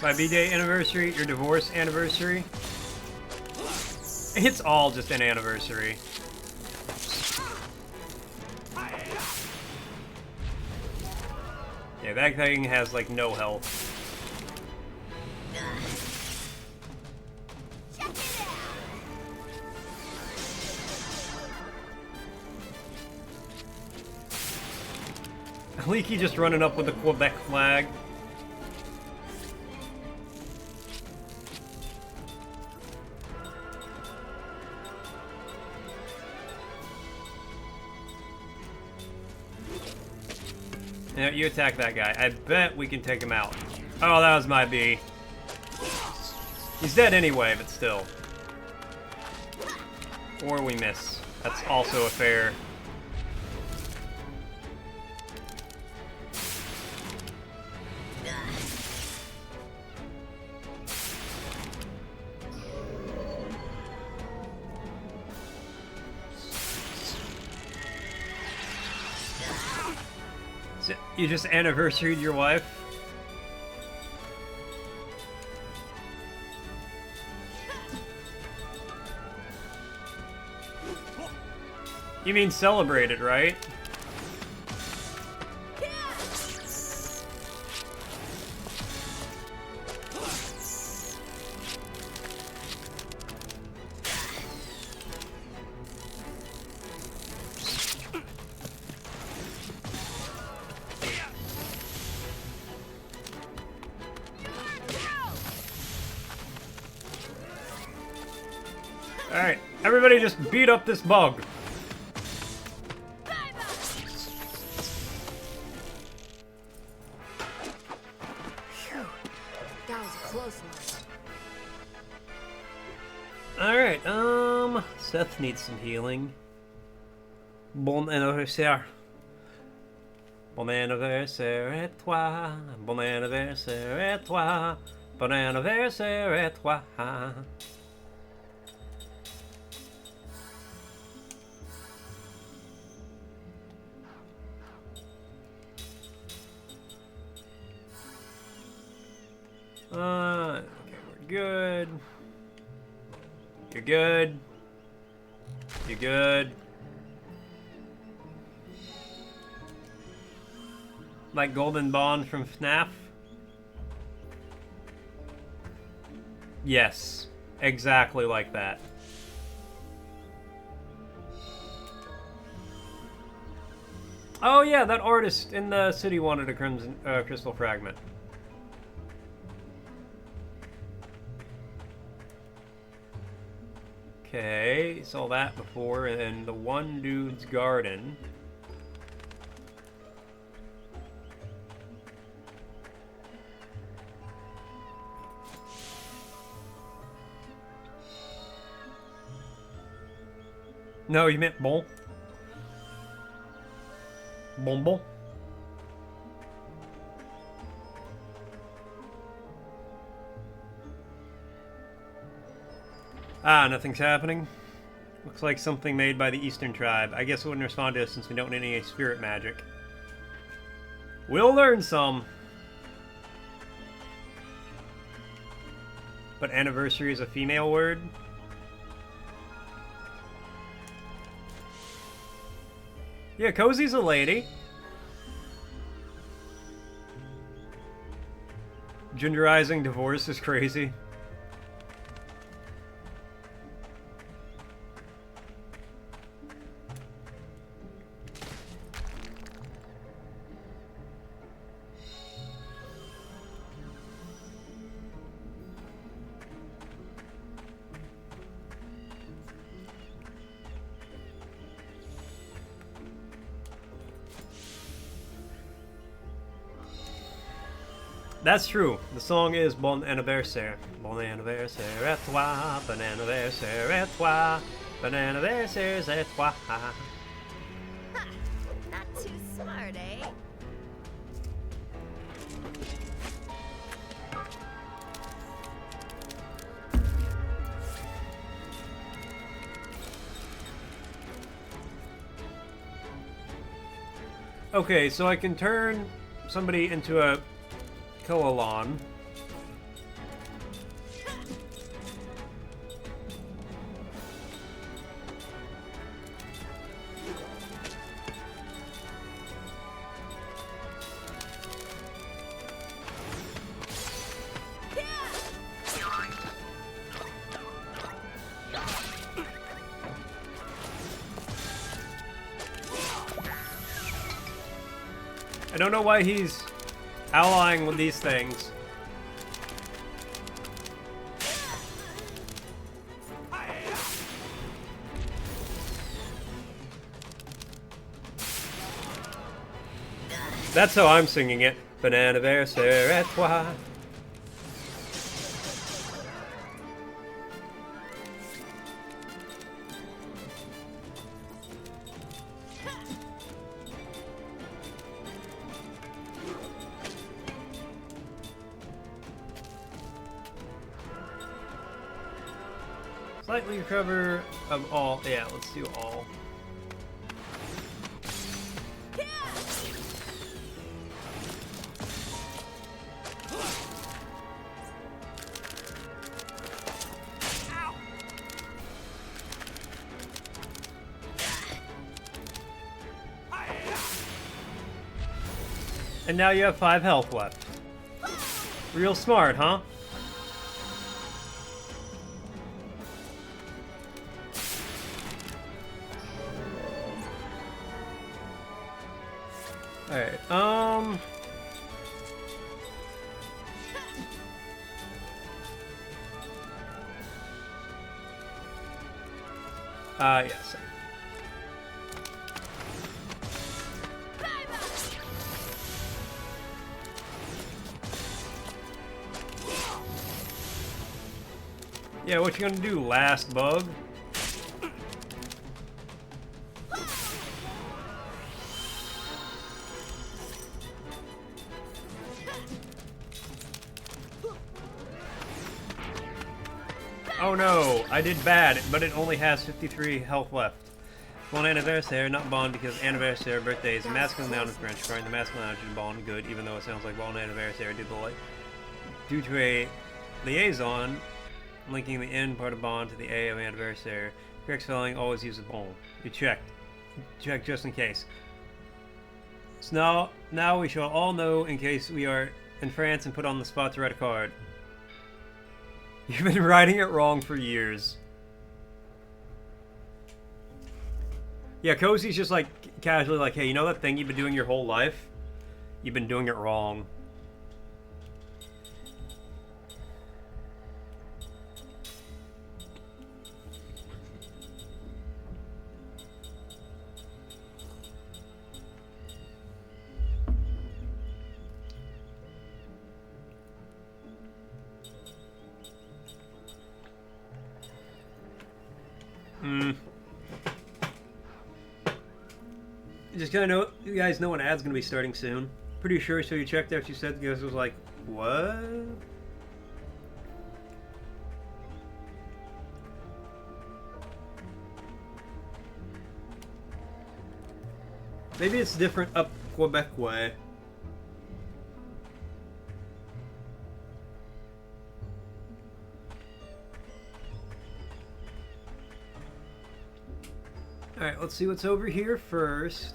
my B-Day anniversary, your divorce anniversary. It's all just an anniversary. Yeah, that thing has like no health. Leaky just running up with the Quebec flag. Yeah, you attack that guy. I bet we can take him out. Oh, that was my B. He's dead anyway, but still. Or we miss. That's also a fair... You just anniversaried your wife? You mean celebrated, right? Alright, everybody just beat up this bug.
Phew. That was a close one.
Alright, Seth needs some healing. Bon anniversaire. Bon anniversaire à toi. Bon anniversaire à toi. Bon anniversaire à toi. Okay, we're good. You're good. You're good. Like Golden Bond from FNAF? Yes, exactly like that. Oh yeah, that artist in the city wanted a crimson crystal fragment. Okay, saw that before in the one dude's garden. No, you meant bon. Bonbon. Ah, nothing's happening. Looks like something made by the Eastern tribe. I guess it wouldn't respond to us since we don't need any spirit magic. We'll learn some. But anniversary is a female word? Yeah, Cozy's a lady. Genderizing divorce is crazy. That's true. The song is Bon anniversaire. Bon anniversaire à toi. Bon anniversaire à toi. Bon anniversaire à toi.
Ha! Not too smart, eh?
Okay, so I can turn somebody into a Koalon. I don't know why he's allying with these things. That's how I'm singing it. Bon anniversaire à toi. Slightly recover of all. Yeah, let's do all. And now you have 5 health left. Real smart, huh? Alright, Yes. Yeah, what you gonna do, last bug? Oh no, I did bad, but it only has 53 health left. Bon anniversaire, not bon because anniversaire, birthday is masculine noun in French, correct? The masculine noun is bon, good, even though it sounds like bon anniversaire due to a liaison linking the N part of bon to the A of anniversaire. Correct spelling, always use a bon. You checked. Check just in case. So now we shall all know in case we are in France and put on the spot to write a card. You've been writing it wrong for years. Yeah, Cozy's just like casually like, hey, you know that thing you've been doing your whole life? You've been doing it wrong. Just kind of know, you guys know an ad's gonna be starting soon. Pretty sure, so you checked out, she said, because it was like, what? Maybe it's different up Quebec way. Alright, let's see what's over here first.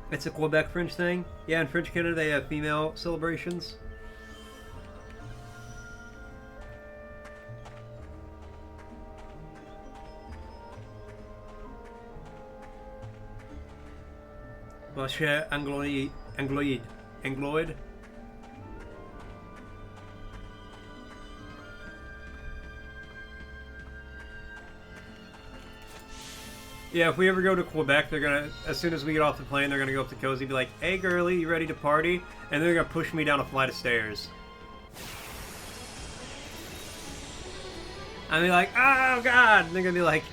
It's a Quebec French thing? Yeah, in French Canada they have female celebrations. Well, cher Angloid. Yeah, if we ever go to Quebec, they're gonna, as soon as we get off the plane, they're gonna go up to Cozy and be like, hey girlie, you ready to party? And they're gonna push me down a flight of stairs. I'll be like, oh god! And they're gonna be like,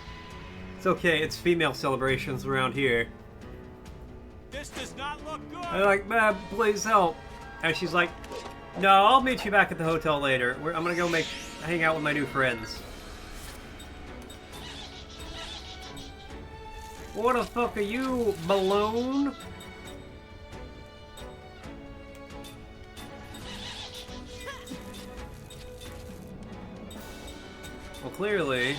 it's okay, it's female celebrations around here.
This does not look good!
I'm like, man, please help. And she's like, no, I'll meet you back at the hotel later. I'm gonna go hang out with my new friends. What the fuck are you, balloon? Well, clearly.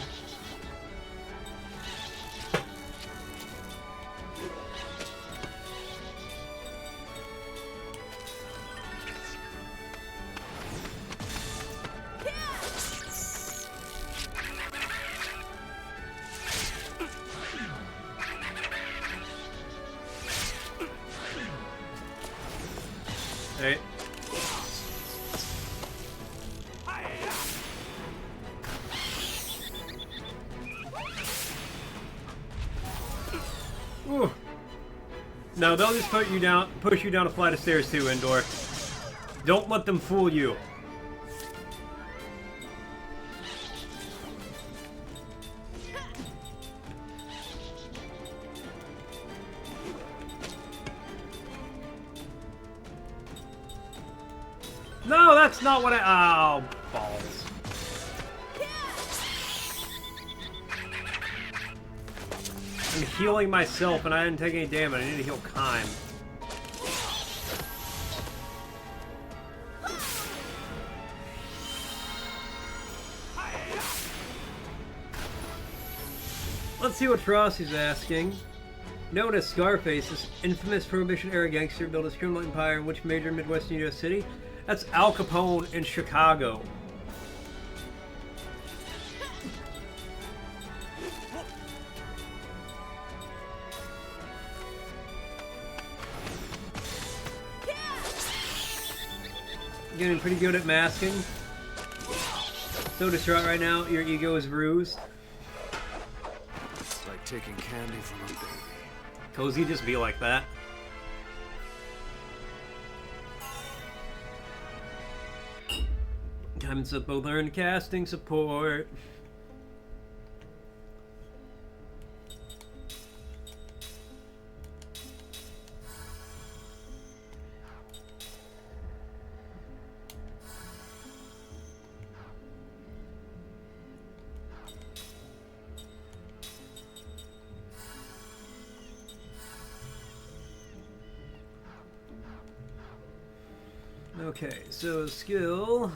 Hey. Ooh. No, they'll just push you down a flight of stairs too, Endor. Don't let them fool you. No, that's not what oh, balls. I'm healing myself and I didn't take any damage. I need to heal Kime. Let's see what Frosty's asking. Known as Scarface, this infamous Prohibition-era gangster built his criminal empire in which major Midwestern U.S. city? That's Al Capone in Chicago. Getting pretty good at masking. So distraught right now, your ego is bruised.
It's like taking candy from a baby.
Cozy just be like that. Time and Suppo learn casting support. Okay, so skill.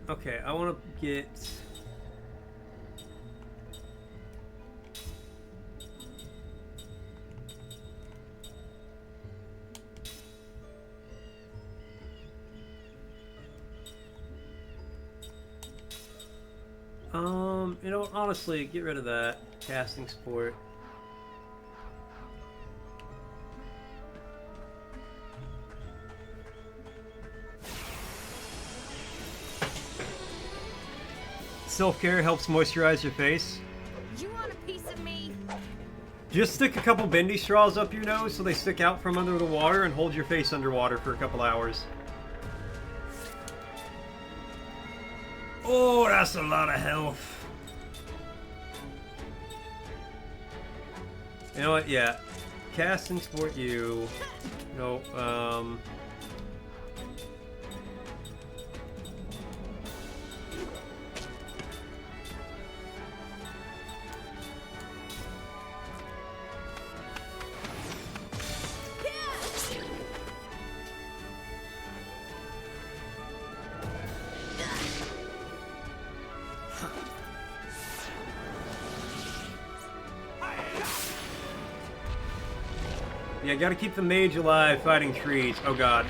Okay, I want to get... you know, honestly, get rid of that. Casting support. Self-care helps moisturize your face.
You want a piece of me?
Just stick a couple bendy straws up your nose so they stick out from under the water and hold your face underwater for a couple hours. Oh, that's a lot of health. You know what? Yeah. Cast and support you. No, yeah, gotta keep the mage alive fighting trees. Oh god.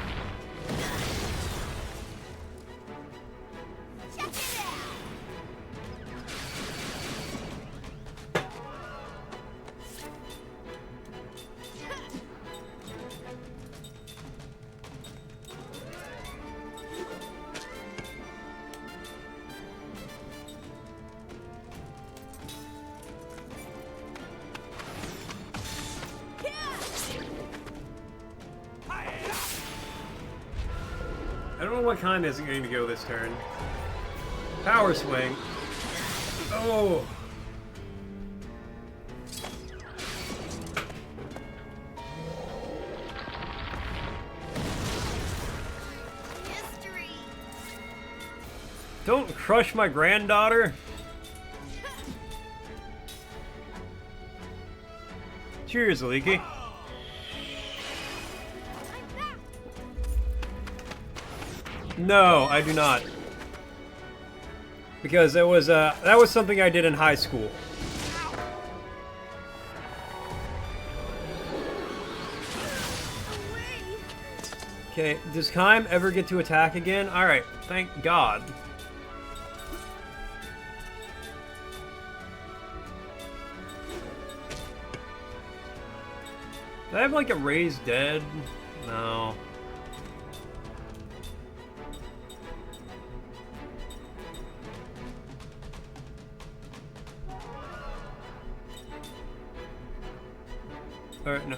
I don't know what kind isn't going to go this turn. Power swing. Oh. Don't crush my granddaughter. Cheers, Leaky. No, I do not. Because that was something I did in high school. Okay, does Kime ever get to attack again? Alright, thank God. Do I have like a raised dead? No. Alright, no.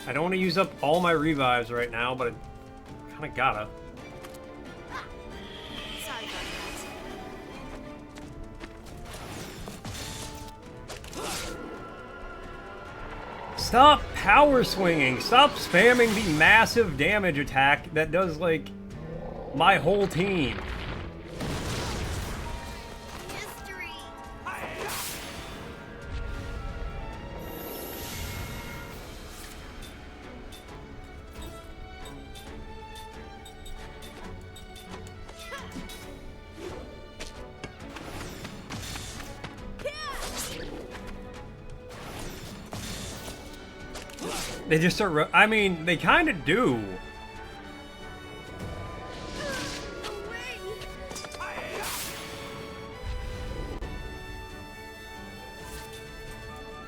I don't want to use up all my revives right now, but I kind of gotta.
Sorry about that.
Stop power swinging! Stop spamming the massive damage attack that does, like, my whole team. They just start. I mean, they kind of do.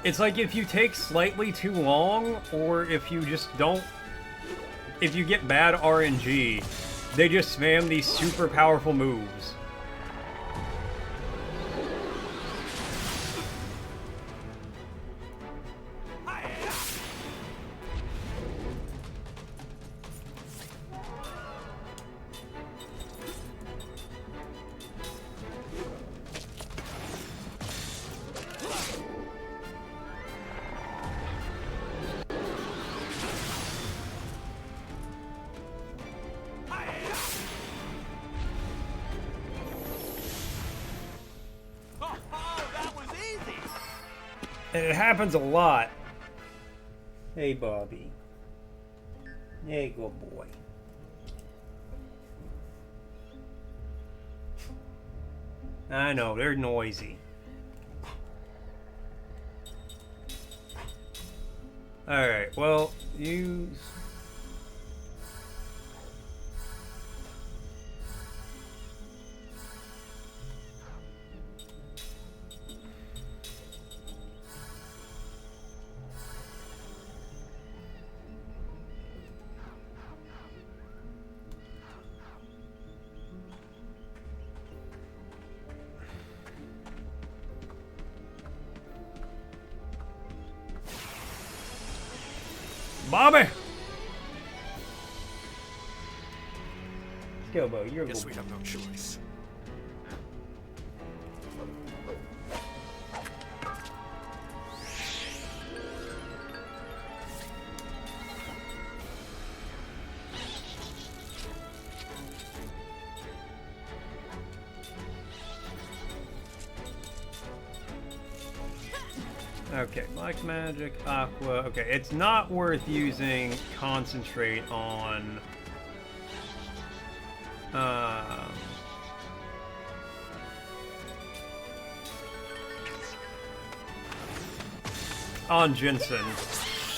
It's like if you take slightly too long, or if you just don't. If you get bad RNG, they just spam these super powerful moves. And it happens a lot. Hey, Bobby. Hey, good boy. I know, they're noisy. Alright, well, you... Bobby! Skilbo, you're
Guess we have no choice.
Okay, black magic, aqua. Okay, it's not worth using concentrate on. On Jensen,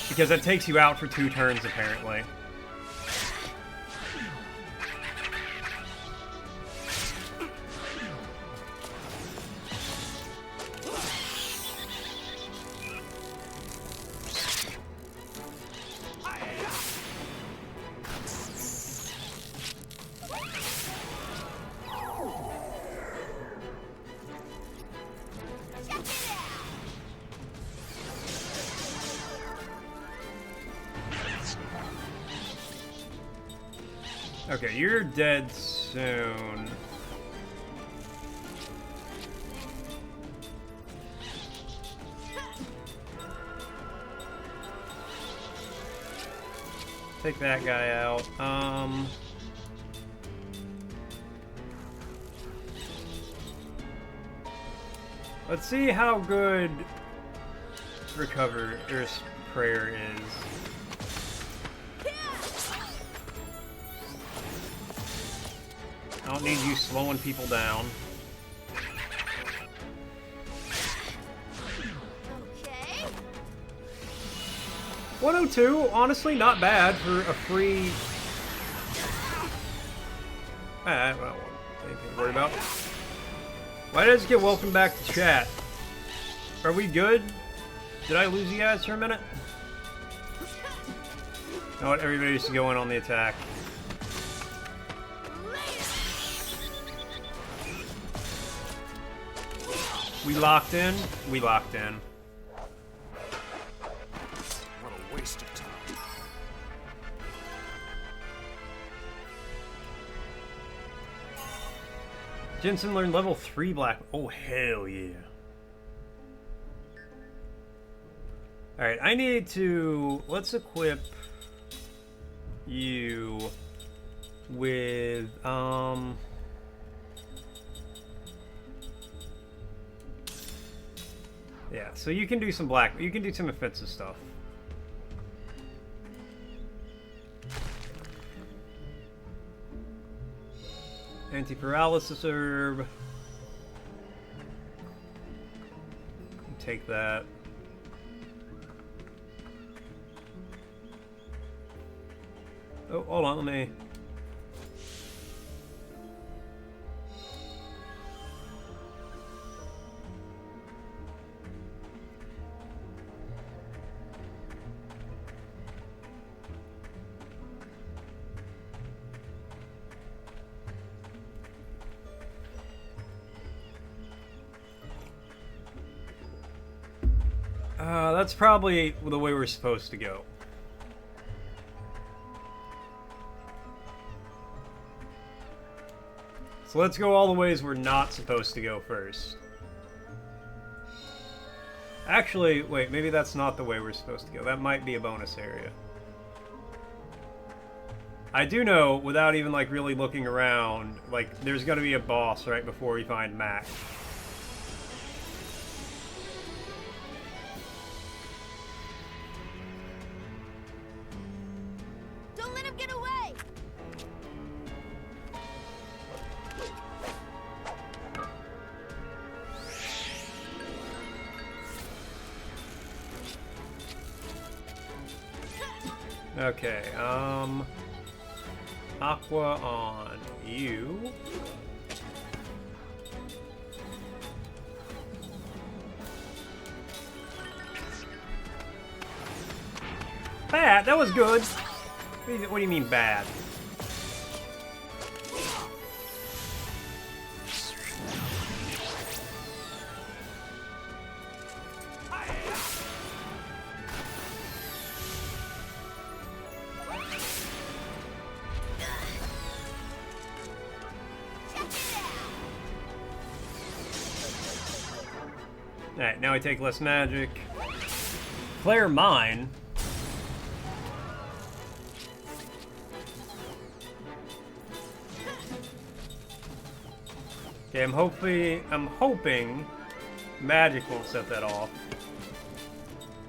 because that takes you out for 2 turns apparently. Okay, you're dead soon. Take that guy out. Let's see how good recover or prayer is. I don't need you slowing people down.
Okay.
102, honestly, not bad for a free. I don't want anything to worry about. Why did I just get welcome back to chat? Are we good? Did I lose you guys for a minute? You know what? Everybody's just going on the attack. We locked in? We locked in.
What a waste of time.
Jensen learned level 3 black. Oh, hell yeah. Alright, I need to... Let's equip you with... Yeah, so you can do some black... You can do some offensive stuff. Anti-paralysis herb. Take that. Oh, hold on, let me... That's probably the way we're supposed to go. So let's go all the ways we're not supposed to go first. Actually, wait, maybe that's not the way we're supposed to go. That might be a bonus area. I do know, without even like really looking around, like there's gonna be a boss right before we find Mac. Okay, Aqua on you. Bad? That was good. What do you mean bad? Alright, now I take less magic. Flare mine. Okay, I'm hoping magic won't set that off.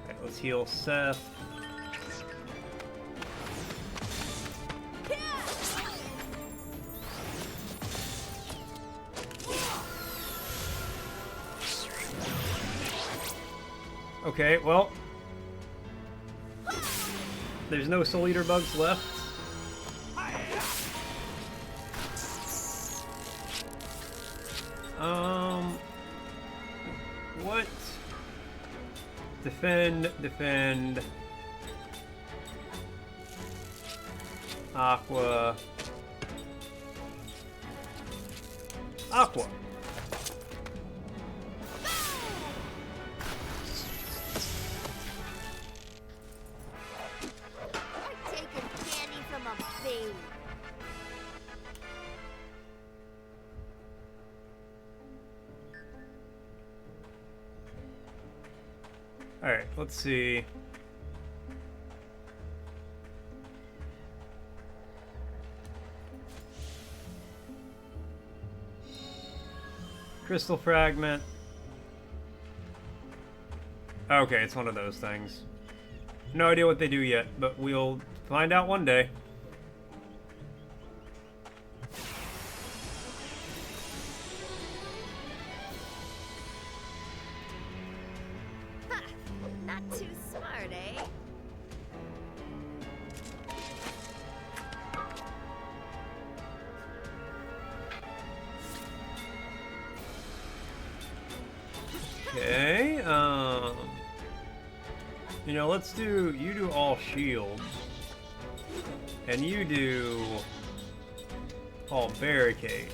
Alright, let's heal Seth. Okay, well, there's no Soul Eater bugs left. What? Defend. Aqua. Alright, let's see. Crystal fragment. Okay, it's one of those things. No idea what they do yet, but we'll find out one day.
Not too smart, eh?
Okay, you know, let's do, you do all shield, and you do all barricade.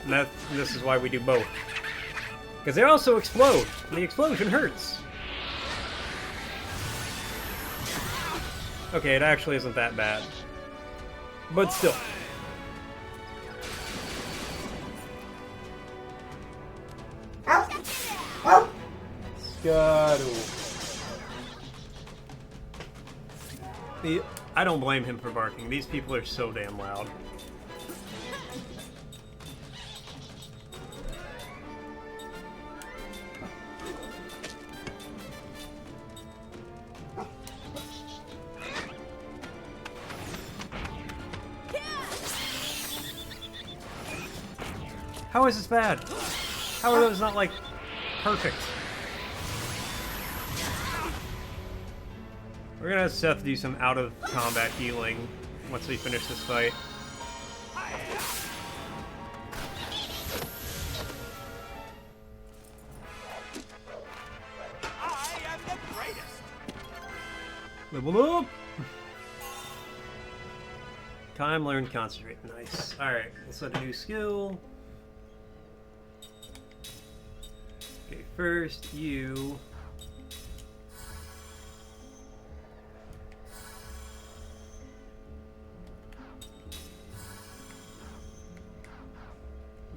And this is why we do both. Because they also explode. The explosion hurts. Okay, it actually isn't that bad. But still. Scuttle. I don't blame him for barking. These people are so damn loud. How is this bad? How are those not, like, perfect? We're gonna have Seth do some out-of-combat healing once we finish this fight.
I am the greatest.
Level up! Time learned, concentrate. Nice. Alright, let's set a new skill. Okay, first, you...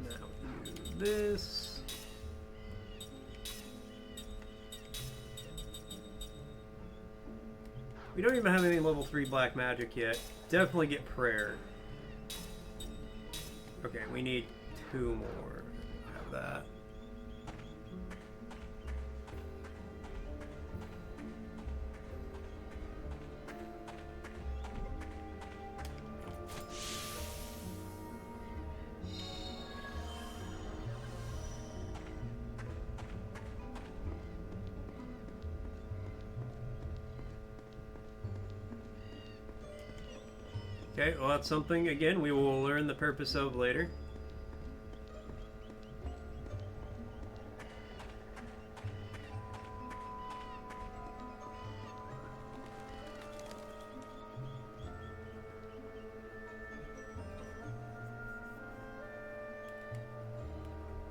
Now do this. We don't even have any level 3 black magic yet. Definitely get prayer. Okay, we need 2 more. Have that. Okay, well that's something, again, we will learn the purpose of later.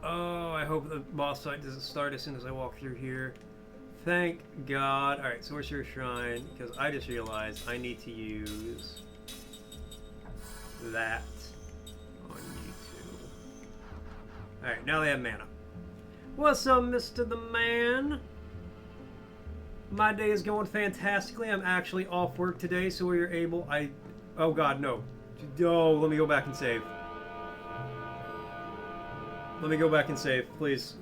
Oh, I hope the boss fight doesn't start as soon as I walk through here. Thank God. Alright, Sorcerer Shrine, because I just realized I need to use that on YouTube. Alright, now they have mana. What's up, Mr. the Man? My day is going fantastically. I'm actually off work today, so we are able... Oh God, no. Oh, let me go back and save. Let me go back and save, please.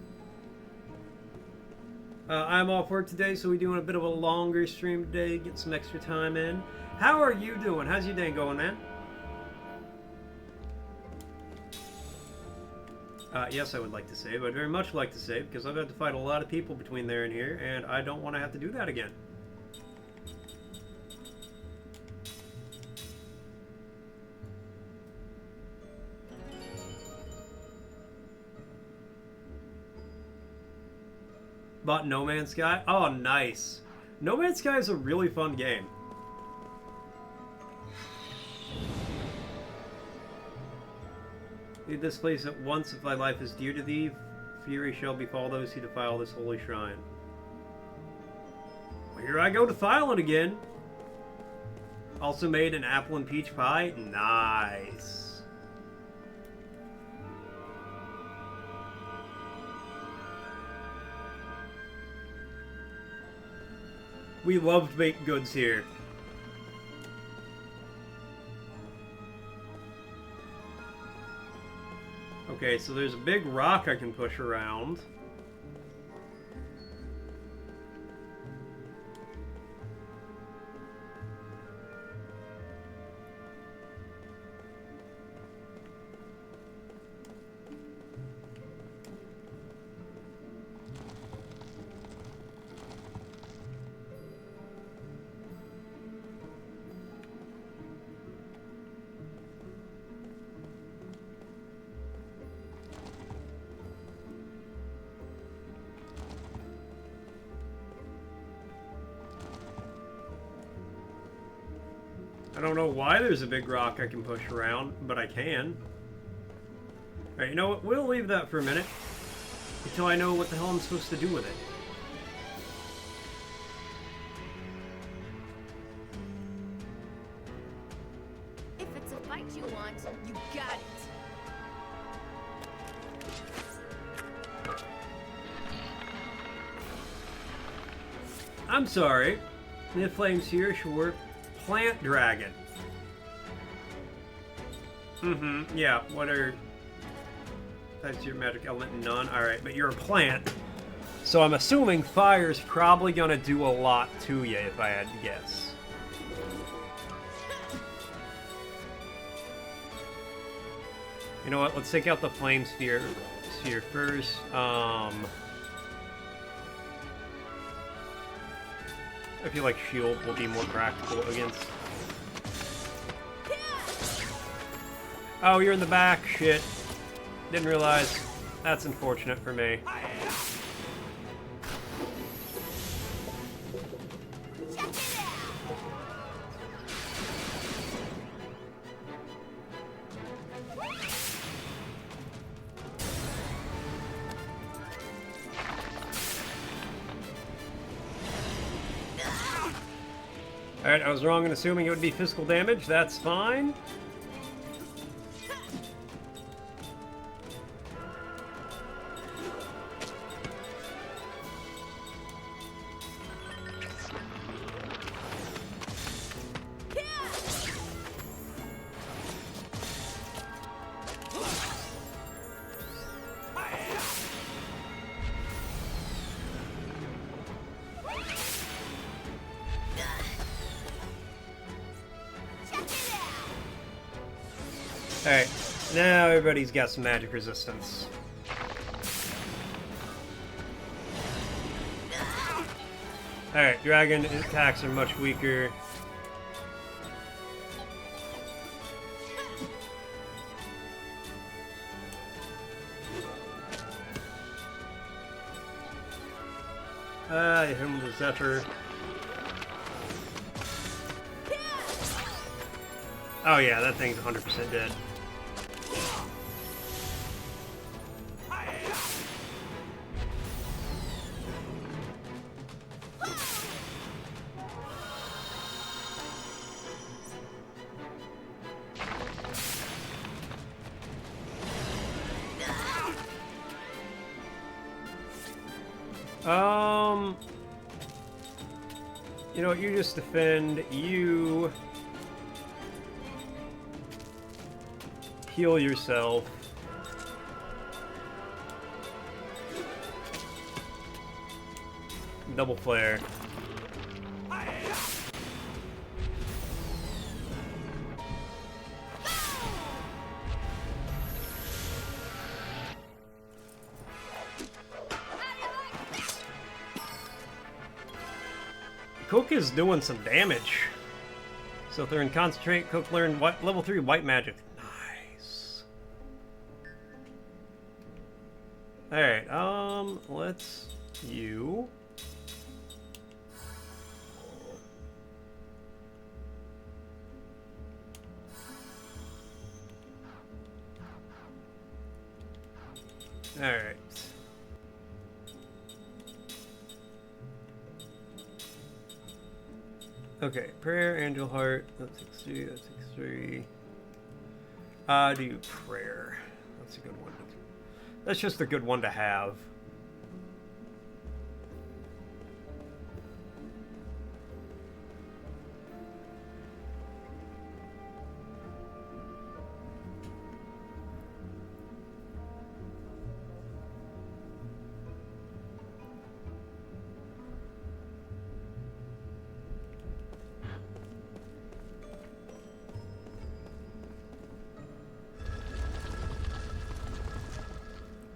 I'm off work today, so we're doing a bit of a longer stream today, get some extra time in. How are you doing? How's your day going, man? Yes, I would like to save. I'd very much like to save, because I've had to fight a lot of people between there and here, and I don't want to have to do that again. Bought No Man's Sky? Oh, nice. No Man's Sky is a really fun game. Leave this place at once if thy life is dear to thee. Fury shall befall those who defile this holy shrine. Well, here I go defiling again. Also made an apple and peach pie. Nice. We love baked goods here. Okay, so there's a big rock I can push around. I don't know why there's a big rock I can push around, but I can. Alright, you know what? We'll leave that for a minute. Until I know what the hell I'm supposed to do with it.
If it's a fight you want, you got it.
I'm sorry. The flames here, sure. Plant dragon. Yeah, what are... That's your magic element, none. Alright, but you're a plant. So I'm assuming fire's probably gonna do a lot to you, if I had to guess. You know what? Let's take out the flame sphere first. I feel like shield will be more practical against. Oh, you're in the back. Shit. Didn't realize. That's unfortunate for me. Alright, I was wrong in assuming it would be physical damage. That's fine. Alright, now everybody's got some magic resistance. Alright, dragon attacks are much weaker. Ah, you hit him with a Zephyr. Oh yeah, that thing's 100% dead. You know what, you just defend, you heal yourself. Double flare. Cook is doing some damage. So if they're in concentrate, Cook learned level 3 white magic. Nice. Alright, let's you. Alright. Okay, prayer, angel heart, that's 63, that's 63. Do prayer. That's a good one. That's just a good one to have.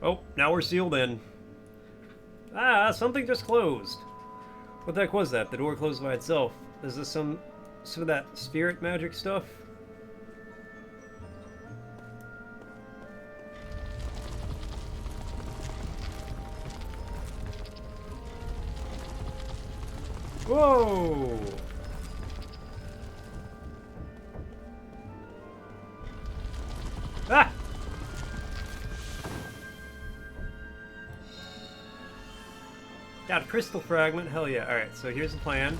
Oh, now we're sealed in. Ah, something just closed. What the heck was that? The door closed by itself. Is this some of that spirit magic stuff? Whoa! Ah! Got a crystal fragment, hell yeah. Alright, so here's the plan.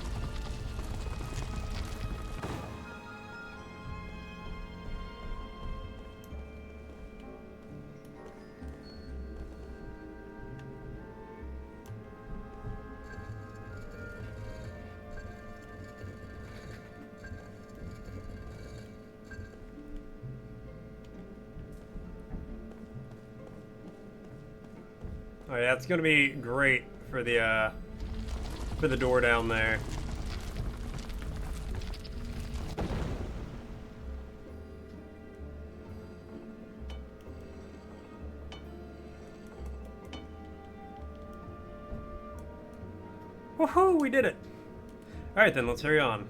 Alright, that's gonna be great for the door down there. Woohoo! We did it! Alright then, let's hurry on.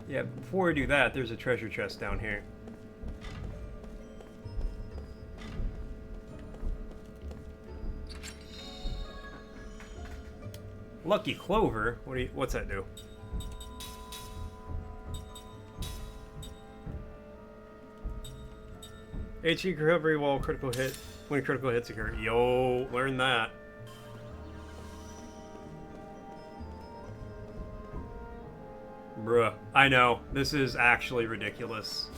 Yeah, before we do that, there's a treasure chest down here. Lucky Clover? What's that do? HP recovery while critical hit. When critical hits occur. Yo, learn that. Bruh. I know. This is actually ridiculous.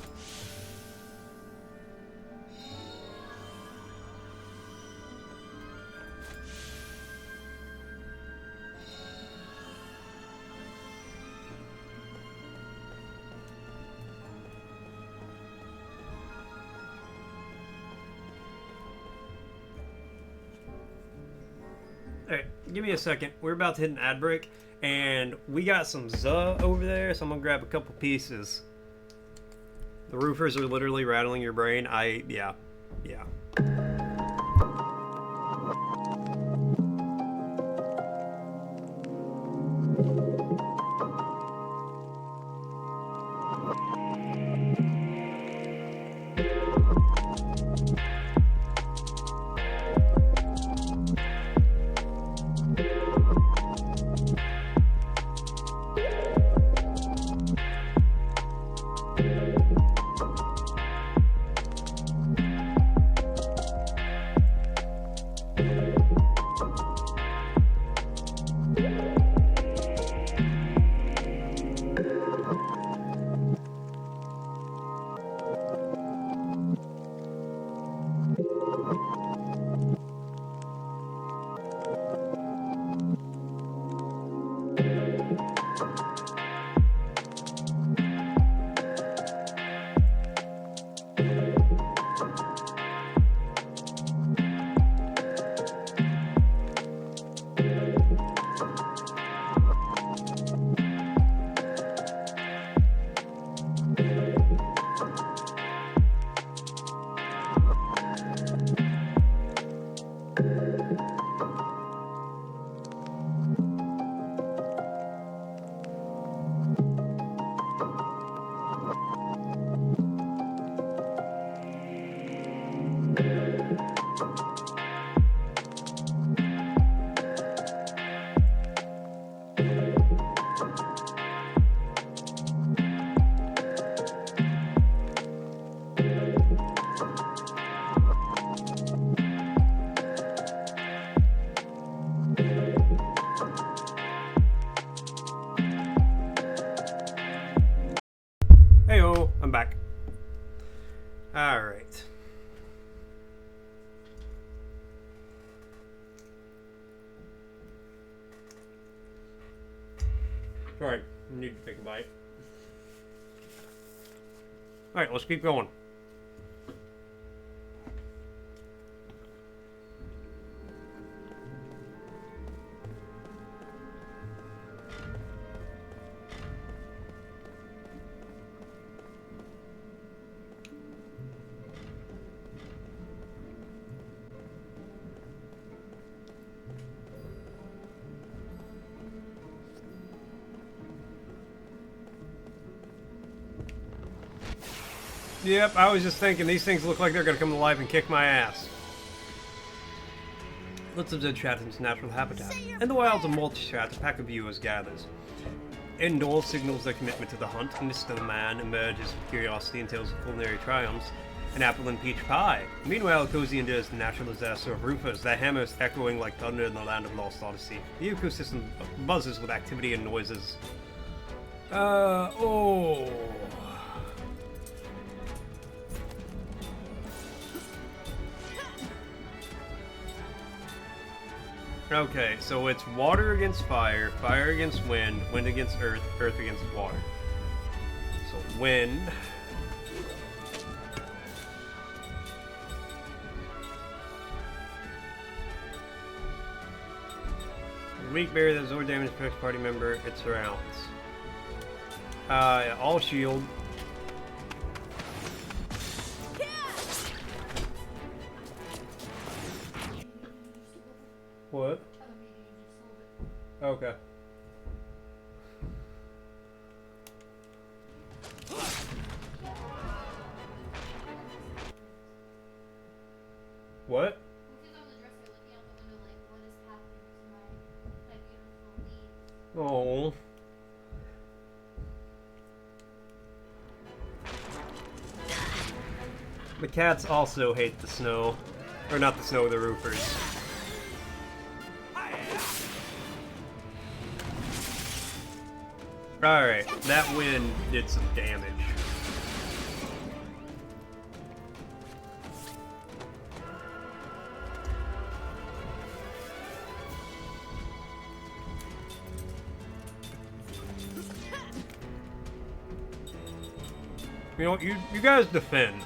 Alright, give me a second. We're about to hit an ad break, and we got some Zuh over there, so I'm gonna grab a couple pieces. The roofers are literally rattling your brain. Yeah. Heyo, I'm back. Alright. Sorry, I need to take a bite. Alright, let's keep going. Yep, I was just thinking these things look like they're gonna come to life and kick my ass. Let's observe Chat in its natural habitat. In the wilds of multi-chat, a pack of viewers gathers. Endor signals their commitment to the hunt. Mr. Man emerges with curiosity and tales of culinary triumphs. An apple and peach pie. Meanwhile, Cozy endures the natural disaster of roofers, their hammers echoing like thunder in the land of Lost Odyssey. The ecosystem buzzes with activity and noises. Okay, so it's water against fire, fire against wind, wind against earth, earth against water. So wind. Weak barrier that absorbs damage affects party member it surrounds. All shield. What? Okay. What? Oh. The cats also hate the snow. Or not the snow, the roofers. Alright, that wind did some damage. You know, you guys defend.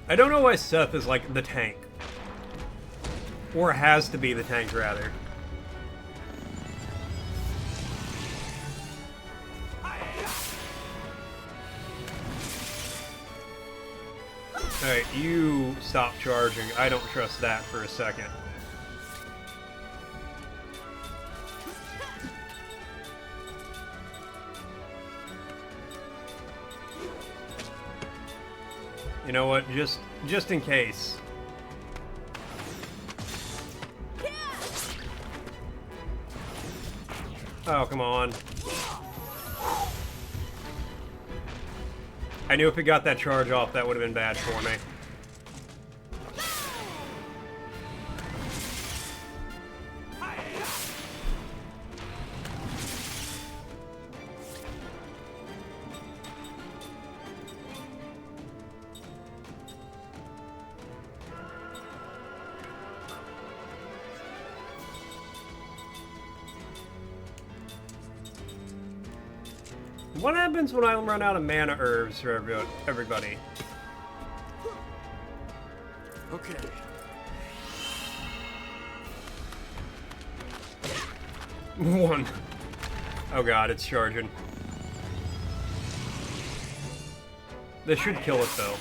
I don't know why Seth is like the tank. Or has to be the tank, rather. Alright, you stop charging. I don't trust that for a second. You know what? Just in case. Oh, come on. I knew if it got that charge off, that would have been bad for me. What happens when I run out of mana herbs for everybody?
Okay.
One. Oh god, it's charging. This should kill it though.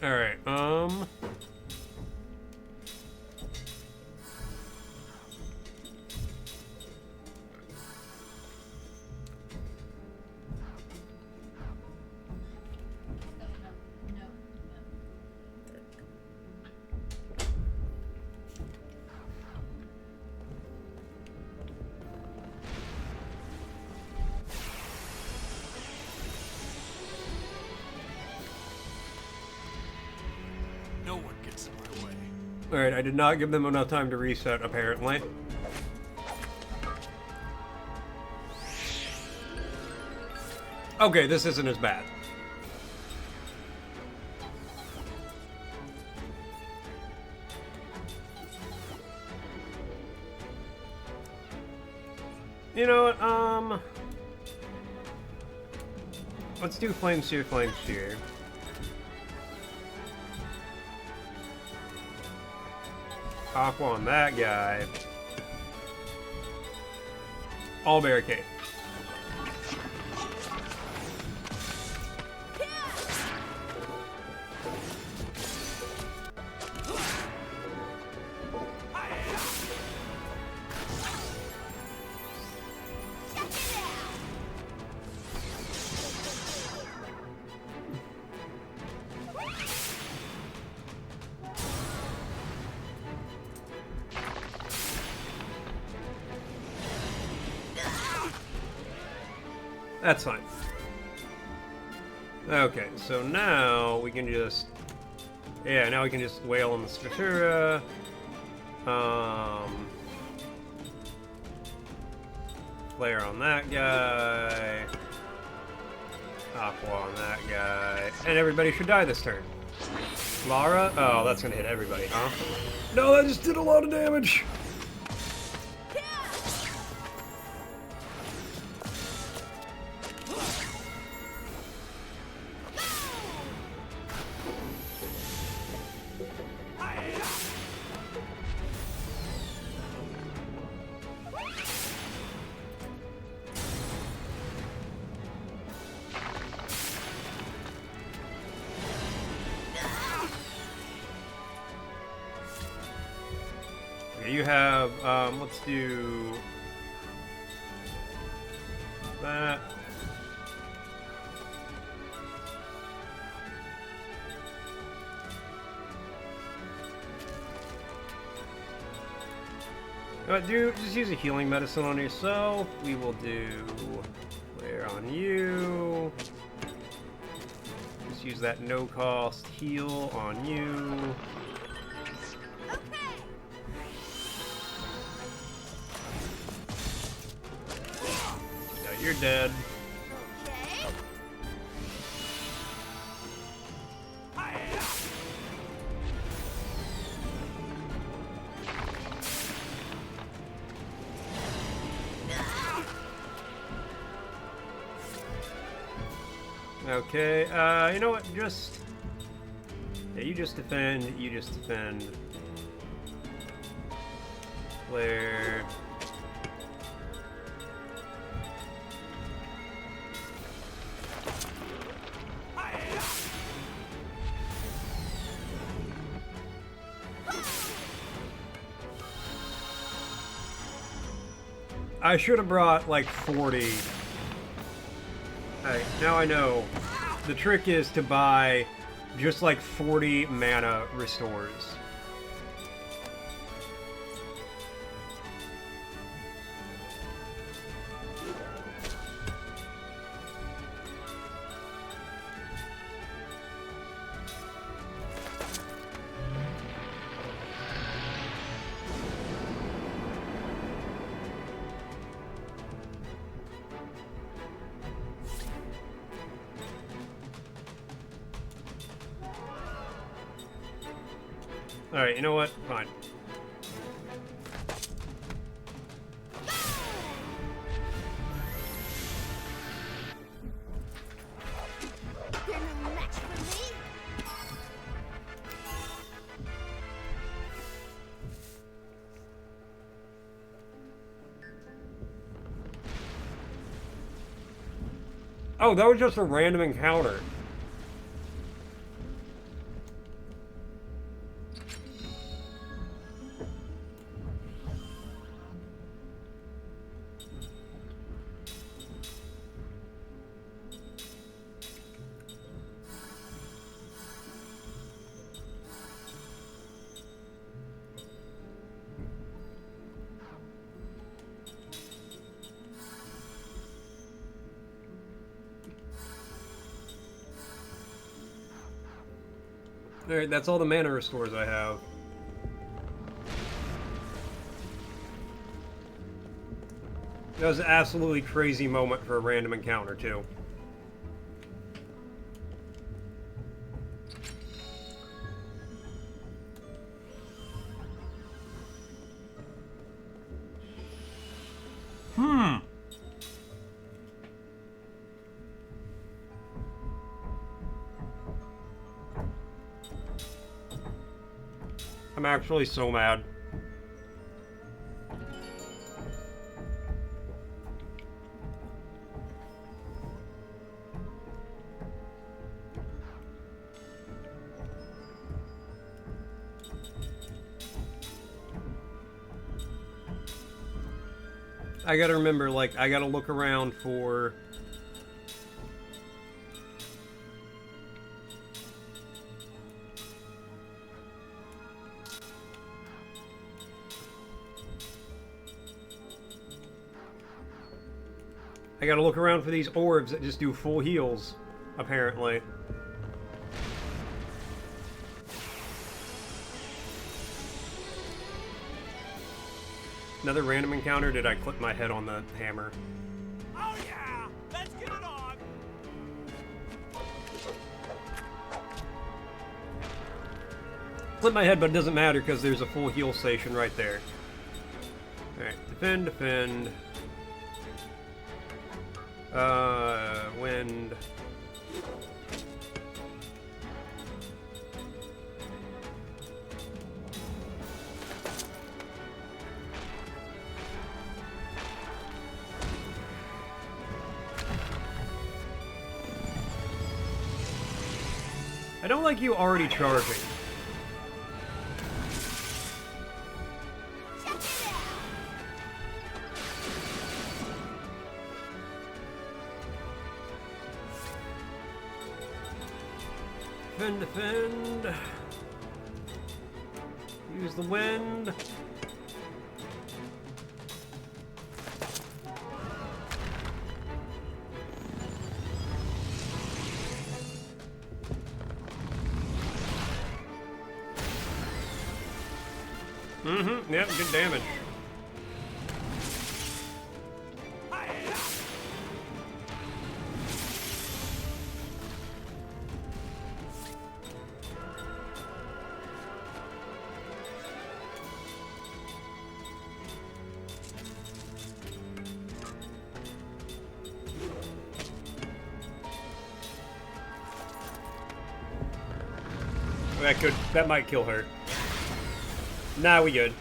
Alright, Alright, I did not give them enough time to reset, apparently. Okay, this isn't as bad. You know what, let's do Flame Sphere, Flame Sphere. Aqua on that guy. All barricade. That's fine. Okay, so now we can just... Yeah, now we can just wail on the Spatura. Flare on that guy. Aqua on that guy. And everybody should die this turn. Lara? Oh, that's gonna hit everybody, huh? No, that just did a lot of damage! You have, let's do that. Just use a healing medicine on yourself. We will do flare on you. Just use that no-cost heal on you. You're dead. Okay, you know what, just... Yeah, you just defend, Flare... I should have brought like 40. Alright, now I know. The trick is to buy just like 40 mana restores. Alright, you know what? Fine. Oh, that was just a random encounter. Alright, that's all the mana restores I have. That was an absolutely crazy moment for a random encounter, too. I'm actually so mad. I gotta remember, like, I gotta look around for... I gotta look around for these orbs that just do full heals. apparently. Another random encounter? Did I clip my head on the hammer?
Oh yeah! Let's get it on!
Clip my head, but it doesn't matter because there's a full heal station right there. Alright, defend, defend. Wind. I don't like you already charging. Defend, defend. Use the wind. Yep, good damage. That might kill her. Nah, we good.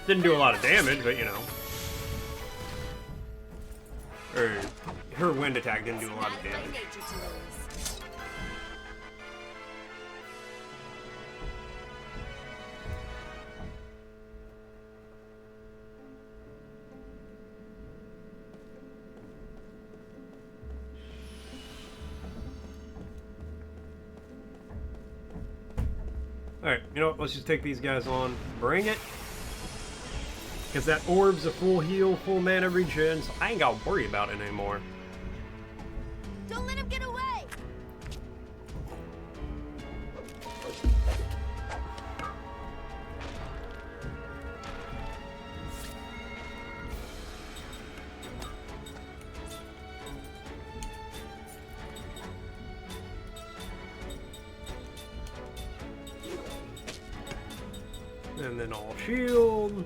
Didn't do a lot of damage, but you know. Or her wind attack didn't do a lot of damage. Alright, you know what? Let's just take these guys on. Bring it. Because that orb's a full heal, full mana regen, so I ain't gotta worry about it anymore.
Don't let him get away!
And then all shield.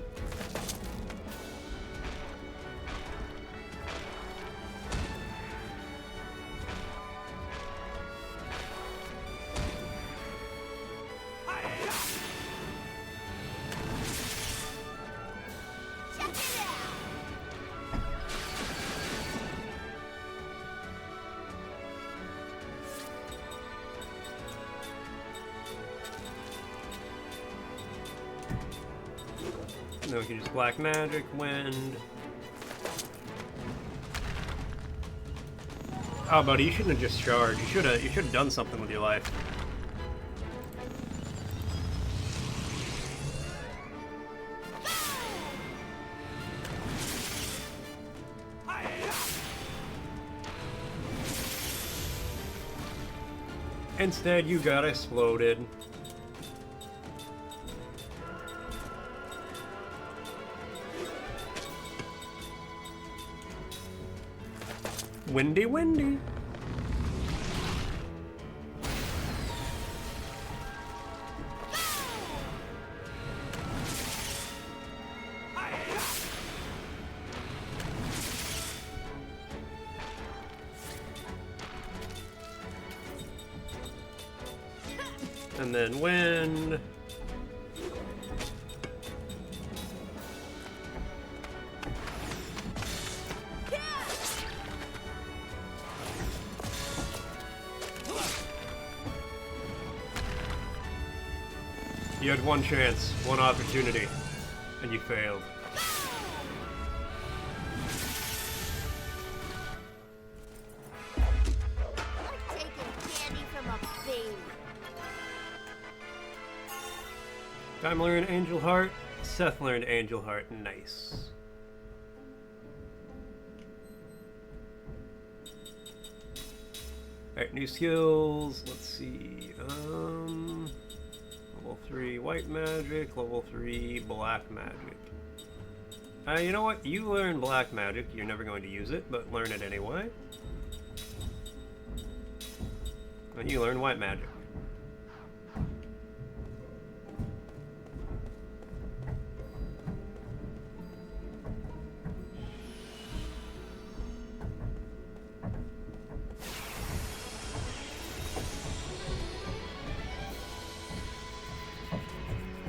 Then we can just black magic, wind. Oh, buddy, you shouldn't have just charged. You should have done something with your life. Instead, you got exploded. Windy, windy. And then wind. You had one chance, one opportunity, and you failed. Time learned Angel Heart. Seth learned Angel Heart. Nice. Alright, new skills. Let's see. Level 3 white magic, level 3 black magic. You know what? You learn black magic. You're never going to use it, but learn it anyway. And you learn white magic.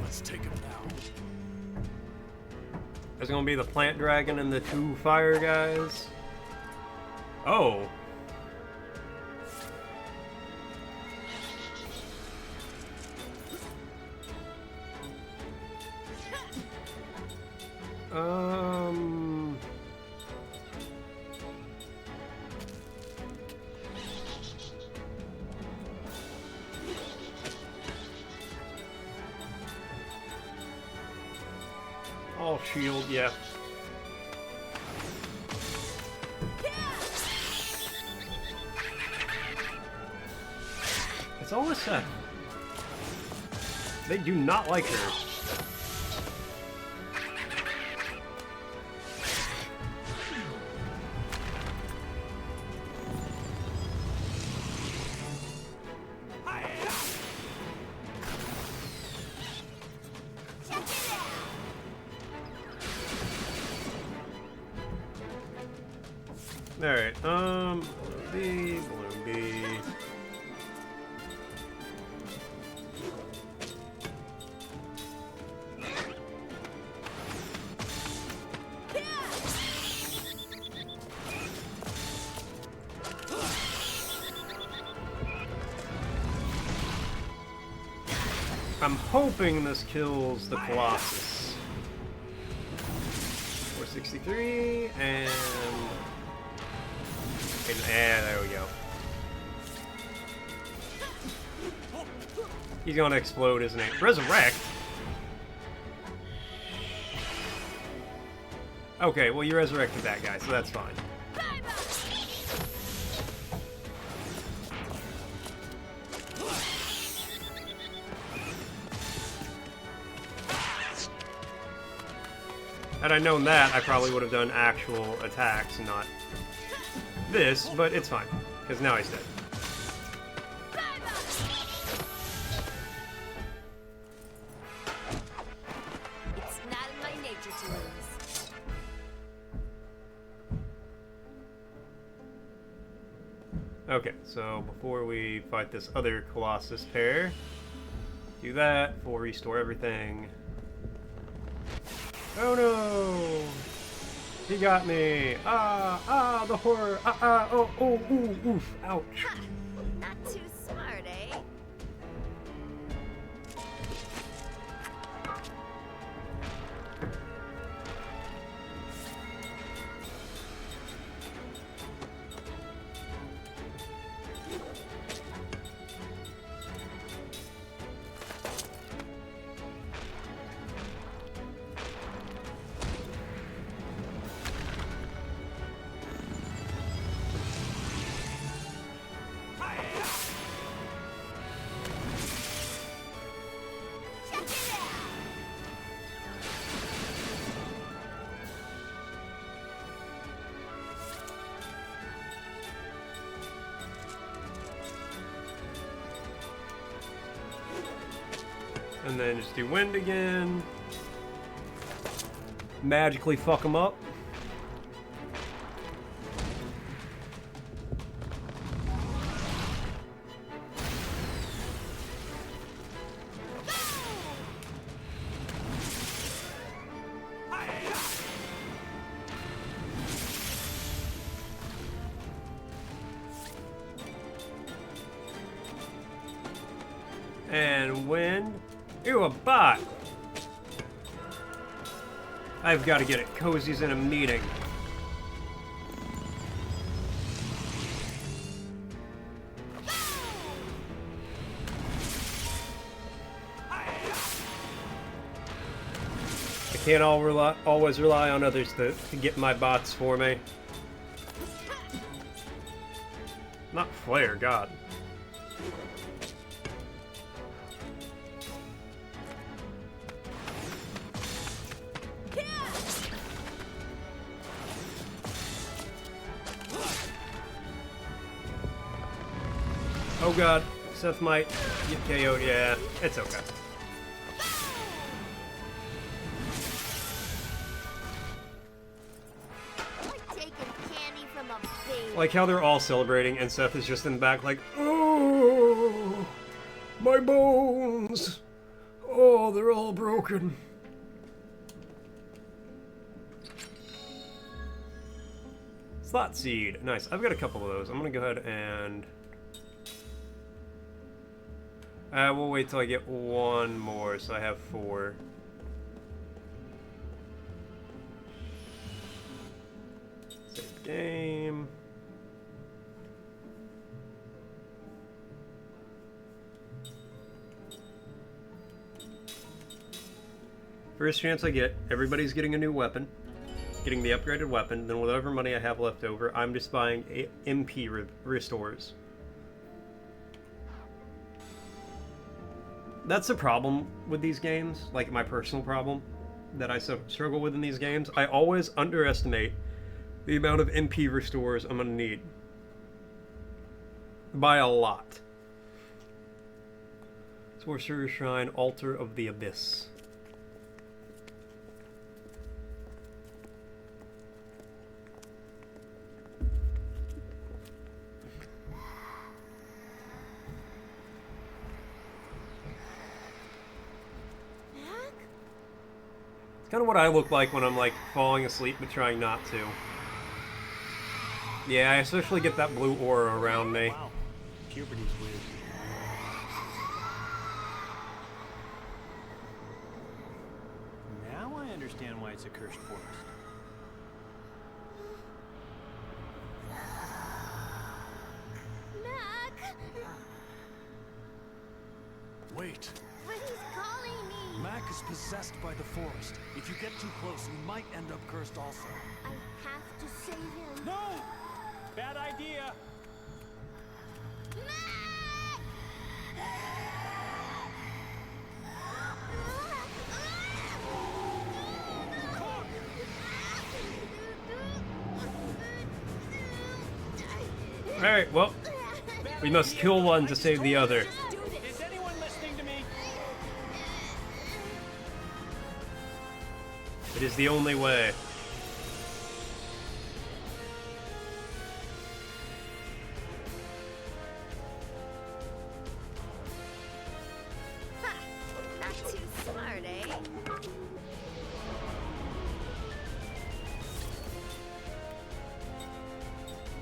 Let's take him now.
There's gonna be the plant dragon and the 2 fire guys. Oh. All shield, yeah. It's always Seth. They do not like her. Alright, balloon B, balloon B. I'm hoping this kills the Colossus. 463 and there we go. He's gonna explode, isn't he? Resurrect? Okay, well you resurrected that guy, so that's fine. Had I known that, I probably would have done actual attacks, not this, but it's fine, because now he's dead.
It's not in my nature to lose.
Okay, so before we fight this other Colossus pair, do that for restore everything. Oh no! He got me! The horror! Oh, ooh, oof, ouch.
Ha! Not too smart, eh?
And then just do wind again. Magically fuck him up. And wind. Ew, a bot! I've got to get it. Cozy's in a meeting. can't always rely on others to get my bots for me. Not flare, God. Oh God, Seth might get KO'd. Yeah, it's okay. Like how they're all celebrating and Seth is just in the back like, oh, my bones. Oh, they're all broken. Slot seed. Nice. I've got a couple of those. I'm going to go ahead and... we'll wait till I get one more, so I have 4. Save game. First chance I get, everybody's getting a new weapon. Getting the upgraded weapon, then whatever money I have left over, I'm just buying MP restores. That's a problem with these games, like my personal problem that I struggle with in these games. I always underestimate the amount of MP restores I'm gonna need. By a lot. Sorcerer Shrine, Altar of the Abyss. Kind of what I look like when I'm like falling asleep but trying not to. Yeah, I especially get that blue aura around me.
Wow. Puberty's weird. Now I understand why it's a cursed forest.
Mac!
Wait.
But he's calling me!
Mac is possessed by the forest. If you get too close, you might end up cursed also.
I have to save him.
No! Bad idea!
Alright, well, we must kill one to save the other.
Is anyone listening to me?
It is the only way.
Not too smart, eh?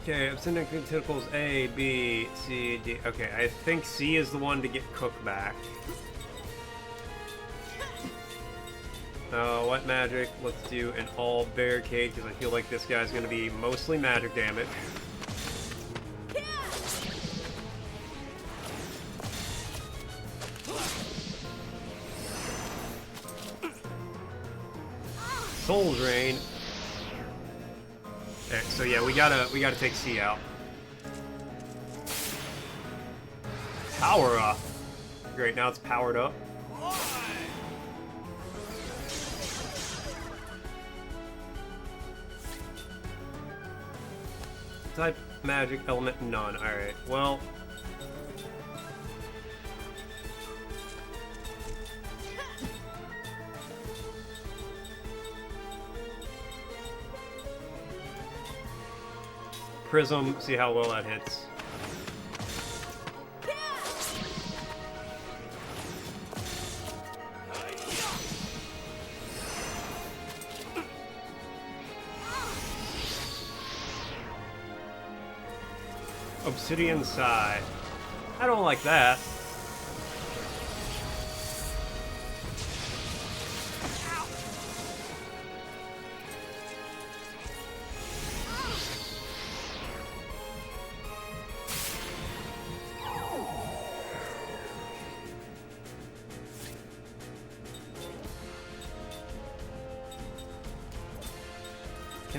Okay, Obsidian Tentacles A, B, C, D. Okay, I think C is the one to get cooked back. What magic? Let's do an all barricade because I feel like this guy's going to be mostly magic damage. Soul Drain. Alright, so yeah, we gotta take C out. Power up. Great, now it's powered up. Type magic element none. Alright, well. Prism, see how well that hits. Obsidian Sai. I don't like that.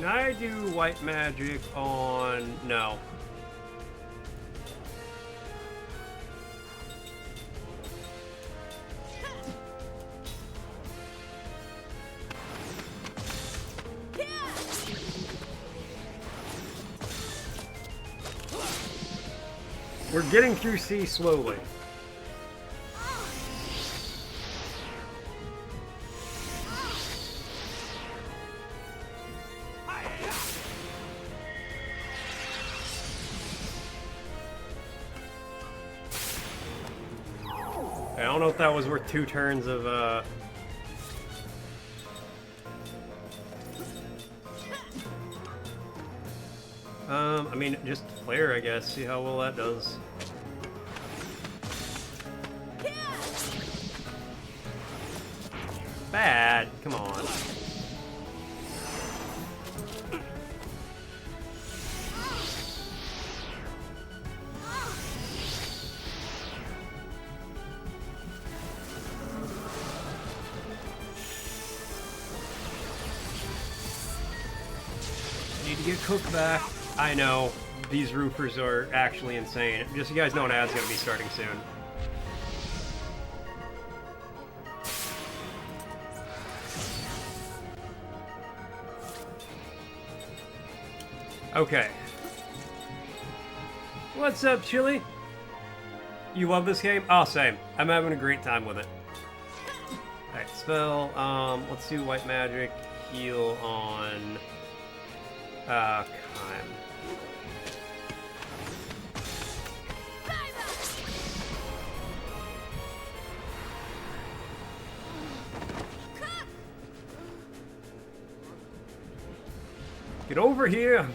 Can I do white magic on... No. We're getting through C slowly. I don't know if that was worth 2 turns of, I mean, just flare, I guess. See how well that does. Bad. Come on. Need to get Cook back. I know, these roofers are actually insane. Just so you guys know, an ad's gonna be starting soon. Okay. What's up, Chili? You love this game? Oh, same. I'm having a great time with it. Alright, spell. Let's do white magic. Heal on... Kime. Get over here!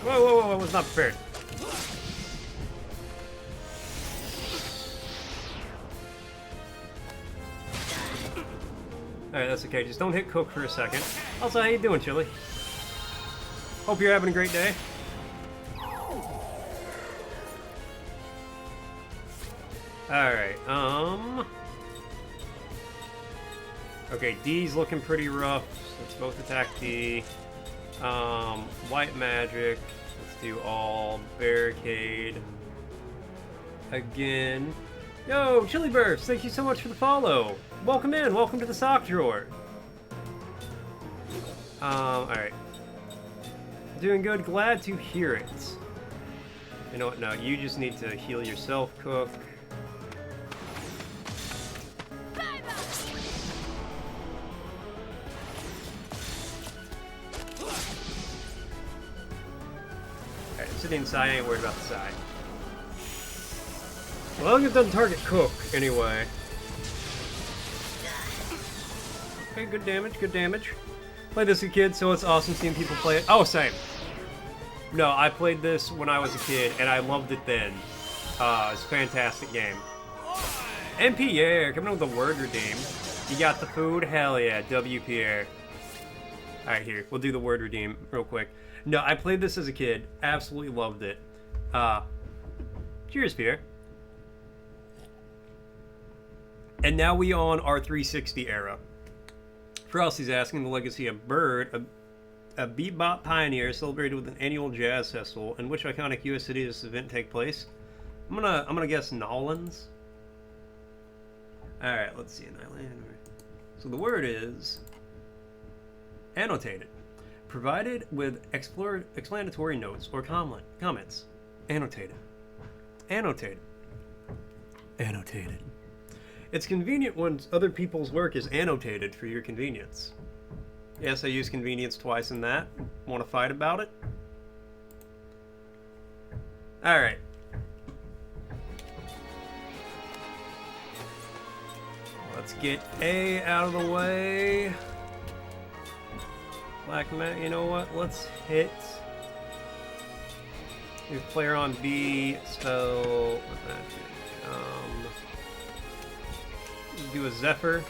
Whoa, whoa, whoa, I was not prepared. Alright, that's okay. Just don't hit Cook for a second. Also, how you doing, Chili? Hope you're having a great day. Alright, okay, D's looking pretty rough. So let's both attack D. White magic. Let's do all barricade. Again. Yo, Chili Burst, thank you so much for the follow. Welcome in, welcome to the sock drawer. Alright. Doing good, glad to hear it. You know what, no, you just need to heal yourself, Cook. Alright, sitting inside, I ain't worried about the side. Well, it doesn't target Cook, anyway. Okay, good damage, good damage. Played this as a kid, so it's awesome seeing people play it. Oh, same. No, I played this when I was a kid, and I loved it then. It's a fantastic game. MP, yeah, coming up with the word redeem. You got the food? Hell yeah, W, Pierre. Alright, here, we'll do the word redeem real quick. No, I played this as a kid. Absolutely loved it. Cheers, Pierre. And now we on our 360 era. Frosty's asking, the legacy of Bird, a bebop pioneer celebrated with an annual jazz festival. In which iconic U.S. city does this event take place? I'm gonna guess Nolans. All right, let's see. So the word is annotated, provided with explanatory notes or comments. Annotated. Annotated. Annotated. It's convenient when other people's work is annotated for your convenience. Yes, I use convenience twice in that. Want to fight about it? Alright. Let's get A out of the way. Black mat, you know what? Let's hit. We player on B, spell. Do a Zephyr.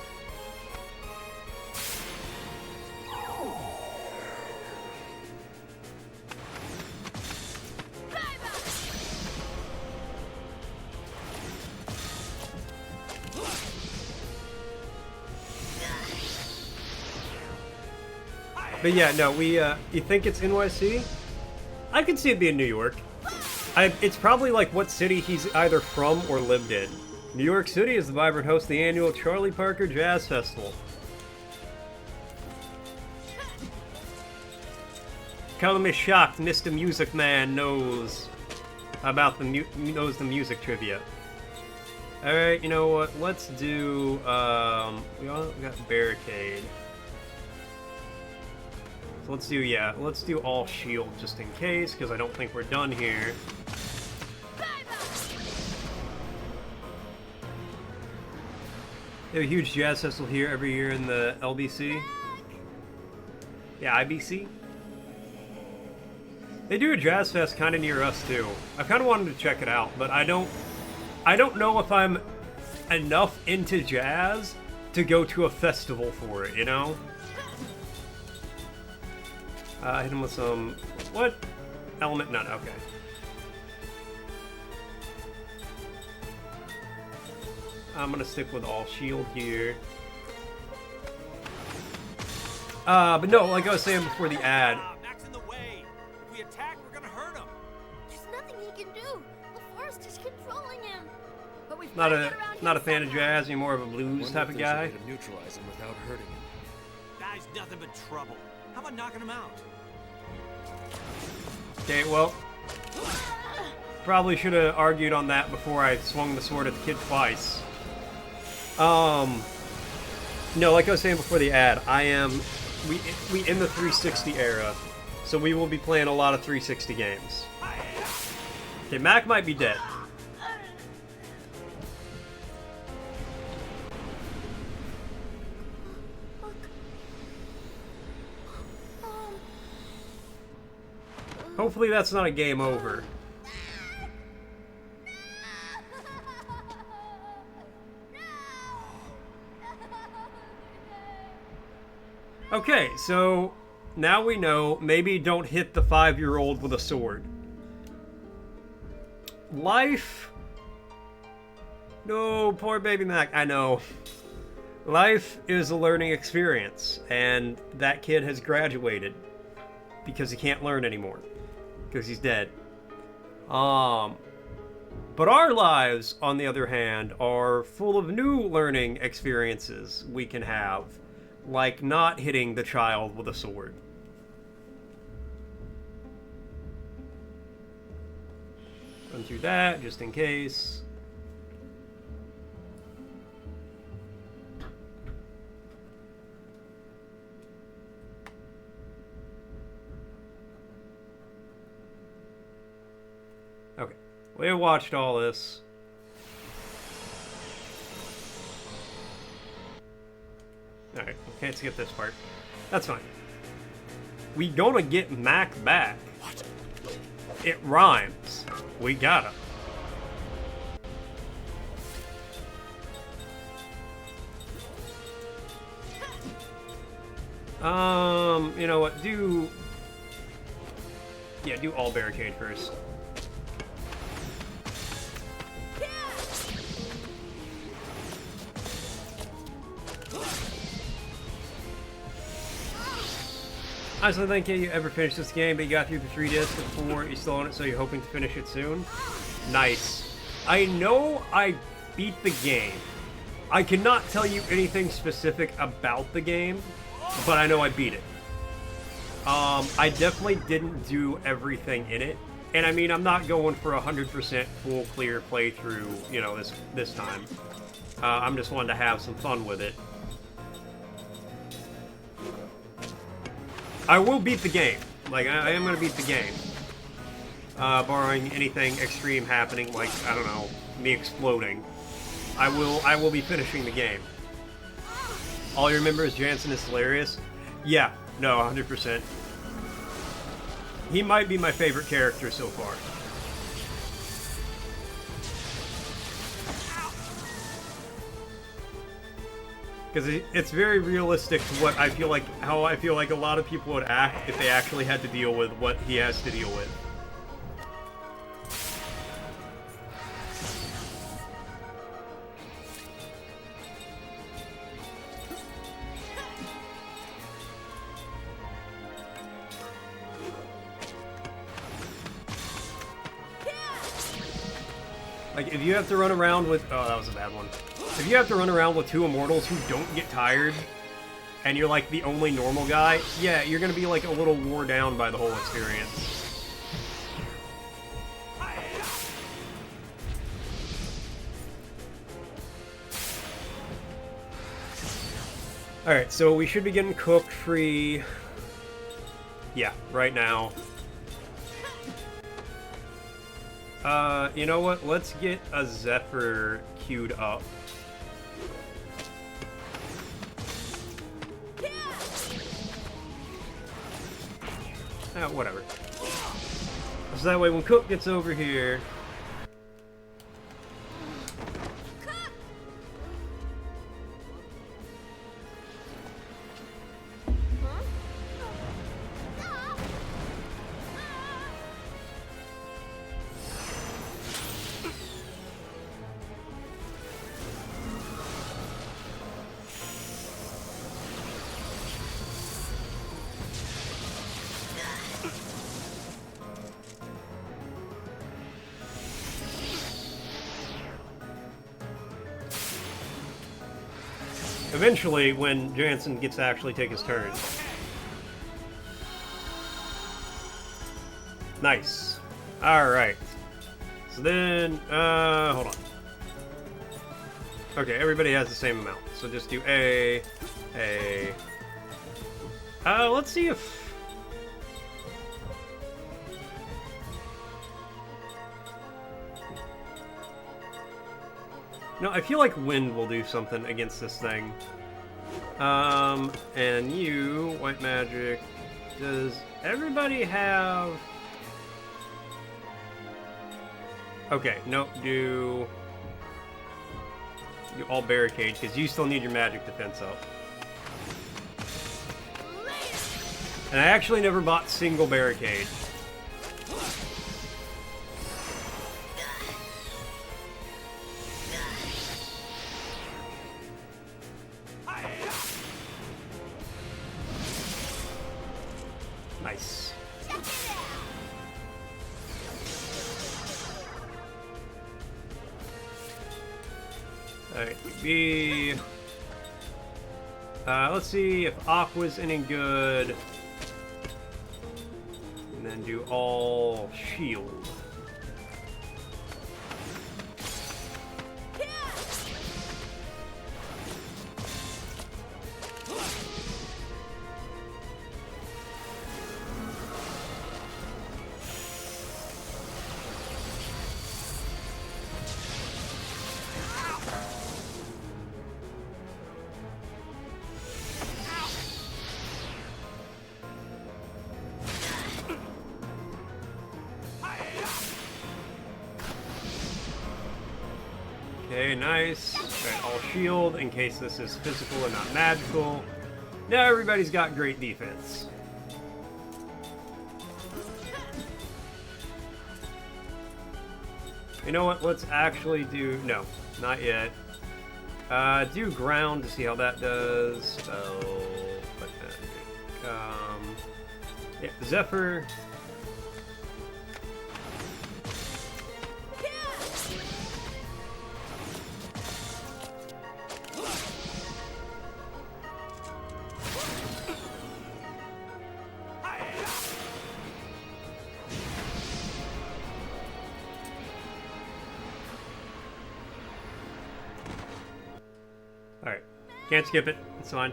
But yeah, no, you think it's NYC? I could see it being New York. It's probably like what city he's either from or lived in. New York City is the vibrant host of the annual Charlie Parker Jazz Festival. Color me shocked, Mr. Music Man knows about the music trivia. All right, you know what? Let's do. We got barricade. So let's do all shield just in case, because I don't think we're done here. They have a huge jazz festival here every year in the LBC. Yeah, IBC. They do a jazz fest kind of near us too. I kind of wanted to check it out, but I don't know if I'm enough into jazz to go to a festival for it, you know? Hit him with some... What? Element? None. Okay. I'm gonna stick with all shield here. But no, like I was saying before the ad...
Mac's in the way. If we attack, we're gonna hurt him.
There's nothing he can do. The forest is controlling him. But we've
Not a fan of jazz, you're more of a blues type of guy.
To neutralize him without hurting him.
Guy's nothing but trouble. How about knocking him out?
Okay, well, probably should have argued on that before I swung the sword at the kid twice. No, like I was saying before the ad, we in the 360 era, so we will be playing a lot of 360 games. Okay, Mac might be dead. Hopefully that's not a game over. Okay, so now we know, maybe don't hit the 5-year-old with a sword. Life... No, poor baby Mac, I know. Life is a learning experience, and that kid has graduated because he can't learn anymore. Because he's dead. But our lives, on the other hand, are full of new learning experiences we can have. Like not hitting the child with a sword. Run through that, just in case. Okay, we watched all this. Alright, we can't skip this part. That's fine. We gonna get Mac back. What? It rhymes. We gotta. You know what? Do all barricade first. I still think you ever finished this game, but you got through the 3 discs before you still own it, so you're hoping to finish it soon? Nice. I know I beat the game. I cannot tell you anything specific about the game, but I know I beat it. I definitely didn't do everything in it, and I mean, I'm not going for 100% full clear playthrough, you know, this time. I'm just wanting to have some fun with it. I will beat the game. Like, I am going to beat the game. Barring anything extreme happening, like, I don't know, me exploding. I will be finishing the game. All you remember is Jansen is hilarious? Yeah, no, 100%. He might be my favorite character so far. Because it's very realistic to what I feel like, how I feel like a lot of people would act if they actually had to deal with what he has to deal with. Like, if you have to run around with... Oh, that was a bad one. If you have to run around with 2 immortals who don't get tired, and you're, like, the only normal guy, yeah, you're gonna be, like, a little wore down by the whole experience. Alright, so we should be getting Cook free... Yeah, right now. You know what? Let's get a Zephyr queued up. Whatever. So that way when Cook gets over here... Eventually, when Jansen gets to actually take his turn. Nice. Alright. So then, hold on. Okay, everybody has the same amount. So just do A. Let's see if... No, I feel like wind will do something against this thing. And you, white magic, does everybody have... Okay, nope, do all barricades, because you still need your magic defense up. And I actually never bought single barricade. Nice. Alright, B. Let's see if Aqua's any good. And then do all shield. Okay, nice. Alright, all shield in case this is physical and not magical. Now everybody's got great defense. You know what? Let's actually do... No, not yet. Do ground to see how that does. So... yeah, Zephyr... Alright. Can't skip it. It's fine.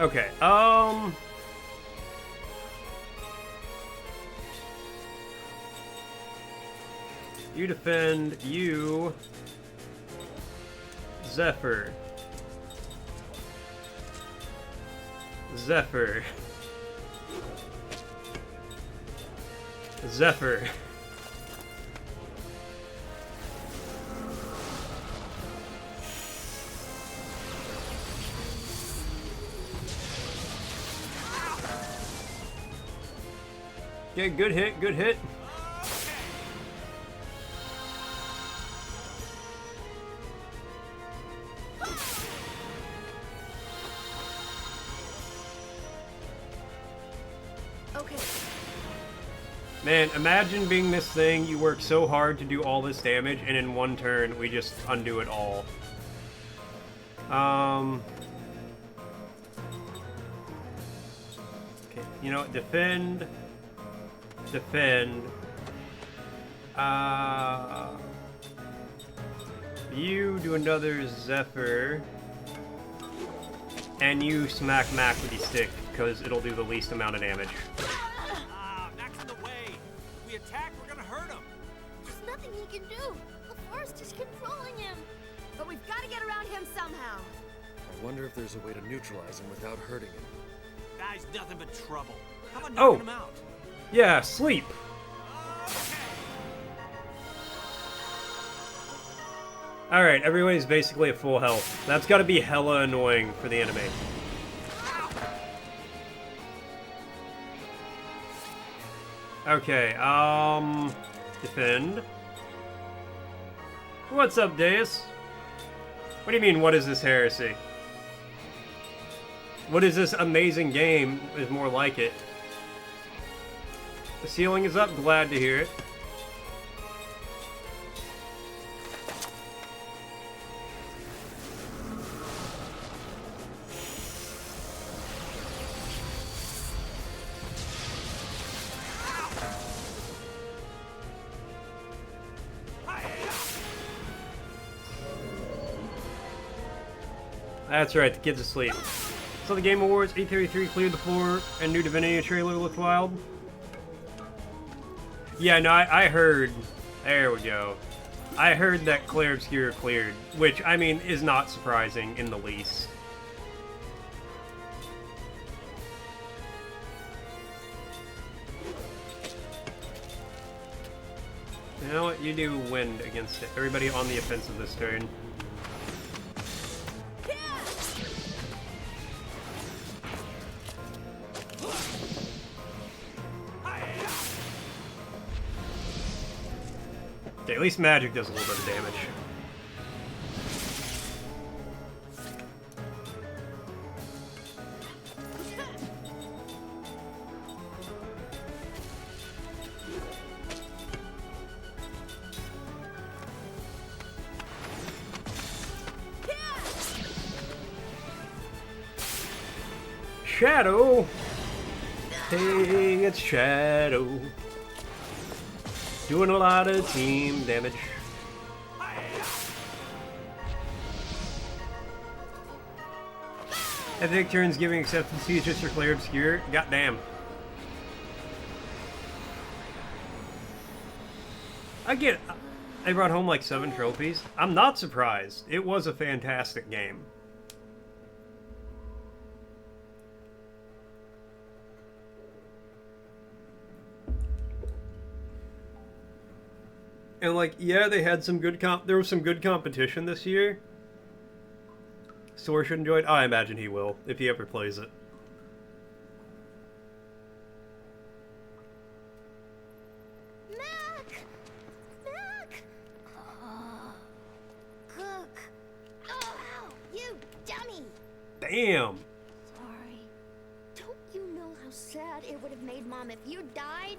Okay, you defend, you... Zephyr. Zephyr. Zephyr. Okay, good hit, good hit. Man, imagine being this thing, you work so hard to do all this damage, and in one turn, we just undo it all. Okay, you know what? Defend. Defend. You do another Zephyr. And you smack Mac with your stick, because it'll do the least amount of damage.
Mac's in the way. If we attack, we're gonna hurt him.
There's nothing he can do. The forest is controlling him. But we've got to get around him somehow.
I wonder if there's a way to neutralize him without hurting him.
Guy's nothing but trouble. How about
Oh.
knocking him out?
Yeah, sleep. Alright, everybody's basically at full health. That's gotta be hella annoying for the enemy. Okay, defend. What's up, Deus? What do you mean, what is this heresy? What is this amazing game is more like it? The ceiling is up, glad to hear it. That's right, the kid's asleep. So the Game Awards, E33 cleared the floor, and new Divinity trailer looked wild. Yeah, no, I heard. There we go. I heard that Clair Obscura cleared, which, I mean, is not surprising in the least. You know what? You do wind against it. Everybody on the offensive this turn. Okay, at least magic does a little bit of damage. Shadow! Hey, it's Shadow. Doing a lot of team damage. Epic turns giving acceptance just for Clair Obscure. Goddamn. I brought home like 7 trophies. I'm not surprised. It was a fantastic game. And like, yeah, they had some good there was some good competition this year. Sor should enjoy it. I imagine he will, if he ever plays it.
Mac! Mac! Cook! Oh, you dummy!
Damn!
Sorry. Don't you know how sad it would have made Mom if you died?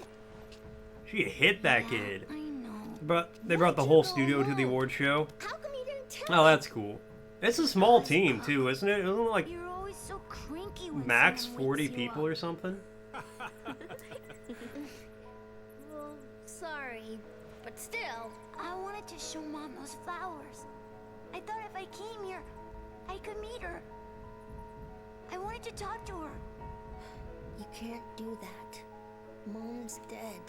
She hit that kid.
I know.
But they brought the whole studio to the award show.
How come you didn't tell
Oh, that's cool. It's a small team too, isn't it? Isn't it like
You're always so cranky when
max
someone
40
wakes you
people
up.
or something?
Well, sorry, but still, I wanted to show Mom those flowers. I thought if I came here, I could meet her. I wanted to talk to her.
You can't do that. Mom's dead.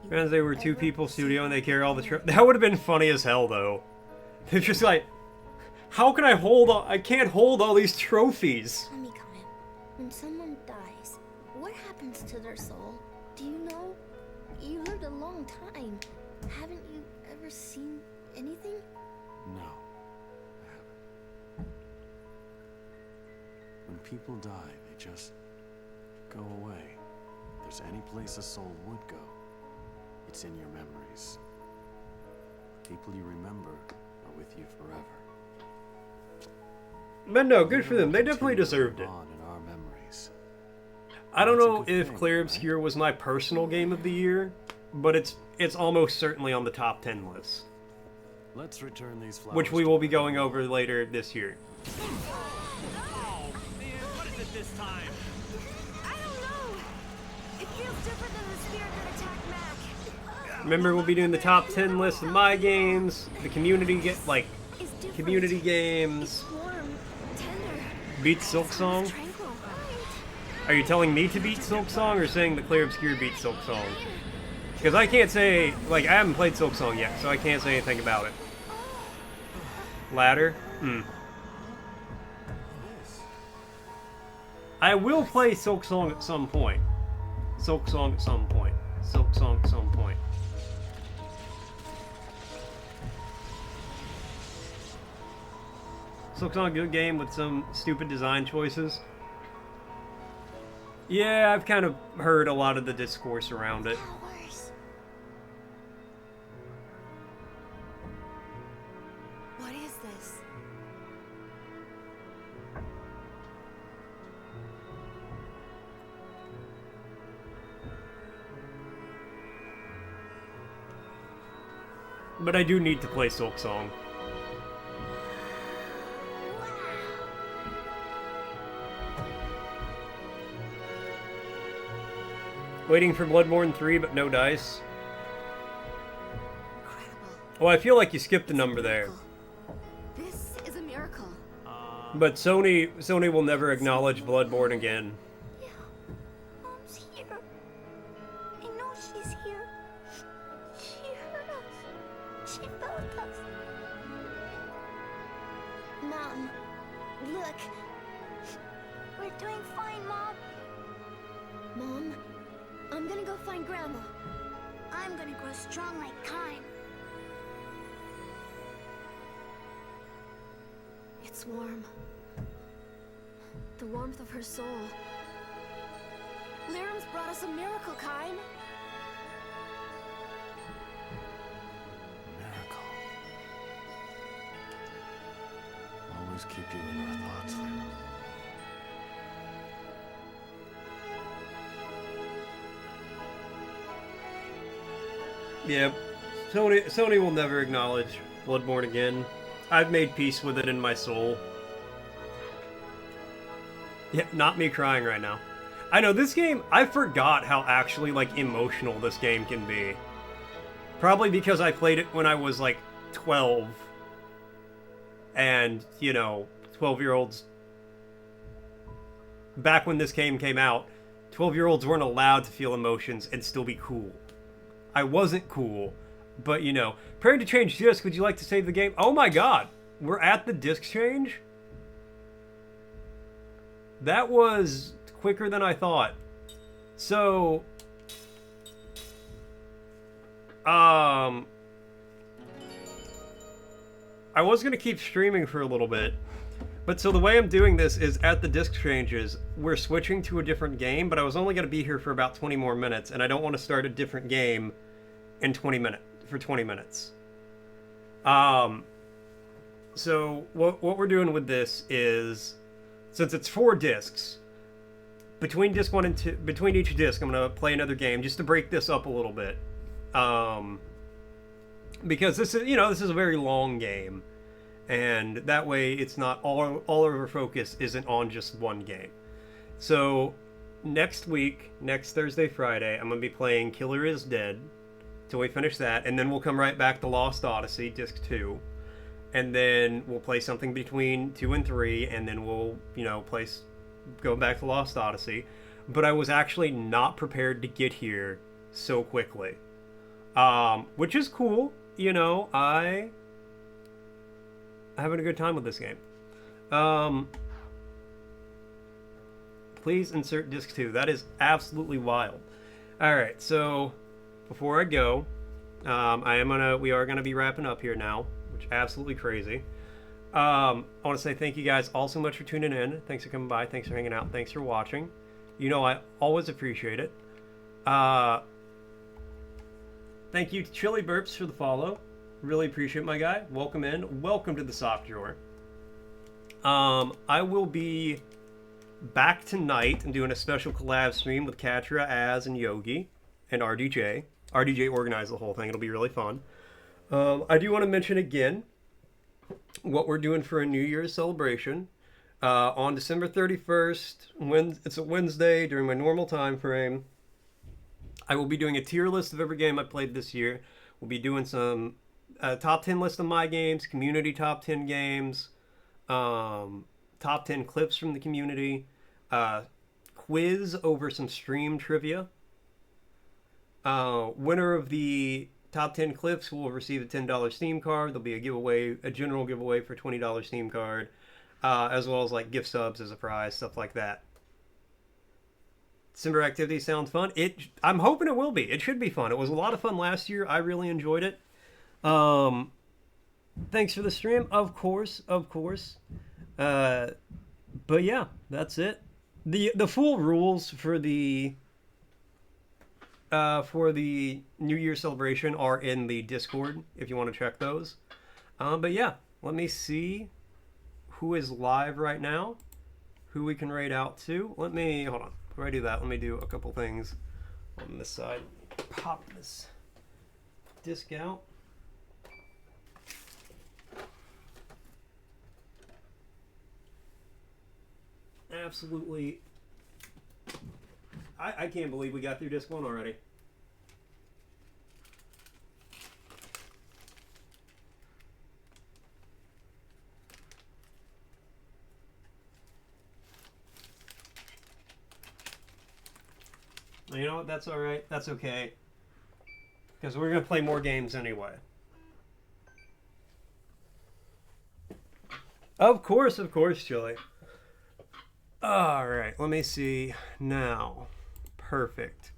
Because they were 2-people studio and they carry all the that would have been funny as hell though. They're just like, how can I hold I can't hold all these trophies.
Tell me, Kyle, when someone dies, what happens to their soul? Do you know? You lived a long time. Haven't you ever seen anything?
No, I haven't. When people die, they just go away. If there's any place a soul would go, it's in your memories. People you remember are with you forever.
But no, good for them. They definitely deserved it.
On in our memories.
I don't know if Clair Obscur was my personal game of the year, but it's almost certainly on the top 10 list.
Let's return these flowers.
Which we will be going over later this year.
Oh, man, what is it this time?
I don't know. It feels different than the spirit that attacked Mac.
Remember, we'll be doing the top 10 list of my games, the community community games.
Warm, tender.
Beat Silksong. Are you telling me to beat Silksong or saying that Clair Obscur beat Silksong? Because I can't say, like, I haven't played Silksong yet, so I can't say anything about it. Ladder? I will play Silksong at some point. Silksong at some point. Silksong at some point. Silksong, a good game with some stupid design choices. Yeah, I've kind of heard a lot of the discourse around it.
What is this?
But I do need to play Silksong. Waiting for Bloodborne 3, but no dice. Oh, I feel like you skipped a number there.
This is a miracle.
But Sony will never acknowledge Bloodborne again.
Mom's here. I know she's here. She heard us. She felt us. Mom, look. We're doing fine, Mom.
Mom, I'm gonna go find Grandma.
I'm gonna grow strong like Kine.
It's warm. The warmth of her soul. Liram's brought us a miracle, Kine.
Miracle. Always keep you in our thoughts, Lyra.
Yeah, Sony will never acknowledge Bloodborne again. I've made peace with it in my soul. Yeah, not me crying right now. I know, this game, I forgot how actually, like, emotional this game can be. Probably because I played it when I was, like, 12. And, you know, 12-year-olds... Back when this game came out, 12-year-olds weren't allowed to feel emotions and still be cool. I wasn't cool, but, you know. Preparing to change disc, would you like to save the game? Oh my god! We're at the disc change? That was quicker than I thought. So... I was going to keep streaming for a little bit. But so the way I'm doing this is at the disc changes, we're switching to a different game, but I was only going to be here for about 20 more minutes, and I don't want to start a different game in 20 minutes. So what we're doing with this is, since it's 4 discs, between disc 1 and 2, between each disc, I'm going to play another game just to break this up a little bit. Because this is, you know, this is a very long game. And that way it's not all of our focus isn't on just one game. So next week, next Thursday, Friday, I'm going to be playing Killer is Dead till we finish that, and then we'll come right back to Lost Odyssey, Disc 2. And then we'll play something between 2 and 3, and then we'll, you know, go back to Lost Odyssey. But I was actually not prepared to get here so quickly. Which is cool, you know, I'm having a good time with this game. Please insert disc 2. That is absolutely wild. Alright, so before I go, we are gonna be wrapping up here now, which is absolutely crazy. I want to say thank you guys all so much for tuning in. Thanks for coming by. Thanks for hanging out. Thanks for watching. You know I always appreciate it. Thank you to Chili Burps for the follow. Really appreciate it, my guy. Welcome in. Welcome to the soft drawer. I will be back tonight. I'm doing a special collab stream with Katra, Az, and Yogi, and RDJ. RDJ organized the whole thing. It'll be really fun. I do want to mention again what we're doing for a New Year's celebration. On December 31st, when it's a Wednesday during my normal time frame, I will be doing a tier list of every game I played this year. We'll be doing some top 10 list of my games, community top 10 games, top 10 clips from the community, quiz over some stream trivia. Winner of the top 10 clips will receive a $10 Steam card. There'll be a giveaway, a general giveaway for $20 Steam card, as well as like gift subs as a prize, stuff like that. December activity sounds fun. I'm hoping it will be. It should be fun. It was a lot of fun last year. I really enjoyed it. Thanks for the stream, of course. But yeah, that's it. The full rules for the New Year celebration are in the Discord if you want to check those. But yeah, let me see who is live right now, who we can raid out to. Hold on. Before I do that, let me do a couple things on this side. Pop this disc out. Absolutely. I can't believe we got through disc 1 already. You know what? That's all right. That's okay. Because we're going to play more games anyway. Of course, Chili. All right. Let me see now. Perfect.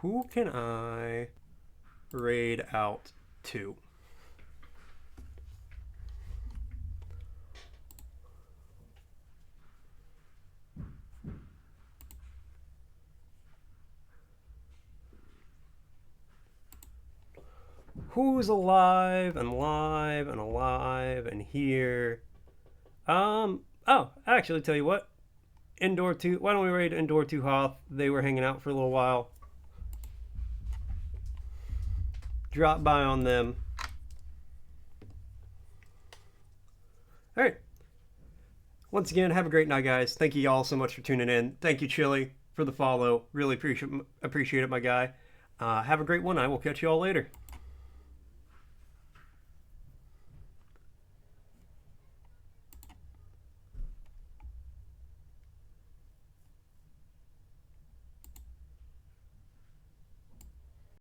Who can I raid out to? Who's alive and live and alive and here? Oh, actually, tell you what. Indoor 2. Why don't we raid Indoor 2 Hoth? They were hanging out for a little while. Drop by on them. All right. Once again, have a great night, guys. Thank you all so much for tuning in. Thank you, Chili, for the follow. Really appreciate it, my guy. Have a great one. I will catch you all later.